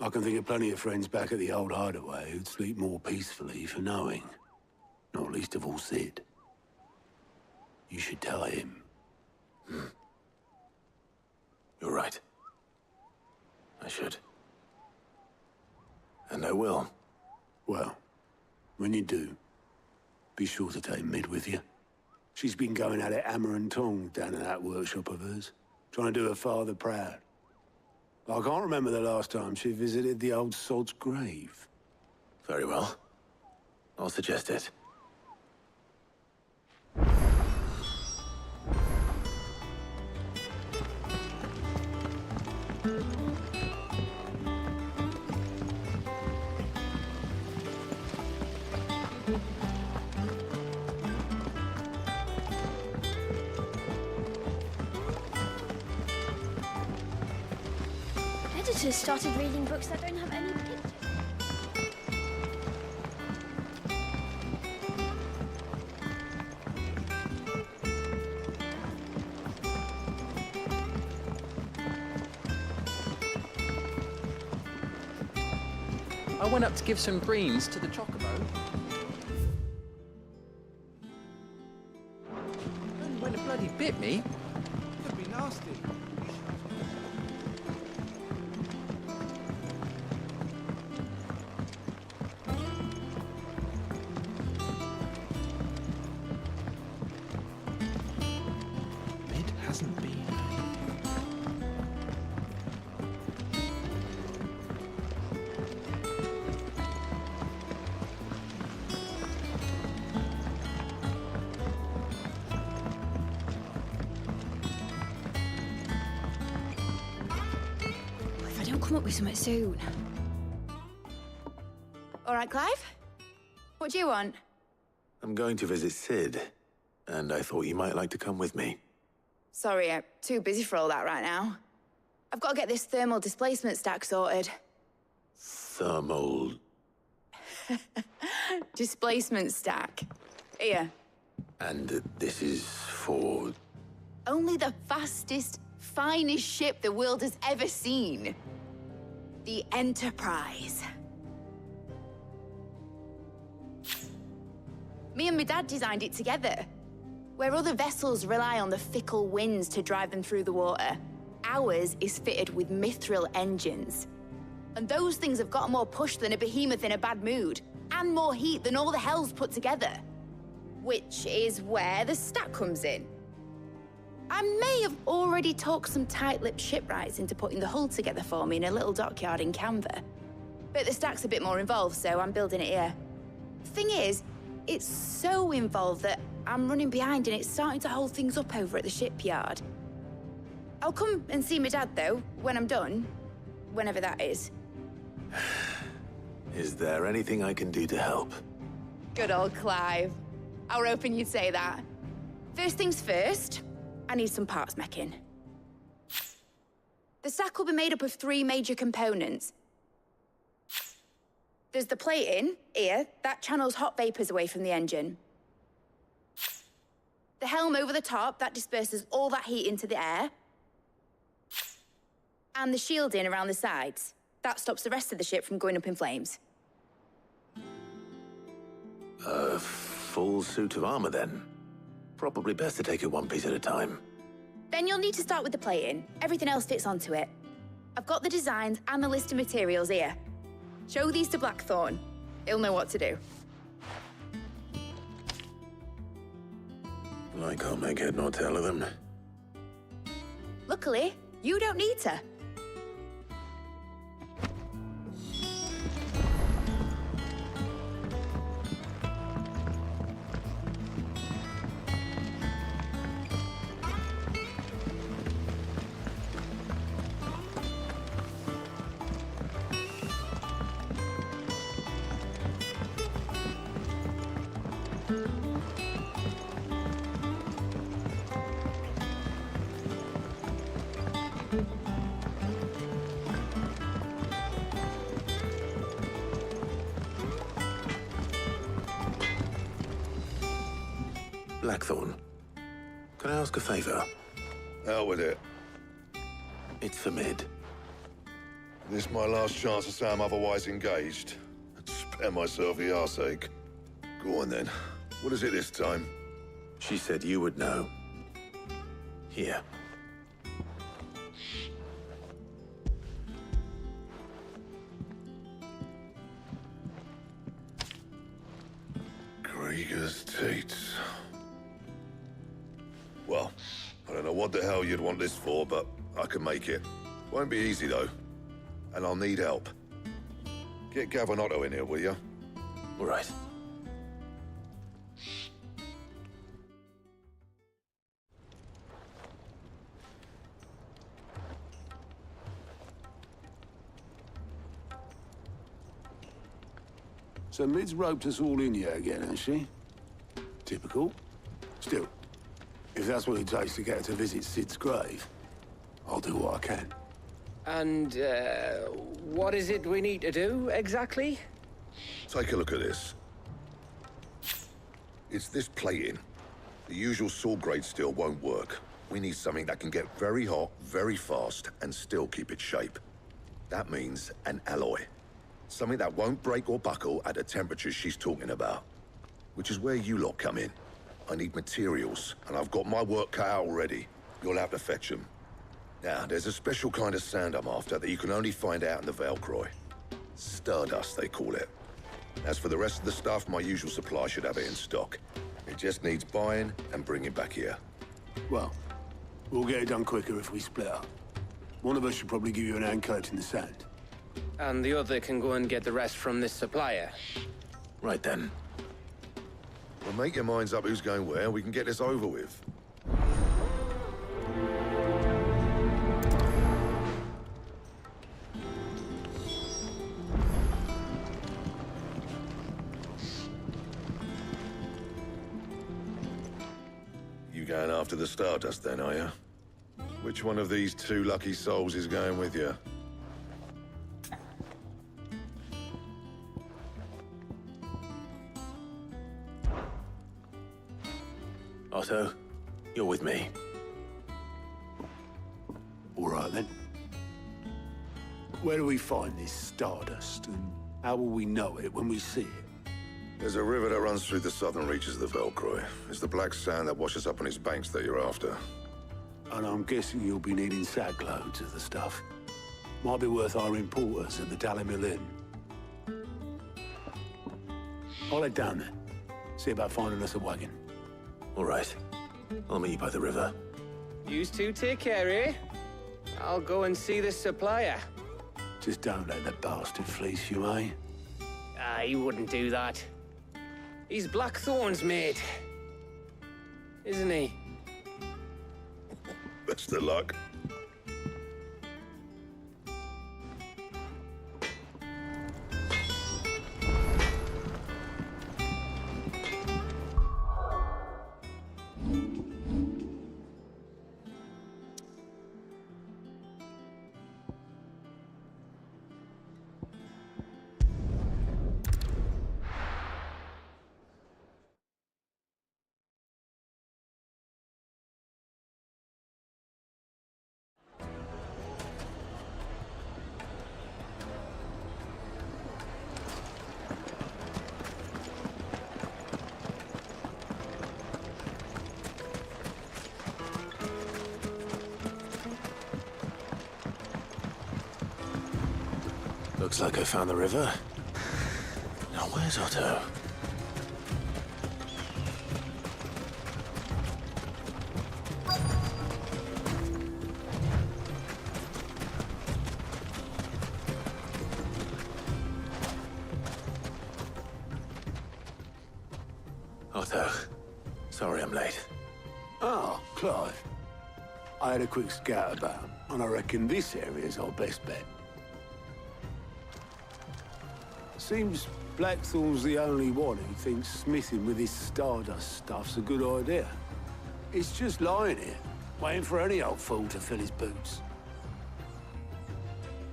I can think of plenty of friends back at the old hideaway who'd sleep more peacefully for knowing. Not least of all Sid. You should tell him. You're right. I should. And I will. Well, when you do, be sure to take Mid with you. She's been going at it hammer and tongs down in that workshop of hers, trying to do her father proud. I can't remember the last time she visited the old sod's grave. Very well. I'll suggest it. Editors started reading books that don't have any pictures. I went up to give some greens to the chocobo. Only when it bloody bit me. Could be nasty. Mid hasn't been. If I don't come up with something soon. All right, Clive? What do you want? I'm going to visit Sid, and I thought you might like to come with me. Sorry, I'm too busy for all that right now. I've got to get this thermal displacement stack sorted. Thermal... Displacement stack. Here. And this is for... Only the fastest, finest ship the world has ever seen. The Enterprise. Me and my dad designed it together. Where other vessels rely on the fickle winds to drive them through the water, ours is fitted with mithril engines. And those things have got more push than a behemoth in a bad mood, and more heat than all the hells put together. Which is where the stack comes in. I may have already talked some tight-lipped shipwrights into putting the hull together for me in a little dockyard in Canva. But the stack's a bit more involved, so I'm building it here. Thing is, it's so involved that I'm running behind and it's starting to hold things up over at the shipyard. I'll come and see my dad, though, when I'm done. Whenever that is. Is there anything I can do to help? Good old Clive. I were hoping you'd say that. First things first, I need some parts meching. The stack will be made up of 3 major components. There's the plating, here, that channels hot vapors away from the engine. The helm over the top, that disperses all that heat into the air. And the shielding around the sides. That stops the rest of the ship from going up in flames. A full suit of armor, then. Probably best to take it one piece at a time. Then you'll need to start with the plating. Everything else fits onto it. I've got the designs and the list of materials here. Show these to Blackthorn. He'll know what to do. I can't make head nor tail of them. Luckily, you don't need to. Blackthorn. Can I ask a favor? Out with it. It's for Mid. This my last chance to say I'm otherwise engaged. Spare myself the arseache. Go on then. What is it this time? She said you would know. Here. Krieger's teats. Well, I don't know what the hell you'd want this for, but I can make it. Won't be easy, though. And I'll need help. Get Gavin-Otto in here, will you? All right. So Mid's roped us all in here again, has she? Typical. Still, if that's what it takes to get her to visit Sid's grave, I'll do what I can. And, what is it we need to do, exactly? Take a look at this. It's this plating. The usual sword-grade steel won't work. We need something that can get very hot, very fast, and still keep its shape. That means an alloy. Something that won't break or buckle at the temperatures she's talking about. Which is where you lot come in. I need materials, and I've got my work cut out already. You'll have to fetch them. Now, there's a special kind of sand I'm after that you can only find out in the Velcroy. Stardust, they call it. As for the rest of the stuff, my usual supply should have it in stock. It just needs buying and bringing back here. Well, we'll get it done quicker if we split up. One of us should probably give you an hand coat in the sand. And the other can go and get the rest from this supplier. Right then. Well, make your minds up who's going where, we can get this over with. You going after the Stardust then, are you? Which one of these two lucky souls is going with you? Otto, you're with me. All right, then. Where do we find this Stardust, and how will we know it when we see it? There's a river that runs through the southern reaches of the Velcroy. It's the black sand that washes up on its banks that you're after. And I'm guessing you'll be needing sack loads of the stuff. Might be worth hiring porters at the Dalimil Inn. I'll head down there. See about finding us a wagon. All right. I'll meet you by the river. You two take care, eh? I'll go and see this supplier. Just don't let the bastard fleece you, eh? He wouldn't do that. He's Blackthorn's mate. Isn't he? Best of luck. Looks like I found the river. Now where's Otto? Otto, sorry I'm late. Oh, Clive. I had a quick scout about, and I reckon this area's our best bet. Seems Blackthorn's the only one who thinks smithing with this Stardust stuff's a good idea. It's just lying here, waiting for any old fool to fill his boots.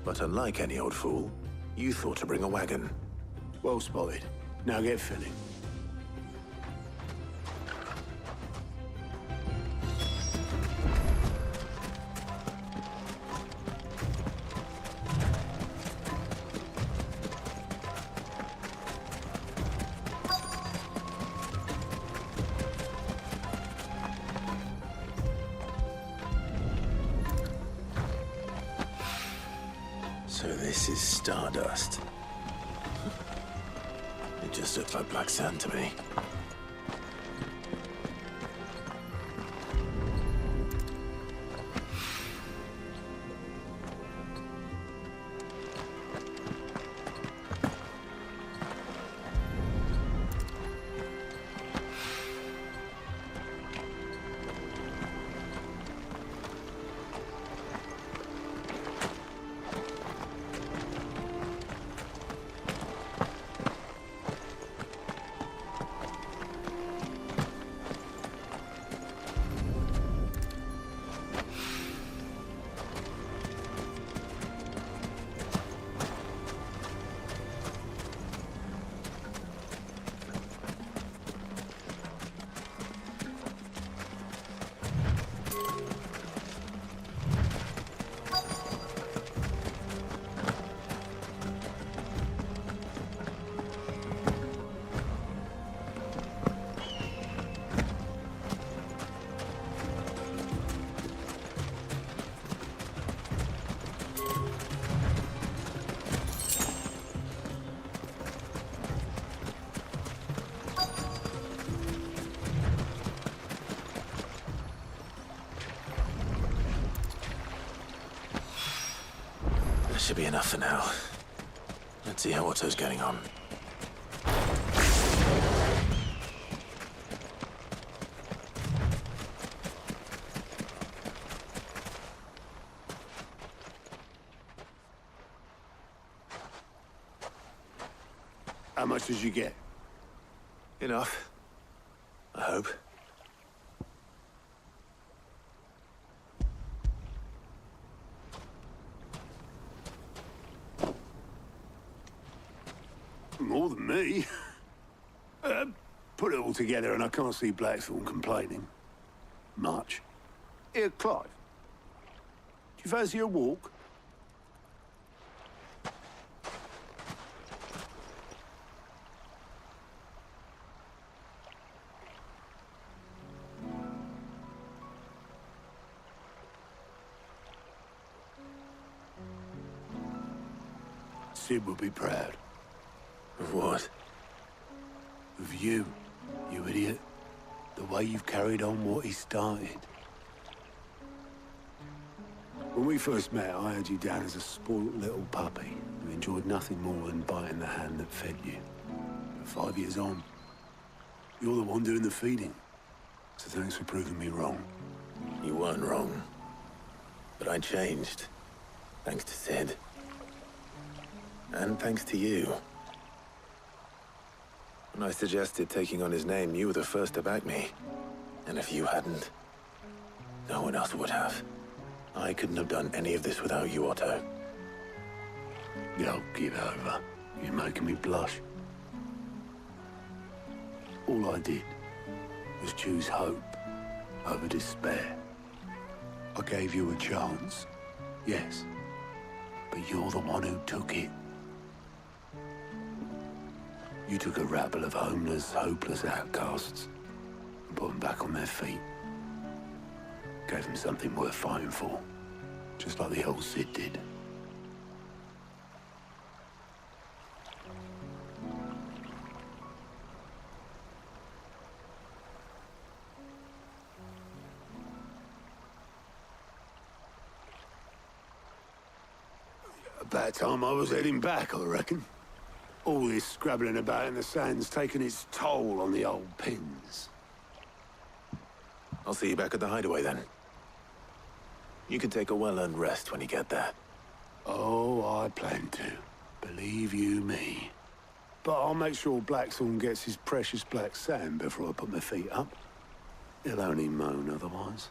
But unlike any old fool, you thought to bring a wagon. Well spotted. Now get filling. So this is stardust. It just looks like black sand to me. Should be enough for now. Let's see how Otto's getting on. How much did you get? Enough. I hope. More than me. Put it all together and I can't see Blackthorn complaining. Much. Here, Clive. Do you fancy a walk? Sid will be proud. Of what? Of you, you idiot. The way you've carried on what he started. When we first met, I had you down as a spoilt little puppy who enjoyed nothing more than biting the hand that fed you. But 5 years on, you're the one doing the feeding. So thanks for proving me wrong. You weren't wrong. But I changed. Thanks to Sid. And thanks to you. When I suggested taking on his name, you were the first to back me. And if you hadn't, no one else would have. I couldn't have done any of this without you, Otto. Yo, give over. You're making me blush. All I did was choose hope over despair. I gave you a chance, yes. But you're the one who took it. You took a rabble of homeless, hopeless outcasts and put them back on their feet. Gave them something worth fighting for, just like the old Sid did. About time I was heading back, I reckon. All this scrabbling about in the sand's taken its toll on the old pins. I'll see you back at the hideaway then. You can take a well-earned rest when you get there. Oh, I plan to. Believe you me. But I'll make sure Blackthorn gets his precious black sand before I put my feet up. He'll only moan otherwise.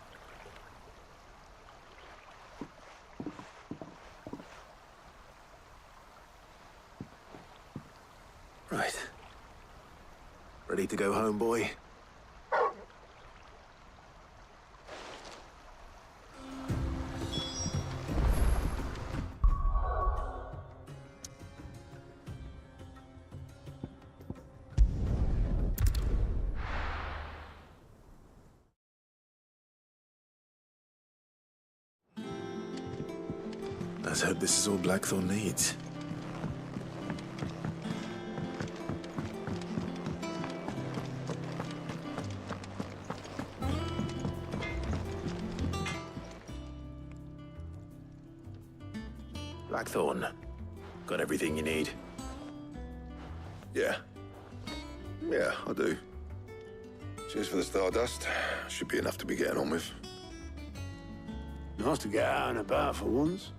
Right. Ready to go home, boy? Let's hope this is all Blackthorn needs. Blackthorn, got everything you need? Yeah. Yeah, I do. Cheers for the stardust. Should be enough to be getting on with. Nice to get out and about for once.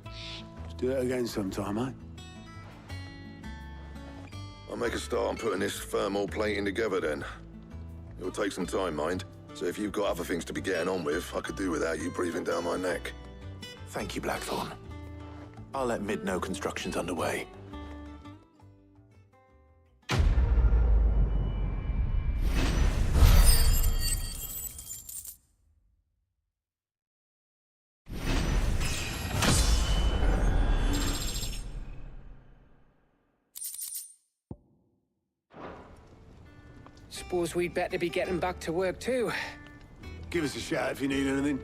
Let's do it again sometime, eh? I'll make a start on putting this thermal plating together then. It'll take some time, mind. So if you've got other things to be getting on with, I could do without you breathing down my neck. Thank you, Blackthorn. I'll let Mid know construction's underway. Suppose we'd better be getting back to work too. Give us a shout if you need anything.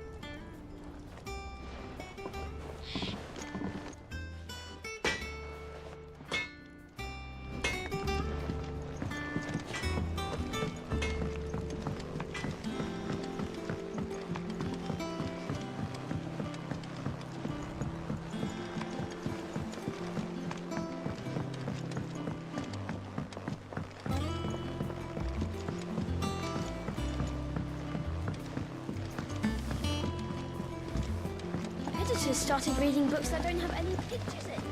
Editors started reading books that don't have any pictures in.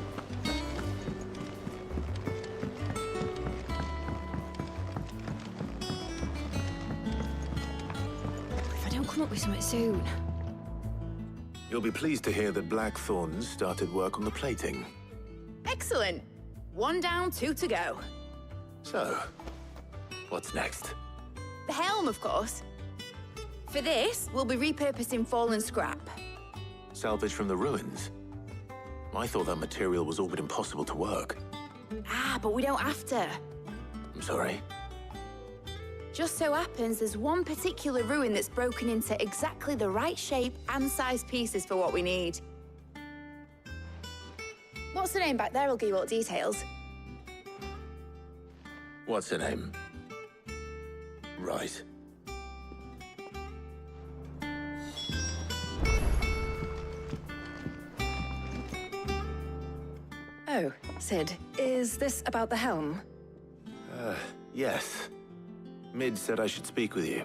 If I don't come up with something soon. You'll be pleased to hear that Blackthorn's started work on the plating. Excellent. 1 down, 2 to go. So, what's next? The helm, of course. For this, we'll be repurposing fallen scrap. Salvage from the ruins? I thought that material was all but impossible to work. Ah, but we don't have to. I'm sorry. Just so happens there's one particular ruin that's broken into exactly the right shape and size pieces for what we need. What's the name back there? I'll give you all the details. What's her name? Right. Oh, Sid, is this about the helm? Yes. Mid said I should speak with you.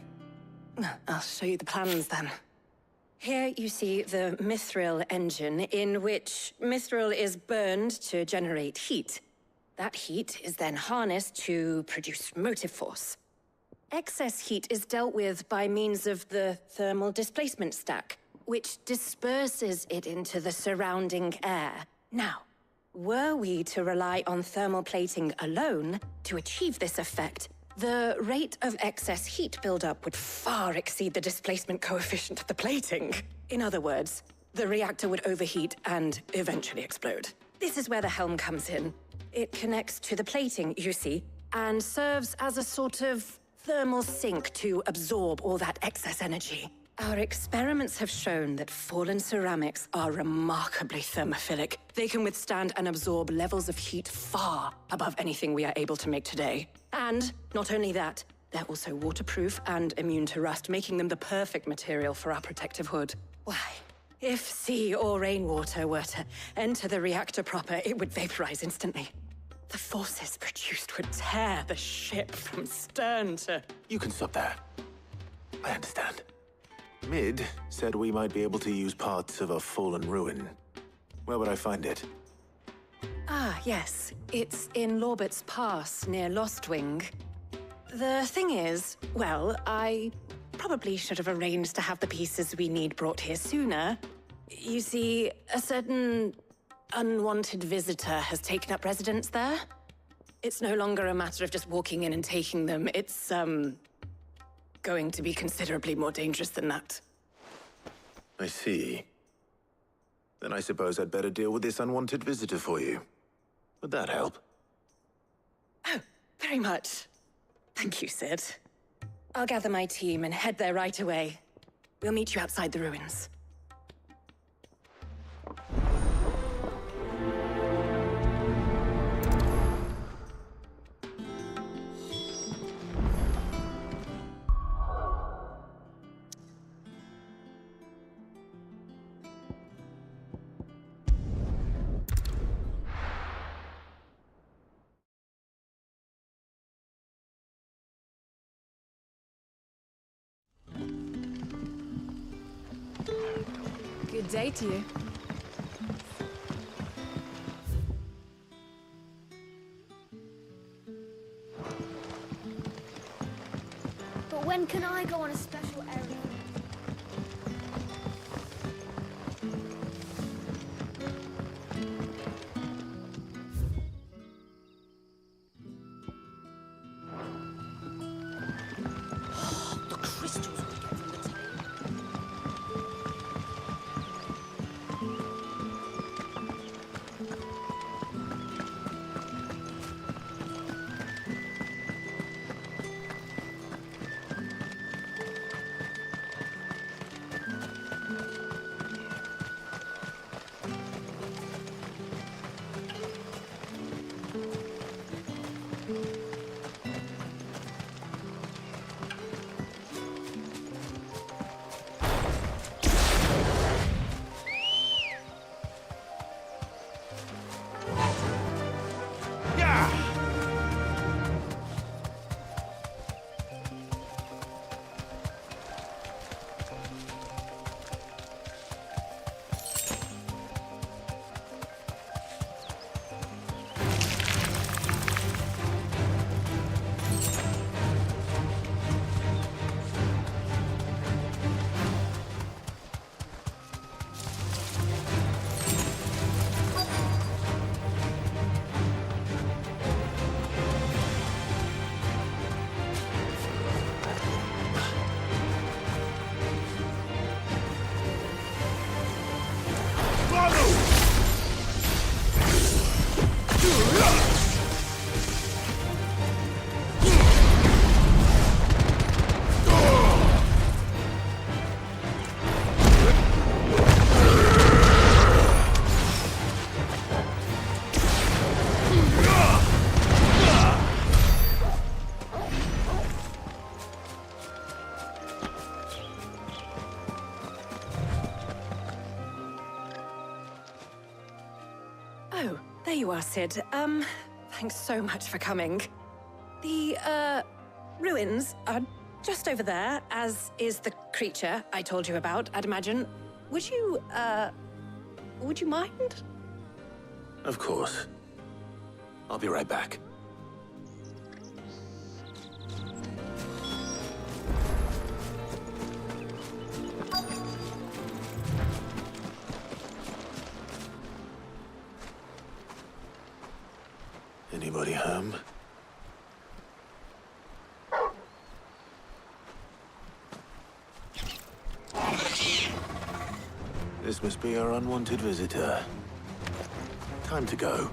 I'll show you the plans then. Here you see the mithril engine, in which mithril is burned to generate heat. That heat is then harnessed to produce motive force. Excess heat is dealt with by means of the thermal displacement stack, which disperses it into the surrounding air. Now, were we to rely on thermal plating alone to achieve this effect, the rate of excess heat buildup would far exceed the displacement coefficient of the plating. In other words, the reactor would overheat and eventually explode. This is where the helm comes in. It connects to the plating, you see, and serves as a sort of thermal sink to absorb all that excess energy. Our experiments have shown that fallen ceramics are remarkably thermophilic. They can withstand and absorb levels of heat far above anything we are able to make today. And not only that, they're also waterproof and immune to rust, making them the perfect material for our protective hood. Why, if sea or rainwater were to enter the reactor proper, it would vaporize instantly. The forces produced would tear the ship from stern to... You can stop there. I understand. Mid said we might be able to use parts of a fallen ruin. Where would I find it? Ah, yes. It's in Lorbert's Pass, near Lostwing. The thing is, well, I probably should have arranged to have the pieces we need brought here sooner. You see, a certain unwanted visitor has taken up residence there. It's no longer a matter of just walking in and taking them. It's, going to be considerably more dangerous than that. I see. Then I suppose I'd better deal with this unwanted visitor for you. Would that help? Oh, very much. Thank you, Sid. I'll gather my team and head there right away. We'll meet you outside the ruins. Good day to you. But when can I go on a special errand? The crystals we get from the tail. Oh, there you are, Sid. Thanks so much for coming. The, ruins are just over there, as is the creature I told you about, I'd imagine. Would you mind? Of course. I'll be right back. Anybody home? This must be our unwanted visitor. Time to go.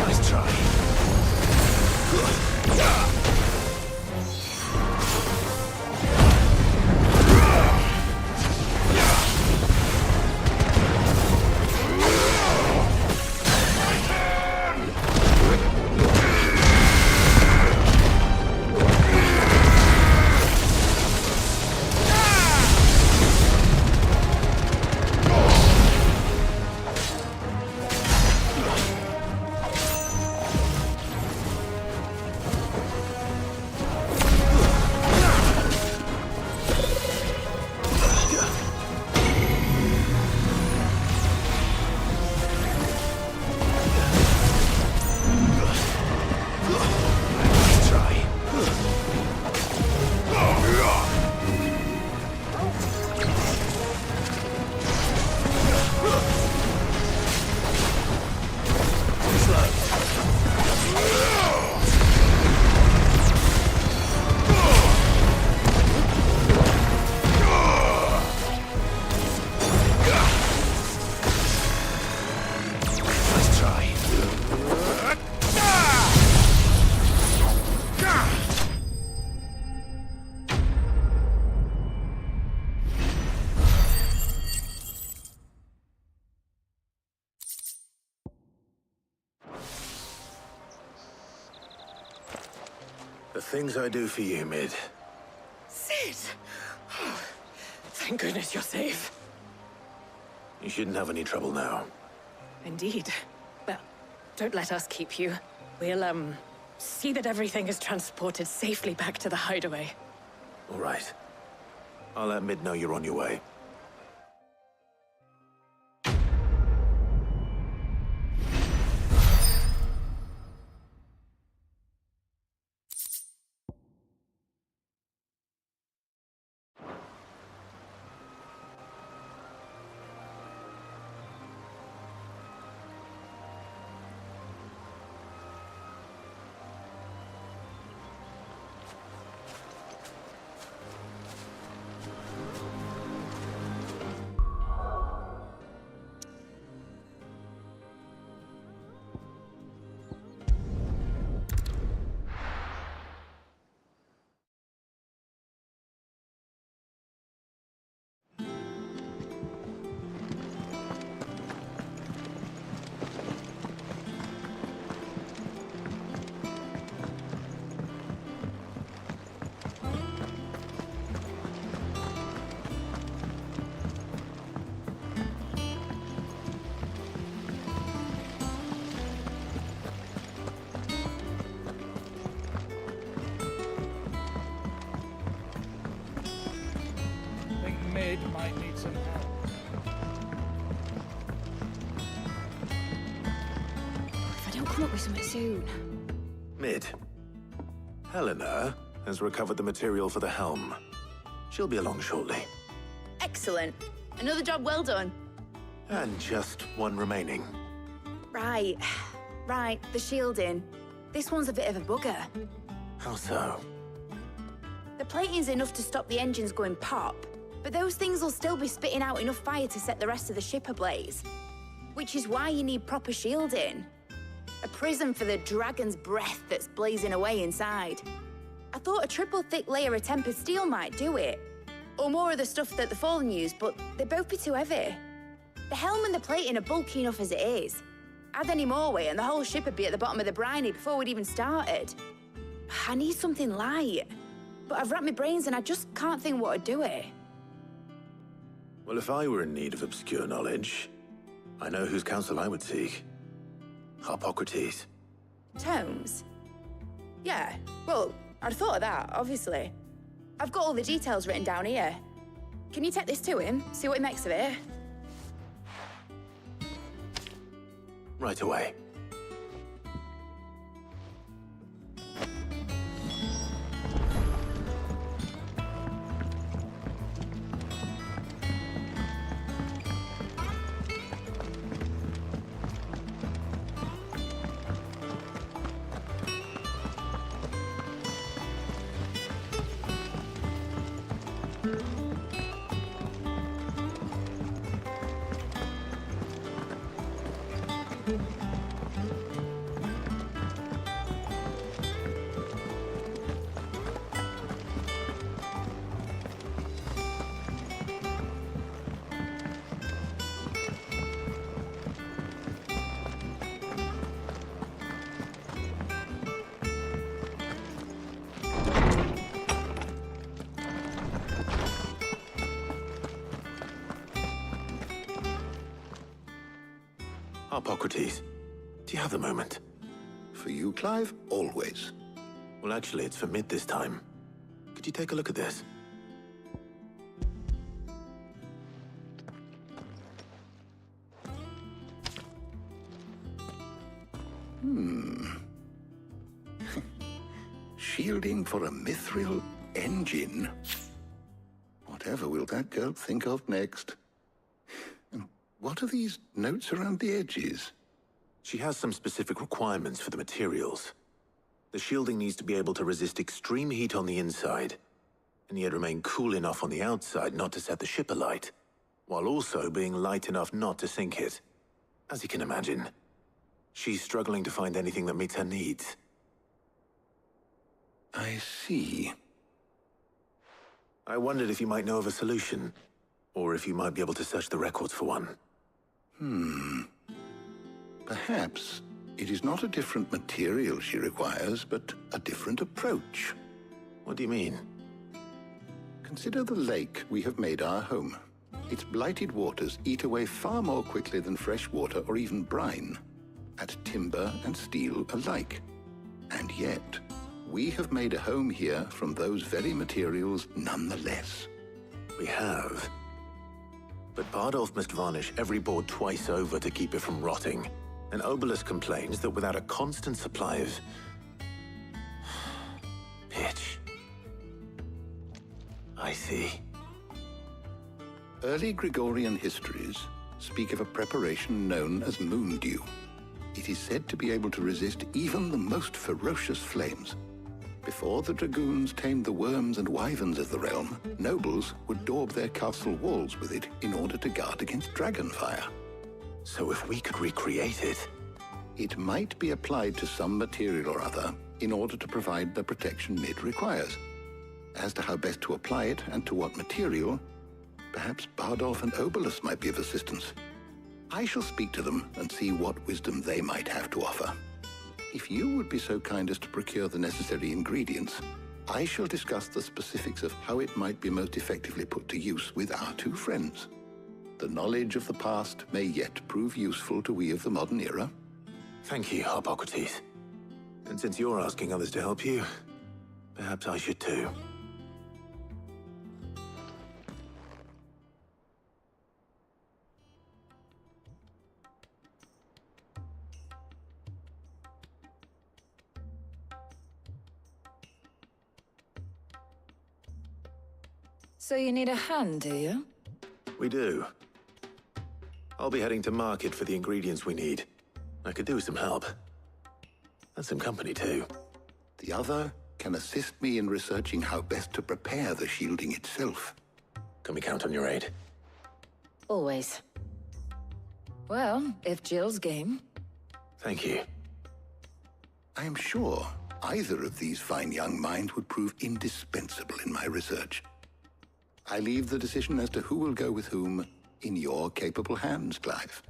Nice try. The things I do for you, Mid. Sid! Oh, thank goodness you're safe. You shouldn't have any trouble now. Indeed. Well, don't let us keep you. We'll, see that everything is transported safely back to the hideaway. All right. I'll let Mid know you're on your way. Might need some help. If I don't come up with something soon. Mid. Helena has recovered the material for the helm. She'll be along shortly. Excellent. Another job well done. And just one remaining. Right. Right, the shielding. This one's a bit of a bugger. How so? The plating's enough to stop the engines going pop, but those things will still be spitting out enough fire to set the rest of the ship ablaze. Which is why you need proper shielding. A prison for the dragon's breath that's blazing away inside. I thought a triple thick layer of tempered steel might do it. Or more of the stuff that the Fallen use, but they'd both be too heavy. The helm and the plating are bulky enough as it is. Add any more weight and the whole ship would be at the bottom of the briny before we'd even started. I need something light. But I've racked my brains and I just can't think what would do it. Well, if I were in need of obscure knowledge, I know whose counsel I would seek. Harpocrates. Tomes? Yeah, well, I'd thought of that, obviously. I've got all the details written down here. Can you take this to him, see what he makes of it? Right away. Harpocrates, do you have the moment? For you, Clive, always. Well, actually, it's for Mid this time. Could you take a look at this? Shielding for a mithril engine. Whatever will that girl think of next? And what are these notes around the edges? She has some specific requirements for the materials. The shielding needs to be able to resist extreme heat on the inside, and yet remain cool enough on the outside not to set the ship alight, while also being light enough not to sink it. As you can imagine, she's struggling to find anything that meets her needs. I see. I wondered if you might know of a solution, or if you might be able to search the records for one. Perhaps, It is not a different material she requires, but a different approach. What do you mean? Consider the lake we have made our home. Its blighted waters eat away far more quickly than fresh water or even brine, at timber and steel alike. And yet, we have made a home here from those very materials nonetheless. We have. But Bardolph must varnish every board twice over to keep it from rotting. And Obelisk complains that without a constant supply of pitch. I see. Early Gregorian histories speak of a preparation known as moon dew. It is said to be able to resist even the most ferocious flames. Before the dragoons tamed the worms and wyverns of the realm, nobles would daub their castle walls with it in order to guard against dragonfire. So if we could recreate it... It might be applied to some material or other in order to provide the protection it requires. As to how best to apply it and to what material, perhaps Bardolph and Obelisk might be of assistance. I shall speak to them and see what wisdom they might have to offer. If you would be so kind as to procure the necessary ingredients, I shall discuss the specifics of how it might be most effectively put to use with our two friends. The knowledge of the past may yet prove useful to we of the modern era. Thank you, Hippocrates. And since you're asking others to help you, perhaps I should too. So you need a hand, do you? We do. I'll be heading to market for the ingredients we need. I could do with some help. And some company, too. The other can assist me in researching how best to prepare the shielding itself. Can we count on your aid? Always. Well, if Jill's game. Thank you. I am sure either of these fine young minds would prove indispensable in my research. I leave the decision as to who will go with whom in your capable hands, Clive.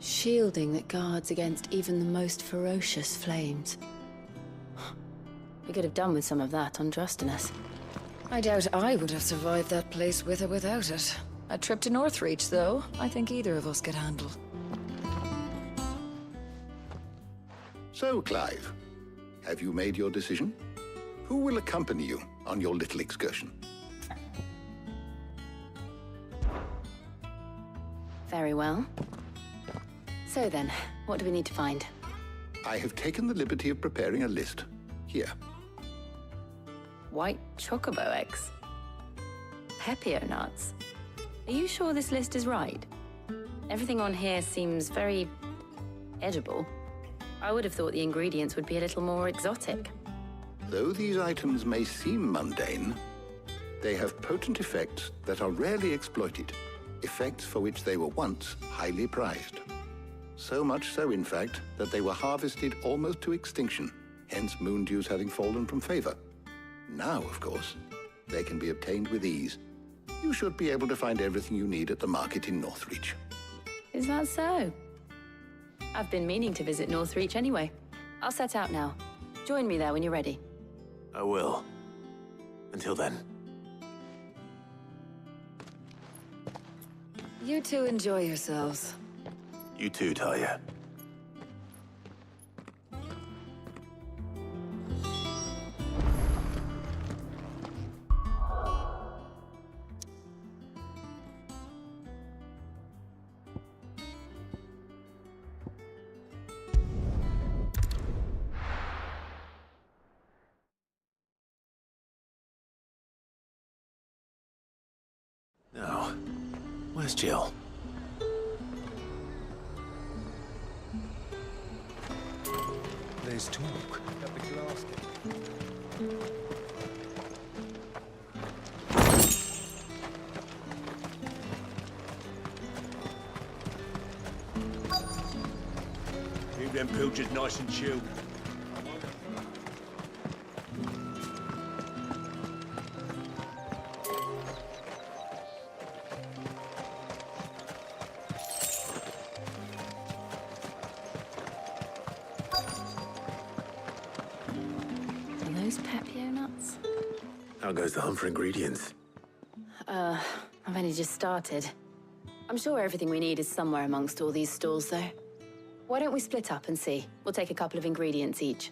Shielding that guards against even the most ferocious flames. We could have done with some of that on Drustinus. I doubt I would have survived that place with or without it. A trip to Northreach, though, I think either of us could handle. So, Clive, have you made your decision? Who will accompany you on your little excursion? Very well. So then, what do we need to find? I have taken the liberty of preparing a list. Here. White chocobo eggs. Pepio nuts. Are you sure this list is right? Everything on here seems very edible. I would have thought the ingredients would be a little more exotic. Though these items may seem mundane, they have potent effects that are rarely exploited, effects for which they were once highly prized. So much so, in fact, that they were harvested almost to extinction, hence moon dews having fallen from favor. Now, of course, they can be obtained with ease. You should be able to find everything you need at the market in Northreach. Is that so? I've been meaning to visit Northreach anyway. I'll set out now. Join me there when you're ready. I will. Until then. You two enjoy yourselves. You too, Talia. Now, where's Jill? There's talk at the glass Keep them pilchards nice and chilled. Pepio nuts? How goes the hunt for ingredients? I've only just started. I'm sure everything we need is somewhere amongst all these stalls, though. Why don't we split up and see? We'll take a couple of ingredients each.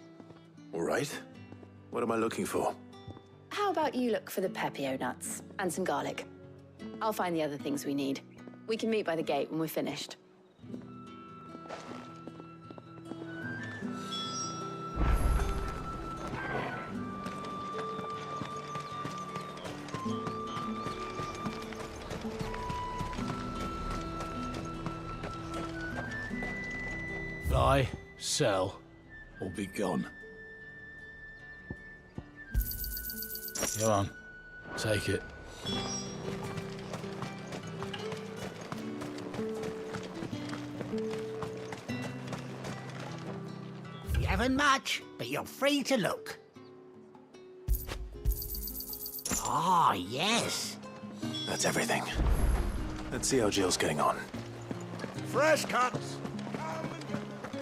All right. What am I looking for? How about you look for the Pepio nuts and some garlic? I'll find the other things we need. We can meet by the gate when we're finished. Buy, sell, or be gone. Go on, take it. You haven't much, but you're free to look. Ah, yes. That's everything. Let's see how Jill's getting on. Fresh cuts!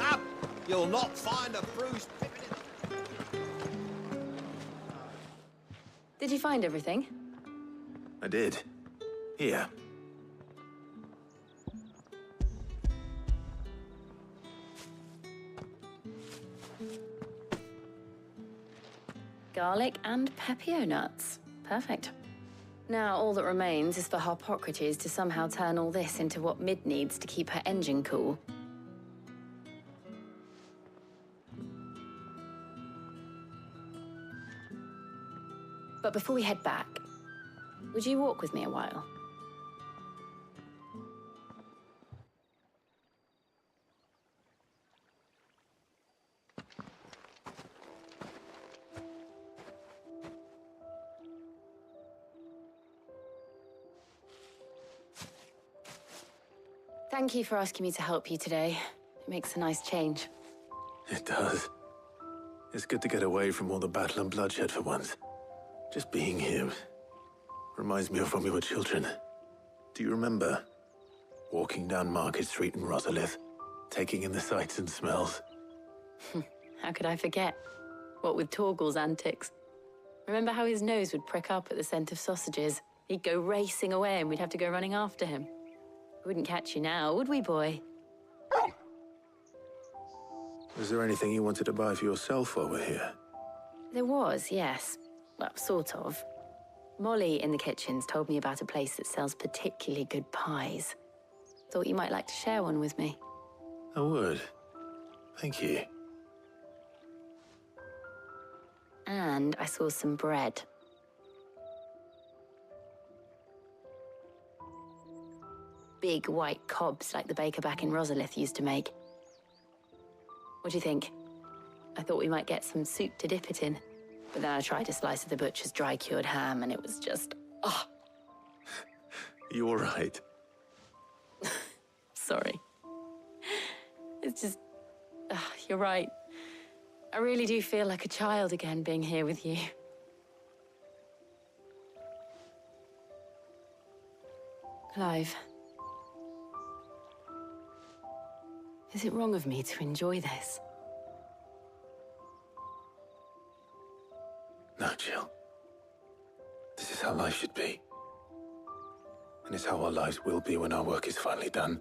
Up! You'll not find a bruised pippin. Did you find everything? I did. Here. Garlic and Pepio nuts. Perfect. Now, all that remains is for Harpocrates to somehow turn all this into what Mid needs to keep her engine cool. But before we head back, would you walk with me a while? Thank you for asking me to help you today. It makes a nice change. It does. It's good to get away from all the battle and bloodshed for once. Just being here reminds me of when we were children. Do you remember? Walking down Market Street in Rosalith, taking in the sights and smells. How could I forget? What with Torgal's antics. Remember how his nose would prick up at the scent of sausages? He'd go racing away and we'd have to go running after him. We wouldn't catch you now, would we, boy? Was there anything you wanted to buy for yourself while we're here? There was, yes. Well, sort of. Molly in the kitchens told me about a place that sells particularly good pies. Thought you might like to share one with me. I would. Thank you. And I saw some bread. Big white cobs like the baker back in Rosalith used to make. What do you think? I thought we might get some soup to dip it in. But then I tried a slice of the butcher's dry-cured ham and it was just... oh. You all right? Sorry. It's just... you're right. I really do feel like a child again being here with you. Clive. Is it wrong of me to enjoy this? No, Jill. This is how life should be. And it's how our lives will be when our work is finally done.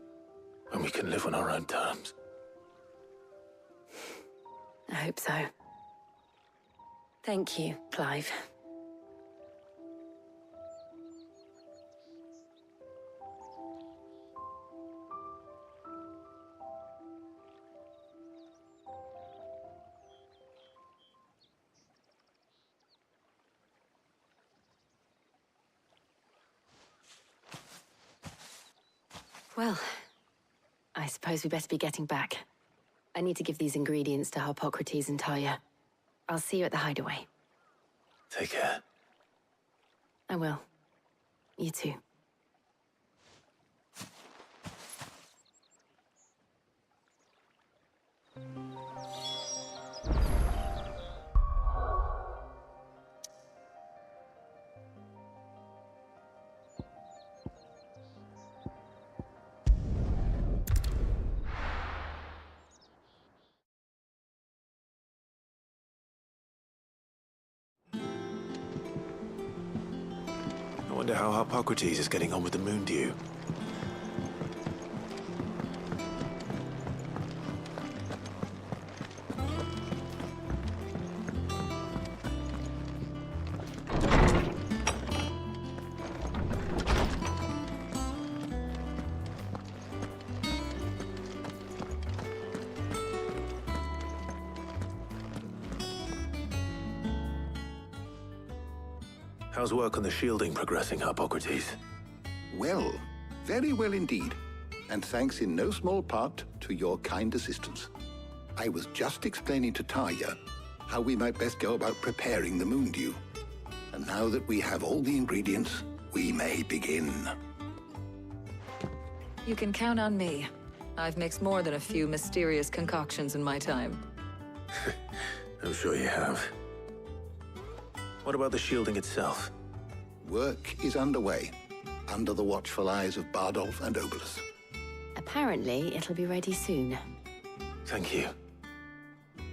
When we can live on our own terms. I hope so. Thank you, Clive. Well, I suppose we better be getting back. I need to give these ingredients to Harpocrates and Talia. I'll see you at the hideaway. Take care. I will. You too. Wonder how Harpocrates is getting on with the Moondew. How's work on the shielding progressing, Harpocrates? Well, very well indeed. And thanks in no small part to your kind assistance. I was just explaining to Tarja how we might best go about preparing the Moondew. And now that we have all the ingredients, we may begin. You can count on me. I've mixed more than a few mysterious concoctions in my time. I'm sure you have. What about the shielding itself? Work is underway, under the watchful eyes of Bardolph and Obolus. Apparently, it'll be ready soon. Thank you.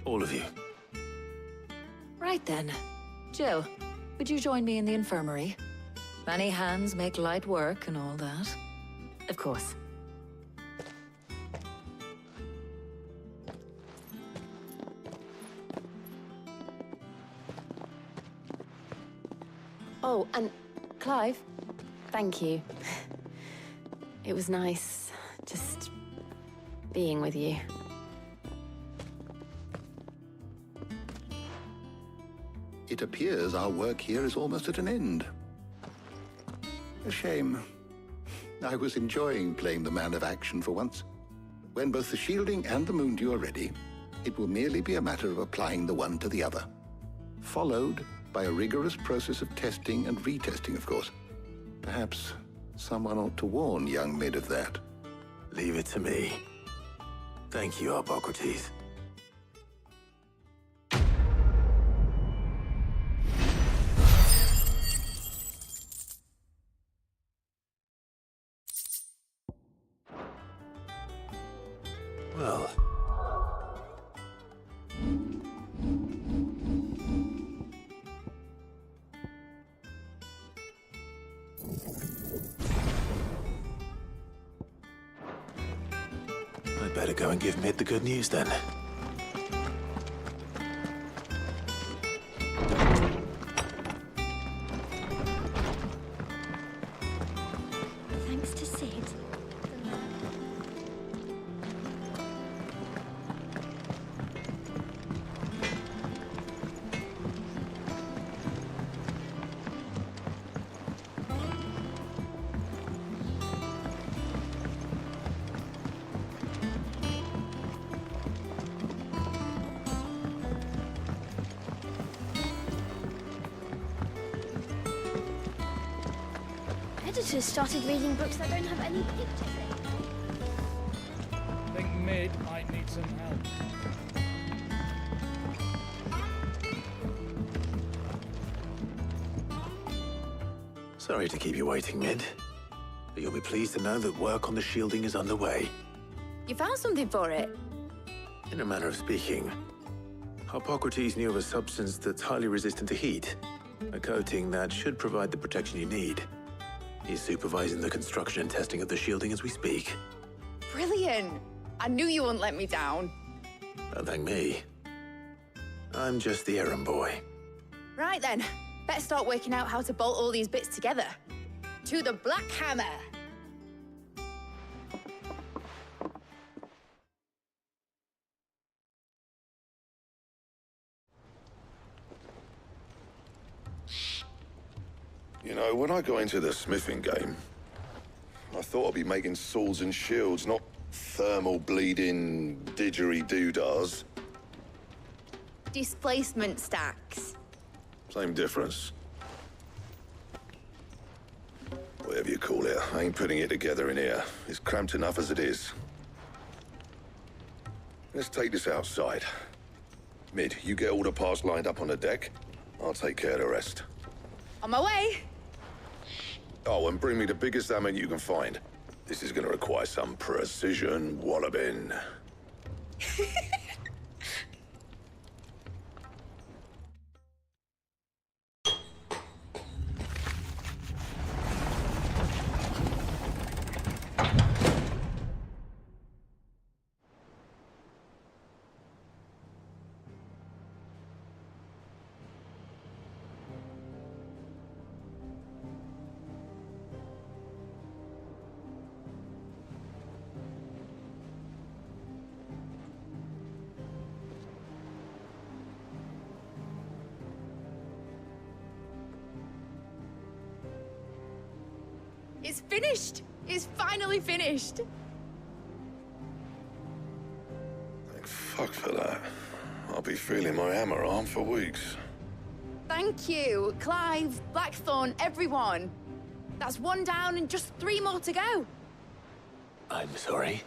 All of you. Right then. Jill, would you join me in the infirmary? Many hands make light work and all that. Of course. Oh, and Clive, thank you. It was nice just being with you. It appears our work here is almost at an end. A shame. I was enjoying playing the man of action for once. When both the shielding and the Moondew are ready, it will merely be a matter of applying the one to the other. Followed by a rigorous process of testing and retesting, of course. Perhaps someone ought to warn young Mid of that. Leave it to me. Thank you, Harpocrates. Well... I'd better go and give Mid the good news then. Thanks to Sid. Editors started reading books that don't have any pictures in. I think Mid might need some help. Sorry to keep you waiting, Mid. But you'll be pleased to know that work on the shielding is underway. You found something for it? In a manner of speaking, Harpocrates knew of a substance that's highly resistant to heat. A coating that should provide the protection you need. He's supervising the construction and testing of the shielding as we speak. Brilliant! I knew you wouldn't let me down. Don't thank me. I'm just the errand boy. Right then, let's start working out how to bolt all these bits together. To the Black Hammer! You know, when I got into the smithing game, I thought I'd be making swords and shields, not thermal bleeding didgeridoo-dahs. Displacement stacks. Same difference. Whatever you call it, I ain't putting it together in here. It's cramped enough as it is. Let's take this outside. Mid, you get all the parts lined up on the deck. I'll take care of the rest. On my way! Oh, and bring me the biggest hammer you can find. This is gonna require some precision walloping. It's finished! It's finally finished! Thank fuck for that. I'll be feeling my hammer arm for weeks. Thank you, Clive, Blackthorn, everyone. That's one down and just 3 more to go. I'm sorry.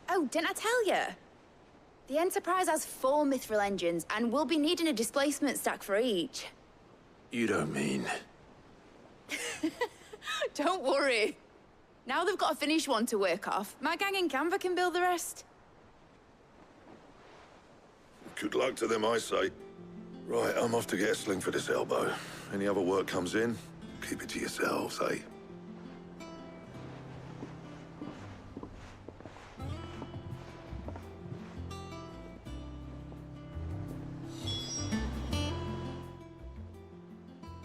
Oh, didn't I tell you? The Enterprise has 4 mithril engines, and we'll be needing a displacement stack for each. You don't mean... Don't worry. Now they've got a finished one to work off. My gang in Canva can build the rest. Good luck to them, I say. Right, I'm off to get a sling for this elbow. Any other work comes in, keep it to yourselves, eh?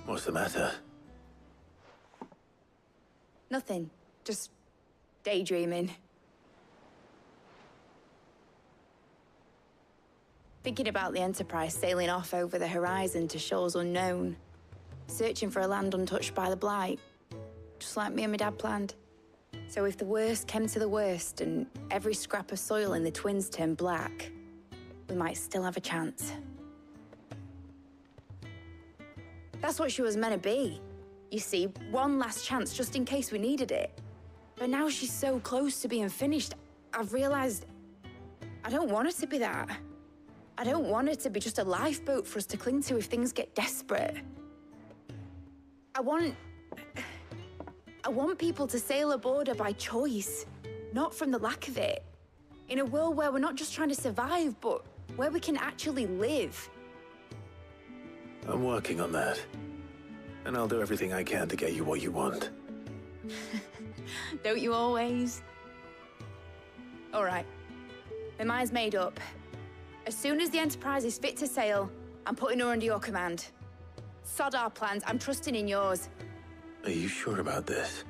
What's the matter? Nothing. Just daydreaming. Thinking about the Enterprise sailing off over the horizon to shores unknown. Searching for a land untouched by the Blight. Just like me and my dad planned. So if the worst came to the worst and every scrap of soil in the Twins turned black, we might still have a chance. That's what she was meant to be. You see, one last chance just in case we needed it. But now she's so close to being finished, I've realized I don't want her to be that. I don't want her to be just a lifeboat for us to cling to if things get desperate. I want people to sail aboard her by choice, not from the lack of it. In a world where we're not just trying to survive, but where we can actually live. I'm working on that. And I'll do everything I can to get you what you want. Don't you always? All right. My mind's made up. As soon as the Enterprise is fit to sail, I'm putting her under your command. Sod our plans, I'm trusting in yours. Are you sure about this?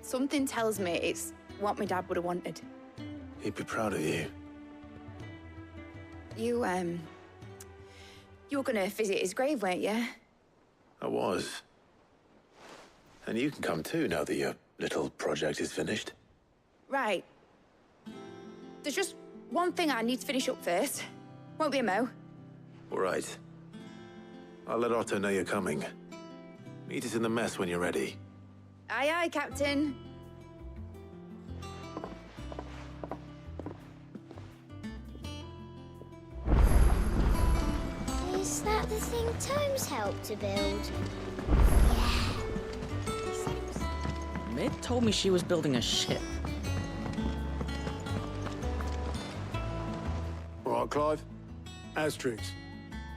Something tells me it's what my dad would have wanted. He'd be proud of you. You were gonna visit his grave, weren't you? I was. And you can come too now that your little project is finished. Right. There's just one thing I need to finish up first. Won't be a mo. All right. I'll let Otto know you're coming. Meet us in the mess when you're ready. Aye, aye, Captain. Is that the thing Tomes helped to build? Mid told me she was building a ship. All right, Clive. Astrix.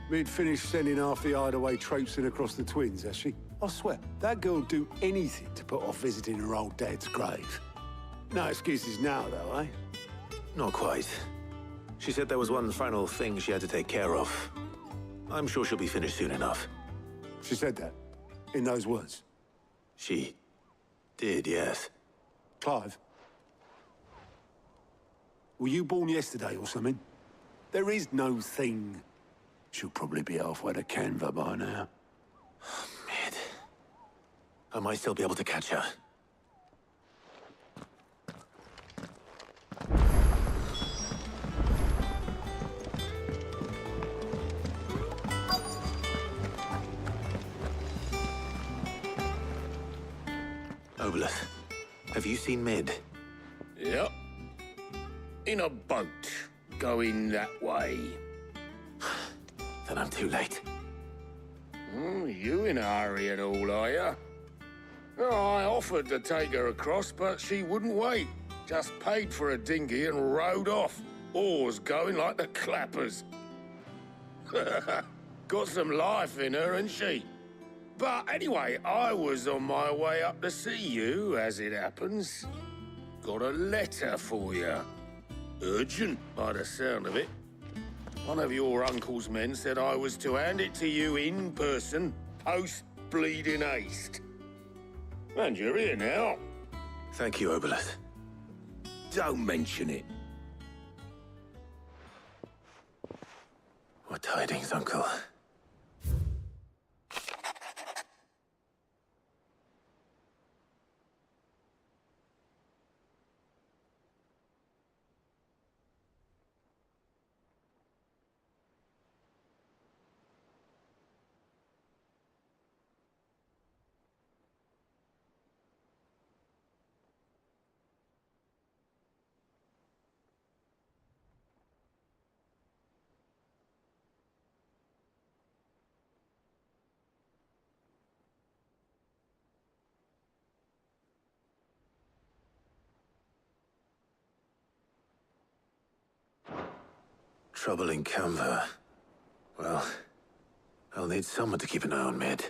We'd finished sending half the hideaway traipsing across the Twins, has she? I swear, that girl'd do anything to put off visiting her old dad's grave. No excuses now, though, eh? Not quite. She said there was one final thing she had to take care of. I'm sure she'll be finished soon enough. She said that? In those words? She did, yes. Clive? Were you born yesterday or something? There is no thing. She'll probably be halfway to Canva by now. Mid. I might still be able to catch her. Obelith, have you seen Mid? Yep. In a boat, going that way. Then I'm too late. You in a hurry at all, are you? Oh, I offered to take her across, but she wouldn't wait. Just paid for a dinghy and rowed off. Oars going like the clappers. Got some life in her, ain't she? But anyway, I was on my way up to see you, as it happens. Got a letter for you. Urgent, by the sound of it. One of your uncle's men said I was to hand it to you in person, post-bleeding haste. And you're here now. Thank you, Obelith. Don't mention it. What tidings, Uncle? trouble in Canva. Well, I'll need someone to keep an eye on Mid.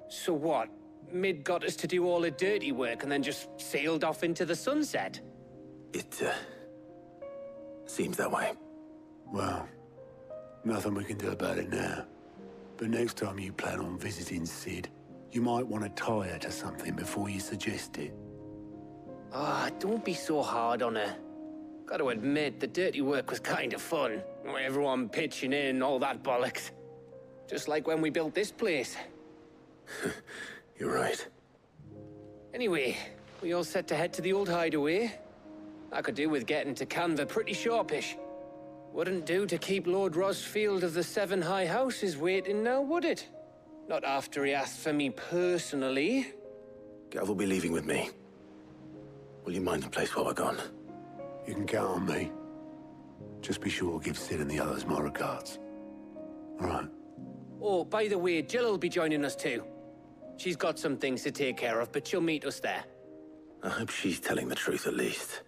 So what? Mid got us to do all the dirty work and then just sailed off into the sunset? It, seems that way. Well, nothing we can do about it now. But next time you plan on visiting Sid, you might want to tie her to something before you suggest it. Ah, don't be so hard on her. Gotta admit, the dirty work was kind of fun. Everyone pitching in, all that bollocks. Just like when we built this place. You're right. Anyway, we all set to head to the old hideaway. I could do with getting to Canva pretty sharpish. Wouldn't do to keep Lord Rosfield of the Seven High Houses waiting now, would it? Not after he asked for me personally. Gav will be leaving with me. Will you mind the place while we're gone? You can count on me. Just be sure to give Sid and the others my regards. All right. Oh, by the way, Jill will be joining us too. She's got some things to take care of, but she'll meet us there. I hope she's telling the truth at least.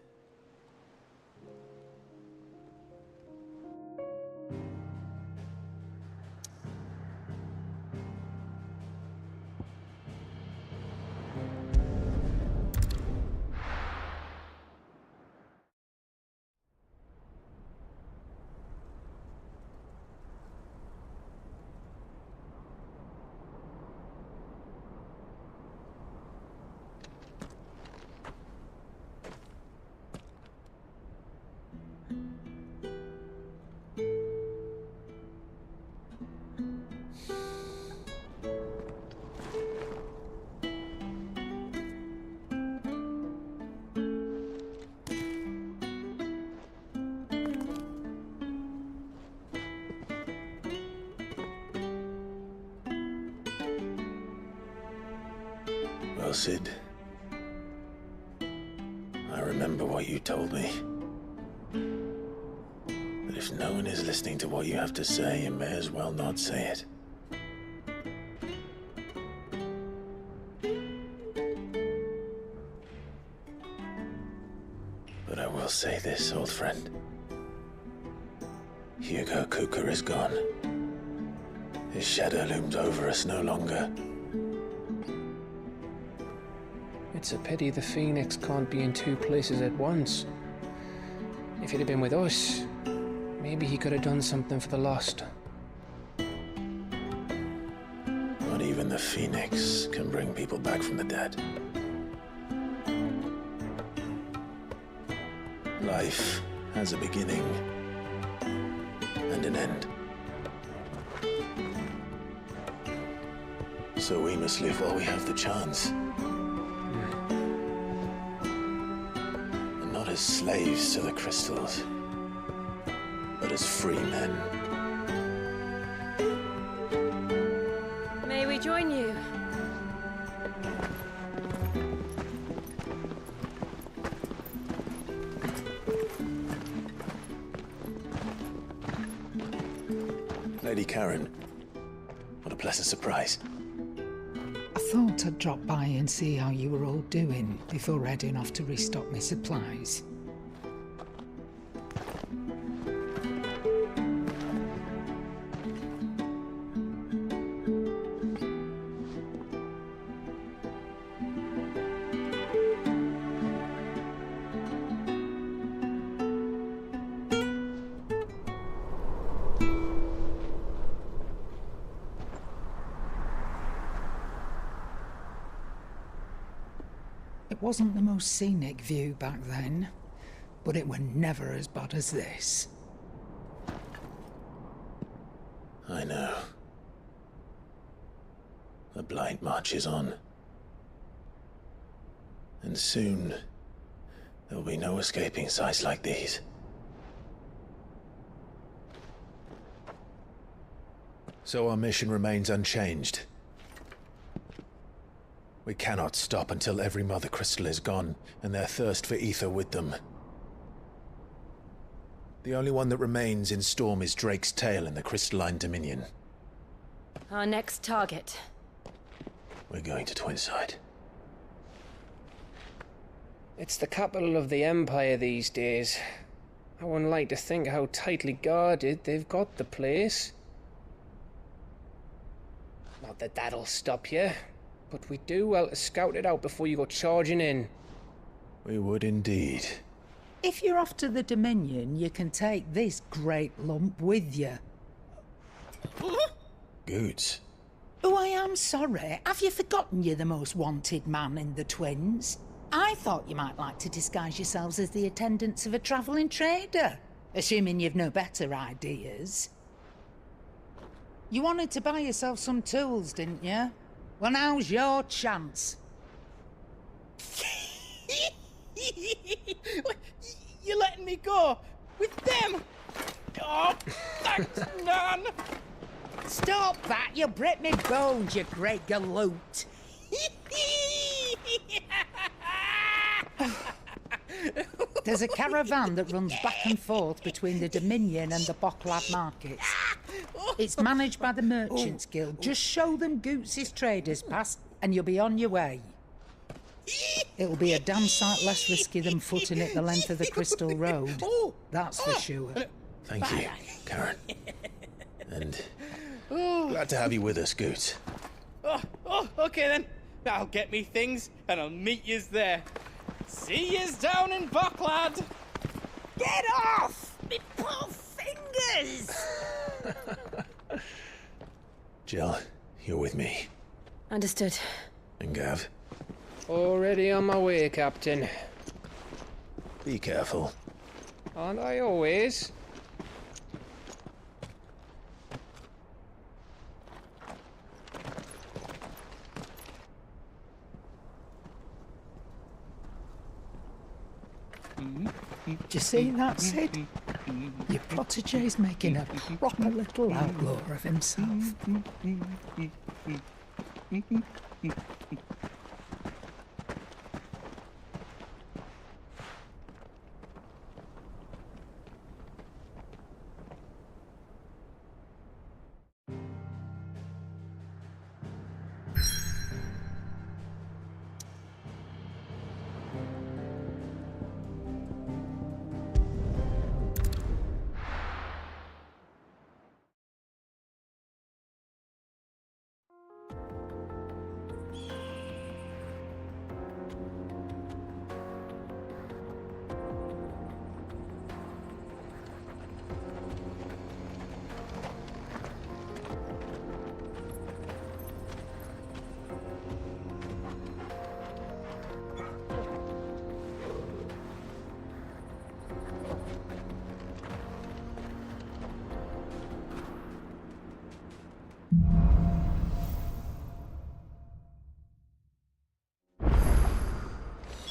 Well, Sid, I remember what you told me. That if no one is listening to what you have to say, you may as well not say it. But I will say this, old friend. Hugo Kuka is gone. His shadow looms over us no longer. It's a pity the Phoenix can't be in two places at once. If he'd have been with us, maybe he could have done something for the lost. Not even the Phoenix can bring people back from the dead. Life has a beginning and an end. So we must live while we have the chance. And not as slaves to the crystals, but as free men. May we join you? Lady Karen, what a pleasant surprise. I thought I'd drop by and see how you were all doing before heading off to restock my supplies. It wasn't the most scenic view back then, but it were never as bad as this. I know. The Blight marches on. And soon, there will be no escaping sights like these. So our mission remains unchanged. We cannot stop until every Mother Crystal is gone, and their thirst for ether with them. The only one that remains in Storm is Drake's Tail in the Crystalline Dominion. Our next target. We're going to Twinside. It's the capital of the Empire these days. I wouldn't like to think how tightly guarded they've got the place. Not that that'll stop you, but we'd do well to scout it out before you go charging in. We would indeed. If you're off to the Dominion, you can take this great lump with you. Goods. Oh, I am sorry. Have you forgotten you're the most wanted man in the Twins? I thought you might like to disguise yourselves as the attendants of a travelling trader, assuming you've no better ideas. You wanted to buy yourself some tools, didn't you? Well, now's your chance. You're letting me go with them? Oh, thanks, Nan. Stop that! You'll break me bones, you great galoot! There's a caravan that runs back and forth between the Dominion and the Bocklad markets. It's managed by the Merchants Guild. Just show them Goots' traders pass and you'll be on your way. It'll be a damn sight less risky than footing it the length of the Crystal Road. That's for sure. Thank you, Karen. And glad to have you with us, Goots. Okay then. I'll get me things and I'll meet yous there. See yous down in Bocklad. Get off! Me poor fingers! Jill, you're with me. Understood. And Gav? Already on my way, Captain. Be careful. Aren't I always? Do you see that, Sid? Your protege's making a proper little outlaw of himself.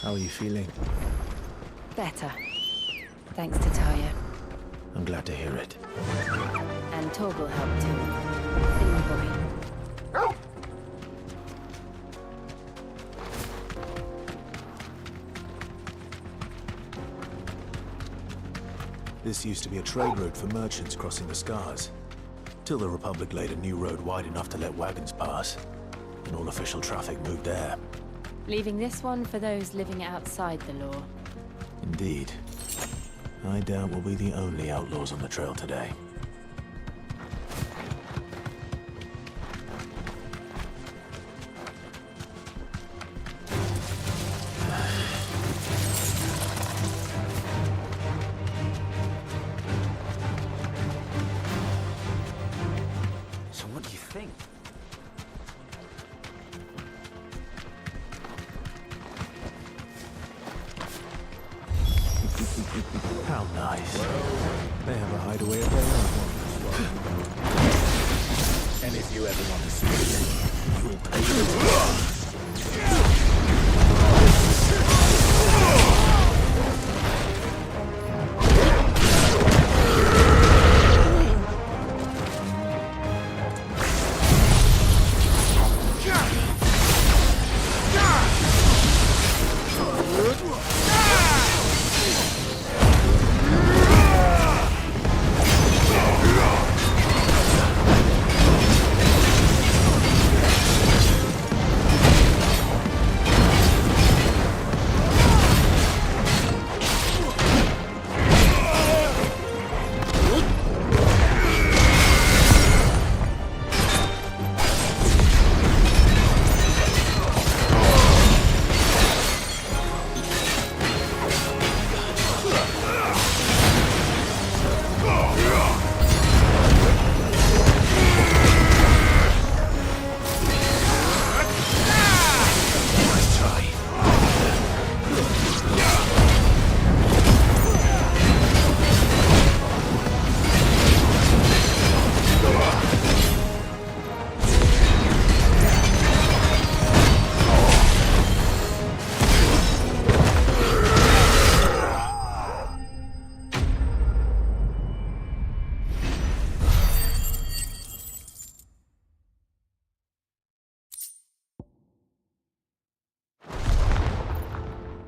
How are you feeling? Better. Thanks to Taya. I'm glad to hear it. And Torgal helped too. The new boy. This used to be a trade route for merchants crossing the Scars. Till the Republic laid a new road wide enough to let wagons pass. And all official traffic moved there. Leaving this one for those living outside the law. Indeed. I doubt we'll be the only outlaws on the trail today. So what do you think? How nice. They have a hideaway of their own. And if you ever want to see it, you'll pay for it.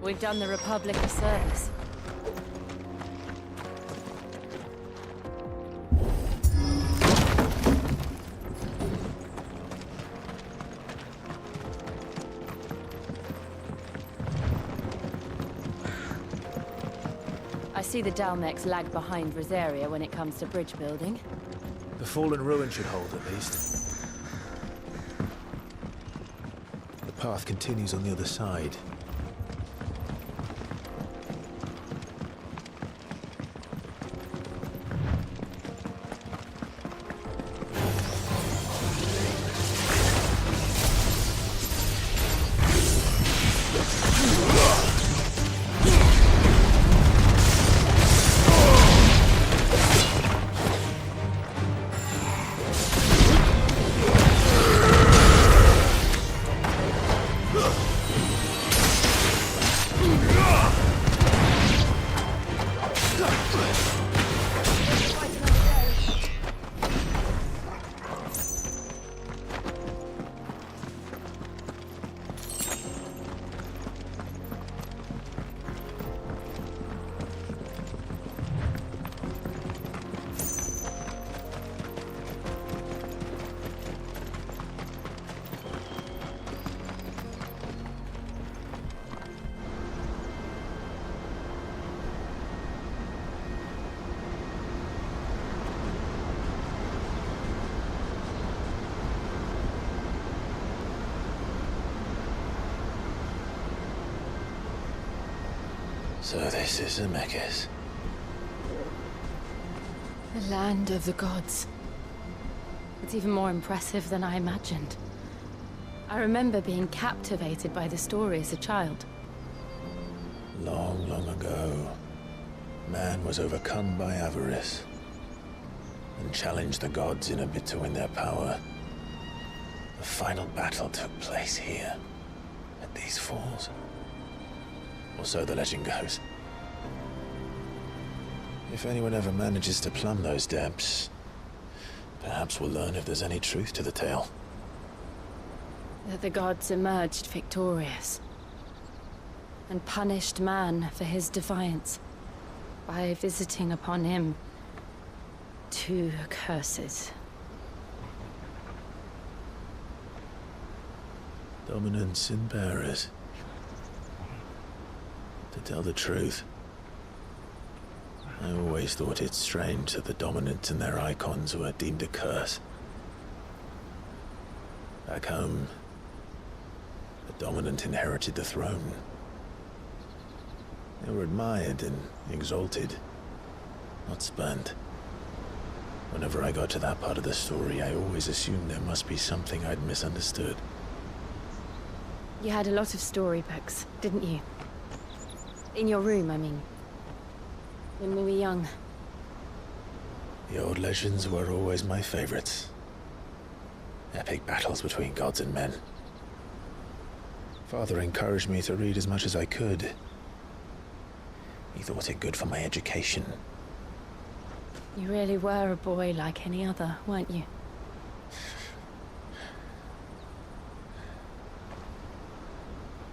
We've done the Republic a service. I see the Dalmex lag behind Rosaria when it comes to bridge building. The fallen ruin should hold, at least. The path continues on the other side. So this is Zemeckis. The land of the gods. It's even more impressive than I imagined. I remember being captivated by the story as a child. Long, long ago, man was overcome by avarice and challenged the gods in a bid to win their power. The final battle took place here, at these falls. Or so the legend goes. If anyone ever manages to plumb those depths, perhaps we'll learn if there's any truth to the tale. That the gods emerged victorious and punished man for his defiance by visiting upon him 2 curses. Dominance and bearers. To tell the truth, I always thought it strange that the dominant and their icons were deemed a curse. Back home, the dominant inherited the throne. They were admired and exalted, not spurned. Whenever I got to that part of the story, I always assumed there must be something I'd misunderstood. You had a lot of storybooks, didn't you? In your room, I mean. When we were young. The old legends were always my favorites. Epic battles between gods and men. Father encouraged me to read as much as I could. He thought it good for my education. You really were a boy like any other, weren't you?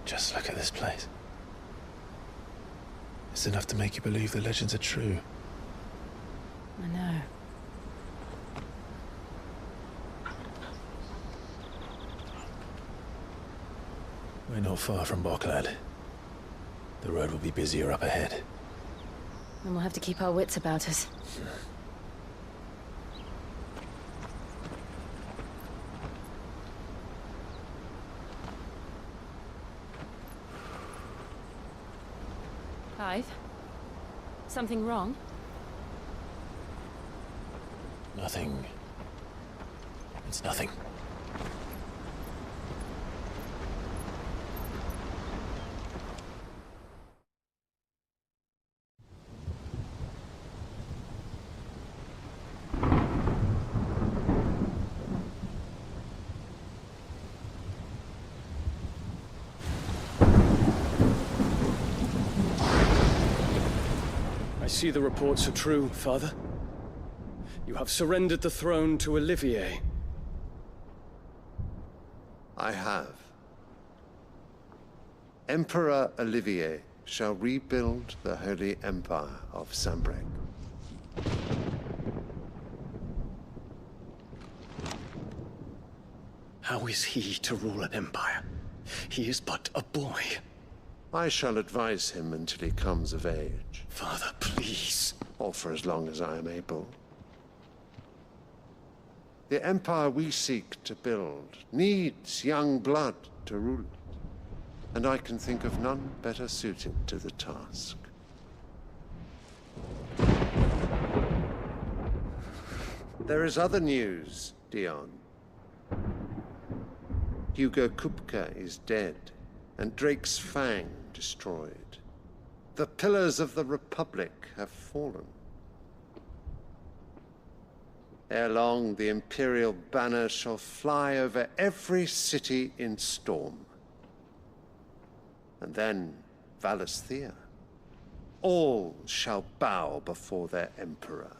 Just look at this place. It's enough to make you believe the legends are true. I know. We're not far from Boklad. The road will be busier up ahead. And we'll have to keep our wits about us. Clive? Something wrong? Nothing. It's nothing. I see the reports are true, Father. You have surrendered the throne to Olivier. I have. Emperor Olivier shall rebuild the Holy Empire of Sambrek. How is he to rule an empire? He is but a boy. I shall advise him until he comes of age. Father, please. Or for as long as I am able. The empire we seek to build needs young blood to rule it, and I can think of none better suited to the task. There is other news, Dion. Hugo Kupka is dead, and Drake's Fang destroyed. The pillars of the Republic have fallen. Ere long, the Imperial banner shall fly over every city in Storm. And then, Valisthea. All shall bow before their Emperor.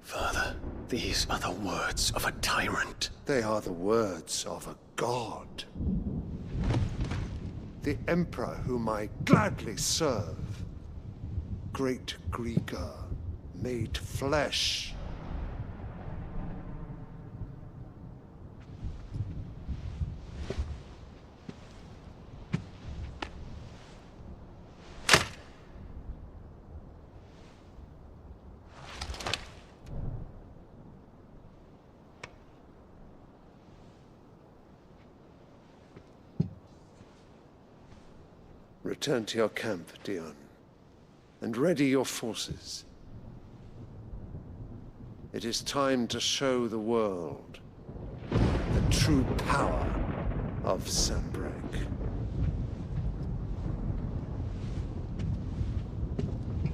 Father, these are the words of a tyrant. They are the words of a god. The Emperor whom I gladly serve. Great Grieger, made flesh. Return to your camp, Dion, and ready your forces. It is time to show the world the true power of Sambrek.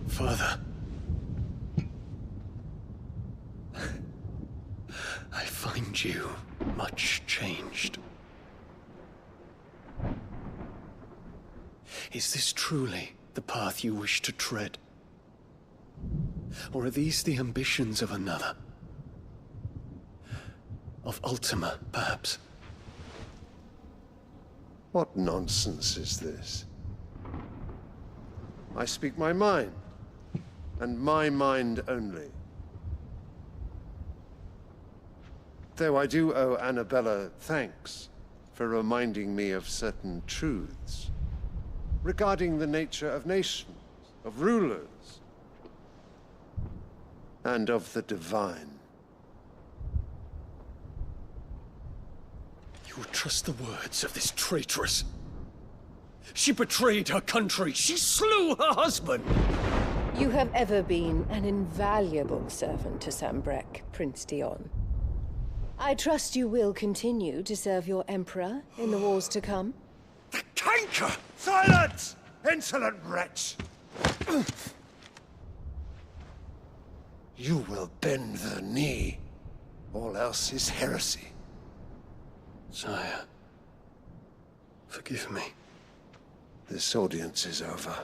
Father. I find you much changed. Is this truly the path you wish to tread? Or are these the ambitions of another? Of Ultima, perhaps? What nonsense is this? I speak my mind, and my mind only. Though I do owe Annabella thanks for reminding me of certain truths regarding the nature of nations, of rulers, and of the divine. You would trust the words of this traitress? She betrayed her country. She slew her husband. You have ever been an invaluable servant to Sambrek, Prince Dion. I trust you will continue to serve your Emperor in the wars to come. The canker! Silence! Insolent wretch! You will bend the knee. All else is heresy. Sire, forgive me. This audience is over.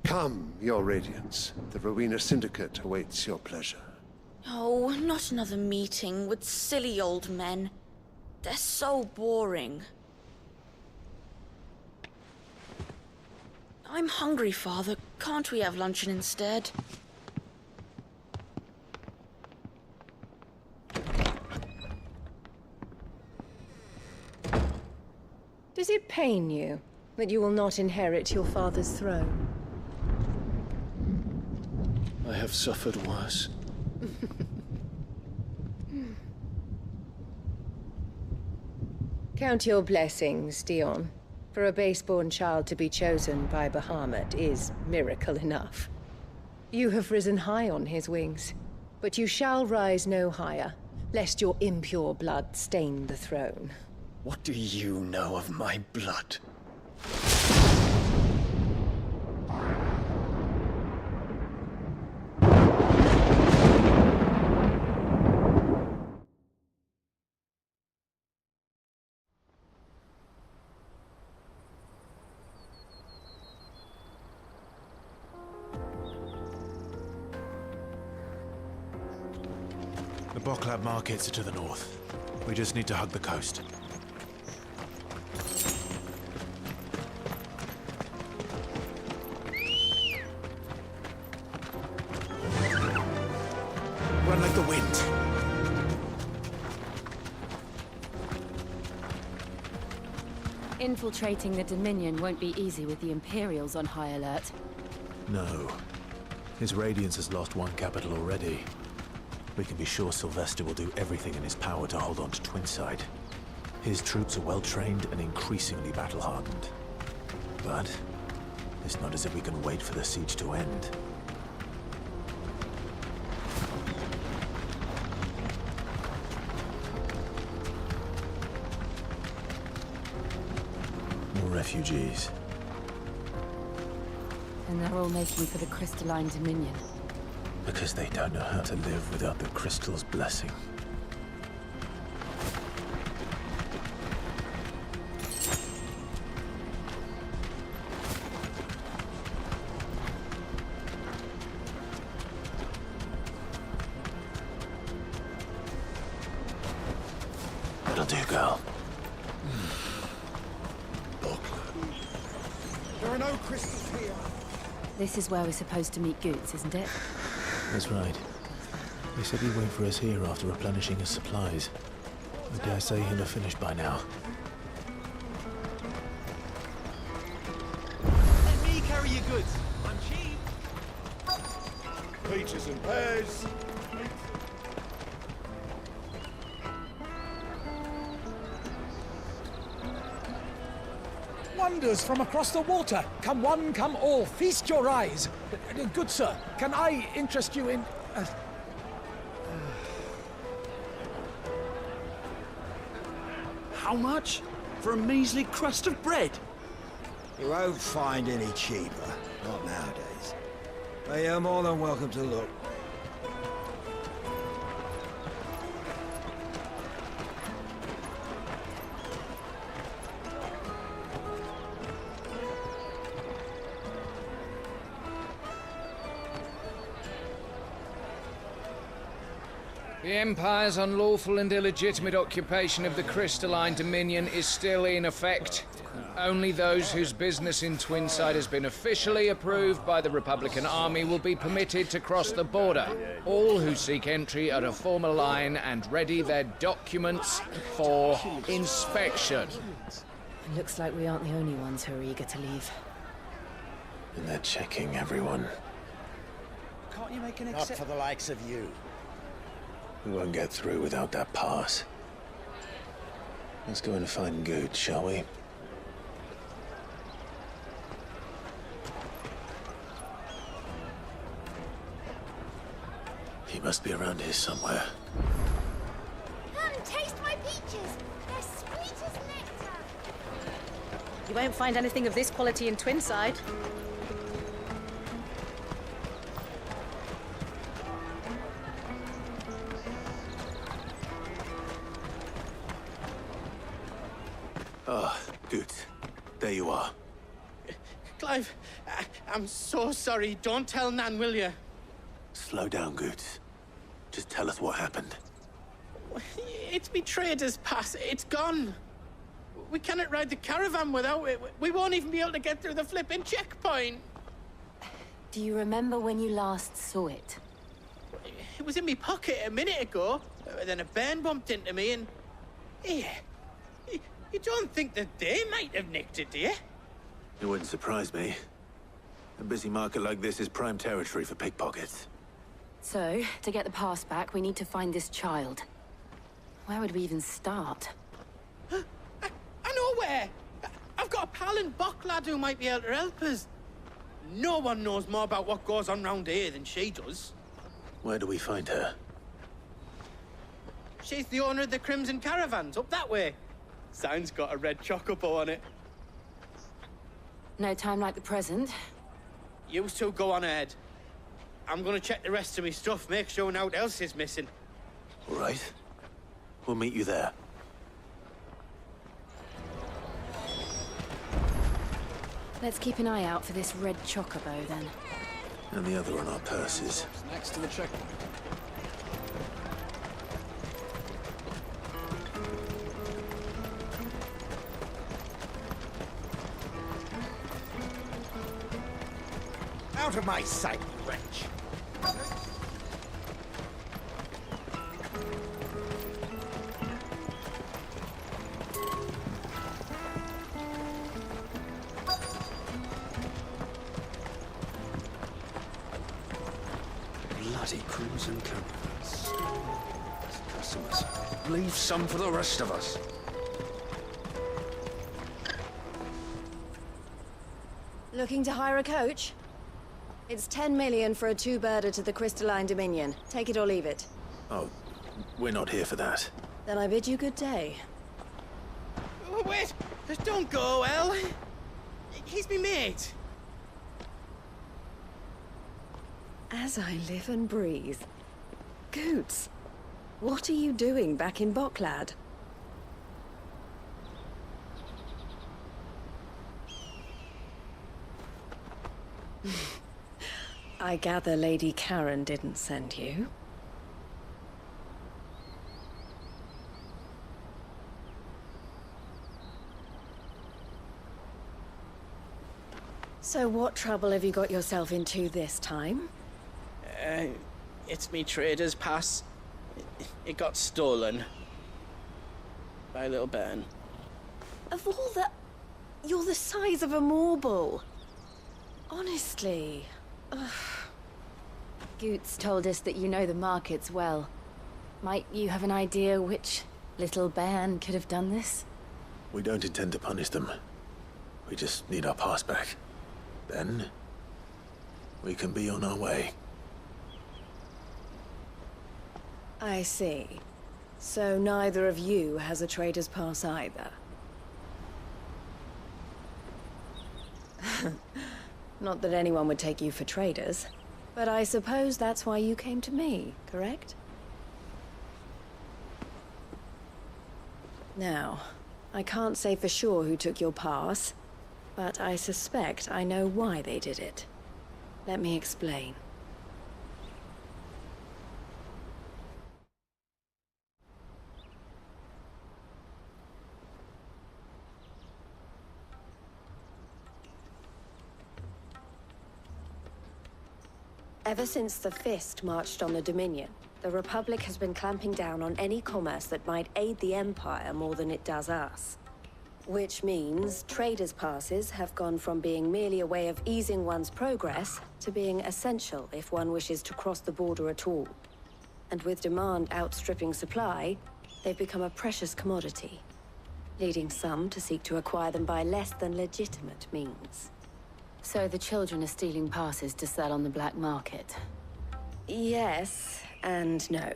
Come, your Radiance. The Rowena Syndicate awaits your pleasure. Oh, not another meeting with silly old men. They're so boring. I'm hungry, Father. Can't we have luncheon instead? Does it pain you that you will not inherit your father's throne? I have suffered worse. Count your blessings, Dion. For a base-born child to be chosen by Bahamut is miracle enough. You have risen high on his wings, but you shall rise no higher, lest your impure blood stain the throne. What do you know of my blood? The Boklab markets are to the north. We just need to hug the coast. Run like the wind. Infiltrating the Dominion won't be easy with the Imperials on high alert. No. His Radiance has lost one capital already. We can be sure Sylvester will do everything in his power to hold on to Twinside. His troops are well-trained and increasingly battle-hardened. But it's not as if we can wait for the siege to end. More refugees. And they're all making for the Crystalline Dominion. Because they don't know how to live without the Crystal's blessing. That'll do, girl. There are no crystals here. This is where we're supposed to meet Goots, isn't it? That's right. He said he'd wait for us here after replenishing his supplies. I dare say he'll have finished by now. Let me carry your goods. I'm cheap. Peaches and pears. Wonders from across the water. Come one, come all. Feast your eyes. Good sir, can I interest you in... How much? For a measly crust of bread? You won't find any cheaper. Not nowadays. But you're more than welcome to look. The Empire's unlawful and illegitimate occupation of the Crystalline Dominion is still in effect. Only those whose business in Twinside has been officially approved by the Republican Army will be permitted to cross the border. All who seek entry are to form a line and ready their documents for inspection. It looks like we aren't the only ones who are eager to leave. And they're checking everyone. Can't you make an Not for the likes of you. We won't get through without that pass. Let's go and find Good, shall we? He must be around here somewhere. Come, taste my peaches. They're sweet as nectar. You won't find anything of this quality in Twinside. Ah, Good. There you are. Clive, I'm so sorry. Don't tell Nan, will you? Slow down, Good. Just tell us what happened. It's betrayed us, Pass. It's gone. We cannot ride the caravan without it. We won't even be able to get through the flipping checkpoint. Do you remember when you last saw it? It was in my pocket a minute ago. Then a bairn bumped into me and... Here. You don't think that they might have nicked it, do you? It wouldn't surprise me. A busy market like this is prime territory for pickpockets. So, to get the pass back, we need to find this child. Where would we even start? I know where! I've got a pal in Bocklad who might be able to help us. No one knows more about what goes on round here than she does. Where do we find her? She's the owner of the Crimson Caravans, up that way. Sign's got a red chocobo on it. No time like the present. You two go on ahead. I'm gonna check the rest of my stuff, make sure naught else is missing. All right. We'll meet you there. Let's keep an eye out for this red chocobo, then. And the other on our purses. Next to the checkpoint. Out of my sight, you wretch. Bloody crimson canvas. Customers. Leave some for the rest of us. Looking to hire a coach? It's 10 million for a two-birder to the Crystalline Dominion. Take it or leave it. Oh, we're not here for that. Then I bid you good day. Oh, wait! Just don't go, El. He's me mate. As I live and breathe. Goots, what are you doing back in Bocklad? I gather Lady Karen didn't send you. So what trouble have you got yourself into this time? It's me trader's pass. It got stolen. By a little bairn. Of all the... You're the size of a marble. Honestly. Ugh. Goots told us that you know the markets well. Might you have an idea which little bairn could have done this? We don't intend to punish them. We just need our pass back. Then, we can be on our way. I see. So neither of you has a trader's pass either. Not that anyone would take you for traders, but I suppose that's why you came to me, correct? Now, I can't say for sure who took your pass, but I suspect I know why they did it. Let me explain. Ever since the Fist marched on the Dominion, the Republic has been clamping down on any commerce that might aid the Empire more than it does us. Which means traders' passes have gone from being merely a way of easing one's progress to being essential if one wishes to cross the border at all. And with demand outstripping supply, they've become a precious commodity, leading some to seek to acquire them by less than legitimate means. So the children are stealing passes to sell on the black market? Yes, and no.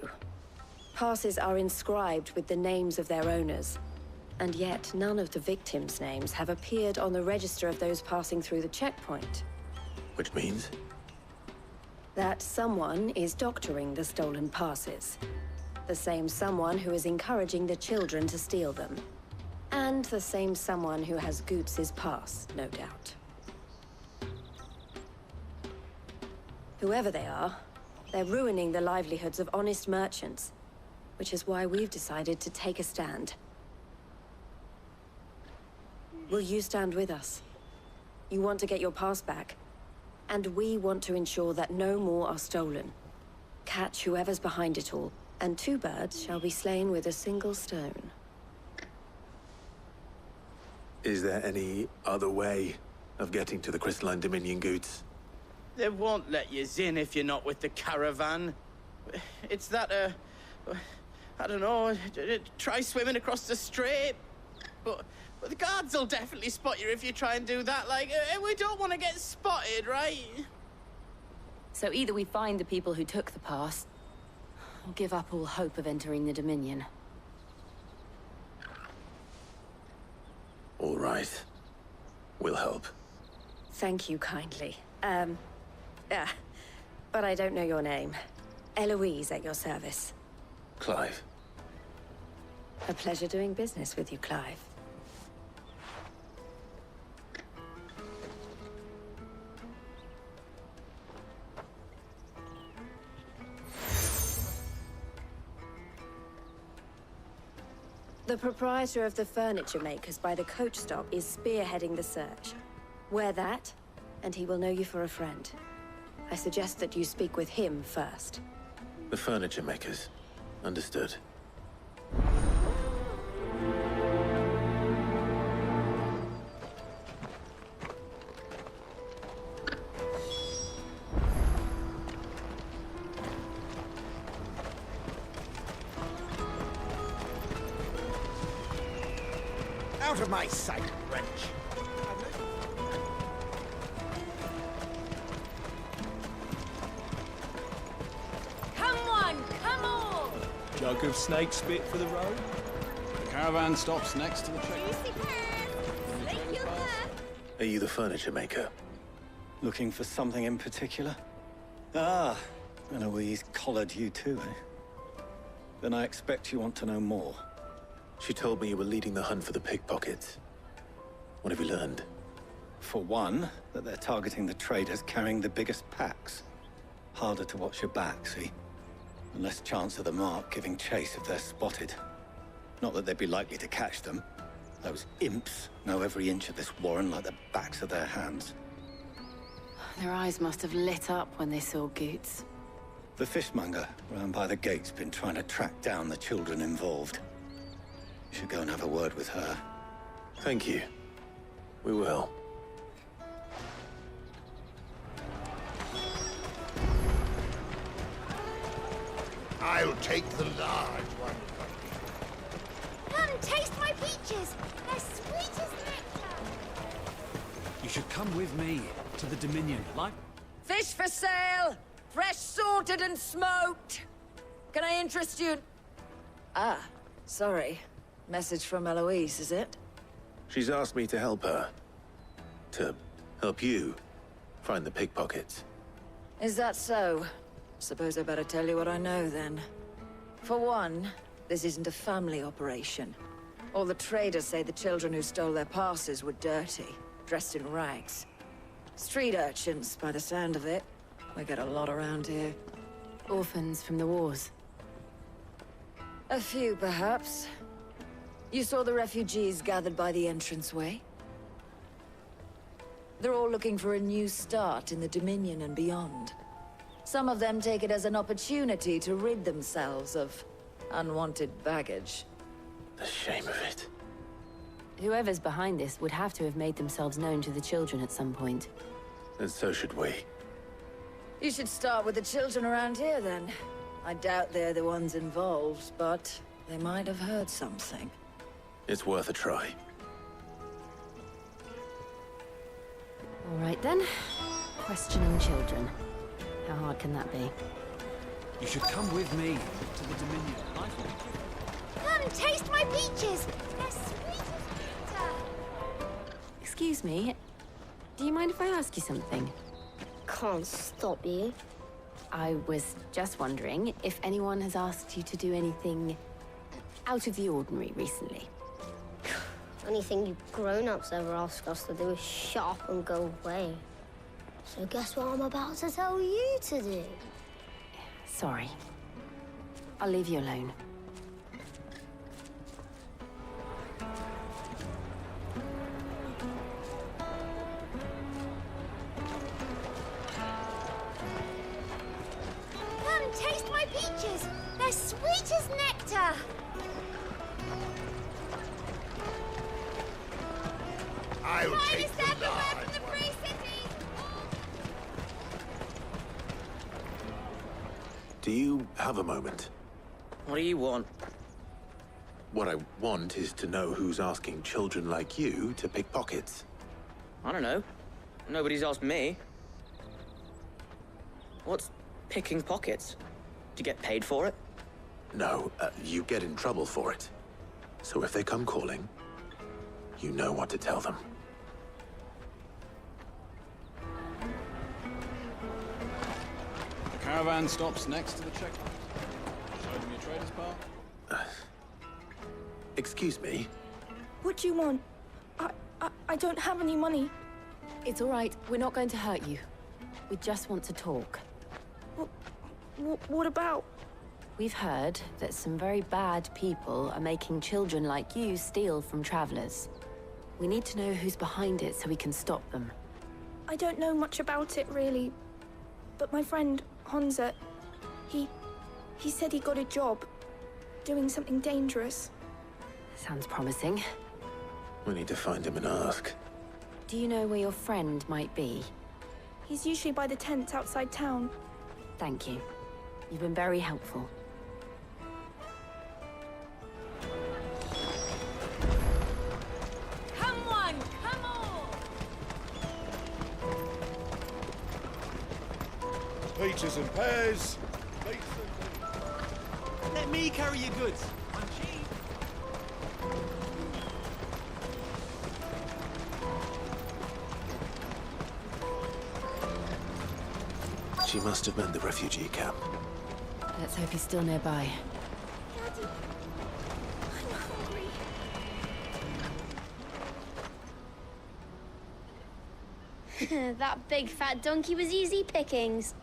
Passes are inscribed with the names of their owners, and yet none of the victims' names have appeared on the register of those passing through the checkpoint. Which means? That someone is doctoring the stolen passes. The same someone who is encouraging the children to steal them. And the same someone who has Goots' pass, no doubt. Whoever they are, they're ruining the livelihoods of honest merchants, which is why we've decided to take a stand. Will you stand with us? You want to get your pass back, and we want to ensure that no more are stolen. Catch whoever's behind it all, and two birds shall be slain with a single stone. Is there any other way of getting to the Crystalline Dominion, Goots? They won't let you in if you're not with the caravan. It's that, I don't know, try swimming across the strait. But the guards will definitely spot you if you try and do that. Like, we don't want to get spotted, right? So either we find the people who took the pass, or give up all hope of entering the Dominion. All right. We'll help. Thank you kindly. But I don't know your name. Eloise at your service. Clive. A pleasure doing business with you, Clive. The proprietor of the furniture makers by the coach stop is spearheading the search. Wear that, and he will know you for a friend. I suggest that you speak with him first. The furniture makers. Understood. Out of my sight, wretch! Come on, come on! Jug of snake spit for the road? The caravan stops next to the check. Are you the furniture maker? Looking for something in particular? Ah, Eloise collared you too, eh? Then I expect you want to know more. She told me you were leading the hunt for the pickpockets. What have you learned? For one, that they're targeting the traders carrying the biggest packs. Harder to watch your back, see? And less chance of the mark giving chase if they're spotted. Not that they'd be likely to catch them. Those imps know every inch of this warren like the backs of their hands. Their eyes must have lit up when they saw Goots. The fishmonger round by the gate's been trying to track down the children involved. You should go and have a word with her. Thank you. We will. I'll take the large one. Come, taste my peaches. They're sweet as nectar. You should come with me to the Dominion, like... Fish for sale! Fresh sorted and smoked! Can I interest you? Ah, sorry. Message from Eloise, is it? She's asked me to help her. To help you find the pickpockets. Is that so? Suppose I better tell you what I know, then. For one, this isn't a family operation. All the traders say the children who stole their passes were dirty, dressed in rags. Street urchins, by the sound of it. We get a lot around here. Orphans from the wars. A few, perhaps. You saw the refugees gathered by the entranceway? They're all looking for a new start in the Dominion and beyond. Some of them take it as an opportunity to rid themselves of unwanted baggage. The shame of it. Whoever's behind this would have to have made themselves known to the children at some point. And so should we. You should start with the children around here, then. I doubt they're the ones involved, but they might have heard something. It's worth a try. All right, then. Questioning children. How hard can that be? You should come with me to the Dominion. Come, taste my peaches. They're sweet as nectar. Excuse me. Do you mind if I ask you something? Can't stop you. I was just wondering if anyone has asked you to do anything out of the ordinary recently. Anything you grown-ups ever ask us to do is shut up and go away. So guess what I'm about to tell you to do? Sorry. I'll leave you alone. Come, taste my peaches. They're sweet as nectar. I'll take Finest the everywhere large from the one. Free Cities. Do you have a moment? What do you want? What I want is to know who's asking children like you to pick pockets. I don't know. Nobody's asked me. What's picking pockets? Do you get paid for it? No, you get in trouble for it. So if they come calling, you know what to tell them. The caravan stops next to the checkpoint. Show them your trader's path. Excuse me? What do you want? I don't have any money. It's all right. We're not going to hurt you. We just want to talk. What about? We've heard that some very bad people are making children like you steal from travelers. We need to know who's behind it so we can stop them. I don't know much about it, really. But my friend, Honza, he said he got a job doing something dangerous. Sounds promising. We need to find him and ask. Do you know where your friend might be? He's usually by the tents outside town. Thank you. You've been very helpful. Come on, come on! Peaches and pears. Let me carry your goods. I'm cheap. She must have meant the refugee camp. Let's hope he's still nearby. Daddy, I'm hungry. That big fat donkey was easy pickings.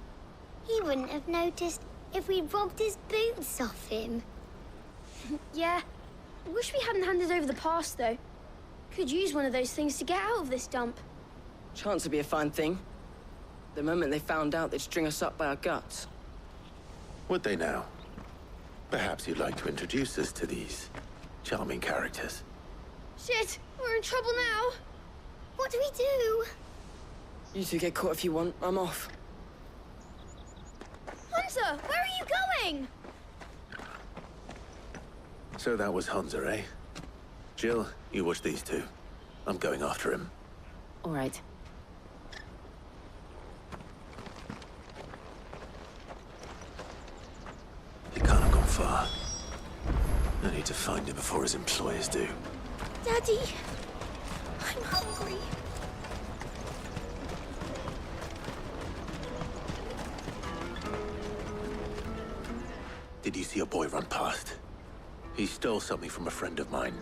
He wouldn't have noticed if we'd robbed his boots off him. Yeah. Wish we hadn't handed over the pass, though. Could use one of those things to get out of this dump. Chance would be a fine thing. The moment they found out, they'd string us up by our guts. Would they now? Perhaps you'd like to introduce us to these charming characters. Shit, we're in trouble now. What do we do? You two get caught if you want. I'm off. Hunter, where are you going? So that was Hunter, eh? Jill, you watch these two. I'm going after him. All right. He can't have gone far. I need to find him before his employers do. Daddy, I'm hungry. Did you see a boy run past? He stole something from a friend of mine.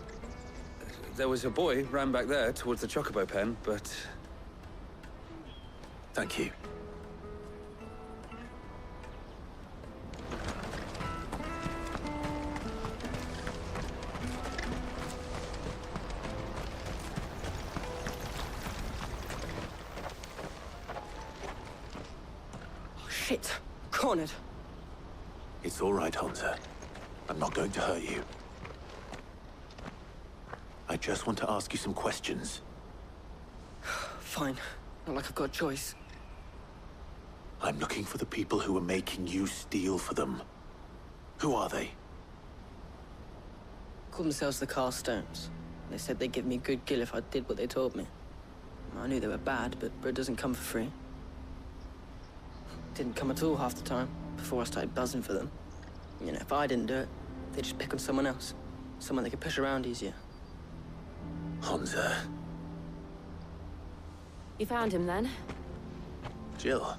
There was a boy ran back there towards the Chocobo pen, but... Thank you. Oh, shit. Cornered. It's all right, Hunter. I'm not going to hurt you. I just want to ask you some questions. Fine. Not like I've got a choice. I'm looking for the people who are making you steal for them. Who are they? Called themselves the Carstones. They said they'd give me good gill if I did what they told me. I knew they were bad, but bread doesn't come for free. Didn't come at all half the time, before I started buzzing for them. You know, if I didn't do it, they'd just pick on someone else. Someone they could push around easier. Hunter. You found him then? Jill.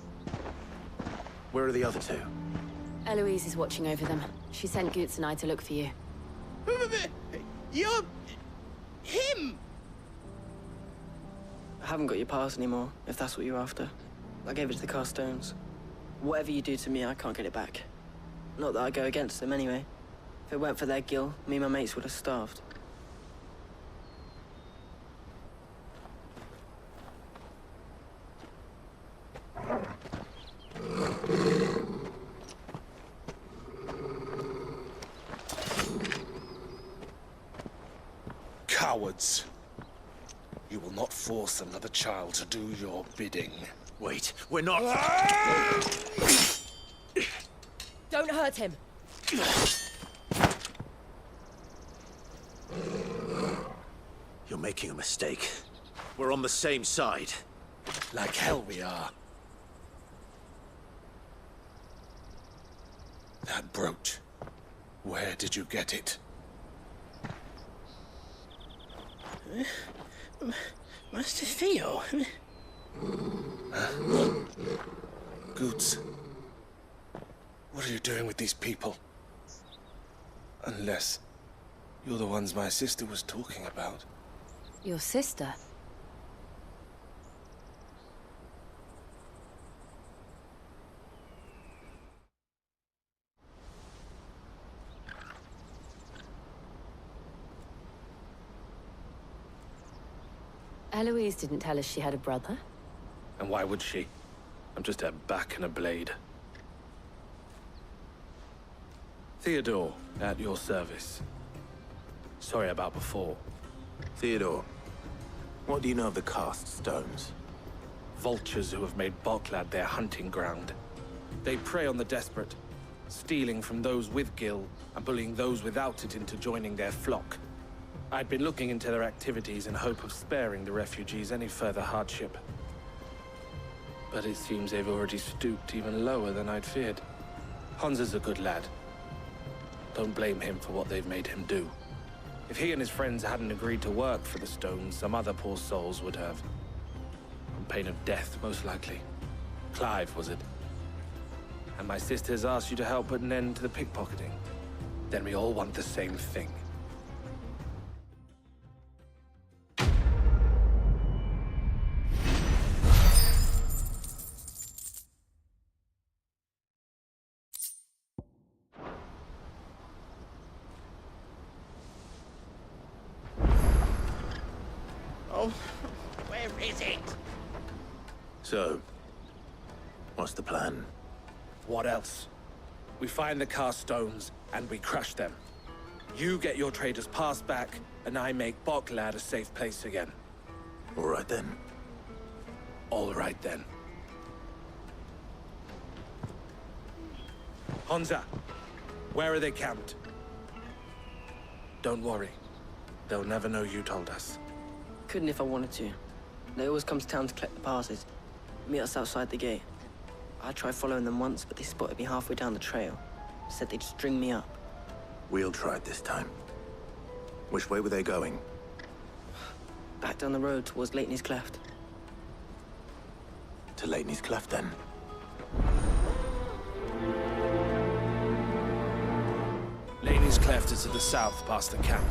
Where are the other two? Eloise is watching over them. She sent Goots and I to look for you. You're... him! I haven't got your pass anymore, if that's what you're after. I gave it to the Carstones. Whatever you do to me, I can't get it back. Not that I go against them anyway. If it weren't for their gill, me and my mates would have starved. Cowards. You will not force another child to do your bidding. Wait, we're not... Don't hurt him. You're making a mistake. We're on the same side. Like hell we are. That brooch. Where did you get it? Master Theo? Goots. What are you doing with these people? Unless you're the ones my sister was talking about. Your sister? Eloise didn't tell us she had a brother. And why would she? I'm just a back and a blade. Theodore, at your service. Sorry about before. Theodore, what do you know of the cast stones? Vultures who have made Boklad their hunting ground. They prey on the desperate, stealing from those with Gil and bullying those without it into joining their flock. I'd been looking into their activities in hope of sparing the refugees any further hardship. But it seems they've already stooped even lower than I'd feared. Hans is a good lad. Don't blame him for what they've made him do. If he and his friends hadn't agreed to work for the stones, some other poor souls would have. On pain of death, most likely. Clive, was it? And my sisters asked you to help put an end to the pickpocketing. Then we all want the same thing. Oh, where is it? So, what's the plan? What else? We find the cast stones, and we crush them. You get your trader's pass back, and I make Boklad a safe place again. All right then. All right then. Honza, where are they camped? Don't worry. They'll never know you told us. Couldn't if I wanted to. They always come to town to collect the passes. Meet us outside the gate. I tried following them once, but they spotted me halfway down the trail. Said they'd string me up. We'll try it this time. Which way were they going? Back down the road towards Leitney's Cleft. To Leitney's Cleft, then. Laney's Cleft is to the south, past the camp.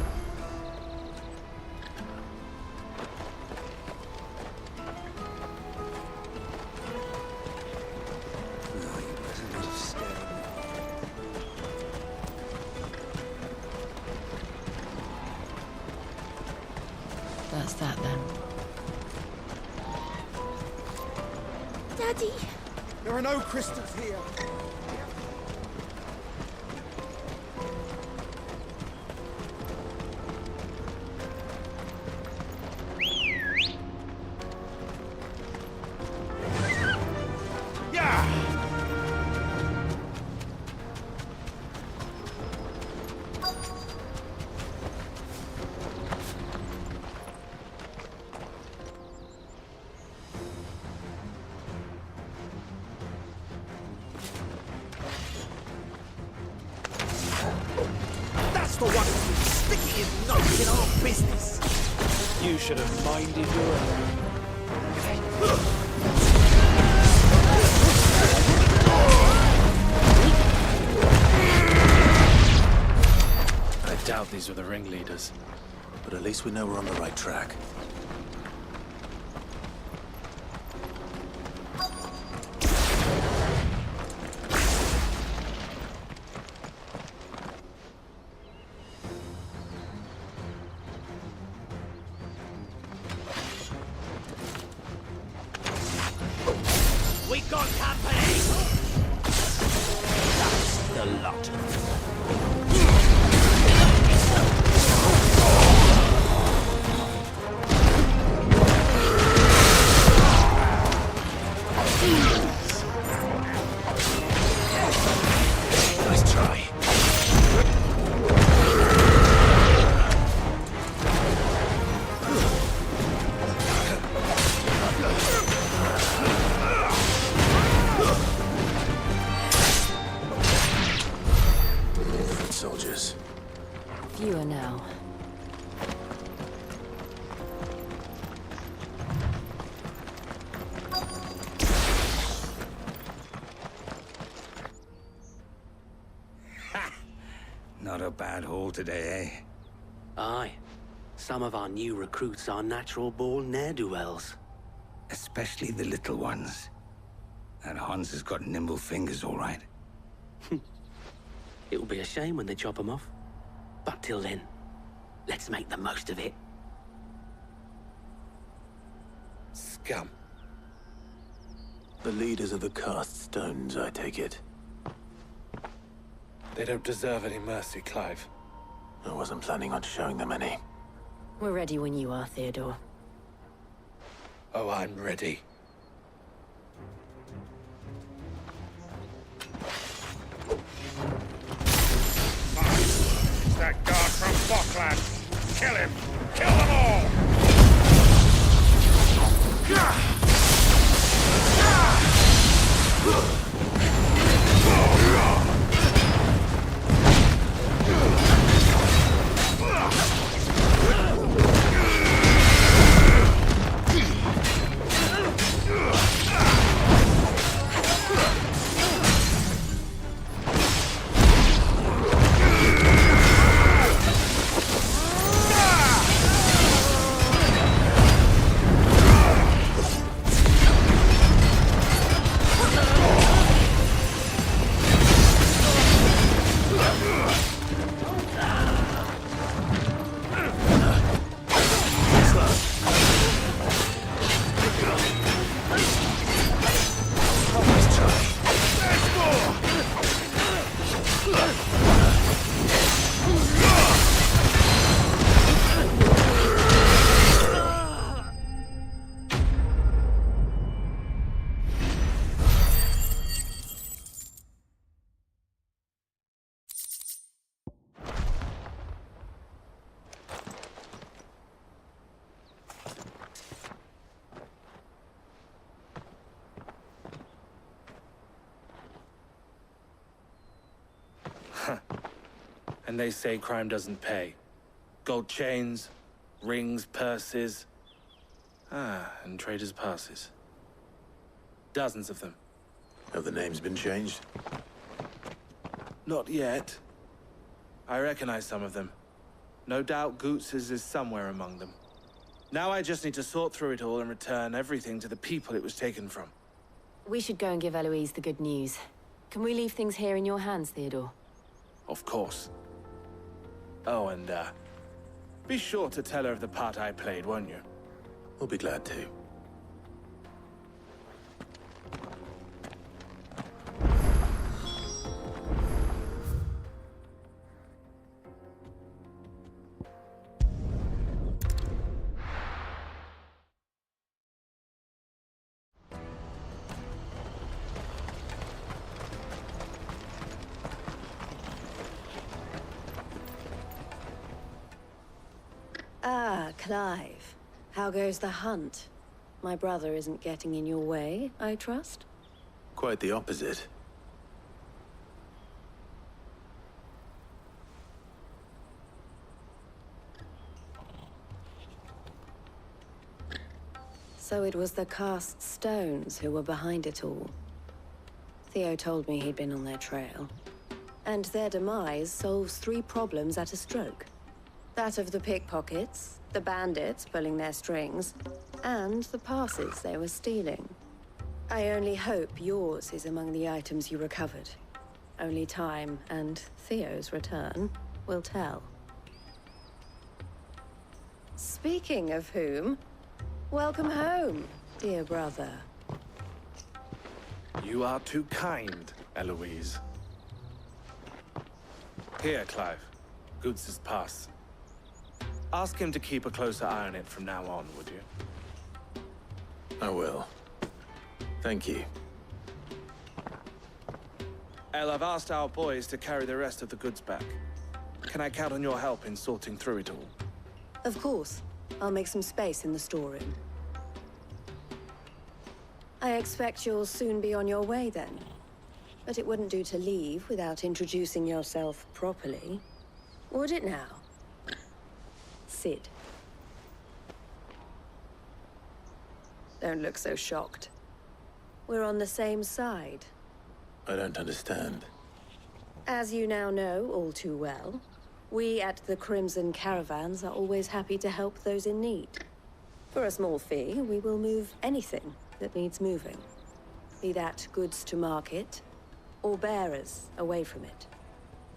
That's that then. Daddy! There are no crystals here. For one of you, sticking his nose in our business. You should have minded your own. I doubt these were the ringleaders. But at least we know we're on the right track. We got company! That's the lot. Nice try. Soldiers. Fewer now. Not a bad haul today, eh? Aye. Some of our new recruits are natural-born ne'er-do-wells. Especially the little ones. And Hans has got nimble fingers, all right. It will be a shame when they chop them off. But till then, let's make the most of it. Scum. The leaders of the cast stones, I take it. They don't deserve any mercy, Clive. I wasn't planning on showing them any. We're ready when you are, Theodore. Oh, I'm ready. It's that guard from Bockland. Kill him! Kill them all! And they say crime doesn't pay. Gold chains, rings, purses. And traders' passes. Dozens of them. Have the names been changed? Not yet. I recognize some of them. No doubt Goots's is somewhere among them. Now I just need to sort through it all and return everything to the people it was taken from. We should go and give Eloise the good news. Can we leave things here in your hands, Theodore? Of course. Oh, and, be sure to tell her of the part I played, won't you? We'll be glad to. Ah, Clive. How goes the hunt? My brother isn't getting in your way, I trust? Quite the opposite. So it was the cast stones who were behind it all. Theo told me he'd been on their trail. And their demise solves 3 problems at a stroke. That of the pickpockets, the bandits pulling their strings, and the passes they were stealing. I only hope yours is among the items you recovered. Only time and Theo's return will tell. Speaking of whom, welcome home, dear brother. You are too kind, Eloise. Here, Clive. Goots's pass. Ask him to keep a closer eye on it from now on, would you? I will. Thank you. El, I've asked our boys to carry the rest of the goods back. Can I count on your help in sorting through it all? Of course. I'll make some space in the storeroom. I expect you'll soon be on your way then. But it wouldn't do to leave without introducing yourself properly. Would it now? Sid. Don't look so shocked. We're on the same side. I don't understand. As you now know all too well, we at the Crimson Caravans are always happy to help those in need. For a small fee, we will move anything that needs moving. Be that goods to market, or bearers away from it.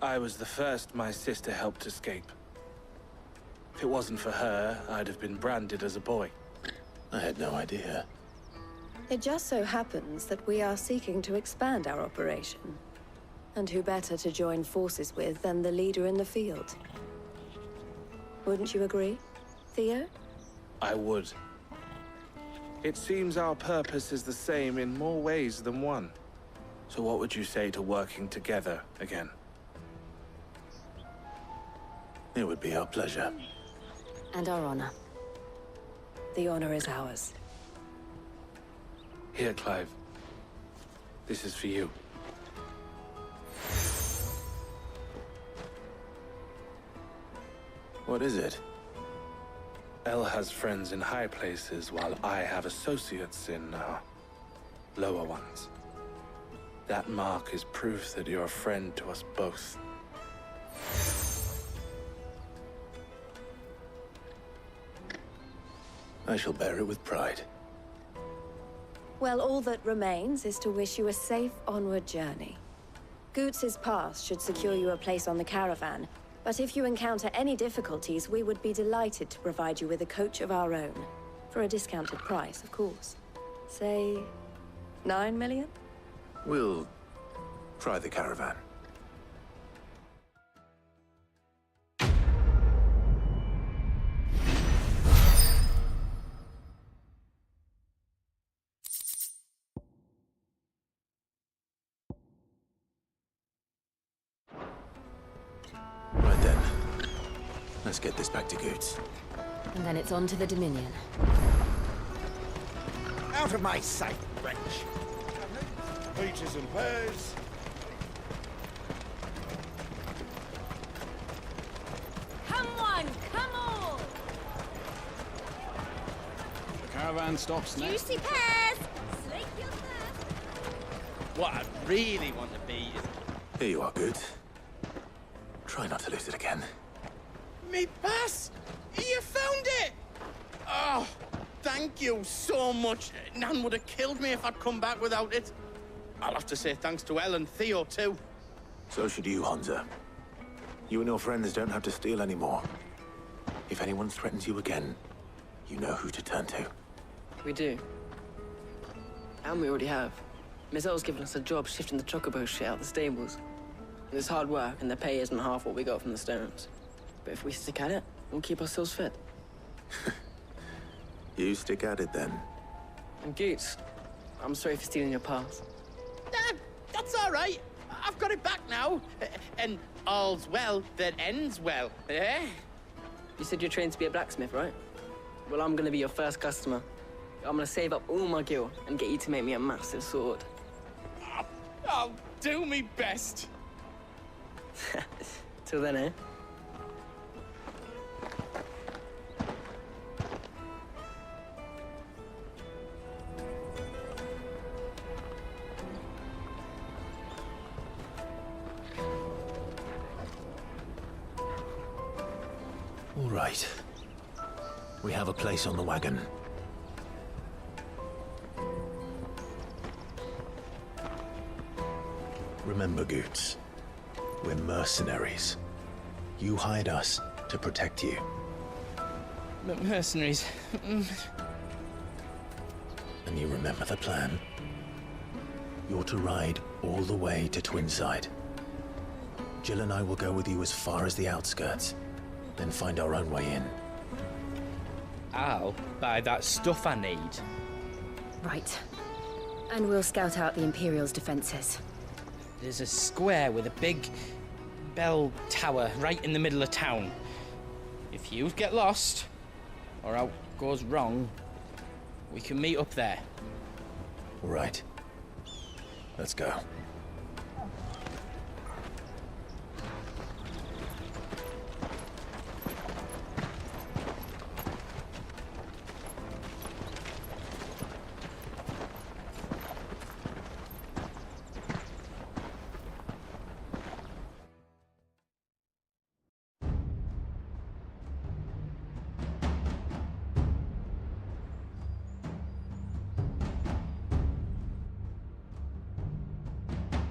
I was the first my sister helped escape. If it wasn't for her, I'd have been branded as a boy. I had no idea. It just so happens that we are seeking to expand our operation. And who better to join forces with than the leader in the field? Wouldn't you agree, Theo? I would. It seems our purpose is the same in more ways than one. So what would you say to working together again? It would be our pleasure. And our honor. The honor is ours. Here, Clive. This is for you. What is it? Elle has friends in high places, while I have associates in, lower ones. That mark is proof that you're a friend to us both. I shall bear it with pride. Well, all that remains is to wish you a safe onward journey. Goots's pass should secure you a place on the caravan, but if you encounter any difficulties, we would be delighted to provide you with a coach of our own. For a discounted price, of course. Say, 9 million? We'll try the caravan. Right then. Let's get this back to Goots. And then it's on to the Dominion. Out of my sight, wretch! Peaches and pears. Come on, come on! The caravan stops next. Juicy pears! Slake your thirst! What I really want to be is... Here you are, Goots. Try not to lose it again. Me pass! You found it! Oh, thank you so much. Nan would have killed me if I'd come back without it. I'll have to say thanks to Elle and Theo, too. So should you, Hansa. You and your friends don't have to steal anymore. If anyone threatens you again, you know who to turn to. We do. And we already have. Miss Earl's given us a job shifting the chocobo shit out the stables. It's hard work, and the pay isn't half what we got from the stones. But if we stick at it, we'll keep ourselves fit. You stick at it, then. And Goots, I'm sorry for stealing your pass. That's all right. I've got it back now. And all's well that ends well, eh? You said you're trained to be a blacksmith, right? Well, I'm gonna be your first customer. I'm gonna save up all my gil and get you to make me a massive sword. I'll do me best. Till then, eh? All right. We have a place on the wagon. Remember, Goots, we're mercenaries. You hired us to protect you. But mercenaries... And you remember the plan? You're to ride all the way to Twinside. Jill and I will go with you as far as the outskirts, then find our own way in. I'll buy that stuff I need. Right. And we'll scout out the Imperial's defenses. There's a square with a big bell tower right in the middle of town. If you get lost, or out goes wrong, we can meet up there. All right. Let's go.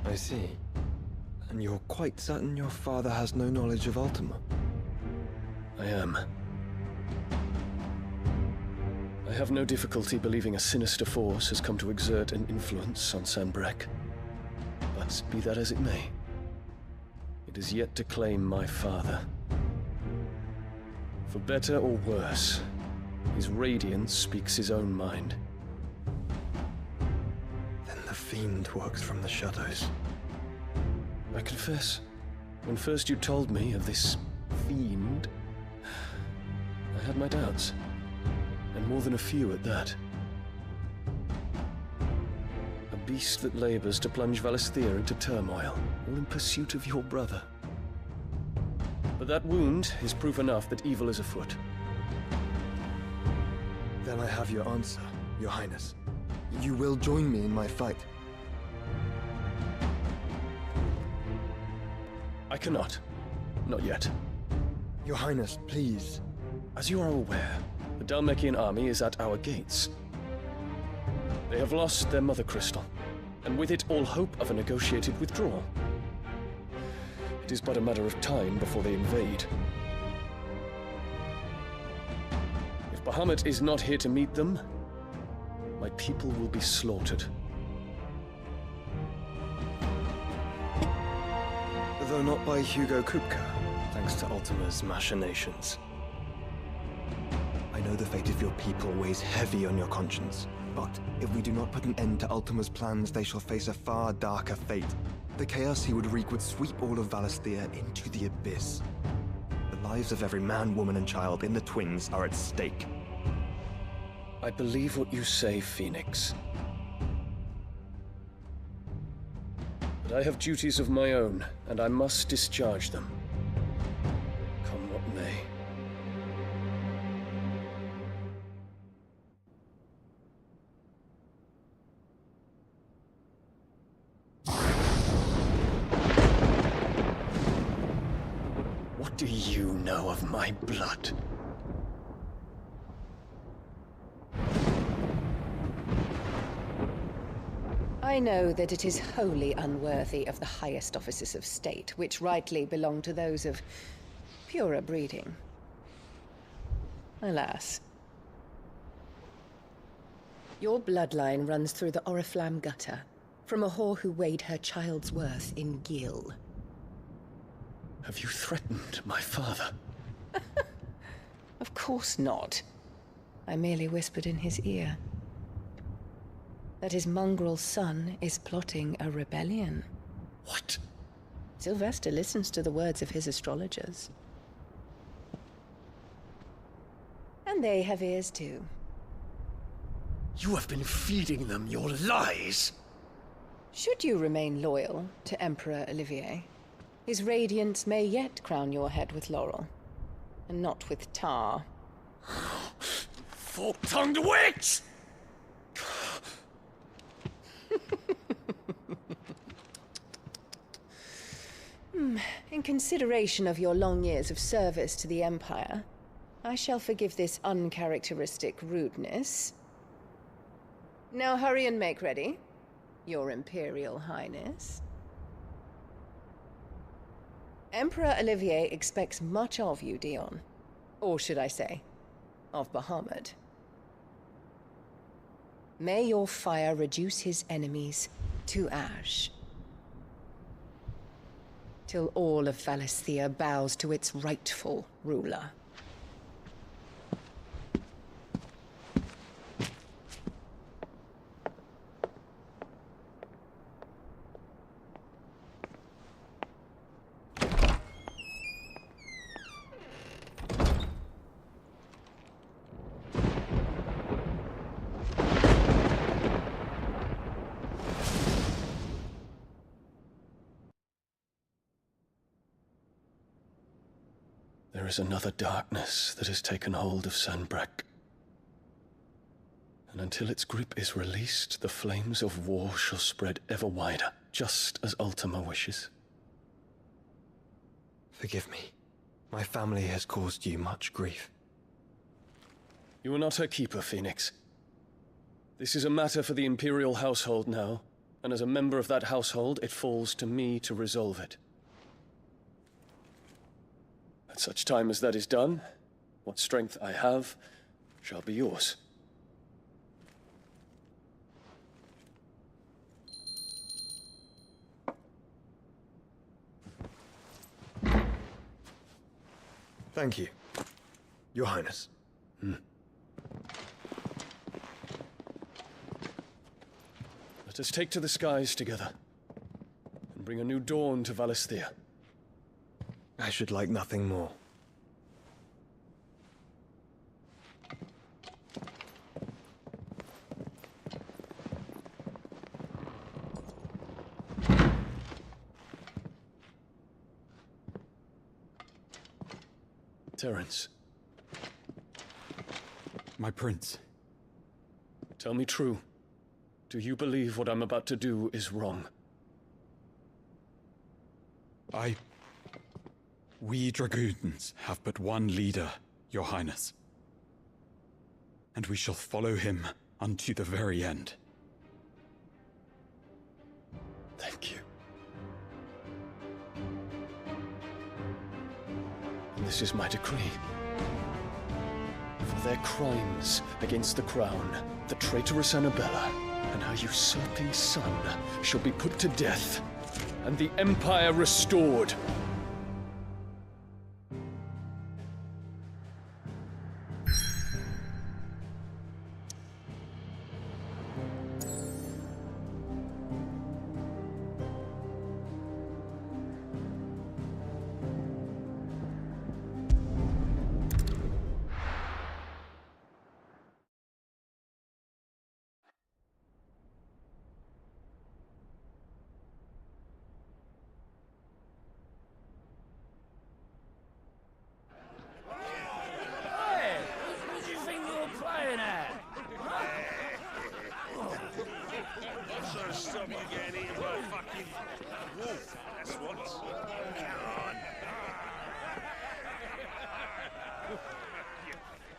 I see. And you're quite certain your father has no knowledge of Ultima? I am. I have no difficulty believing a sinister force has come to exert an influence on Sanbreque. But be that as it may, it is yet to claim my father. For better or worse, his radiance speaks his own mind. Then the fiend works from the shadows. I confess, when first you told me of this fiend, I had my doubts, and more than a few at that. A beast that labors to plunge Valisthea into turmoil, all in pursuit of your brother. But that wound is proof enough that evil is afoot. Then I have your answer, Your Highness. You will join me in my fight. I cannot. Not yet. Your Highness, please. As you are aware, the Dhalmekian army is at our gates. They have lost their mother crystal, and with it all hope of a negotiated withdrawal. It is but a matter of time before they invade. If Bahamut is not here to meet them, my people will be slaughtered. Though not by Hugo Kupka, thanks to Ultima's machinations. I know the fate of your people weighs heavy on your conscience, but if we do not put an end to Ultima's plans, they shall face a far darker fate. The chaos he would wreak would sweep all of Valisthea into the abyss. The lives of every man, woman, and child in the Twins are at stake. I believe what you say, Phoenix. But I have duties of my own, and I must discharge them. Come what may. What do you know of my blood? I know that it is wholly unworthy of the highest offices of state, which rightly belong to those of purer breeding. Alas. Your bloodline runs through the Oriflamme gutter, from a whore who weighed her child's worth in gil. Have you threatened my father? Of course not. I merely whispered in his ear that his mongrel son is plotting a rebellion. What? Sylvester listens to the words of his astrologers. And they have ears too. You have been feeding them your lies! Should you remain loyal to Emperor Olivier, his radiance may yet crown your head with laurel, and not with tar. Fork-tongued witch! In consideration of your long years of service to the Empire, I shall forgive this uncharacteristic rudeness. Now hurry and make ready, Your Imperial Highness. Emperor Olivier expects much of you, Dion. Or should I say, of Bahamut. May your fire reduce his enemies to ash, till all of Valisthea bows to its rightful ruler. There is another darkness that has taken hold of Sanbreque. And until its grip is released, the flames of war shall spread ever wider, just as Ultima wishes. Forgive me. My family has caused you much grief. You are not her keeper, Phoenix. This is a matter for the Imperial household now, and as a member of that household, it falls to me to resolve it. At such time as that is done, what strength I have shall be yours. Thank you, Your Highness. Let us take to the skies together, and bring a new dawn to Valisthea. I should like nothing more. Terence. My prince. Tell me true. Do you believe what I'm about to do is wrong? We dragoons have but one leader, Your Highness. And we shall follow him unto the very end. Thank you. And this is my decree. For their crimes against the crown, the traitorous Annabella and her usurping son shall be put to death, and the Empire restored.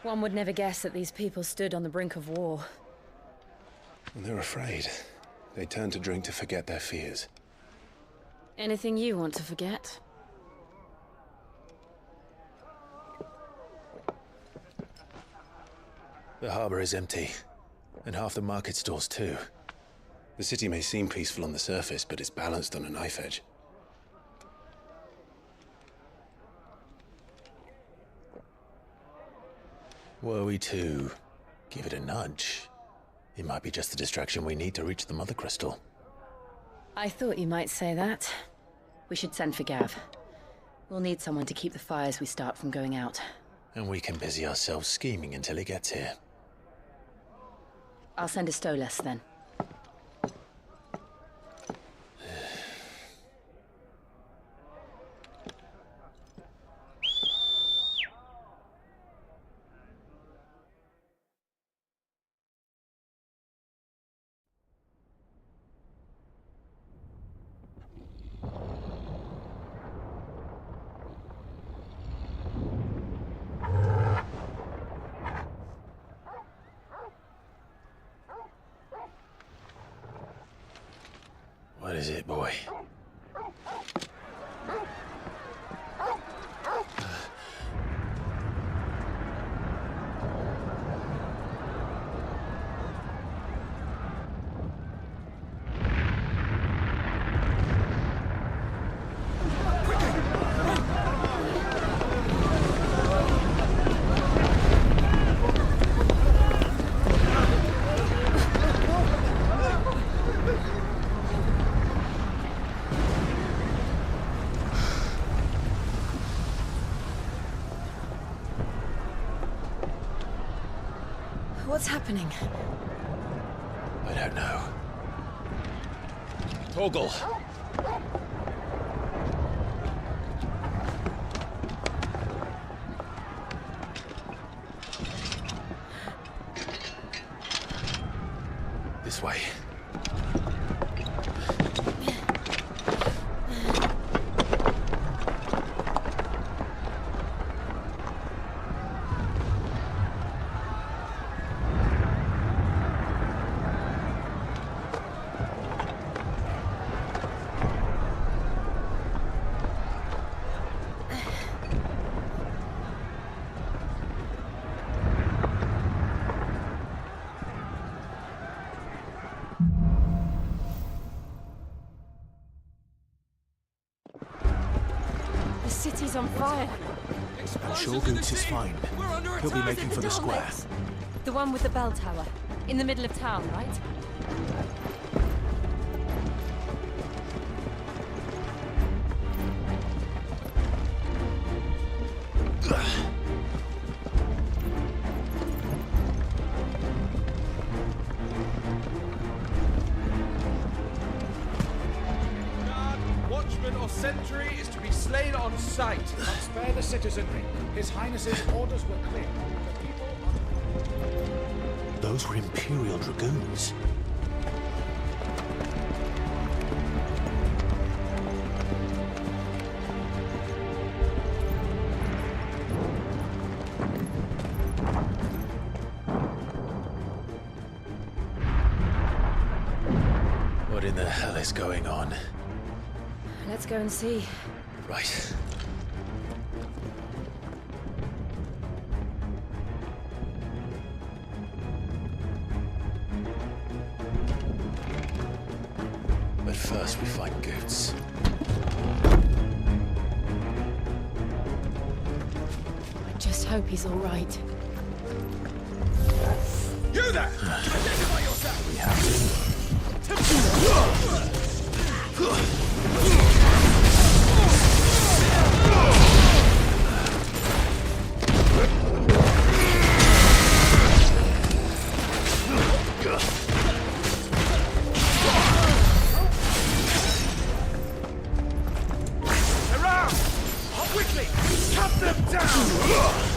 One would never guess that these people stood on the brink of war. And they're afraid. They turn to drink to forget their fears. Anything you want to forget? The harbor is empty, and half the market stalls too. The city may seem peaceful on the surface, but it's balanced on a knife edge. Were we to give it a nudge, it might be just the distraction we need to reach the Mother Crystal. I thought you might say that. We should send for Gav. We'll need someone to keep the fires we start from going out. And we can busy ourselves scheming until he gets here. I'll send a Stolas then. What is it, boy? What's happening? I don't know. Torgal! This way. city's on fire. I'm sure Goots is fine. He'll be making for the square. The one with the bell tower. In the middle of town, right? Watchman or sentry is to be slain on sight. Spare the citizenry. His Highness's orders were clear. The people Those were Imperial Dragoons. What in the hell is going on? Let's go and see. Right. But first we find Goots. I just hope he's all right. You there! Identify yourself! We have to. Around! Quickly! Cut them down!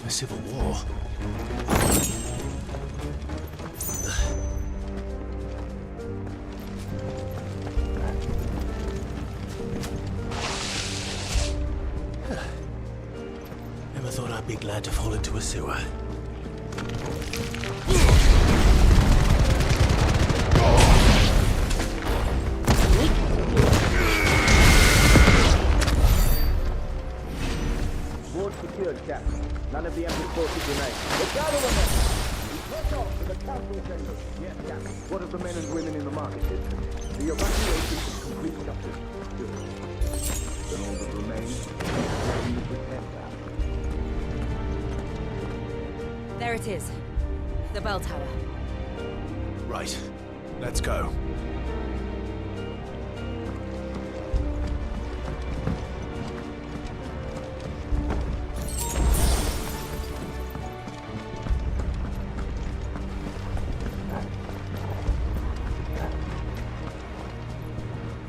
Civil War. Never thought I'd be glad to fall into a sewer. Board secured, Captain. None of the empty forces remain. Look out over there! We push off to the council chamber. Yes, Captain. What of the men and women in the market district? The evacuation is complete, Captain. Good. Then all that remains is to pretend that. There it is. The bell tower. Right. Let's go.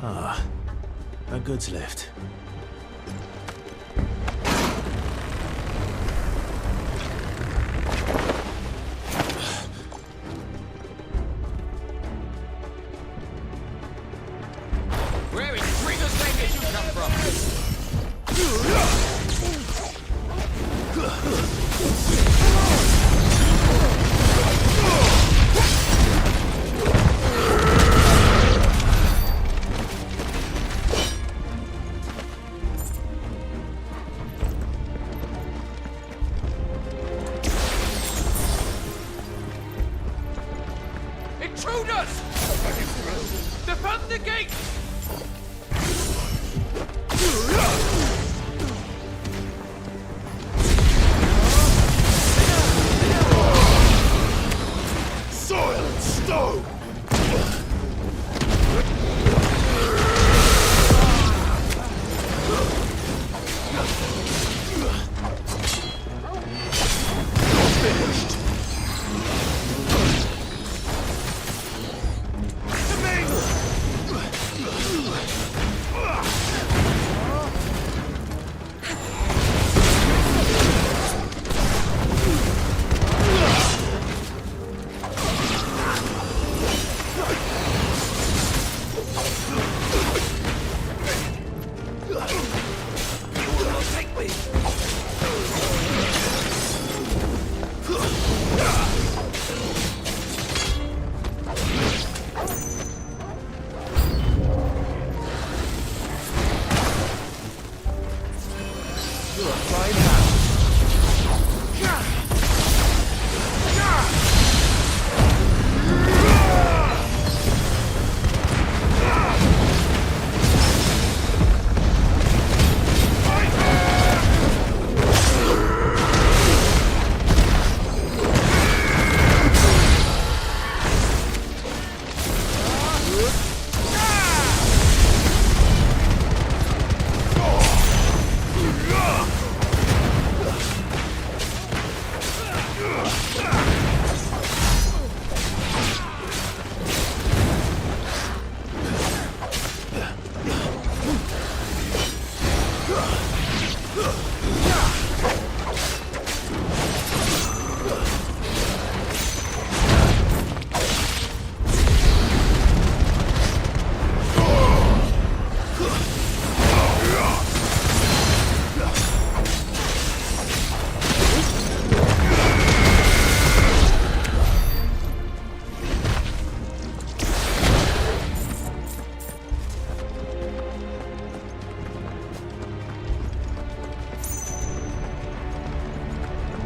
Ah, a goods lift. Intruders! Defend the gate! Soil and stone!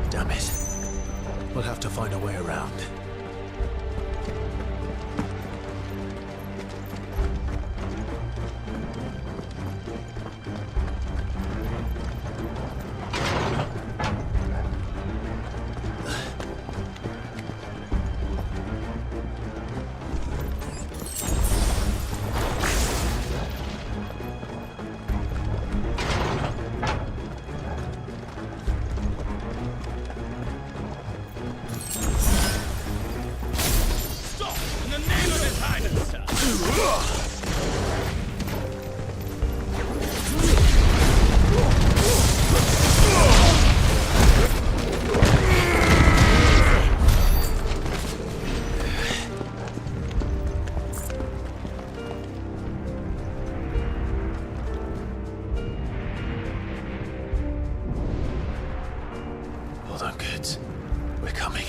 Damn it. We'll have to find a way around. Hold on, kids. We're coming.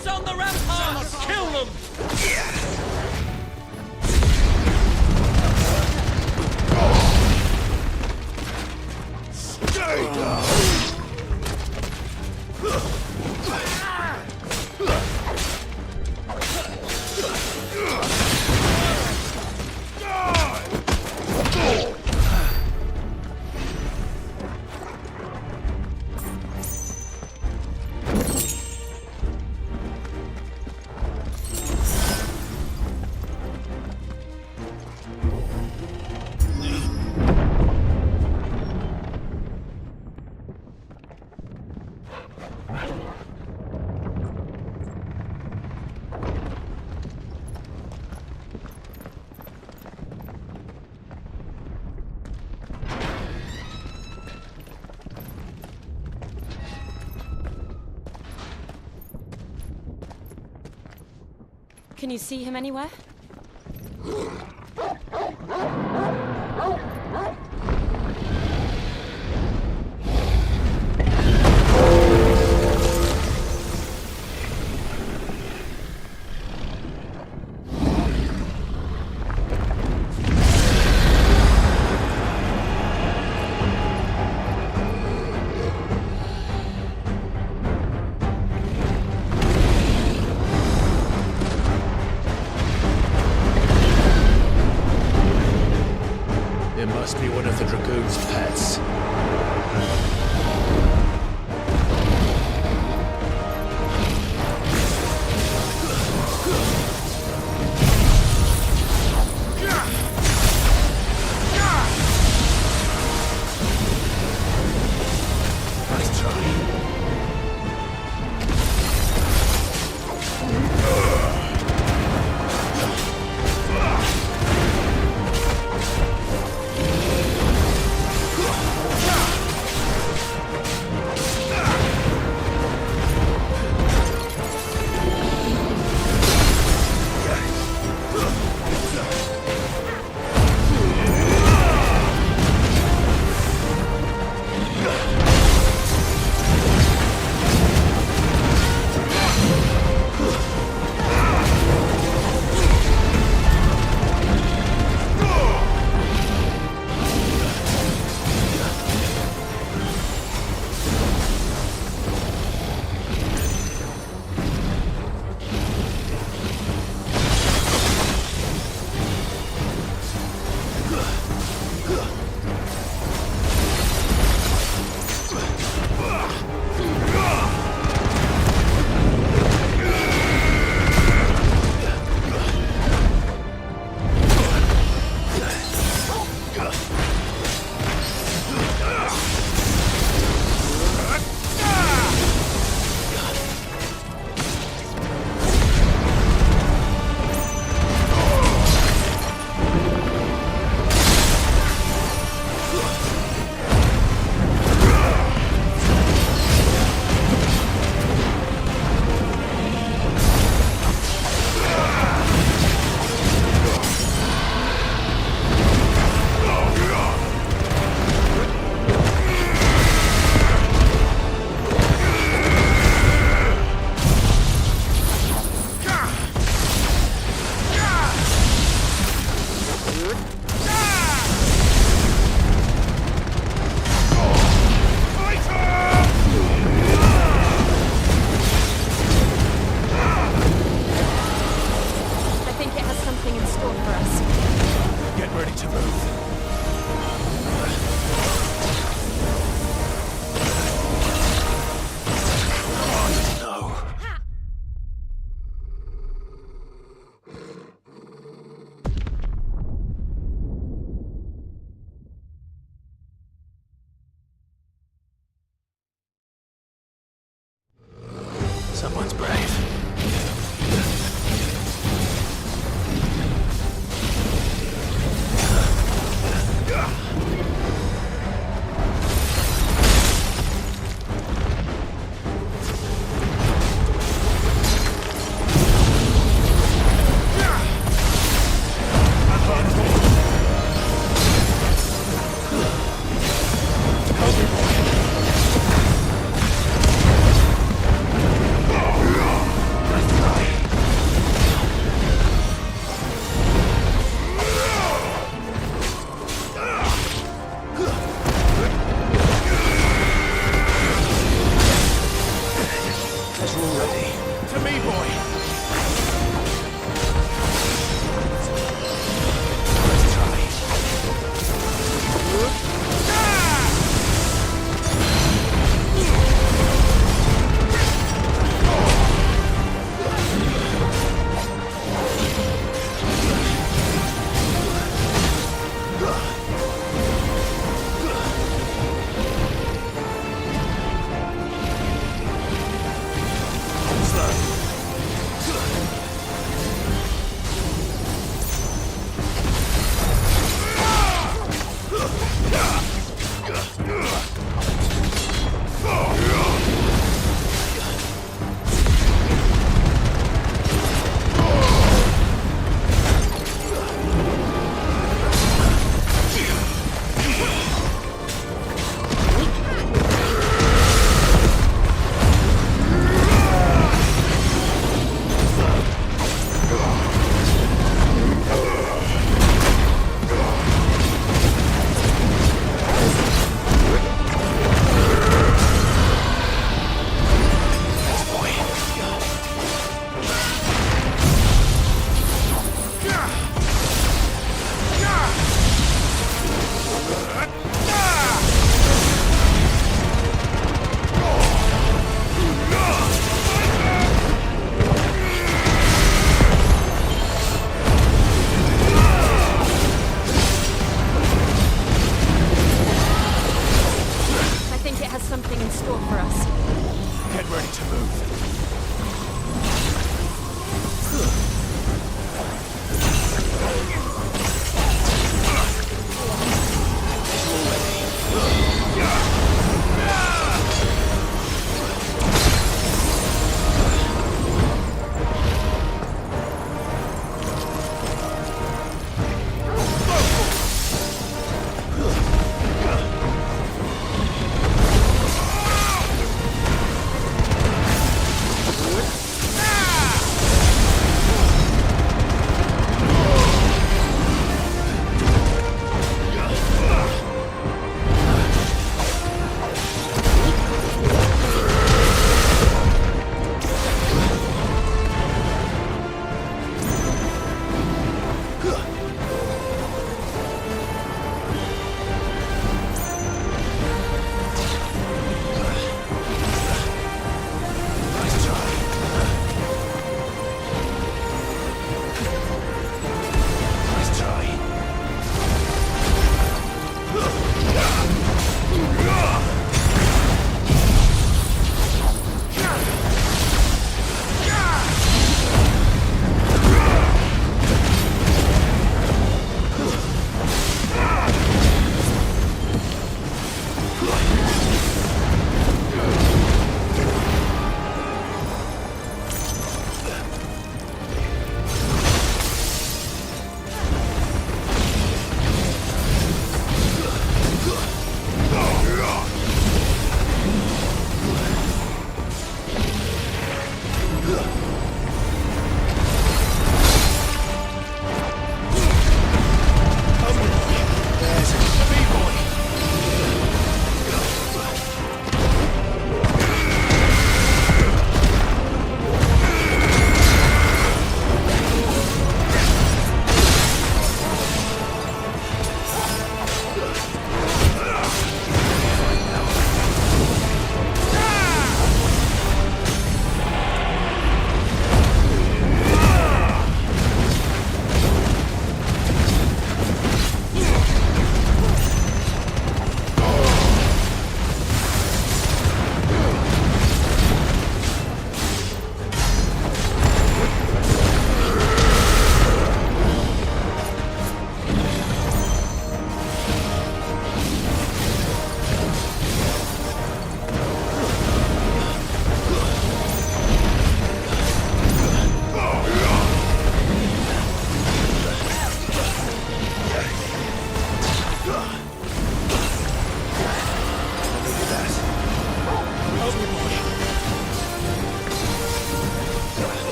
Eyes on the ramparts! Kill them! Stay down! Can you see him anywhere? It must be one of the Dragoon's pets. Nice try. Someone's brave. We're all ready. To me, boy! Let's try. something in store for us. Get ready to move.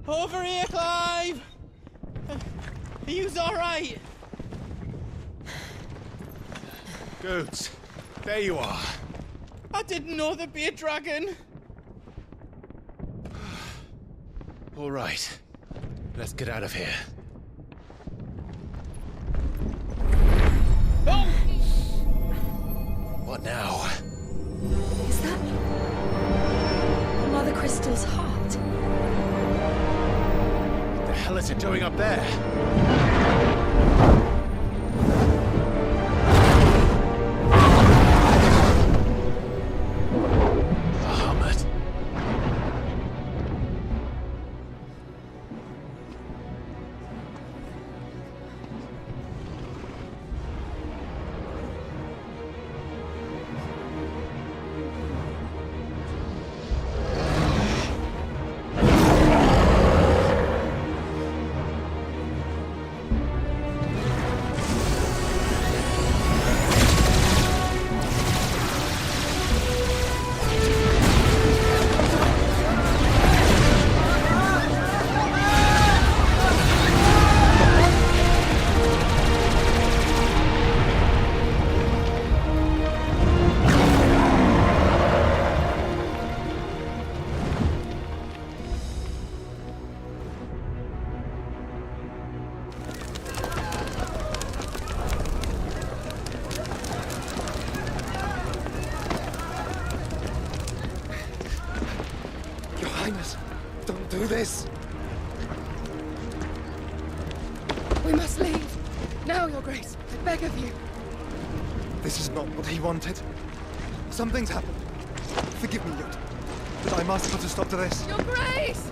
Over here, Clive! Are you alright? Goods, there you are. I didn't know there'd be a dragon. All right, let's get out of here. Oh! What now? Is that Mother Crystal's heart? What the hell is it doing up there? Don't do this! We must leave. Now, Your Grace. I beg of you. This is not what he wanted. Something's happened. Forgive me, Yod, but I must put a stop to this. Your Grace!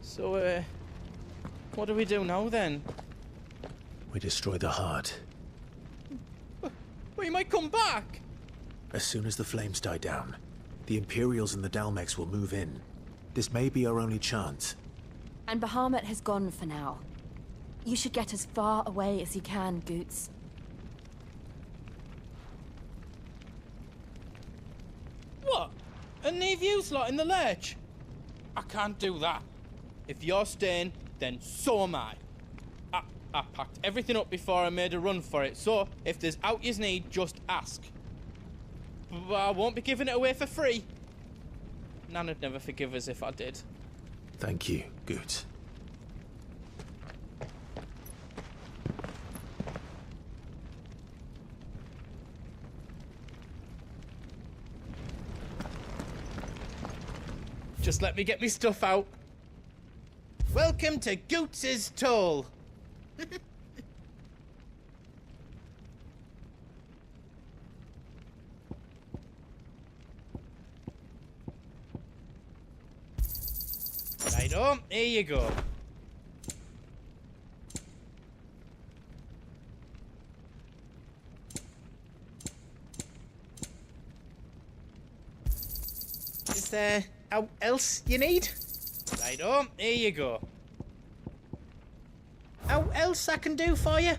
So, what do we do now then? We destroy the heart. Well, you might come back! As soon as the flames die down, the Imperials and the Dalmex will move in. This may be our only chance. And Bahamut has gone for now. You should get as far away as you can, Goots. What? And leave you lot in the lurch? I can't do that. If you're staying, then so am I. I packed everything up before I made a run for it, so if there's out yous need, just ask. But I won't be giving it away for free. Nana'd never forgive us if I did. Thank you, Goots. Just let me get me stuff out. Welcome to Goots's Toll. Righto, here you go. there else you need? Righto, here you go. How else I can do for you?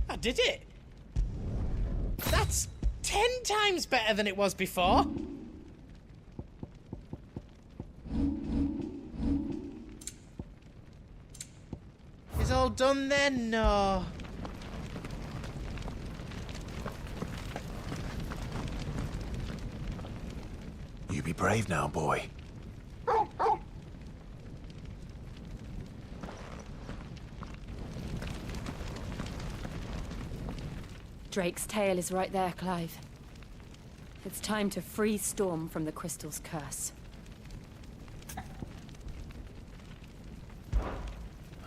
I did it! That's 10 times better than it was before. Is all done then? No. You be brave now, boy. Drake's tail is right there, Clive. It's time to free Storm from the Crystal's curse.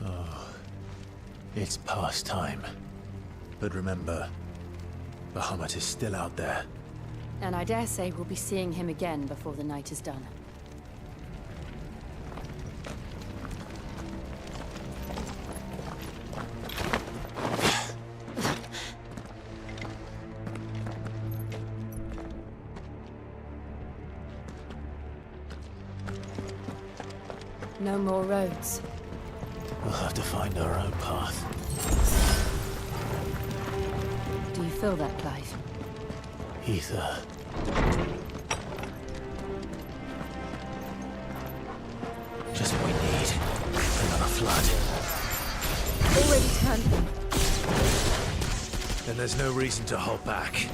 Oh, it's past time. But remember, Bahamut is still out there. And I dare say we'll be seeing him again before the night is done. No more roads. We'll have to find our own path. Do you feel that, Clive? Ether. Just what we need. Another flood. Already turned them. Then there's no reason to hold back.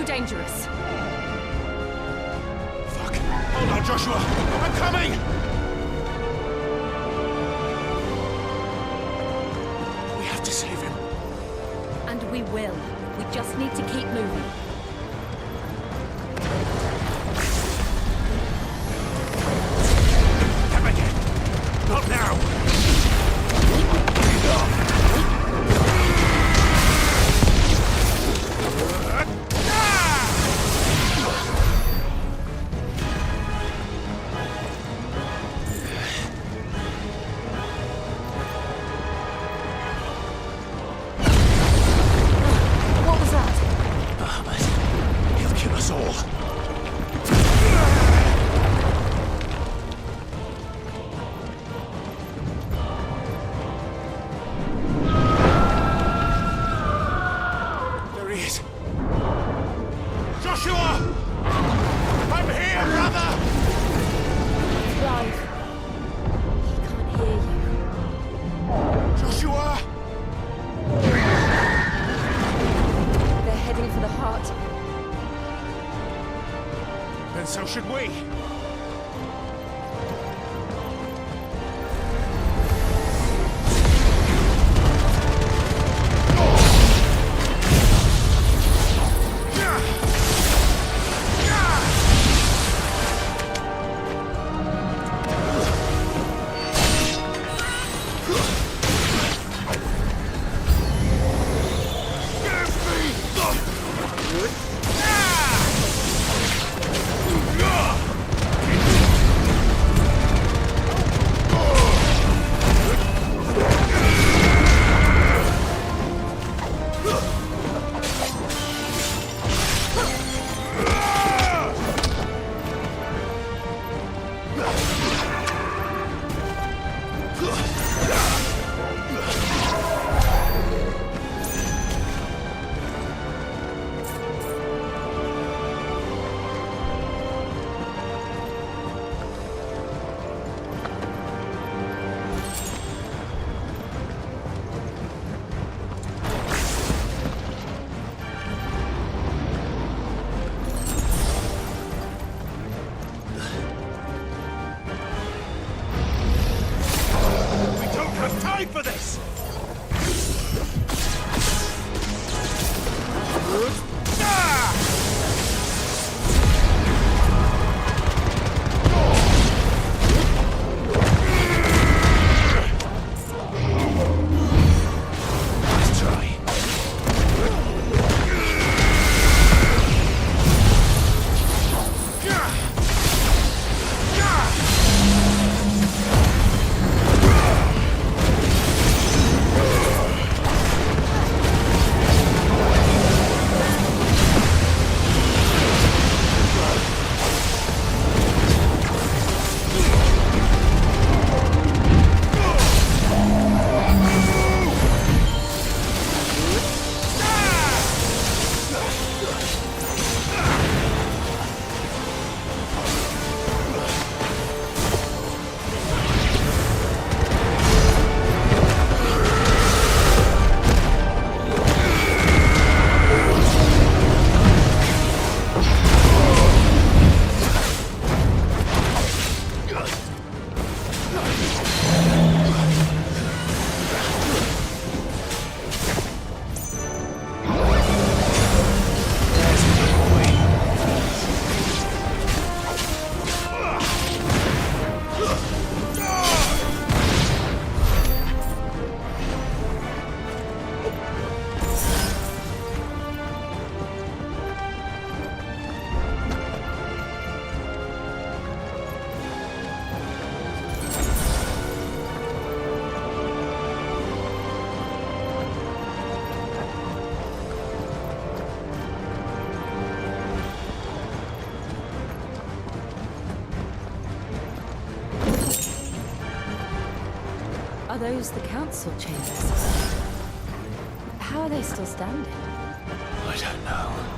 dangerous. Fuck. Hold on, Joshua. I'm coming! We have to save him. And we will. We just need to keep moving. Come again. Not now. So should we. For this! Are those the council chambers? How are they still standing? I don't know.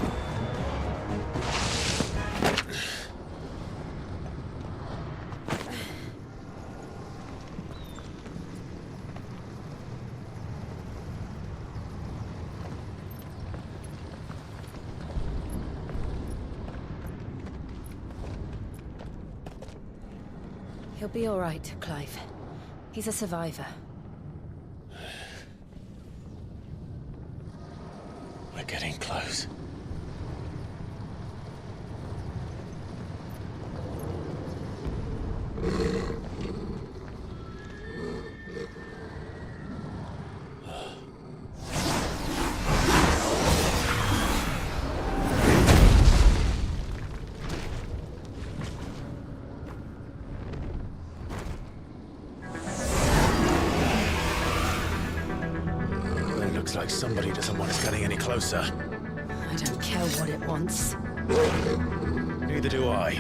He'll be all right, Clive. He's a survivor. We're getting close. It looks like somebody doesn't want us getting any closer. I don't care what it wants. Neither do I.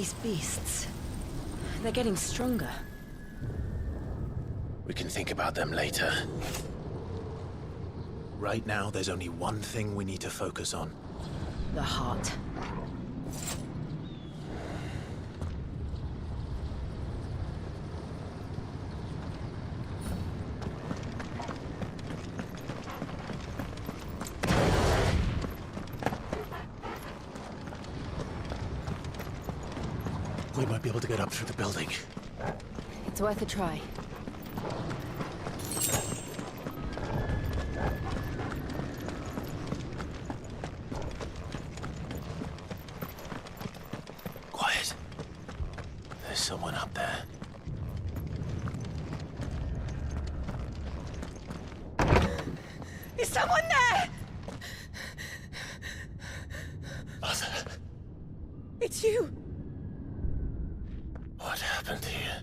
These beasts... they're getting stronger. We can think about them later. Right now, there's only one thing we need to focus on. The heart. We might be able to get up through the building. It's worth a try. Quiet. There's someone up there. Is someone there? Mother. It's you. What happened here?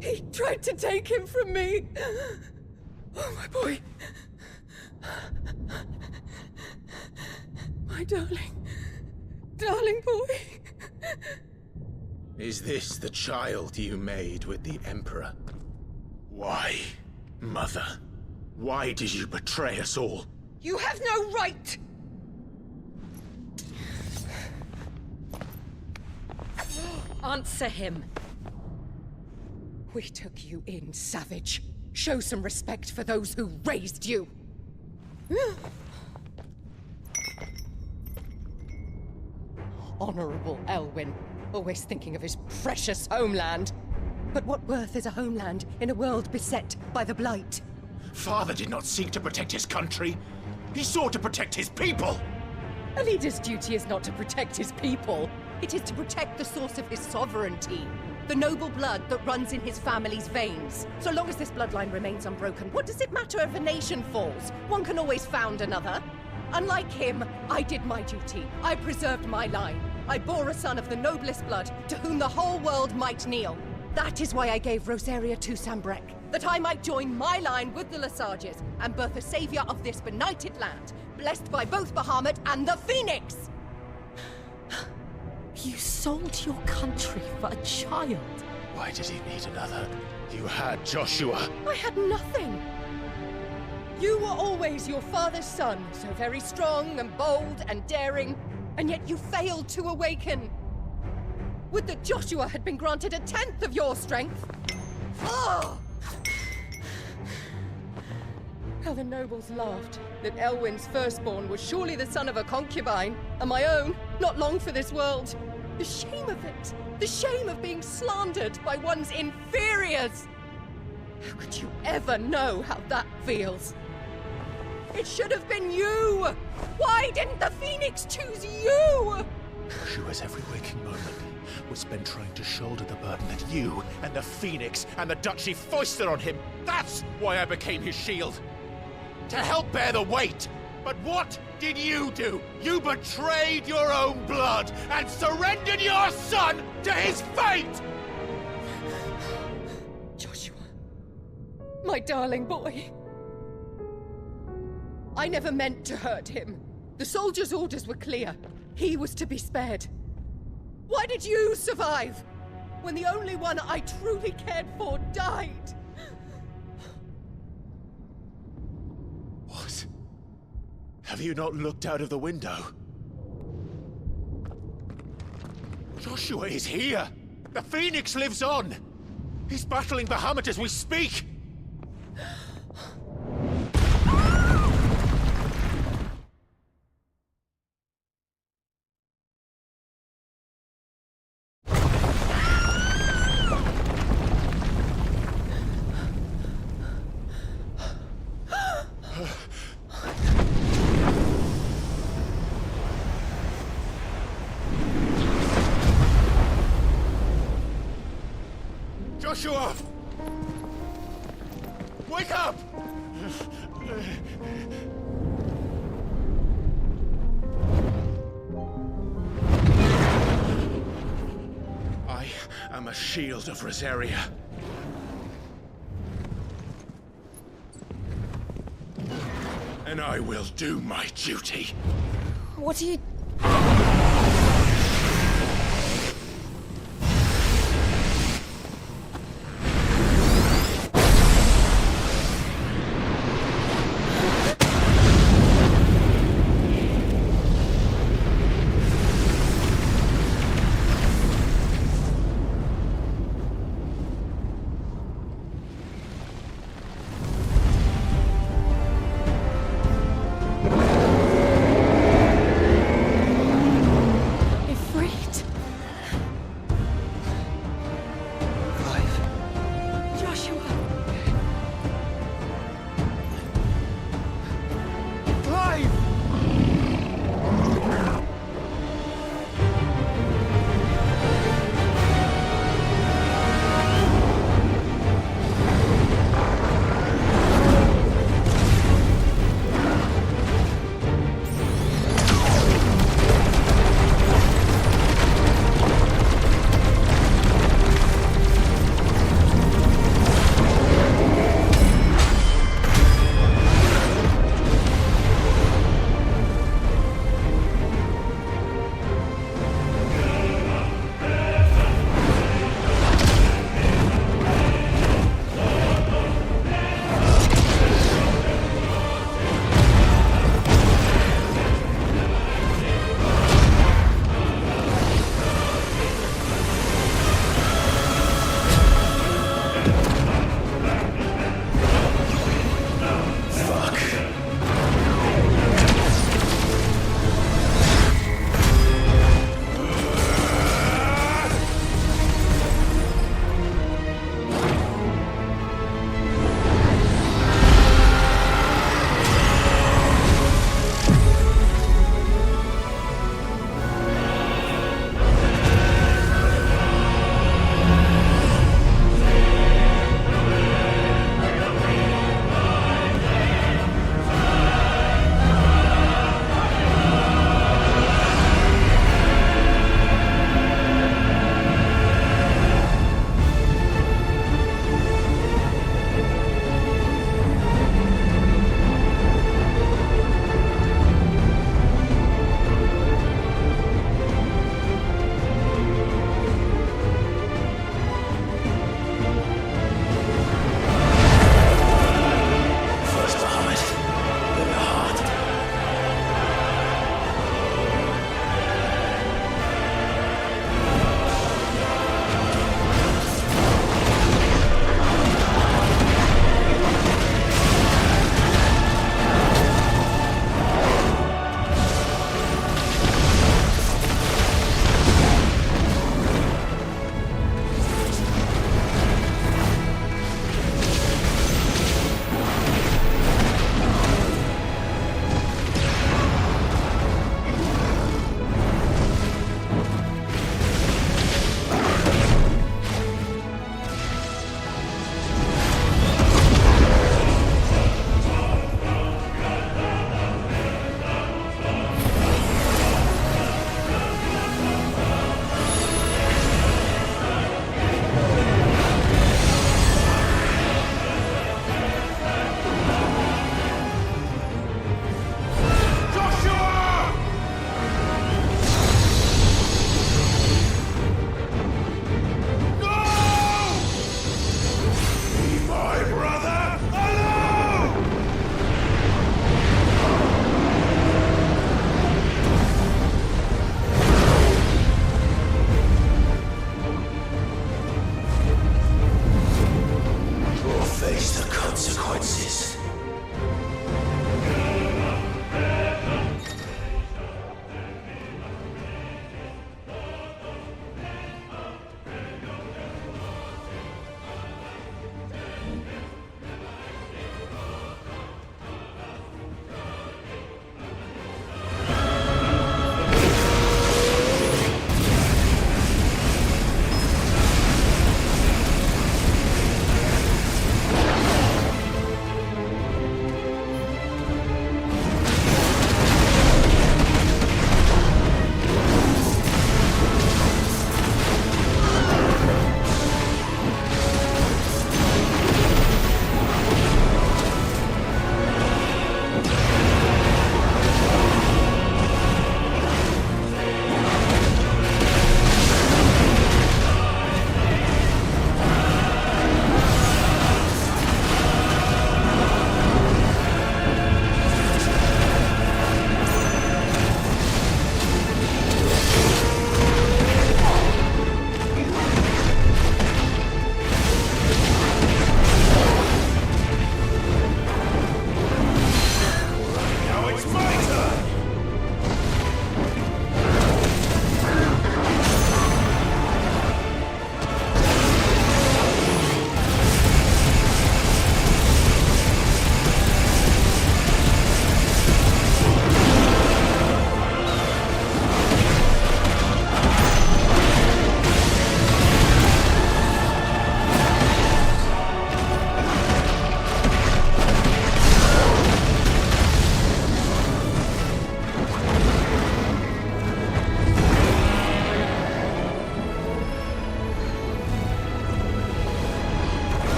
He tried to take him from me. Oh, my boy. My darling boy. Is this the child you made with the Emperor? Why, Mother? Why did you betray us all? You have no right! Answer him. We took you in, savage. Show some respect for those who raised you. Honorable Elwyn, always thinking of his precious homeland. But what worth is a homeland in a world beset by the Blight? Father did not seek to protect his country. He sought to protect his people. A leader's duty is not to protect his people. It is to protect the source of his sovereignty. The noble blood that runs in his family's veins. So long as this bloodline remains unbroken, what does it matter if a nation falls? One can always found another. Unlike him, I did my duty. I preserved my line. I bore a son of the noblest blood, to whom the whole world might kneel. That is why I gave Rosaria to Sambrek, that I might join my line with the Lesages and birth a savior of this benighted land, blessed by both Bahamut and the Phoenix! You sold your country for a child. Why did he need another? You had Joshua. I had nothing. You were always your father's son, so very strong and bold and daring, and yet you failed to awaken. Would that Joshua had been granted 1/10 of your strength. Oh! How the nobles laughed that Elwyn's firstborn was surely the son of a concubine, and my own, not long for this world. The shame of it! The shame of being slandered by one's inferiors! How could you ever know how that feels? It should have been you! Why didn't the Phoenix choose you? Joshua's every waking moment was spent trying to shoulder the burden that you and the Phoenix and the Duchy foisted on him. That's why I became his shield. To help bear the weight. But what did you do? You betrayed your own blood and surrendered your son to his fate! Joshua, my darling boy. I never meant to hurt him. The soldiers' orders were clear. He was to be spared. Why did you survive when the only one I truly cared for died? What? Have you not looked out of the window? Joshua is here! The Phoenix lives on! He's battling Bahamut as we speak! Joshua! Wake up! I am a shield of Rosaria. And I will do my duty. What are you...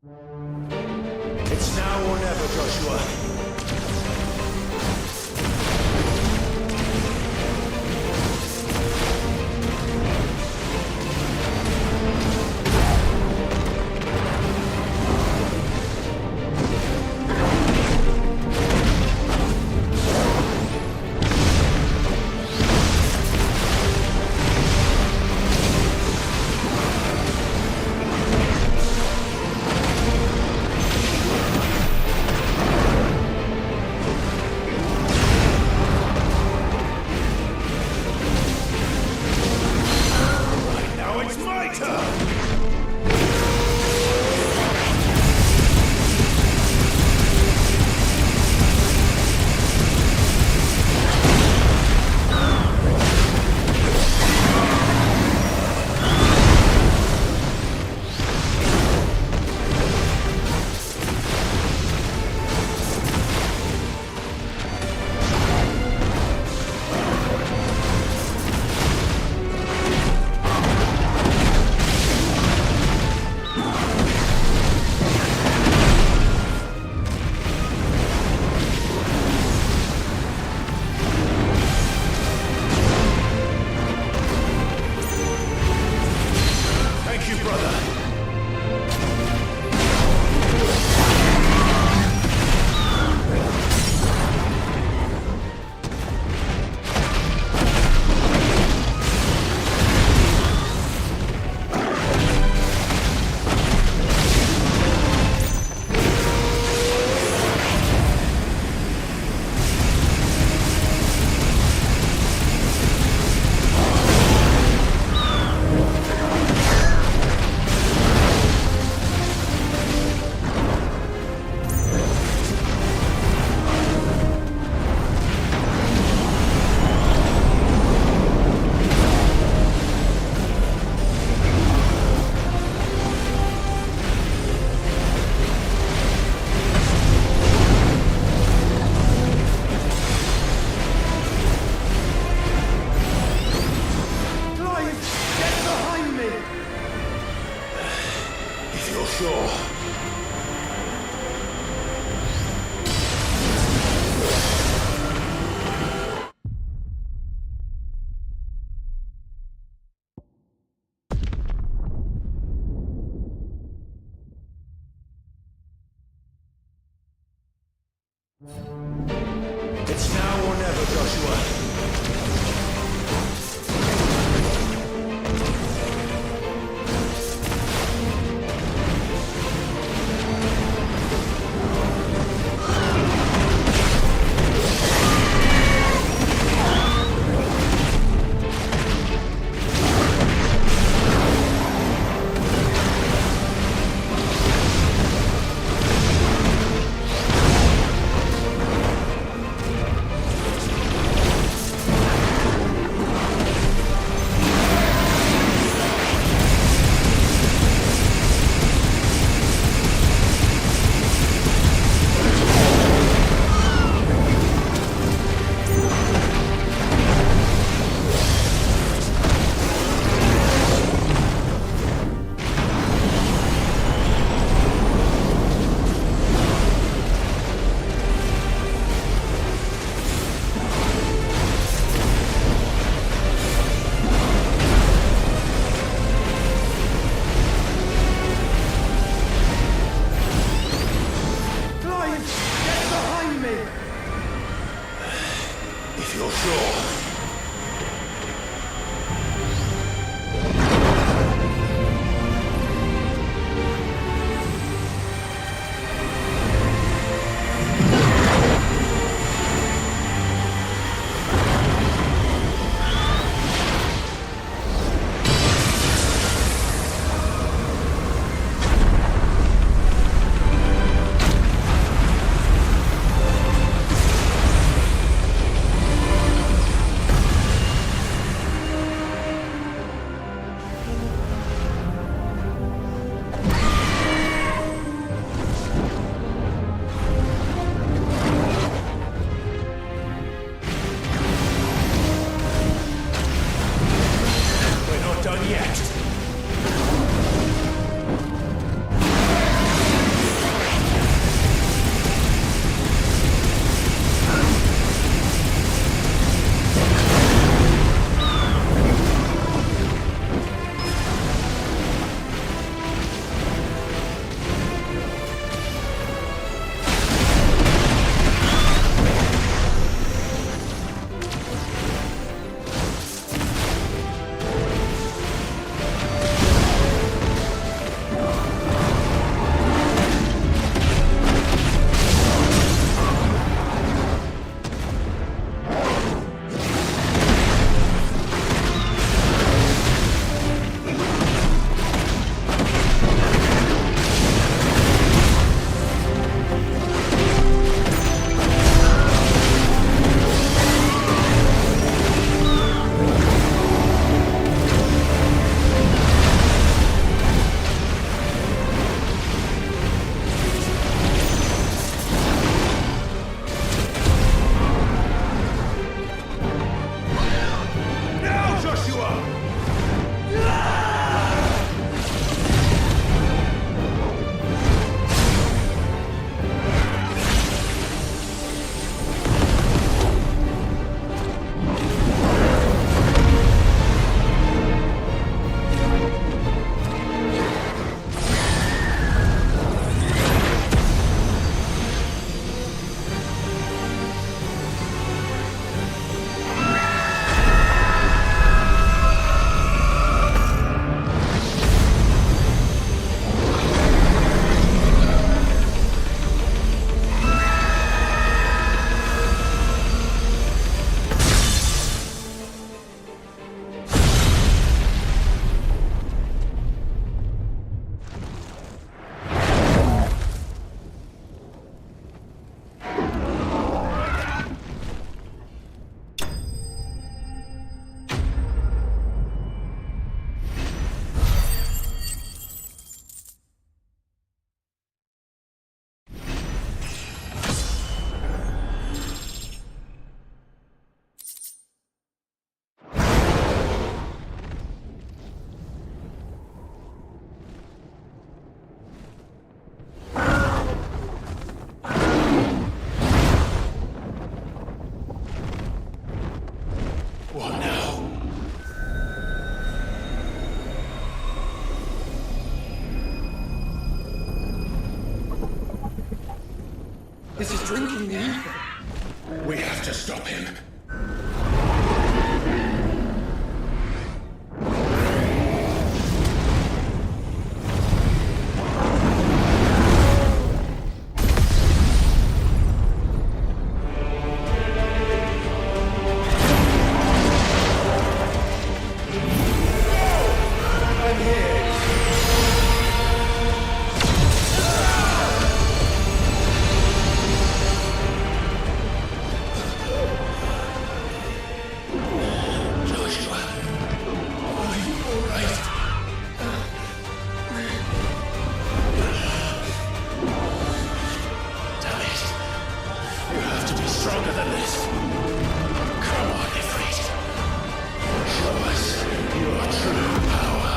It's now or never, Joshua. It's now or never, Joshua. This is drinking me. We have to stop him. Stronger than this. Come on, Ifrit. Show us your true power.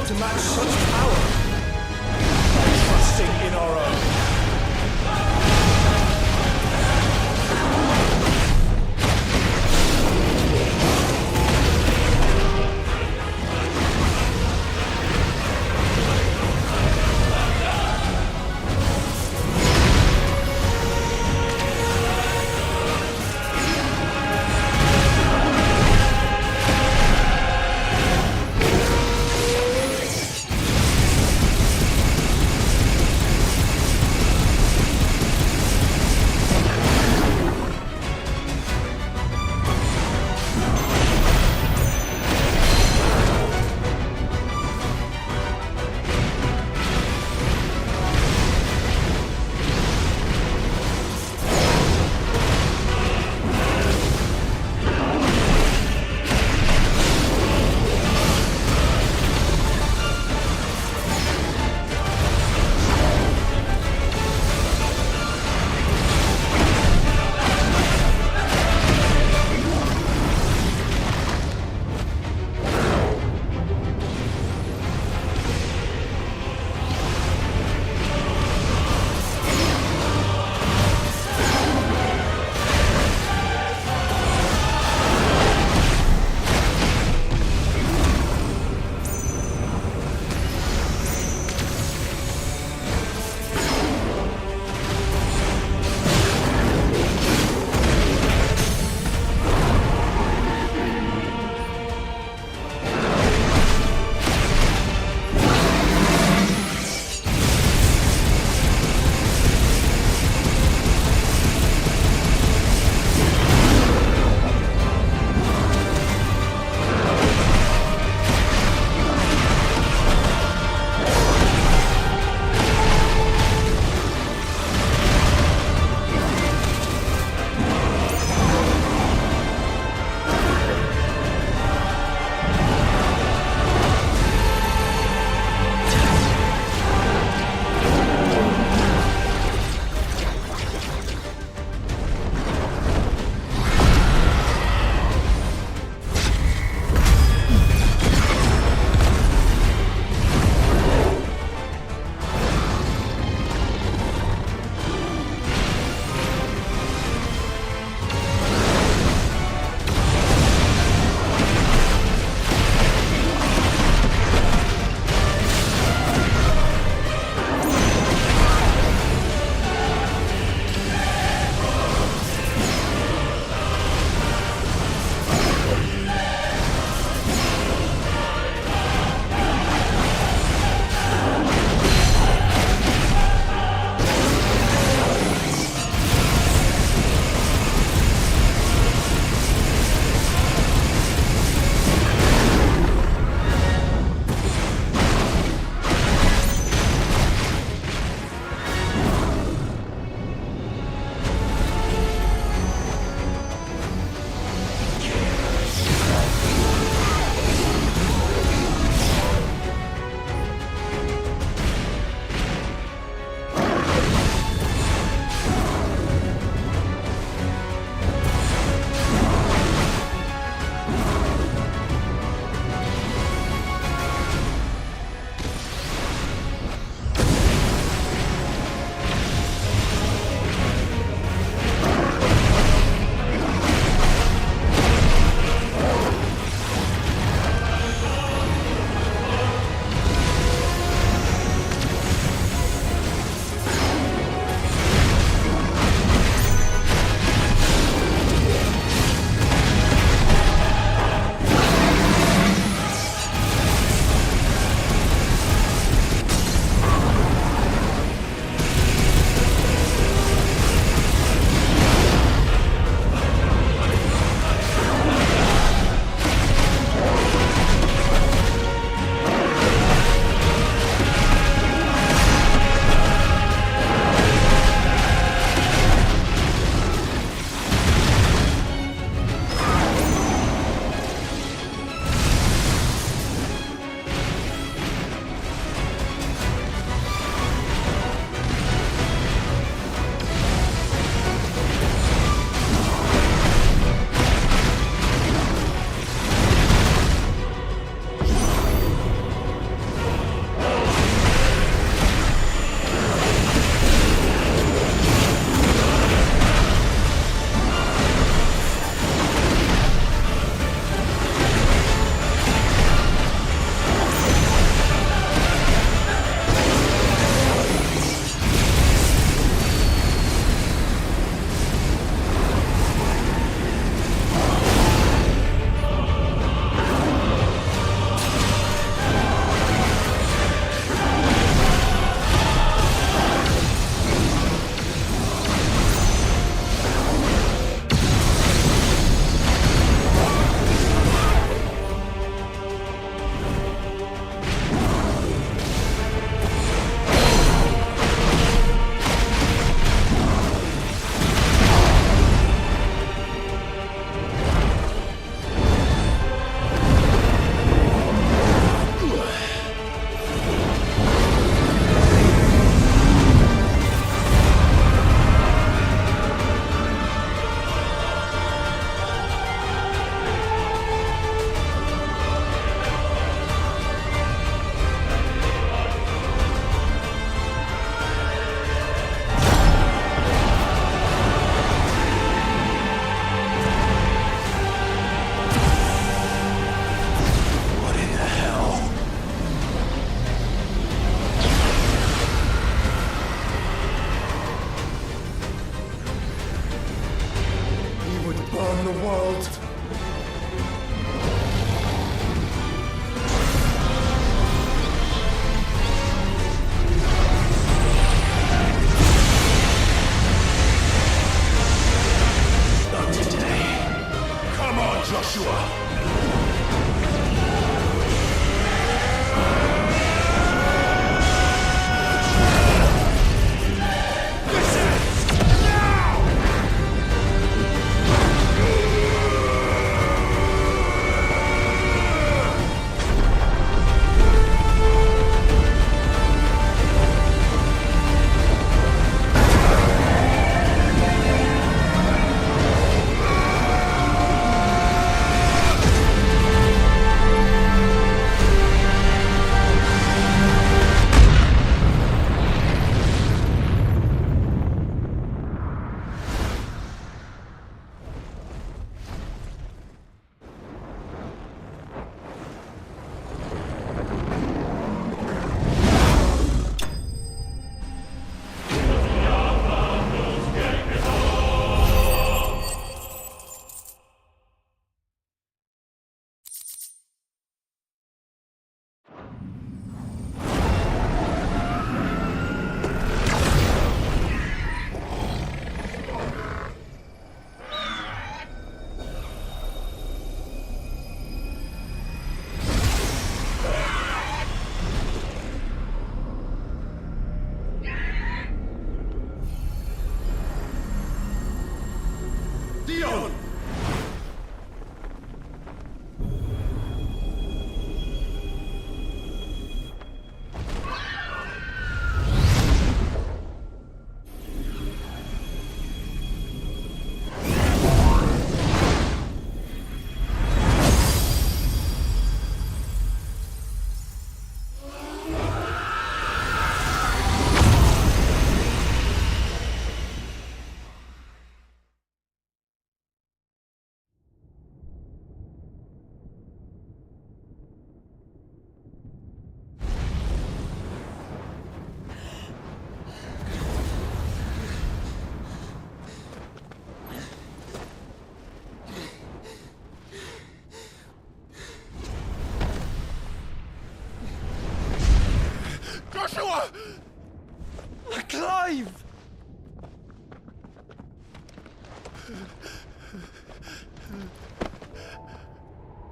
To match such power by trusting in our own.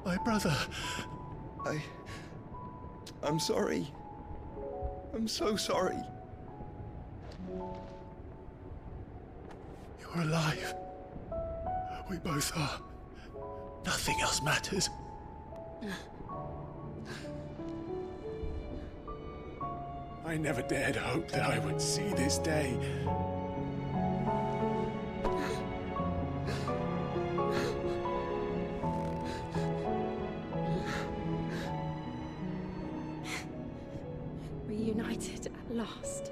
My brother. I'm sorry. I'm so sorry. You're alive. We both are. Nothing else matters. I never dared hope that I would see this day. Reunited at last.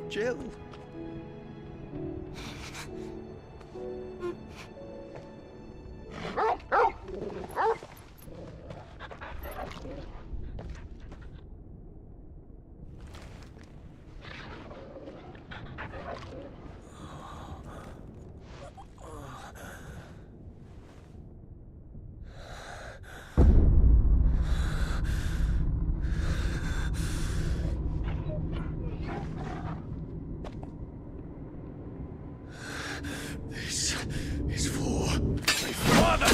Jill. This is for my father!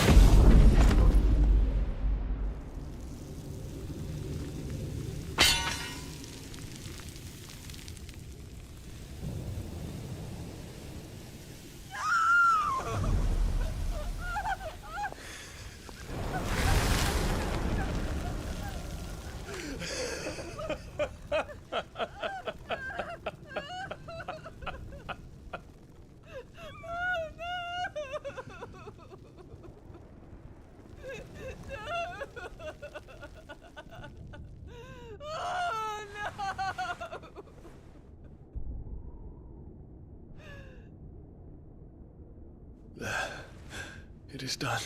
It is done.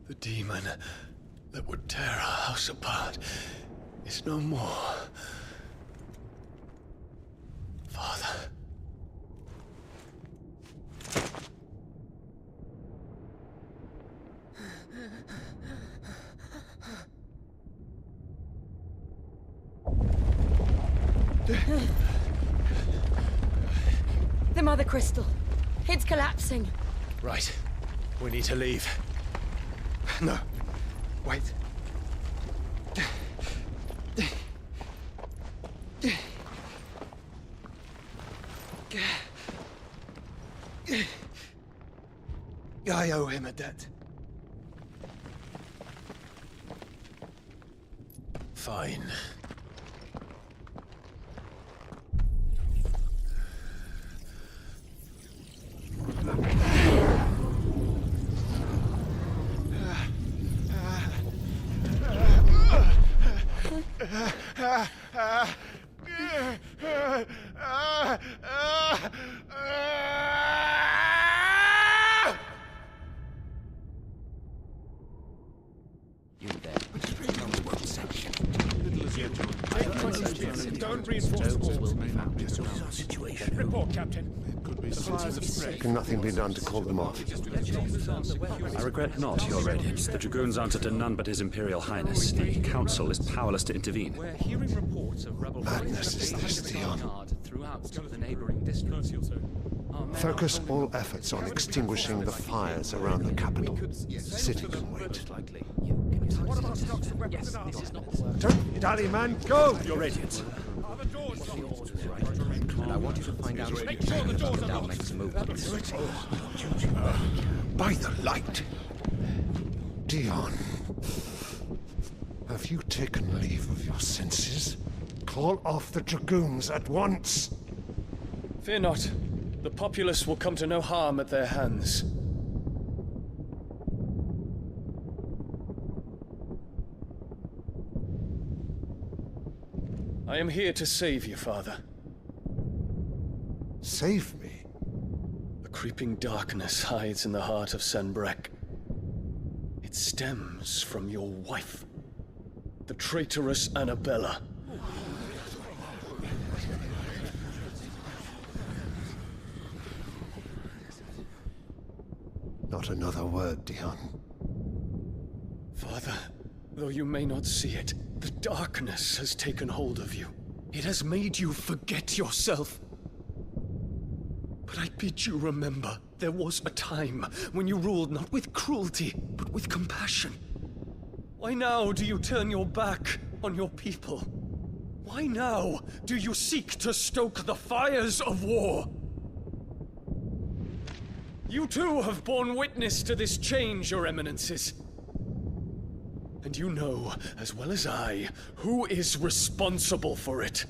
The demon that would tear our house apart is no more. Father. The Mother Crystal. It's collapsing. Right. We need to leave. No. Wait. I owe him a debt. Fine. You there. Don't reinforce the walls. Situation. Report, Captain. Can nothing be done to call them off? I regret not, Your Radiance. The Dragoons answer to none but His Imperial Highness. The Council is powerless to intervene. We're hearing reports of rebel Madness is this, Dion. throughout the neighboring districts. Focus all efforts on extinguishing the fires around the capital. City can wait. Don't dally, man. Go! Your Radiance. And I want you to find out if the Down makes a move. By the light. Dion. Have you taken leave of your senses? Call off the Dragoons at once. Fear not. The populace will come to no harm at their hands. I am here to save you, Father. Save me? The creeping darkness hides in the heart of Sanbreque. It stems from your wife, the traitorous Annabella. Not another word, Dion. Father, though you may not see it, the darkness has taken hold of you. It has made you forget yourself. But I bid you remember, there was a time when you ruled not with cruelty, but with compassion. Why now do you turn your back on your people? Why now do you seek to stoke the fires of war? You too have borne witness to this change, Your Eminences. And you know, as well as I, who is responsible for it.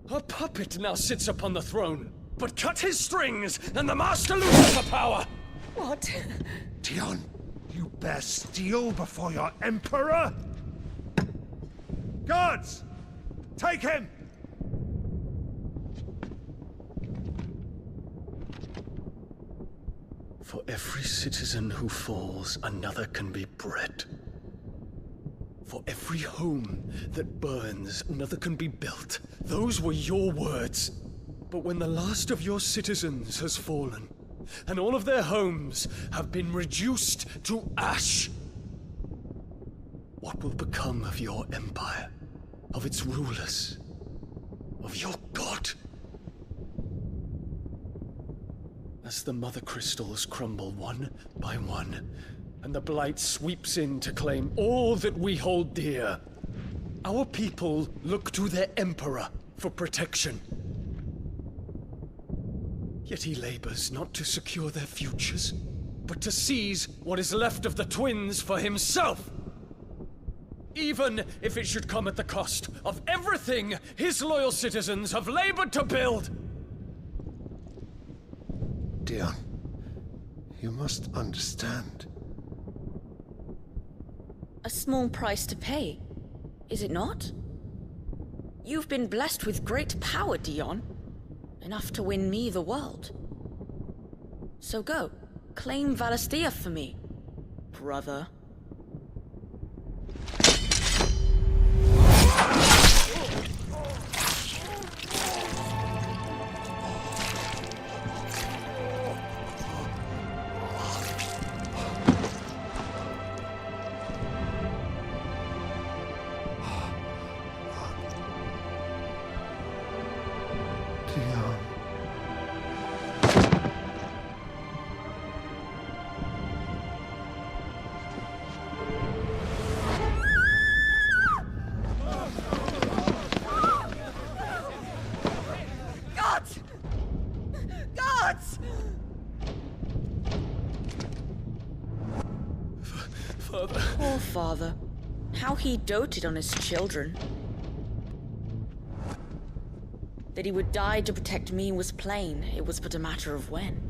A puppet now sits upon the throne, but cut his strings, and the master loses the power! What? Dion, you bear steel before your emperor? Guards! Take him! For every citizen who falls, another can be bred. For every home that burns, another can be built. Those were your words. But when the last of your citizens has fallen, and all of their homes have been reduced to ash, what will become of your empire, of its rulers, of your god? As the mother crystals crumble one by one, and the blight sweeps in to claim all that we hold dear, our people look to their emperor for protection. Yet he labors not to secure their futures, but to seize what is left of the twins for himself. Even if it should come at the cost of everything his loyal citizens have labored to build. Dion, you must understand. A small price to pay, is it not? You've been blessed with great power, Dion. Enough to win me the world. So go, claim Valisthea for me, brother. Poor father. How he doted on his children. That he would die to protect me was plain. It was but a matter of when.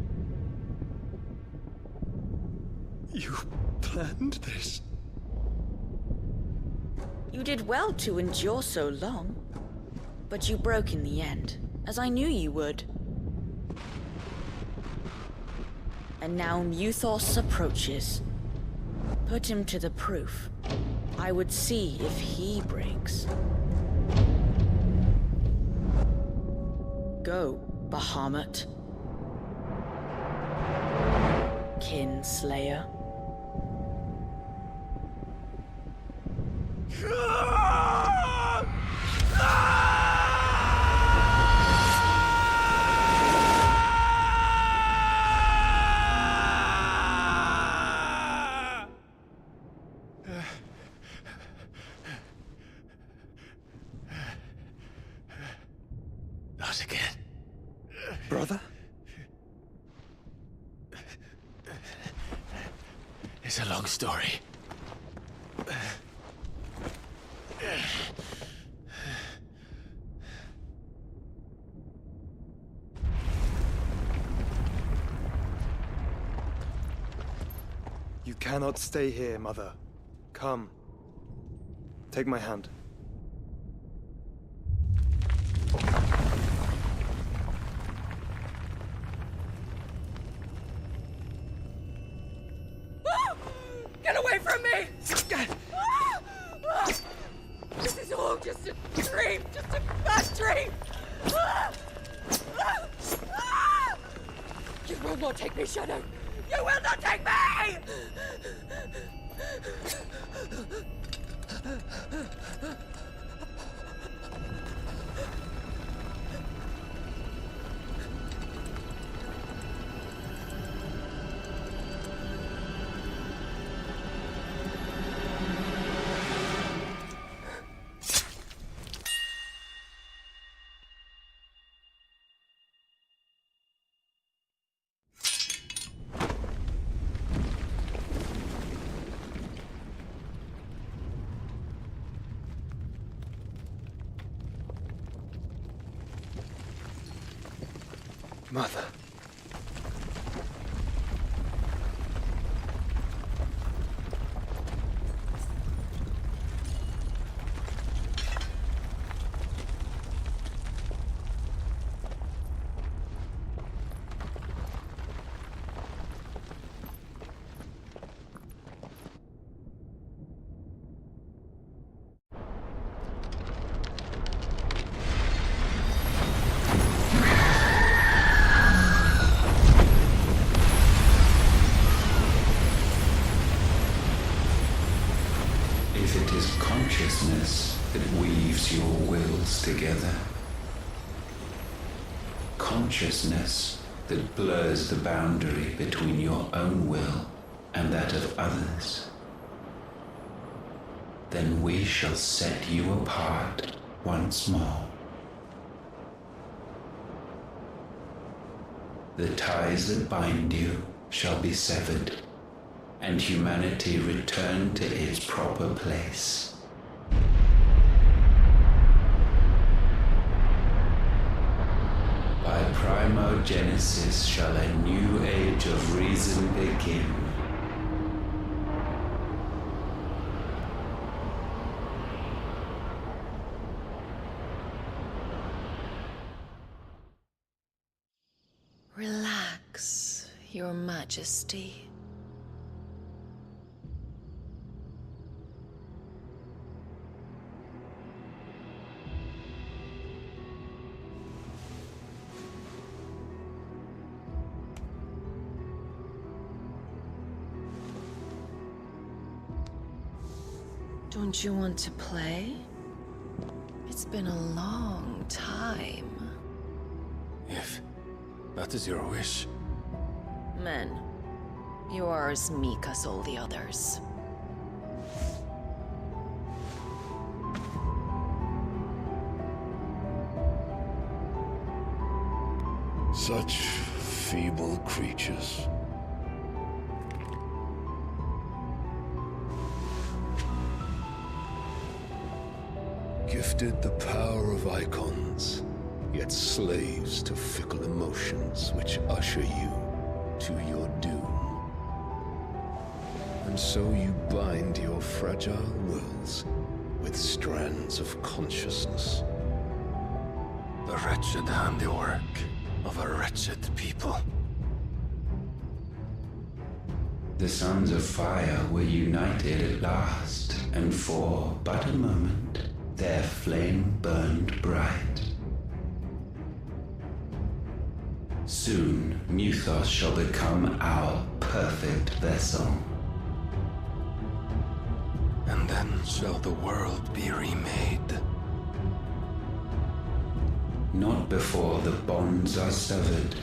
You planned this? You did well to endure so long. But you broke in the end, as I knew you would. And now Muthos approaches. Put him to the proof. I would see if he breaks. Go, Bahamut. Kinslayer. Not again. Brother? It's a long story. You cannot stay here, Mother. Come. Take my hand. Get away from me! This is all just a dream, just a bad dream! You will not take me, Shadow! You will not take me! Mother. If it is consciousness that weaves your wills together, consciousness that blurs the boundary between your own will and that of others, then we shall set you apart once more. The ties that bind you shall be severed, and humanity return to its proper place. By primogenesis shall a new age of reason begin. Relax, Your Majesty. Don't you want to play? It's been a long time. If that is your wish. Men, you are as meek as all the others. Such feeble creatures. Gifted the power of icons, yet slaves to fickle emotions which usher you to your doom. And so you bind your fragile wills with strands of consciousness. The wretched handiwork of a wretched people. The Sons of Fire were united at last, and for but a moment, their flame burned bright. Soon, Muthos shall become our perfect vessel. And then shall the world be remade. Not before the bonds are severed,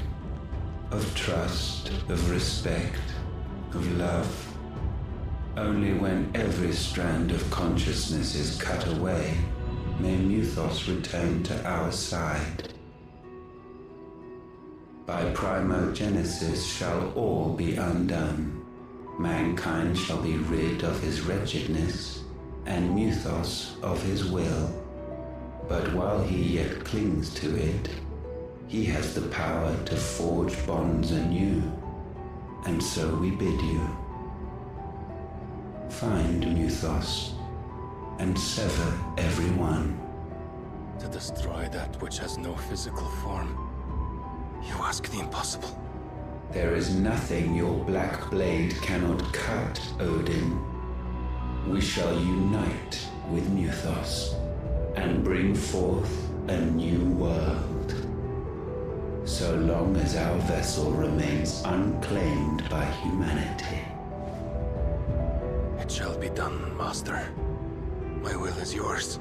of trust, of respect, of love. Only when every strand of consciousness is cut away, may Muthos return to our side. By primogenesis shall all be undone. Mankind shall be rid of his wretchedness, and Muthos of his will. But while he yet clings to it, he has the power to forge bonds anew, and so we bid you. Find Muthos, and sever everyone. To destroy that which has no physical form, you ask the impossible. There is nothing your black blade cannot cut, Odin. We shall unite with Muthos, and bring forth a new world. So long as our vessel remains unclaimed by humanity. It shall be done, Master. My will is yours.